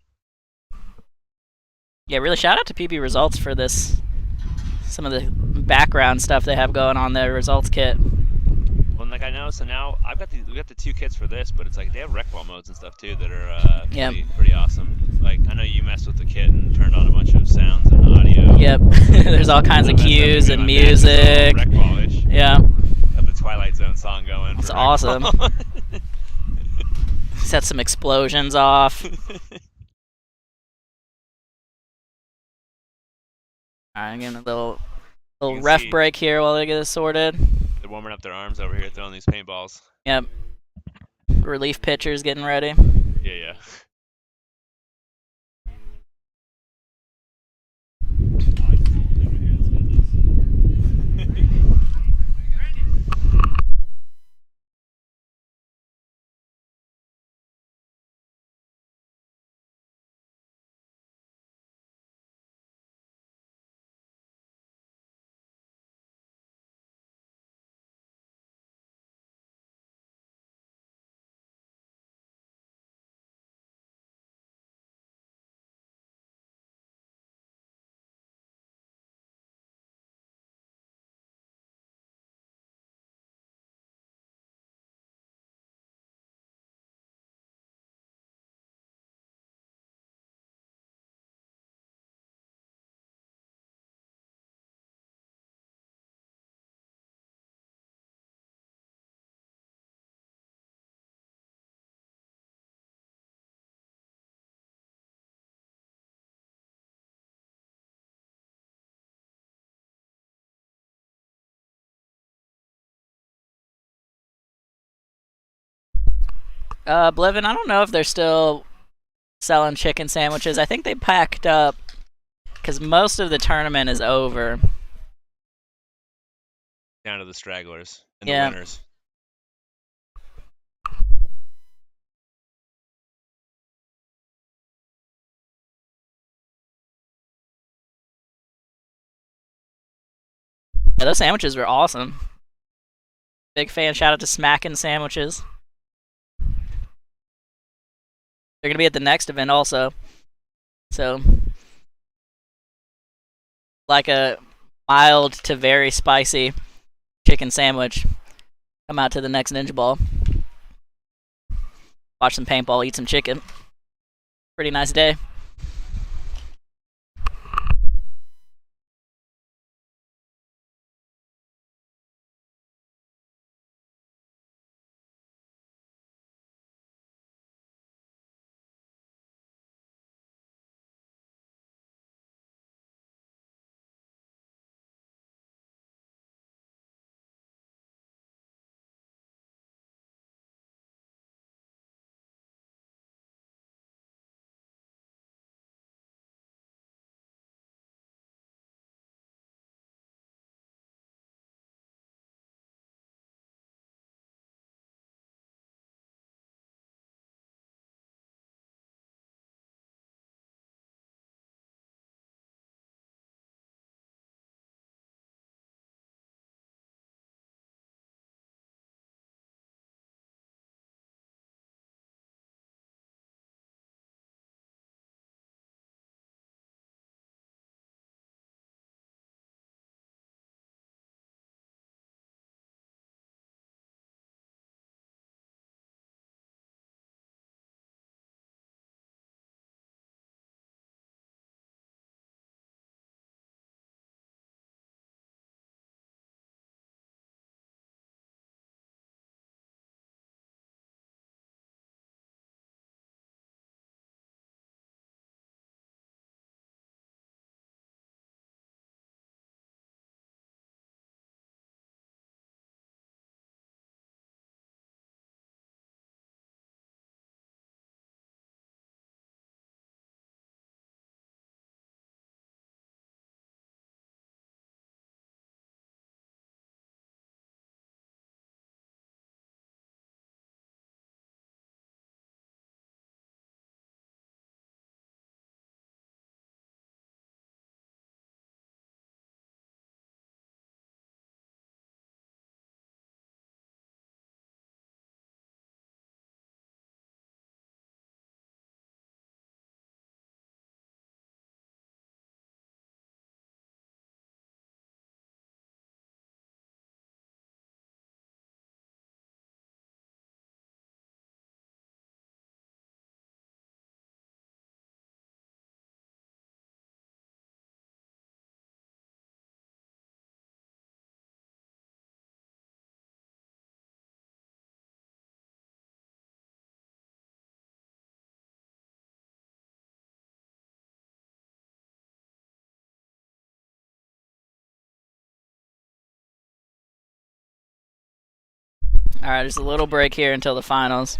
Yeah, really shout out to PB Results for this. Some of the background stuff they have going on their results kit. Well, like I know, so now we got the 2 kits for this, but it's like they have rec ball modes and stuff too that are pretty awesome. Like I know you messed with the kit and turned on a bunch of sounds and audio. Yep, there's all kinds of cues and music. Rec ball-ish. Yeah. Got the Twilight Zone song going. It's awesome. Set some explosions off. Alright, I'm getting a little ref break here while they get this sorted. They're warming up their arms over here, throwing these paintballs. Yep. Relief pitchers getting ready. Yeah. Blevin, I don't know if they're still selling chicken sandwiches. I think they packed up because most of the tournament is over. Down to the stragglers and Yeah. the winners. Yeah, those sandwiches were awesome. Big fan. Shout out to Smackin' Sandwiches. They're going to be at the next event also. So, like a mild to very spicy chicken sandwich. Come out to the next Ninjaball. Watch some paintball, eat some chicken. Pretty nice day. All right, there's a little break here until the finals.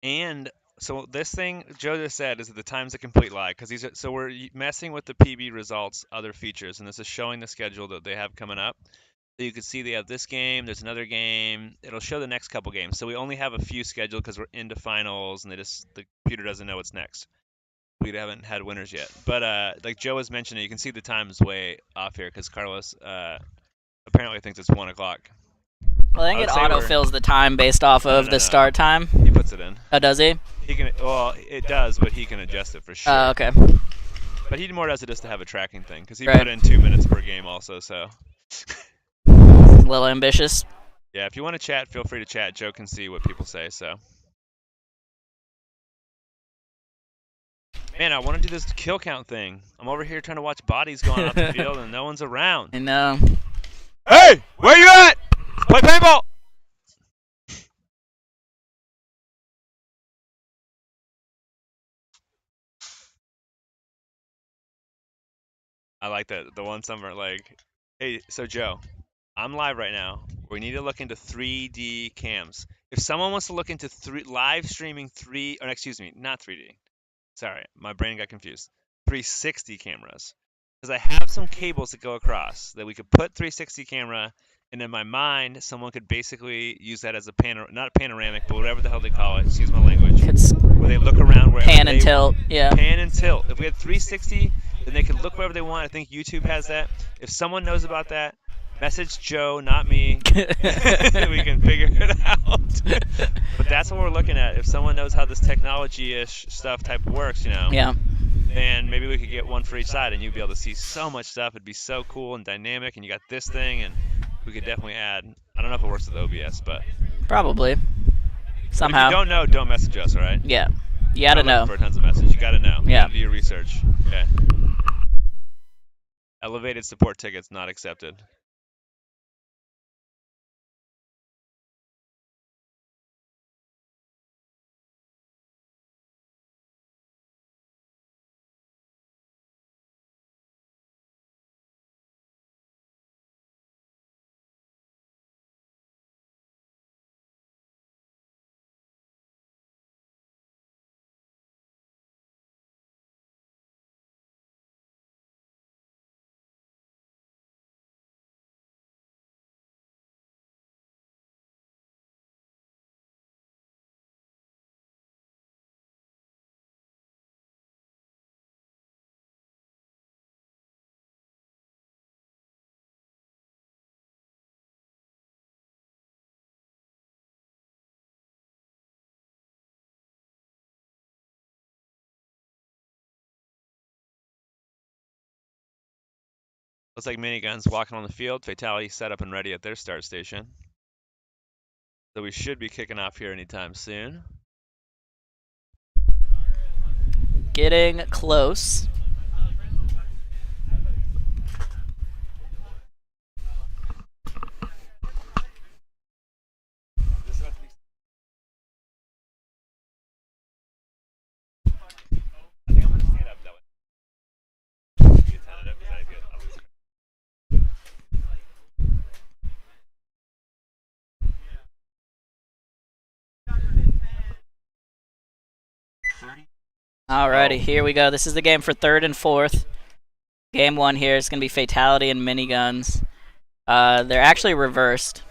And so this thing Joe just said is that the time's a complete lie because these are, so we're messing with the PB results, other features, and this is showing the schedule that they have coming up. So you can see they have this game, there's another game. It'll show the next couple games. So we only have a few scheduled because we're into finals, and the computer doesn't know what's next. We haven't had winners yet. But like Joe was mentioning, you can see the time's way off here because Carlos apparently thinks it's 1 o'clock. Well, I think it autofills the time based off of the start time. He puts it in. Oh, does he? He can. Well, it does, but he can adjust it for sure. Oh, okay. But he more does it just to have a tracking thing because he Right. put in 2 minutes per game also. So A little ambitious. Yeah, if you want to chat, feel free to chat. Joe can see what people say, so. Man, I want to do this kill count thing. I'm over here trying to watch bodies going out the field, and no one's around. I know. Hey, where you at? Let's play paintball. I like that. The one summer, like, hey, so Joe, I'm live right now. We need to look into 3D cams. If someone wants to look into live streaming not 3D. Sorry, my brain got confused. 360 cameras. Because I have some cables that go across that we could put 360 camera, and in my mind, someone could basically use that as a not a panoramic, but whatever the hell they call it. Excuse my language. Where they look around wherever Pan and tilt, yeah. Pan and tilt. If we had 360, then they could look wherever they want. I think YouTube has that. If someone knows about that, message Joe, not me. We can figure it out. But that's what we're looking at. If someone knows how this technology-ish stuff type works, Yeah. then maybe we could get one for each side, and you'd be able to see so much stuff. It'd be so cool and dynamic, and you got this thing, and we could definitely add. I don't know if it works with OBS, but Probably. Somehow. if you don't know, don't message us, all right? Yeah. You gotta know. For tons of messages. You gotta know. You Yeah. gotta do your research. Okay. Elevated support tickets not accepted. Looks like Miniguns walking on the field. Fatality set up and ready at their start station. So we should be kicking off here anytime soon. Getting close. I think I'm gonna stand up that way. Get tentative, is that good? I'll lose it. Alrighty, here we go. This is the game for 3rd and 4th. Game 1 here is going to be Fatality and Miniguns. They're actually reversed.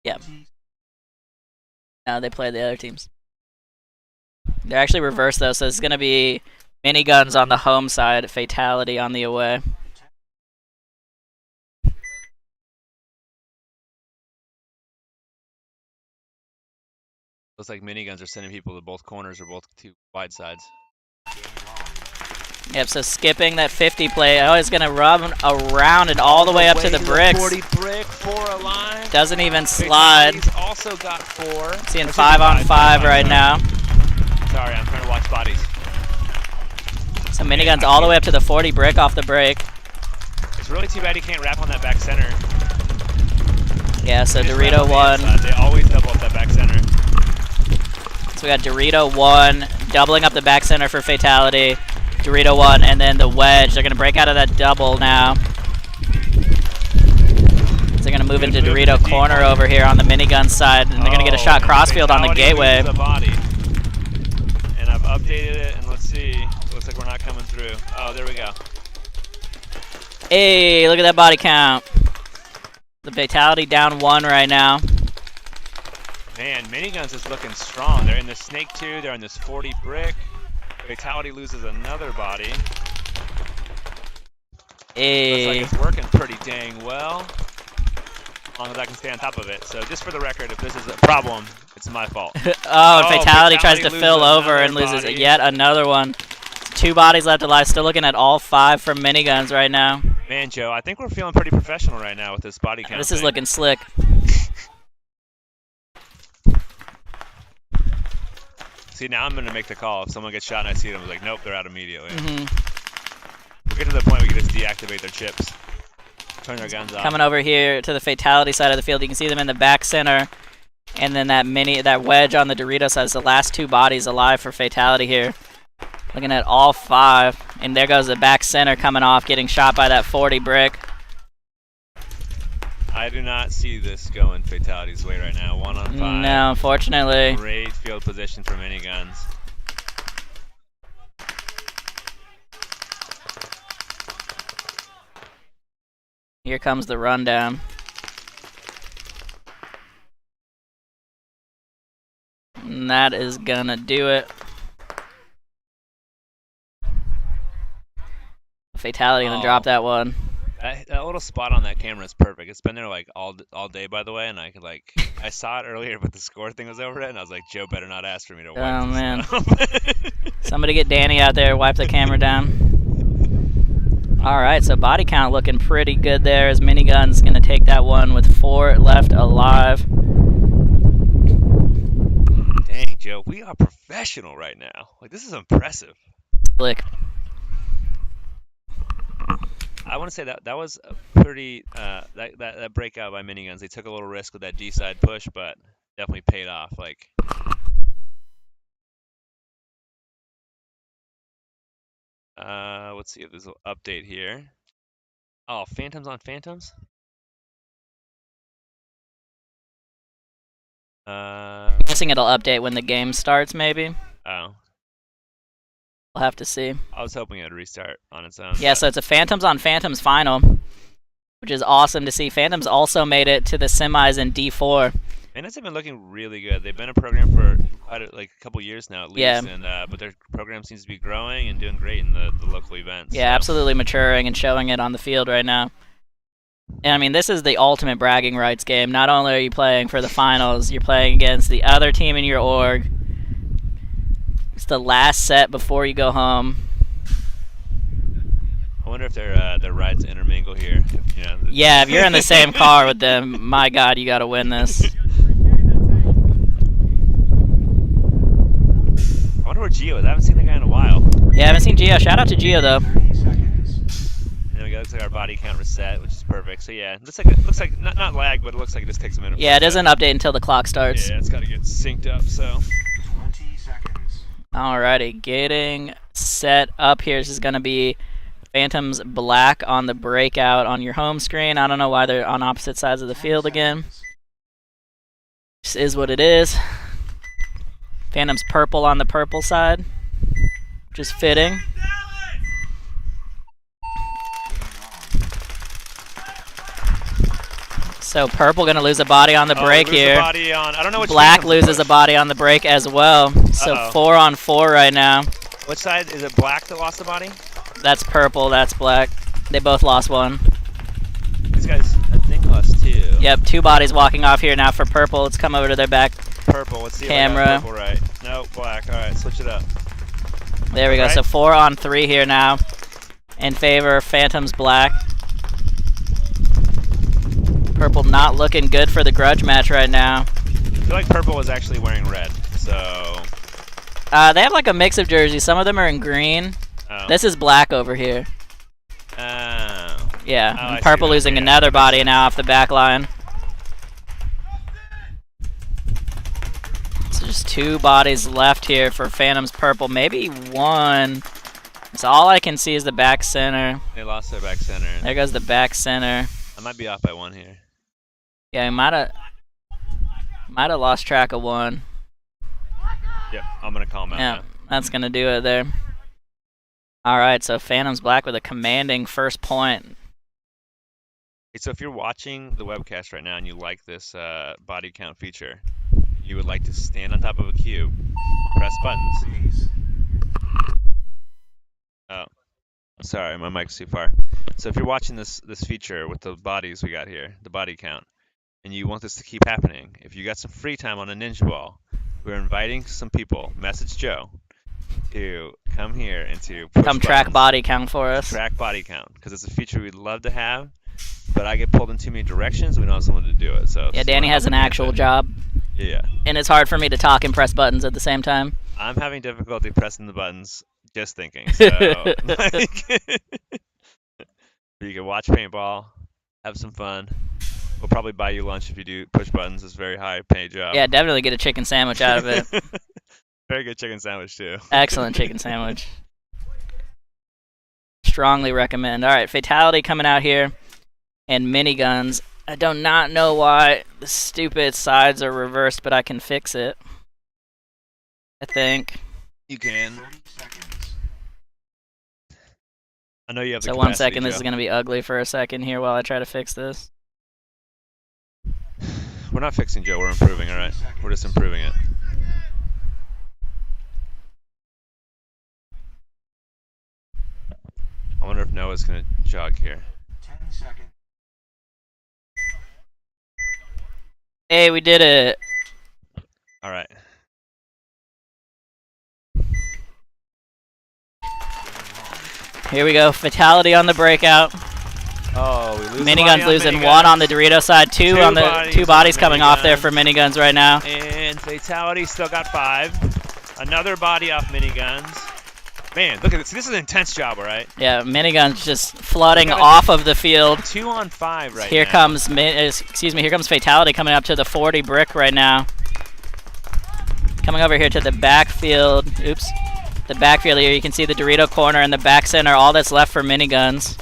Yeah. No, they play the other teams. They're actually reversed, though, so it's going to be Miniguns on the home side, Fatality on the away. Looks like Miniguns are sending people to both corners or both two wide sides. Yep, so skipping that 50 play. Oh, he's going to rub around and all the way up to the bricks. 40 brick, 4 alive. Doesn't even slide. He's also got 4. Seeing 5 on 5 right now. Sorry, I'm trying to watch bodies. So Miniguns all the way up to the 40 brick off the break. It's really too bad he can't wrap on that back center. Yeah, so He just Dorito wrapped on the 1. inside. They always double up that back center. So we got Dorito 1, doubling up the back center for Fatality. Dorito 1, and then the wedge. They're going to break out of that double now. So they're going to move into Dorito corner over here on the Minigun side, and they're going to get a shot crossfield on the Fatality gateway. loses the body. And I've updated it, and let's see. Looks like we're not coming through. Oh, there we go. Hey, look at that body count. The Fatality down 1 right now. Man, Miniguns is looking strong. They're in the Snake 2. They're in this 40 brick. Fatality loses another body. Hey. Looks like it's working pretty dang well. As long as I can stay on top of it. So just for the record, if this is a problem, it's my fault. Oh, and Fatality tries to loses fill over another and loses body. yet another one. 2 bodies left alive. Still looking at all 5 from Miniguns right now. Man, Joe, I think we're feeling pretty professional right now with this body count. This is thing. looking slick. See, now I'm gonna make the call. If someone gets shot and I see them, I'm like, nope, they're out immediately. Mm-hmm. We'll get to the point we can just deactivate their chips, turn their guns off. Coming over here to the Fatality side of the field, you can see them in the back center, and then that wedge on the Doritos has the last 2 bodies alive for Fatality here. Looking at all 5, and there goes the back center coming off, getting shot by that 40 brick. I do not see this going Fatality's way right now. 1 on 5. No, unfortunately. Great field position for Miniguns. Here comes the rundown. And that is gonna do it. Fatality gonna drop that one. That little spot on that camera is perfect. It's been there like all day, by the way, and I could like I saw it earlier, but the score thing was over it, and I was like, Joe better not ask for me to wipe Oh this man! down. Somebody get Danny out there, wipe the camera down. All right, so body count looking pretty good there. As Miniguns gonna take that one with 4 left alive. Dang, Joe, we are professional right now. Like this is impressive. Slick. I want to say that was a pretty that breakout by Miniguns. They took a little risk with that D side push, but definitely paid off. Like let's see if there's an update here. Oh, Phantoms on Phantoms. I'm guessing it'll update when the game starts, maybe. Oh. We'll have to see. I was hoping it'd restart on its own. Yeah, so it's a Phantoms on Phantoms final, which is awesome to see. Phantoms also made it to the semis in D4. Miniguns have been looking really good. They've been a program for quite a couple years now at least, Yeah. and but their program seems to be growing and doing great in the local events. Yeah, so. absolutely maturing and showing it on the field right now. And I mean, this is the ultimate bragging rights game. Not only are you playing for the finals, you're playing against the other team in your org. It's the last set before you go home. I wonder if their rides intermingle here. Yeah, if you're in the same car with them, my God, you got to win this. I wonder where Gio is. I haven't seen that guy in a while. Yeah, I haven't seen Gio. Shout out to Gio though. 30 seconds. There we go. Looks like our body count reset, which is perfect. So yeah, looks like not lag, but it looks like it just takes a minute. Yeah, it doesn't update until the clock starts. Yeah, it's got to get synced up. So. 20 seconds. Alrighty, getting set up here. This is going to be Phantoms Black on the breakout on your home screen. I don't know why they're on opposite sides of the field again. This is what it is. Phantoms Purple on the purple side, which is fitting. So Purple going to lose a body on the break here. Body on. I don't know which Black loses a body on the break as well. So 4 on 4 right now. Which side? Is it Black that lost the body? That's Purple, that's Black. They both lost one. These guys, I think, lost 2. Yep, 2 bodies walking off here now for Purple. Let's come over to their back Purple. Let's see camera. If I got purple right. No, Black. All right, switch it up. There we go. Right. So 4 on 3 here now in favor of Phantoms Black. Purple not looking good for the grudge match right now. I feel like Purple is actually wearing red, so... They have like a mix of jerseys. Some of them are in green. Oh. This is Black over here. Oh. Yeah, Oh, and I see Purple that. losing Yeah. another body now off the back line. So just 2 bodies left here for Phantoms Purple. Maybe 1. So all I can see is the back center. They lost their back center. There goes the back center. I might be off by 1 here. Yeah, he might have lost track of 1. Yep, I'm going to call him out Yeah, now. that's going to do it there. All right, so Phantoms Black with a commanding first point. Hey, so if you're watching the webcast right now and you like this body count feature, you would like to stand on top of a cube, press buttons. Please. Oh, sorry, my mic's too far. So if you're watching this feature with the bodies we got here, the body count, and you want this to keep happening, if you got some free time on a Ninjaball, we're inviting some people, message Joe, to come here and to push Come track buttons. body count for us. Track body count, because it's a feature we'd love to have, but I get pulled in too many directions. We don't have someone to do it. So Yeah, Danny has an actual job, Yeah. and it's hard for me to talk and press buttons at the same time. I'm having difficulty pressing the buttons just thinking. So, like, you can watch paintball, have some fun. We'll probably buy you lunch if you do push buttons. It's a very high paid job. Yeah, definitely get a chicken sandwich out of it. Very good chicken sandwich too. Excellent chicken sandwich. Strongly recommend. All right, Fatality coming out here, and Miniguns. I do not know why the stupid sides are reversed, but I can fix it. I think. You can. 30 seconds. I know you have the So capacity, 1 second, this Joe. is going to be ugly for a second here while I try to fix this. We're not fixing Joe. We're improving. All right. We're just improving it. I wonder if Noah's gonna jog here. 10 seconds. Hey, we did it. All right. Here we go. Fatality on the breakout. Oh, we lose. Miniguns losing one on the Dorito side, two on the two bodies coming off there for Miniguns right now. And Fatality still got 5. Another body off Miniguns. Man, look at this. This is an intense job, all right? Yeah, Miniguns just flooding off of the field. 2 on 5 right Here now. comes here comes Fatality coming up to the 40 brick right now. Coming over here to the backfield. Oops. The backfield here, you can see the Dorito corner and the back center, all that's left for Miniguns.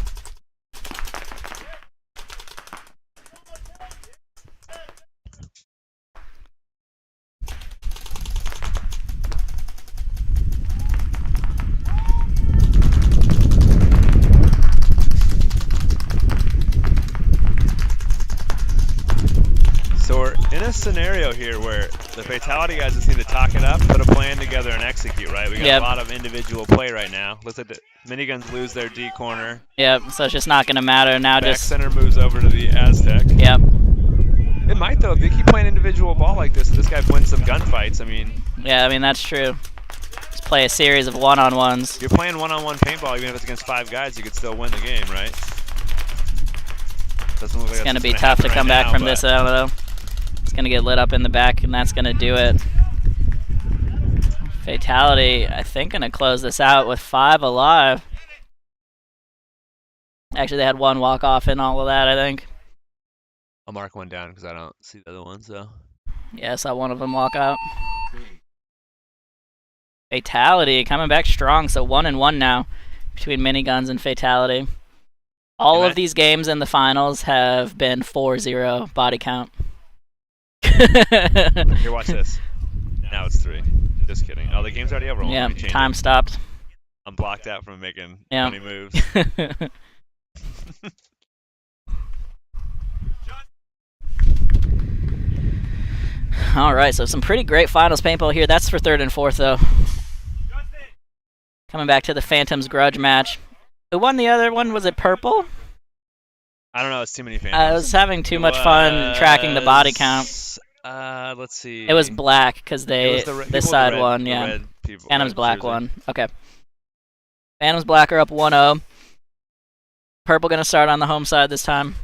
So we're in a scenario here where the Fatality guys just need to talk it up, put a plan together, and execute, right? We got Yep. a lot of individual play right now. Looks like the Miniguns lose their D corner. Yep, so it's just not going to matter now. Back Just center moves over to the Aztec. Yep. It might, though. If they keep playing individual ball like this guy wins some gunfights. I mean, Yeah, I mean, that's true. Just play a series of one-on-ones. you're playing one-on-one paintball, even if it's against 5 guys, you could still win the game, right? Doesn't look like It's going to that's be gonna tough to happen come right back now, from but this, I don't know. It's going to get lit up in the back, and that's going to do it. Fatality, I think, going to close this out with 5 alive. Actually, they had 1 walk-off in all of that, I think. I'll mark one down because I don't see the other ones, though. Yeah, I saw one of them walk out. 3, Fatality coming back strong, so 1-1 now between Miniguns and Fatality. All Hey, of these games in the finals have been 4-0 body count. Here, watch this. Now it's 3. Just kidding. Oh, the game's already over. Yeah, Let me change time it. stopped. I'm blocked out from making Yeah. funny moves. All right, so some pretty great finals paintball here. That's for 3rd and 4th, though. Coming back to the Phantoms Grudge match. Who won the other one? Was it Purple? I don't know. It's too many fans. I was having too much fun tracking the body count. Let's see. It was black because It was the this people, side the red, won, the yeah. red people, Phantoms red Black jersey. won. Okay. Phantoms Black are up 1-0. Purple going to start on the home side this time.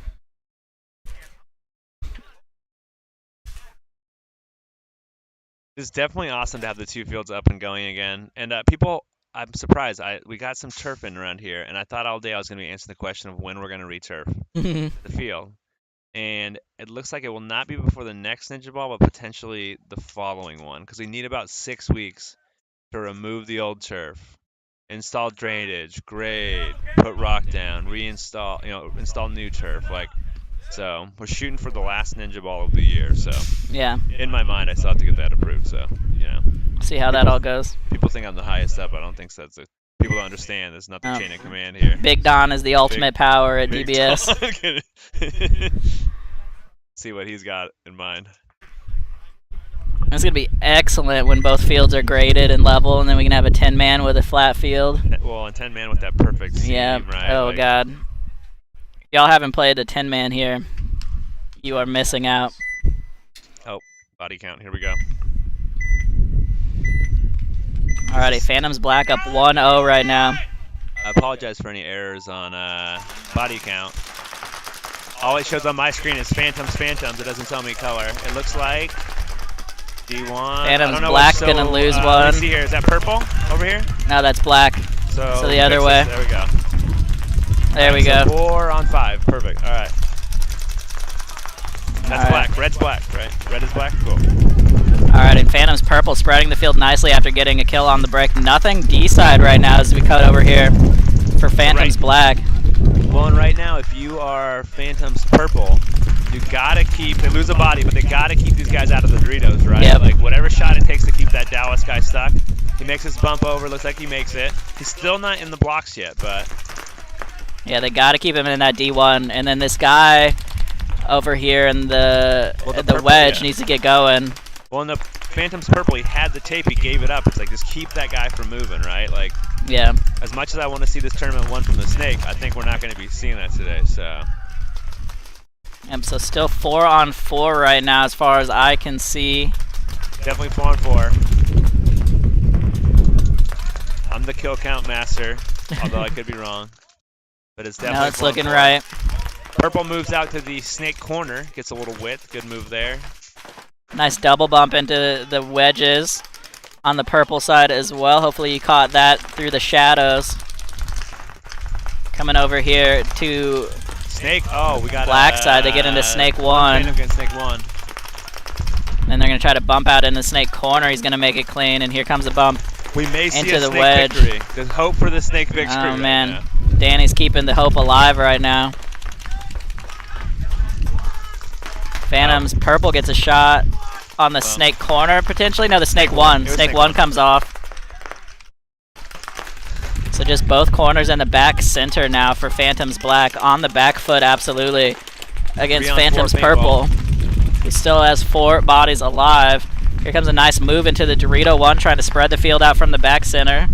It's definitely awesome to have the 2 fields up and going again. And people, I'm surprised. We got some turf in around here, and I thought all day I was going to be answering the question of when we're going to returf the field. And it looks like it will not be before the next Ninjaball, but potentially the following one, because we need about 6 weeks to remove the old turf, install drainage, grade, put rock down, reinstall, install new turf. So we're shooting for the last Ninjaball of the year. So Yeah. in my mind, I still have to get that approved. So See how that all goes. people think I'm the highest up. I don't think so. That's people don't understand. There's not the Oh. chain of command here. Big Don is the ultimate power at Big DBS. Tom. See what he's got in mind. It's going to be excellent when both fields are graded and level, and then we can have a 10-man with a flat field. Well, and 10-man with that perfect seam, Yeah. right? Oh, God. If y'all haven't played a 10-man here, you are missing out. Body count. Here we go. Alrighty, Phantoms Black up 1-0 right now. I apologize for any errors on body count. All it shows on my screen is Phantoms. It doesn't tell me color. It looks like D1. I Phantom's don't know black what, gonna lose Let one. me see here. Is that purple over here? No, that's black. So the other fix way. this. There we go. There we go. So 4 on 5. Perfect. All right. That's All right. black. Red's black, right? Red is black. Cool. All right, and Phantom's purple spreading the field nicely after getting a kill on the break. Nothing D side right now as we cut over here for Phantom's black. Well, and right now, if you are Phantom's purple, you gotta keep. They lose a body, but they gotta keep these guys out of the Doritos, right? Yep. Like whatever shot it takes to keep that Dallas guy stuck. He makes his bump over. Looks like he makes it. He's still not in the blocks yet, but Yeah, they got to keep him in that D1, and then this guy over here in the purple, wedge yeah. needs to get going. well, in the Phantom's purple, he had the tape. He gave it up. It's like just keep that guy from moving, right? Like Yeah. as much as I want to see this tournament won from the Snake, I think we're not going to be seeing that today. So. Yep, so still 4 on 4 right now as far as I can see. Definitely 4 on 4. I'm the kill count master, although I could be wrong. But it's definitely Now it's 4 on looking 4. right. Purple moves out to the Snake corner, gets a little width. Good move there. Nice double bump into the wedges on the purple side as well. Hopefully you caught that through the shadows. Coming over here to Snake, oh, we got black side. They get into Snake 1. Phantom against Snake 1. And they're going to try to bump out in the Snake corner. He's going to make it clean, and here comes a bump. We may see Into a the Snake wedge. victory. There's hope for the Snake victory. Oh, right man. now. Danny's keeping the hope alive right now. Phantom's purple gets a shot on the Snake corner, potentially. No, the Snake 1. Snake 1 comes off. So just both corners and the back center now for Phantom's black. On the back foot, absolutely, against 3 on 4 Phantom's paintball. purple. He still has 4 bodies alive. Here comes a nice move into the Dorito 1, trying to spread the field out from the back center.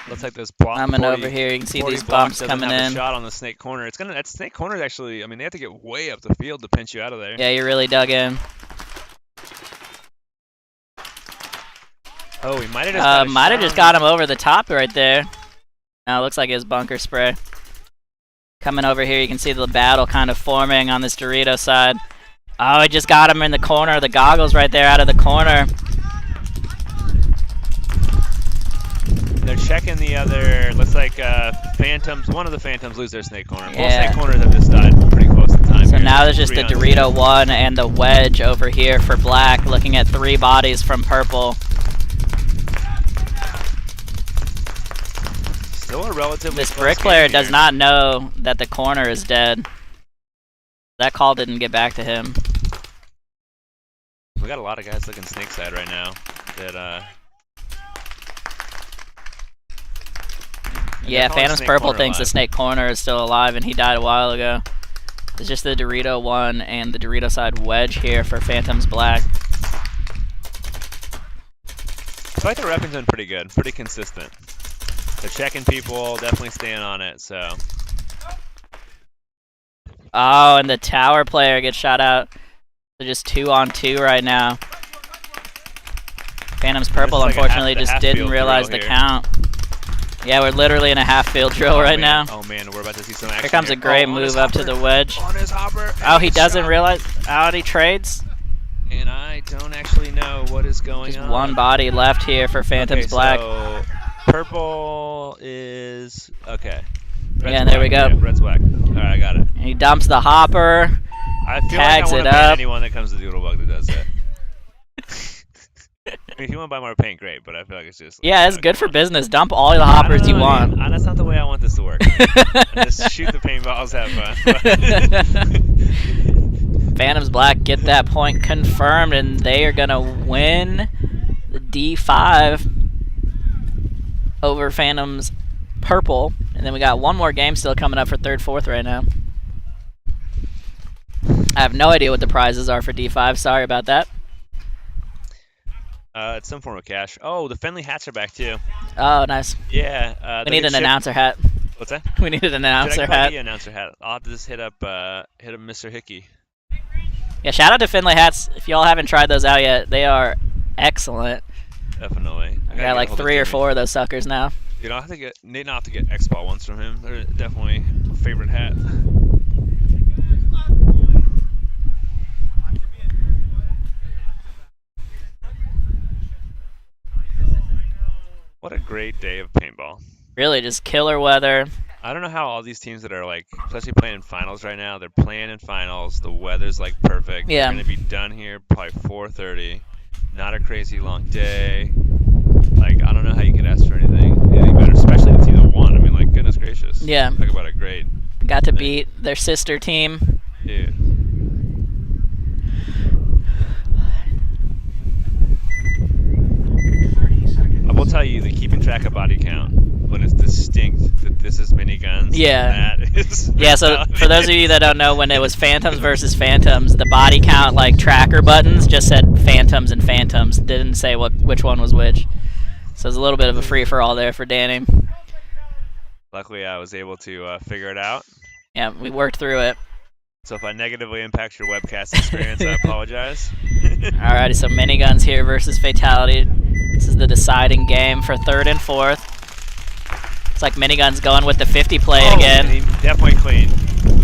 Looks like there's block. Coming over here, you can see 40 these blocks bumps doesn't coming have a in. shot on the Snake corner. It's gonna. That Snake corner is actually. I mean, they have to get way up the field to pinch you out of there. Yeah, you really dug in. Oh, he might have just. Might have just got him over the top right there. Now it looks like his bunker spray. Coming over here, you can see the battle kind of forming on this Dorito side. Oh, it just got him in the corner. The goggles right there out of the corner. They're checking the other. Looks like Phantoms. One of the Phantoms lose their Snake corner. Both Yeah. Snake corners have just died pretty close to time. So here. now there's just 3 the on Dorito 6. 1 and the wedge over here for black, looking at 3 bodies from purple. Still a relatively. This close bricklayer game does here. not know that the corner is dead. That call didn't get back to him. We got a lot of guys looking Snake side right now. That Yeah, calling Phantom's Snake purple corner thinks the alive. Snake corner is still alive, and he died a while ago. It's just the Dorito 1 and the Dorito side wedge here for Phantom's black. I feel like the repping's been pretty good, pretty consistent. They're checking people, definitely staying on it. So Oh, and the tower player gets shot out. They're just 2 on 2 right now. Phantom's purple, This is like a unfortunately, the just half didn't field realize drill the here. count. Yeah, we're literally in a half field drill Oh, right man. now. Oh man, we're about to see some action. Here comes a great on his move up to hopper. the wedge. On his hopper. Oh, he and doesn't shot. realize how he trades. And I don't actually know what is going Just on. 1 body left here for Phantom's Okay, black. So purple is okay. Red's Yeah, there we black. go. Yeah, red's black. All right, I got it. And he dumps the hopper. I feel Tags like I it want to ban up. anyone that comes to Doodlebug that does that. I mean, if you want to buy more paint, great, but I feel like it's just. Yeah, it's good for business. Dump all the hoppers you want. That's not the way I want this to work. Just shoot the paintballs, have fun. Phantom's black get that point confirmed, and they are going to win the D5 over Phantom's purple. And then we got 1 more game still coming up for 3rd, 4th right now. I have no idea what the prizes are for D5. Sorry about that. It's some form of cash. Oh, the Fenley hats are back too. Oh, nice. Yeah. We need an announcer hat. What's that? We need an announcer hat. Announcer hat. I'll have to just hit up Mr. Hickey. Yeah, shout out to Finlay hats. If y'all haven't tried those out yet, they are excellent. Definitely. I got like 3 or 4 of those suckers now. You know, I have to get Nate. I'll have to get X-Ball ones from him. They're definitely a favorite hat. What a great day of paintball. Really, just killer weather. I don't know how all these teams that are like, especially playing in finals right now, they're playing in finals. The weather's like perfect. Yeah. They're gonna be done here probably 4:30. Not a crazy long day. Like, I don't know how you could ask for anything better, especially the team that won. I mean, like, goodness gracious. Yeah. Talk about a great Got to thing. beat their sister team. Dude. I will tell you that keeping track of body count when it's distinct that this is Miniguns. Yeah. That is Yeah, so for those of you that don't know, when it was Phantoms versus Phantoms, the body count, like, tracker buttons just said Phantoms and Phantoms. Didn't say which one was which. So it was a little bit of a free-for-all there for Danny. Luckily, I was able to figure it out. Yeah, we worked through it. So if I negatively impact your webcast experience, I apologize. Alrighty, so Miniguns here versus Fatality. This is the deciding game for 3rd and 4th. It's like Miniguns going with the 50 play again. And he definitely clean.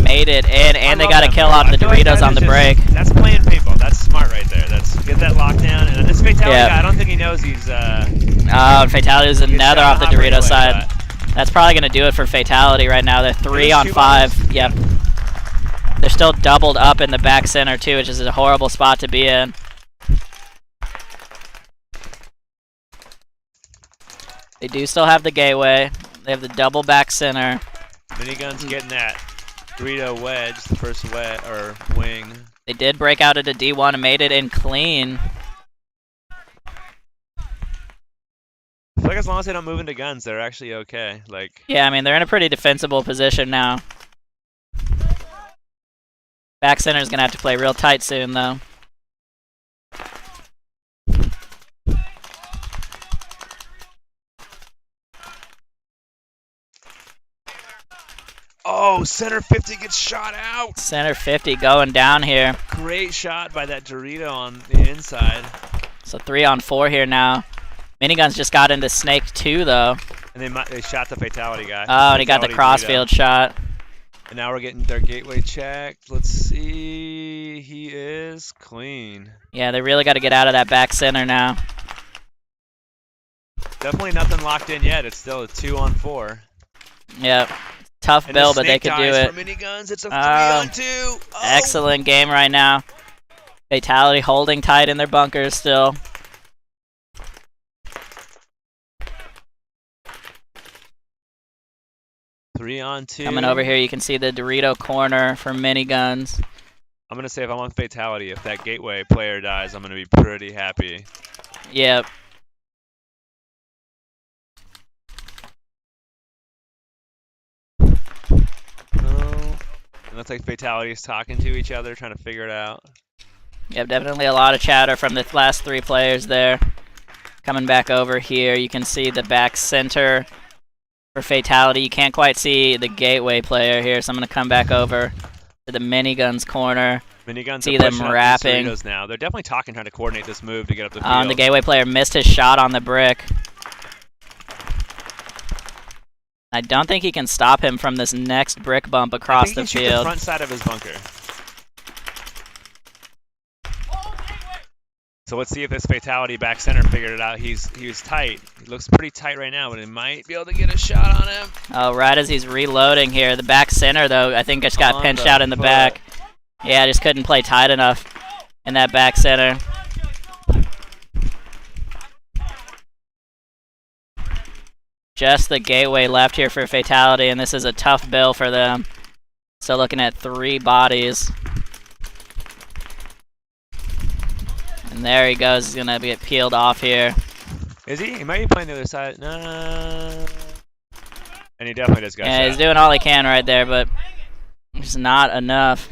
Made it in, and they love got a that kill play. on the I feel like Doritos that on is the just- break. That's playing paintball. That's smart right there. That's get that lockdown. And this Fatality Yeah. guy, I don't think he knows he's. Oh, and Fatality is another off the Dorito side. That's probably going to do it for Fatality right now. They're 3 on 5. Yep. They're still doubled up in the back center, too, which is a horrible spot to be in. They do still have the gateway. They have the double back center. Miniguns getting that Dorito wedge, the first wing. They did break out into D1 and made it in clean. I feel like as long as they don't move into guns, they're actually okay. Like, Yeah, I mean, they're in a pretty defensible position now. Back center's going to have to play real tight soon, though. oh, center 50 gets shot out. Center 50 going down here. Great shot by that Dorito on the inside. So 3 on 4 here now. Miniguns just got into Snake 2, though. And they shot the Fatality guy. Oh, and he got the crossfield shot. And now we're getting their gateway checked. Let's see. He is clean. Yeah, they really got to get out of that back center now. Definitely nothing locked in yet. It's still a 2 on 4. Yep. Tough And bill, the but they snake could do ties it. for Miniguns. It's a 3 on 2. Oh. Excellent game right now. Fatality holding tight in their bunkers still. Three on 2. Coming over here, you can see the Dorito corner for Miniguns. I'm going to say if I'm on Fatality, if that gateway player dies, I'm going to be pretty happy. Yep. Oh. It looks like Fatality is talking to each other, trying to figure it out. Yep, definitely a lot of chatter from the last 3 players there. Coming back over here, you can see the back center for Fatality. You can't quite see the gateway player here, so I'm going to come back over to the Miniguns corner. Miniguns See are them pushing up wrapping. these Doritos now. They're definitely talking, trying to coordinate this move to get up the field. And the gateway player missed his shot on the brick. I don't think he can stop him from this next brick bump across the I think he can shoot the field. front side of his bunker. So let's see if this Fatality back center figured it out. He was tight. He looks pretty tight right now, but he might be able to get a shot on him. Oh, right as he's reloading here. The back center, though, I think just got On pinched the out in the foot. back. Yeah, just couldn't play tight enough in that back center. Just the gateway left here for Fatality, and this is a tough bill for them. So looking at 3 bodies. And there he goes. He's going to get peeled off here. Is he? He might be playing the other side. No. And he definitely just got Yeah, shot. he's doing all he can right there, but it's not enough.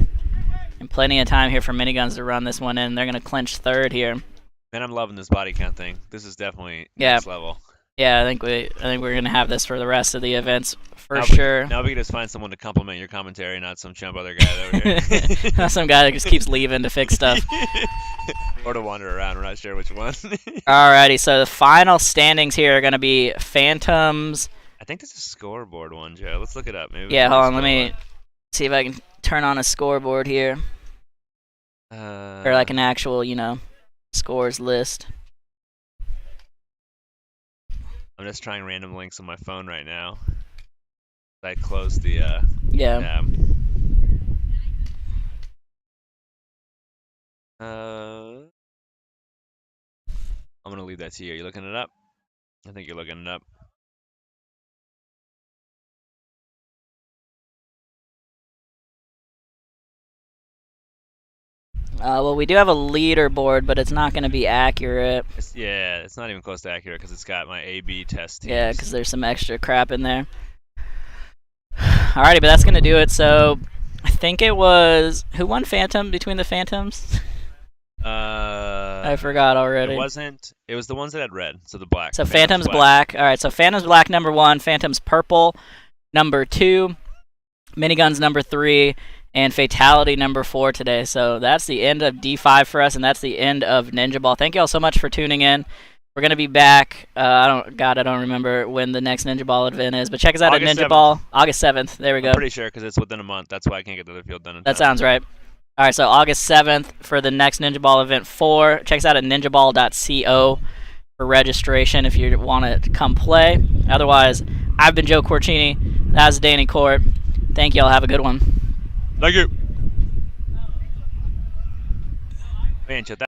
And plenty of time here for Miniguns to run this one in. They're going to clinch 3rd here. Man, I'm loving this body count thing. This is definitely Yeah. next level. Yeah, I think we're gonna have this for the rest of the events for Now sure. Now we can just find someone to compliment your commentary, not some chump other guy over here. Not some guy that just keeps leaving to fix stuff. Or to wander around. We're not sure which one. Alrighty, so the final standings here are gonna be Phantoms. I think this is a scoreboard one, Joe. Let's look it up. Maybe Yeah, hold on. Let me see if I can turn on a scoreboard here, or like an actual, scores list. I'm just trying random links on my phone right now. I closed the Yeah. tab. I'm gonna leave that to you. You looking it up? I think you're looking it up. Well, we do have a leaderboard, but it's not going to be accurate. It's not even close to accurate because it's got my A/B test teams. Yeah, because there's some extra crap in there. Alrighty, but that's going to do it. So I think it was... Who won Phantom between the Phantoms? I forgot already. It wasn't. It was the ones that had red, so the black. So Phantom's black. Alright, so Phantom's black number 1, Phantom's purple number 2, Miniguns number 3, and Fatality number 4 today. So that's the end of D5 for us, and that's the end of Ninjaball. Thank you all so much for tuning in. We're going to be back. I don't remember when the next Ninjaball event is, but check us out August at Ninjaball. August 7th. There we go. I'm pretty sure because it's within a month. That's why I can't get to the field done in That time. sounds right. All right, so August 7th for the next Ninjaball event 4. Check us out at ninjaball.co for registration if you want to come play. Otherwise, I've been Joe Corcini. That's Danny Court. Thank you all. Have a good one. Thank you. Man,